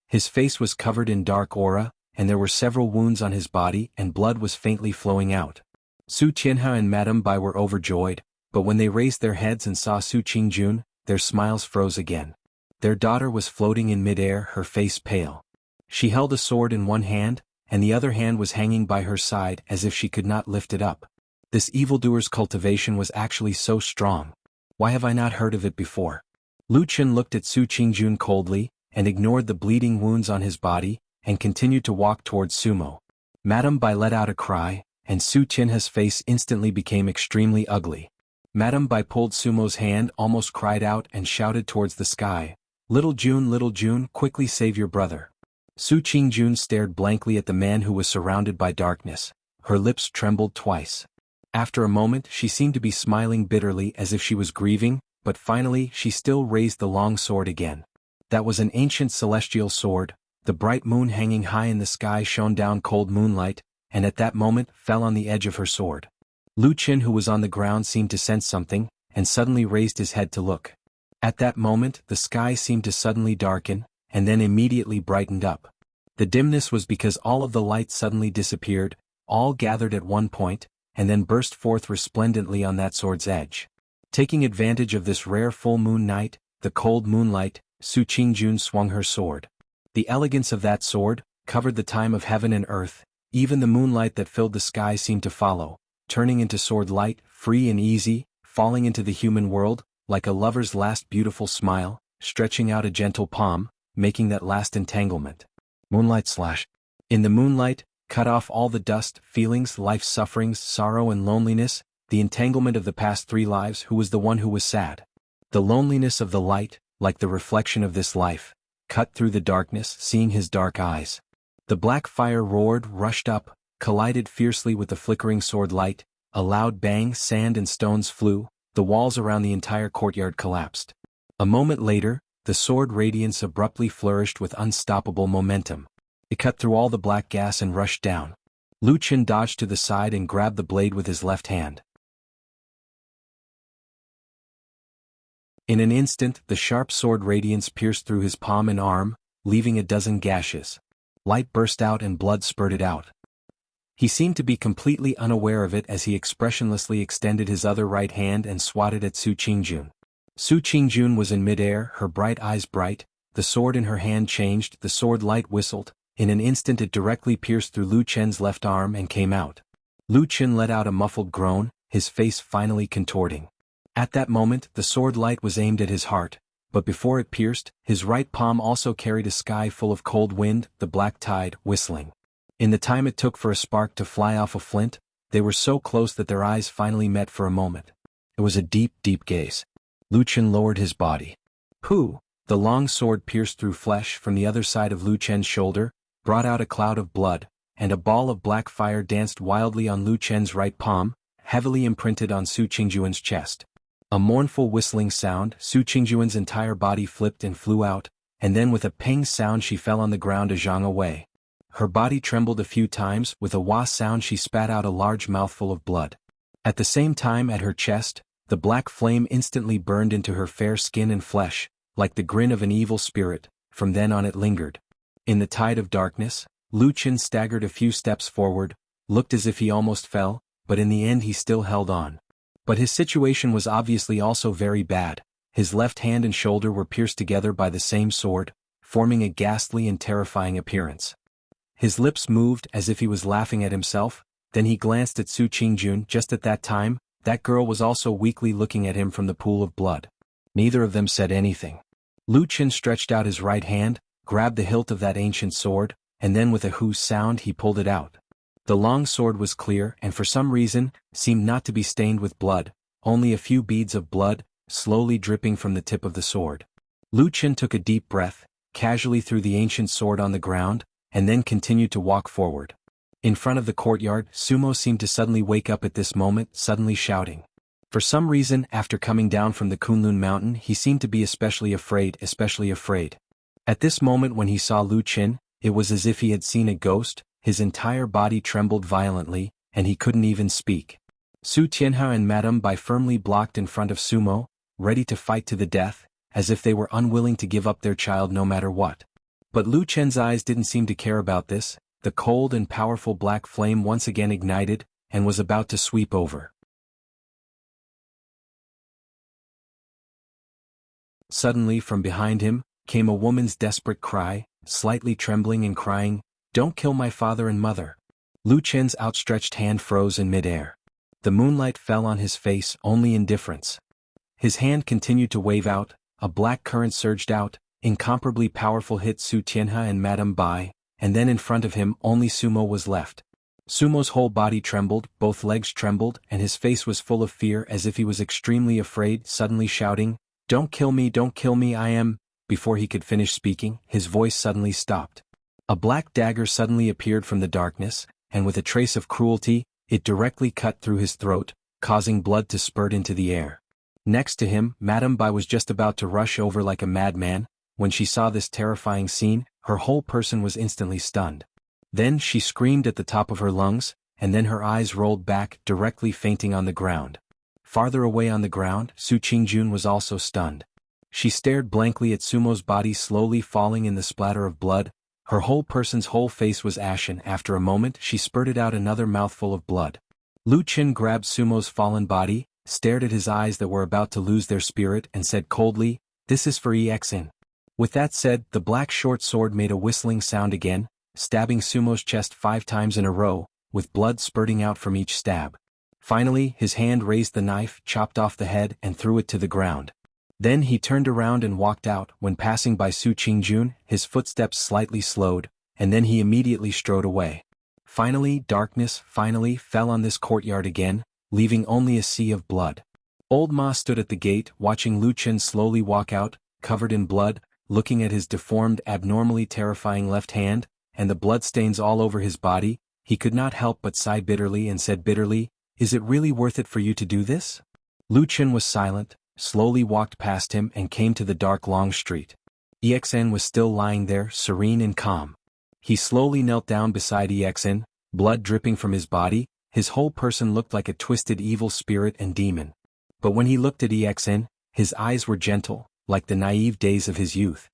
His face was covered in dark aura, and there were several wounds on his body and blood was faintly flowing out. Su Qianhe and Madame Bai were overjoyed, but when they raised their heads and saw Su Qingjun, their smiles froze again. Their daughter was floating in midair, her face pale. She held a sword in one hand, and the other hand was hanging by her side as if she could not lift it up. This evildoer's cultivation was actually so strong. Why have I not heard of it before? Lu Qin looked at Su Qingjun coldly, and ignored the bleeding wounds on his body, and continued to walk towards Sumo. Madame Bai let out a cry, and Su Qianhe's face instantly became extremely ugly. Madame Bai pulled Sumo's hand, almost cried out and shouted towards the sky, Little June, quickly save your brother." Su Qingjun stared blankly at the man who was surrounded by darkness. Her lips trembled twice. After a moment she seemed to be smiling bitterly as if she was grieving, but finally she still raised the long sword again. That was an ancient celestial sword. The bright moon hanging high in the sky shone down cold moonlight, and at that moment fell on the edge of her sword. Lu Qin, who was on the ground, seemed to sense something, and suddenly raised his head to look. At that moment the sky seemed to suddenly darken, and then immediately brightened up. The dimness was because all of the light suddenly disappeared, all gathered at one point, and then burst forth resplendently on that sword's edge. Taking advantage of this rare full moon night, the cold moonlight, Su Qingjun swung her sword. The elegance of that sword covered the time of heaven and earth. Even the moonlight that filled the sky seemed to follow, turning into sword light, free and easy, falling into the human world, like a lover's last beautiful smile, stretching out a gentle palm, making that last entanglement. Moonlight slash. In the moonlight, cut off all the dust, feelings, life sufferings, sorrow and loneliness, the entanglement of the past 3 lives. Who was the one who was sad? The loneliness of the light, like the reflection of this life, cut through the darkness, seeing his dark eyes. The black fire roared, rushed up, collided fiercely with the flickering sword light, a loud bang, sand and stones flew, the walls around the entire courtyard collapsed. A moment later, the sword radiance abruptly flourished with unstoppable momentum. It cut through all the black gas and rushed down. Lu Qin dodged to the side and grabbed the blade with his left hand. In an instant, the sharp sword radiance pierced through his palm and arm, leaving a dozen gashes. Light burst out and blood spurted out. He seemed to be completely unaware of it as he expressionlessly extended his other right hand and swatted at Su Qingjun. Su Qingjun was in midair, her bright eyes bright, the sword in her hand changed, the sword light whistled. In an instant it directly pierced through Lu Qin's left arm and came out. Lu Qin let out a muffled groan, his face finally contorting. At that moment the sword light was aimed at his heart, but before it pierced, his right palm also carried a sky full of cold wind, the black tide, whistling. In the time it took for a spark to fly off a flint, they were so close that their eyes finally met for a moment. It was a deep, deep gaze. Lu Qin lowered his body. Pooh! The long sword pierced through flesh from the other side of Lu Qin's shoulder, brought out a cloud of blood, and a ball of black fire danced wildly on Lu Qin's right palm, heavily imprinted on Su Qingjuan's chest. A mournful whistling sound, Su Qingjuan's entire body flipped and flew out, and then with a ping sound she fell on the ground a zhang away. Her body trembled a few times, with a wah sound she spat out a large mouthful of blood. At the same time at her chest, the black flame instantly burned into her fair skin and flesh, like the grin of an evil spirit. From then on it lingered. In the tide of darkness, Lu Qin staggered a few steps forward, looked as if he almost fell, but in the end he still held on. But his situation was obviously also very bad. His left hand and shoulder were pierced together by the same sword, forming a ghastly and terrifying appearance. His lips moved as if he was laughing at himself, then he glanced at Su Qingjun. Just at that time, that girl was also weakly looking at him from the pool of blood. Neither of them said anything. Lu Qin stretched out his right hand, grabbed the hilt of that ancient sword, and then with a whoosh sound he pulled it out. The long sword was clear and for some reason, seemed not to be stained with blood, only a few beads of blood, slowly dripping from the tip of the sword. Lu Qin took a deep breath, casually threw the ancient sword on the ground, and then continued to walk forward. In front of the courtyard, Sumo seemed to suddenly wake up at this moment, suddenly shouting. For some reason, after coming down from the Kunlun mountain he seemed to be especially afraid. At this moment when he saw Lu Qin, it was as if he had seen a ghost, his entire body trembled violently, and he couldn't even speak. Su Tianhe and Madame Bai firmly blocked in front of Sumo, ready to fight to the death, as if they were unwilling to give up their child no matter what. But Lu Qin's eyes didn't seem to care about this. The cold and powerful black flame once again ignited, and was about to sweep over. Suddenly from behind him, came a woman's desperate cry, slightly trembling and crying, "Don't kill my father and mother." Lu Qin's outstretched hand froze in midair. The moonlight fell on his face, only indifference. His hand continued to wave out, a black current surged out, incomparably powerful hit Su Tianhe and Madame Bai, and then in front of him only Sumo was left. Sumo's whole body trembled, both legs trembled, and his face was full of fear as if he was extremely afraid, suddenly shouting, don't kill me, I am." Before he could finish speaking, his voice suddenly stopped. A black dagger suddenly appeared from the darkness, and with a trace of cruelty, it directly cut through his throat, causing blood to spurt into the air. Next to him, Madame Bai was just about to rush over like a madman. When she saw this terrifying scene, her whole person was instantly stunned. Then she screamed at the top of her lungs, and then her eyes rolled back, directly fainting on the ground. Farther away on the ground, Su Qingjun was also stunned. She stared blankly at Sumo's body slowly falling in the splatter of blood. Her whole person's whole face was ashen. After a moment she spurted out another mouthful of blood. Lu Qin grabbed Sumo's fallen body, stared at his eyes that were about to lose their spirit, and said coldly, "This is for EXN." With that said, the black short sword made a whistling sound again, stabbing Sumo's chest 5 times in a row, with blood spurting out from each stab. Finally, his hand raised the knife, chopped off the head, and threw it to the ground. Then he turned around and walked out. When passing by Su Qingjun, his footsteps slightly slowed, and then he immediately strode away. Finally, darkness fell on this courtyard again, leaving only a sea of blood. Old Ma stood at the gate, watching Lu Qin slowly walk out, covered in blood, looking at his deformed, abnormally terrifying left hand, and the bloodstains all over his body. He could not help but sigh bitterly and said bitterly, "Is it really worth it for you to do this?" Lu Qin was silent, slowly walked past him and came to the dark long street. EXN was still lying there, serene and calm. He slowly knelt down beside EXN, blood dripping from his body. His whole person looked like a twisted evil spirit and demon. But when he looked at EXN, his eyes were gentle, like the naive days of his youth.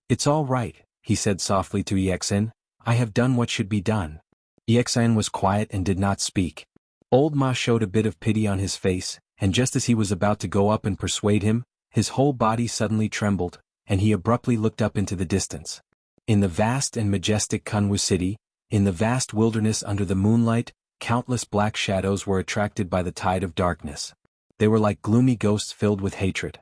"It's all right," he said softly to EXN, "I have done what should be done." EXN was quiet and did not speak. Old Ma showed a bit of pity on his face, and just as he was about to go up and persuade him, his whole body suddenly trembled, and he abruptly looked up into the distance. In the vast and majestic Kunwu city, in the vast wilderness under the moonlight, countless black shadows were attracted by the tide of darkness. They were like gloomy ghosts filled with hatred.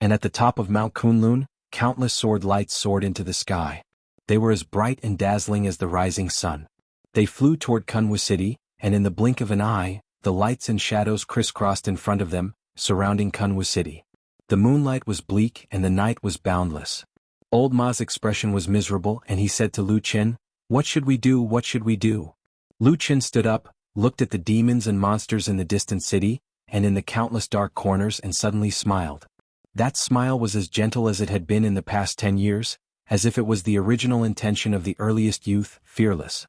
And at the top of Mount Kunlun, countless sword lights soared into the sky. They were as bright and dazzling as the rising sun. They flew toward Kunwu city, and in the blink of an eye, the lights and shadows crisscrossed in front of them, surrounding Kunwu city. The moonlight was bleak and the night was boundless. Old Ma's expression was miserable, and he said to Lu Qin, What should we do? What should we do? Lu Qin stood up, looked at the demons and monsters in the distant city, and in the countless dark corners and suddenly smiled. That smile was as gentle as it had been in the past 10 years, as if it was the original intention of the earliest youth, fearless.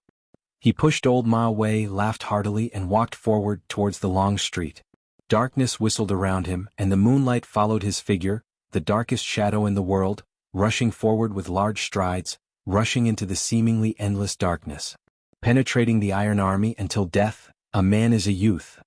He pushed old Ma away, laughed heartily and walked forward towards the long street. Darkness whistled around him, and the moonlight followed his figure, the darkest shadow in the world, rushing forward with large strides, rushing into the seemingly endless darkness. Penetrating the Iron Army until death, a man is a youth.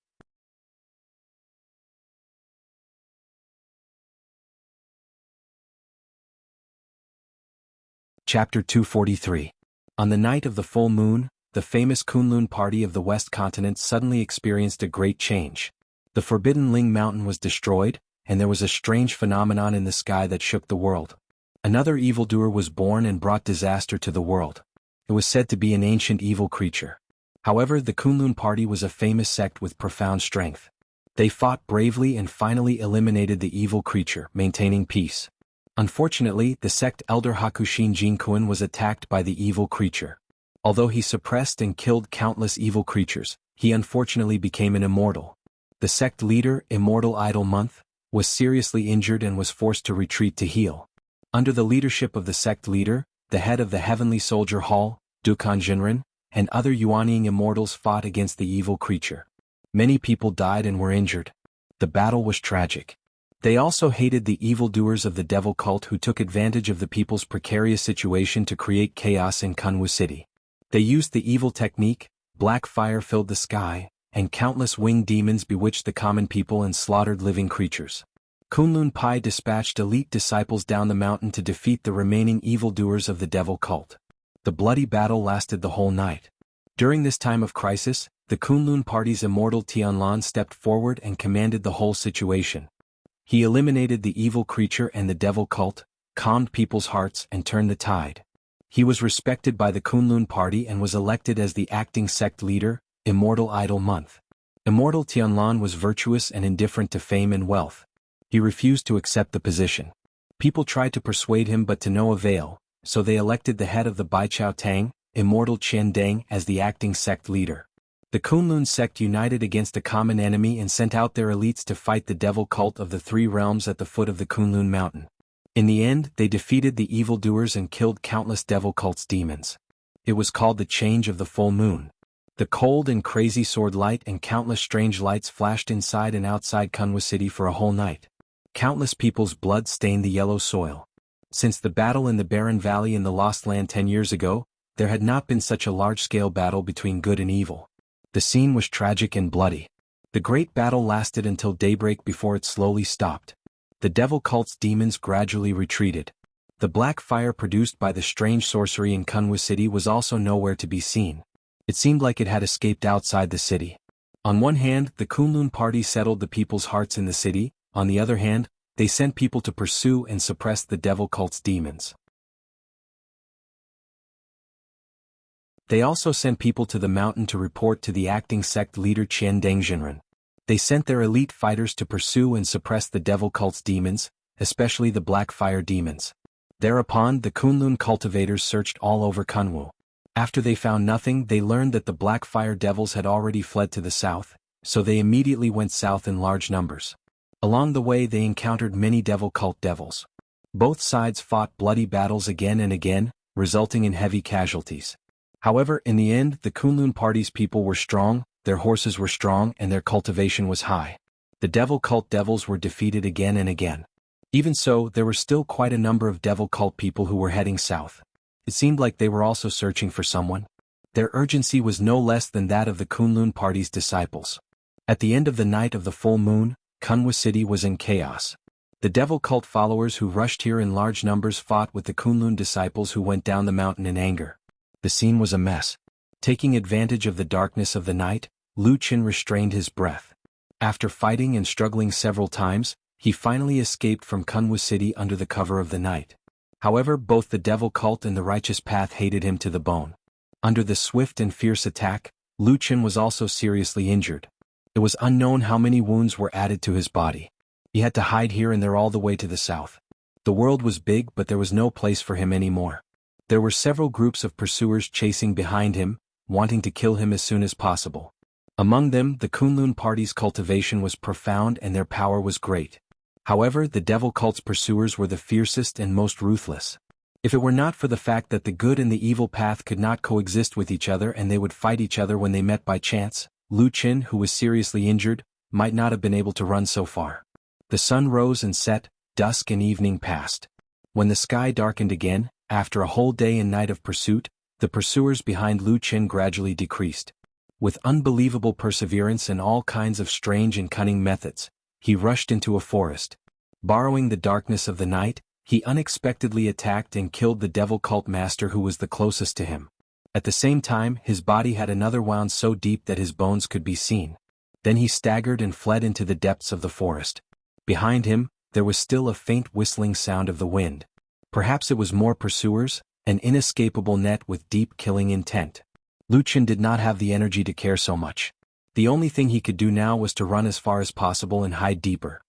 Chapter 243. On the night of the full moon, the famous Kunlun party of the West Continent suddenly experienced a great change. The forbidden Ling Mountain was destroyed, and there was a strange phenomenon in the sky that shook the world. Another evildoer was born and brought disaster to the world. It was said to be an ancient evil creature. However, the Kunlun party was a famous sect with profound strength. They fought bravely and finally eliminated the evil creature, maintaining peace. Unfortunately, the sect elder Hakushin Jinkuan was attacked by the evil creature. Although he suppressed and killed countless evil creatures, he unfortunately became an immortal. The sect leader, Immortal Idol Month, was seriously injured and was forced to retreat to heal. Under the leadership of the sect leader, the head of the Heavenly Soldier Hall, Dukan Jinren, and other Yuanying immortals fought against the evil creature. Many people died and were injured. The battle was tragic. They also hated the evildoers of the devil cult who took advantage of the people's precarious situation to create chaos in Kunwu City. They used the evil technique, black fire filled the sky, and countless winged demons bewitched the common people and slaughtered living creatures. Kunlun Pai dispatched elite disciples down the mountain to defeat the remaining evildoers of the devil cult. The bloody battle lasted the whole night. During this time of crisis, the Kunlun party's immortal Tianlan stepped forward and commanded the whole situation. He eliminated the evil creature and the devil cult, calmed people's hearts and turned the tide. He was respected by the Kunlun party and was elected as the acting sect leader, Immortal Idol Month. Immortal Tianlan was virtuous and indifferent to fame and wealth. He refused to accept the position. People tried to persuade him but to no avail, so they elected the head of the Baichao Tang, Immortal Qian Deng, as the acting sect leader. The Kunlun sect united against a common enemy and sent out their elites to fight the devil cult of the three realms at the foot of the Kunlun mountain. In the end, they defeated the evildoers and killed countless devil cult's demons. It was called the Change of the Full Moon. The cold and crazy sword light and countless strange lights flashed inside and outside Kunwu City for a whole night. Countless people's blood stained the yellow soil. Since the battle in the Barren Valley in the Lost Land 10 years ago, there had not been such a large-scale battle between good and evil. The scene was tragic and bloody. The great battle lasted until daybreak before it slowly stopped. The devil cult's demons gradually retreated. The black fire produced by the strange sorcery in Kunwu City was also nowhere to be seen. It seemed like it had escaped outside the city. On one hand, the Kunlun party settled the people's hearts in the city. On the other hand, they sent people to pursue and suppress the devil cult's demons. They also sent people to the mountain to report to the acting sect leader Qian Dengjinren. They sent their elite fighters to pursue and suppress the devil cult's demons, especially the black fire demons. Thereupon, the Kunlun cultivators searched all over Kunwu. After they found nothing, they learned that the black fire devils had already fled to the south, so they immediately went south in large numbers. Along the way they encountered many devil cult devils. Both sides fought bloody battles again and again, resulting in heavy casualties. However, in the end, the Kunlun party's people were strong, their horses were strong and their cultivation was high. The devil cult devils were defeated again and again. Even so, there were still quite a number of devil cult people who were heading south. It seemed like they were also searching for someone. Their urgency was no less than that of the Kunlun party's disciples. At the end of the night of the full moon, Kunwu City was in chaos. The devil cult followers who rushed here in large numbers fought with the Kunlun disciples who went down the mountain in anger. The scene was a mess. Taking advantage of the darkness of the night, Lu Qin restrained his breath. After fighting and struggling several times, he finally escaped from Kunwu City under the cover of the night. However, both the devil cult and the righteous path hated him to the bone. Under the swift and fierce attack, Lu Qin was also seriously injured. It was unknown how many wounds were added to his body. He had to hide here and there all the way to the south. The world was big but there was no place for him anymore. There were several groups of pursuers chasing behind him, wanting to kill him as soon as possible. Among them, the Kunlun party's cultivation was profound and their power was great. However, the devil cult's pursuers were the fiercest and most ruthless. If it were not for the fact that the good and the evil path could not coexist with each other and they would fight each other when they met by chance, Lu Qin, who was seriously injured, might not have been able to run so far. The sun rose and set, dusk and evening passed. When the sky darkened again, after a whole day and night of pursuit, the pursuers behind Lu Qin gradually decreased. With unbelievable perseverance and all kinds of strange and cunning methods, he rushed into a forest. Borrowing the darkness of the night, he unexpectedly attacked and killed the devil cult master who was the closest to him. At the same time, his body had another wound so deep that his bones could be seen. Then he staggered and fled into the depths of the forest. Behind him, there was still a faint whistling sound of the wind. Perhaps it was more pursuers, an inescapable net with deep killing intent. Lu Qin did not have the energy to care so much. The only thing he could do now was to run as far as possible and hide deeper.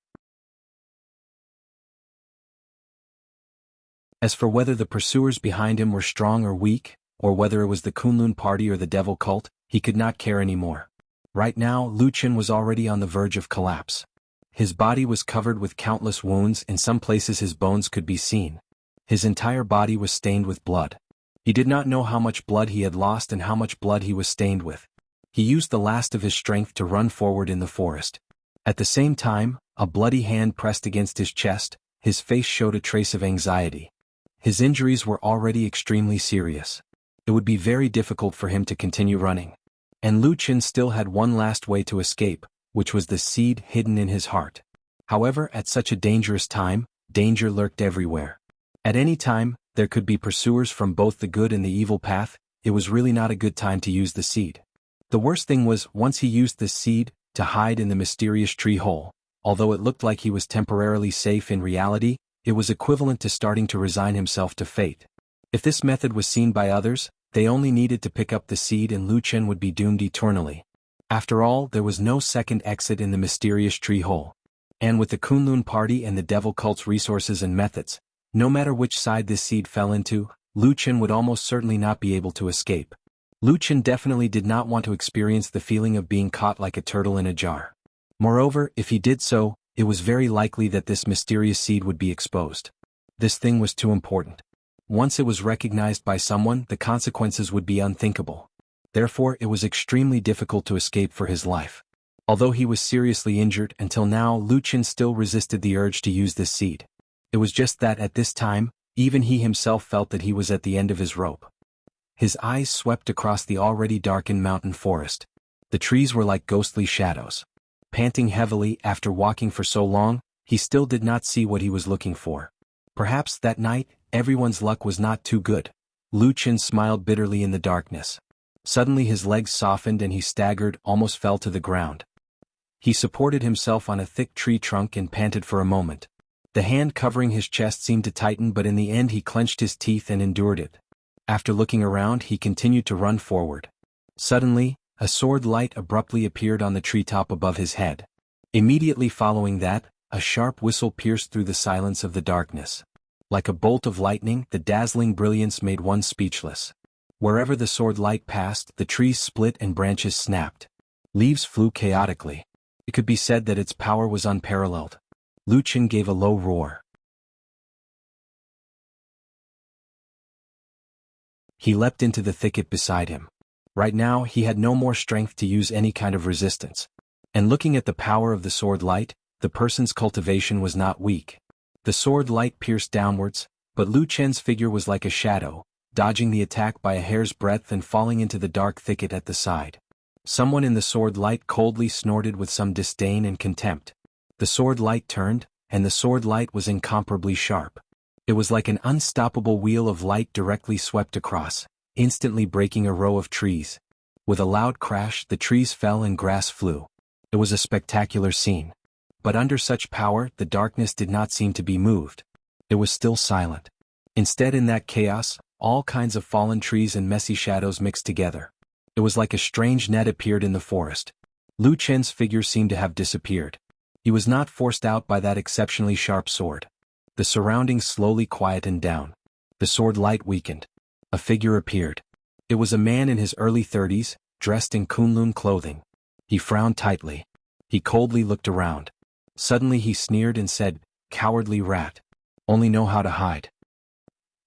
As for whether the pursuers behind him were strong or weak, or whether it was the Kunlun party or the devil cult, he could not care anymore. Right now, Lu Qin was already on the verge of collapse. His body was covered with countless wounds, in some places his bones could be seen. His entire body was stained with blood. He did not know how much blood he had lost and how much blood he was stained with. He used the last of his strength to run forward in the forest. At the same time, a bloody hand pressed against his chest, his face showed a trace of anxiety. His injuries were already extremely serious. It would be very difficult for him to continue running. And Lu Qin still had one last way to escape, which was the seed hidden in his heart. However, at such a dangerous time, danger lurked everywhere. At any time, there could be pursuers from both the good and the evil path. It was really not a good time to use the seed. The worst thing was, once he used this seed to hide in the mysterious tree hole, although it looked like he was temporarily safe, in reality, it was equivalent to starting to resign himself to fate. If this method was seen by others, they only needed to pick up the seed and Lu Qin would be doomed eternally. After all, there was no second exit in the mysterious tree hole. And with the Kunlun party and the devil cult's resources and methods, no matter which side this seed fell into, Lu Qin would almost certainly not be able to escape. Lu Qin definitely did not want to experience the feeling of being caught like a turtle in a jar. Moreover, if he did so, it was very likely that this mysterious seed would be exposed. This thing was too important. Once it was recognized by someone, the consequences would be unthinkable. Therefore, it was extremely difficult to escape for his life. Although he was seriously injured, until now Lu Qin still resisted the urge to use this seed. It was just that at this time, even he himself felt that he was at the end of his rope. His eyes swept across the already darkened mountain forest. The trees were like ghostly shadows. Panting heavily after walking for so long, he still did not see what he was looking for. Perhaps that night, everyone's luck was not too good. Lu Qin smiled bitterly in the darkness. Suddenly his legs softened and he staggered, almost fell to the ground. He supported himself on a thick tree trunk and panted for a moment. The hand covering his chest seemed to tighten, but in the end he clenched his teeth and endured it. After looking around, he continued to run forward. Suddenly, a sword light abruptly appeared on the treetop above his head. Immediately following that, a sharp whistle pierced through the silence of the darkness. Like a bolt of lightning, the dazzling brilliance made one speechless. Wherever the sword light passed, the trees split and branches snapped. Leaves flew chaotically. It could be said that its power was unparalleled. Lu Qin gave a low roar. He leapt into the thicket beside him. Right now he had no more strength to use any kind of resistance. And looking at the power of the sword light, the person's cultivation was not weak. The sword light pierced downwards, but Lu Qin's figure was like a shadow, dodging the attack by a hair's breadth and falling into the dark thicket at the side. Someone in the sword light coldly snorted with some disdain and contempt. The sword light turned, and the sword light was incomparably sharp. It was like an unstoppable wheel of light directly swept across, instantly breaking a row of trees. With a loud crash, the trees fell and grass flew. It was a spectacular scene. But under such power, the darkness did not seem to be moved. It was still silent. Instead, in that chaos, all kinds of fallen trees and messy shadows mixed together. It was like a strange net appeared in the forest. Lu Qin's figure seemed to have disappeared. He was not forced out by that exceptionally sharp sword. The surroundings slowly quietened down. The sword light weakened. a figure appeared. It was a man in his early 30s, dressed in Kunlun clothing. He frowned tightly. He coldly looked around. Suddenly he sneered and said, "Cowardly rat. Only know how to hide."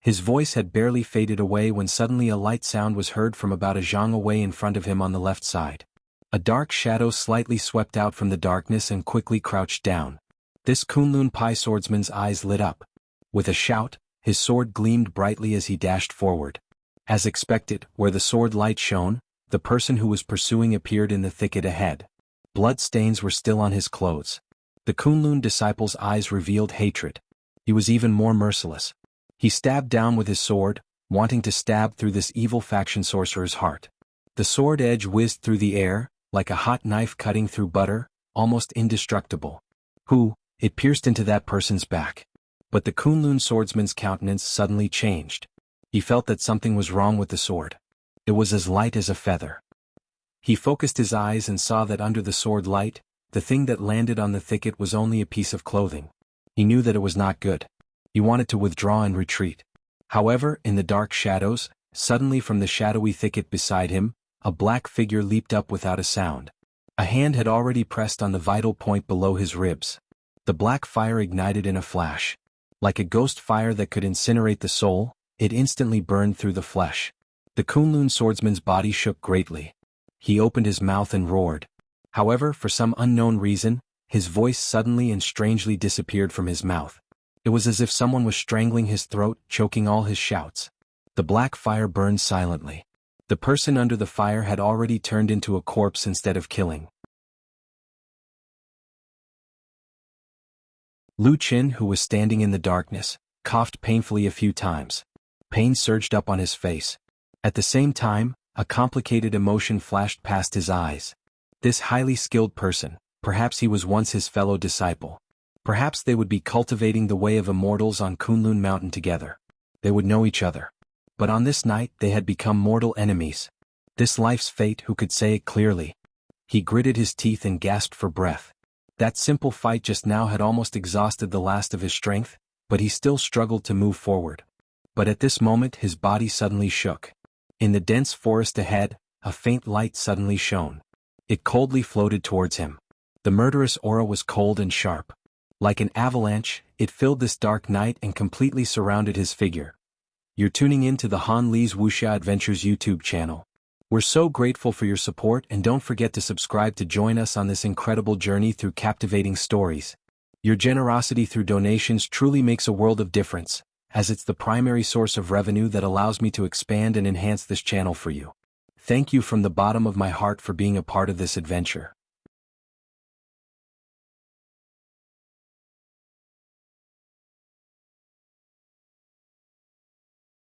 His voice had barely faded away when suddenly a light sound was heard from about a zhang away in front of him on the left side. A dark shadow slightly swept out from the darkness and quickly crouched down. This Kunlun Pai swordsman's eyes lit up. With a shout, his sword gleamed brightly as he dashed forward. As expected, where the sword light shone, the person who was pursuing appeared in the thicket ahead. Blood stains were still on his clothes. The Kunlun disciple's eyes revealed hatred. He was even more merciless. He stabbed down with his sword, wanting to stab through this evil faction sorcerer's heart. The sword edge whizzed through the air, like a hot knife cutting through butter, almost indestructible. It pierced into that person's back. But the Kunlun swordsman's countenance suddenly changed. He felt that something was wrong with the sword. It was as light as a feather. He focused his eyes and saw that under the sword light, the thing that landed on the thicket was only a piece of clothing. He knew that it was not good. He wanted to withdraw and retreat. However, in the dark shadows, suddenly from the shadowy thicket beside him, a black figure leaped up without a sound. A hand had already pressed on the vital point below his ribs. The black fire ignited in a flash. Like a ghost fire that could incinerate the soul, it instantly burned through the flesh. The Kunlun swordsman's body shook greatly. He opened his mouth and roared. However, for some unknown reason, his voice suddenly and strangely disappeared from his mouth. It was as if someone was strangling his throat, choking all his shouts. The black fire burned silently. The person under the fire had already turned into a corpse instead of killing. Lu Qin, who was standing in the darkness, coughed painfully a few times. Pain surged up on his face. At the same time, a complicated emotion flashed past his eyes. This highly skilled person, perhaps he was once his fellow disciple. Perhaps they would be cultivating the way of immortals on Kunlun Mountain together. They would know each other. But on this night they had become mortal enemies. This life's fate, who could say it clearly? He gritted his teeth and gasped for breath. That simple fight just now had almost exhausted the last of his strength, but he still struggled to move forward. But at this moment his body suddenly shook. In the dense forest ahead, a faint light suddenly shone. It coldly floated towards him. The murderous aura was cold and sharp. Like an avalanche, it filled this dark night and completely surrounded his figure. You're tuning in to the Han Li's Wuxia Adventures YouTube channel. We're so grateful for your support, and don't forget to subscribe to join us on this incredible journey through captivating stories. Your generosity through donations truly makes a world of difference, as it's the primary source of revenue that allows me to expand and enhance this channel for you. Thank you from the bottom of my heart for being a part of this adventure.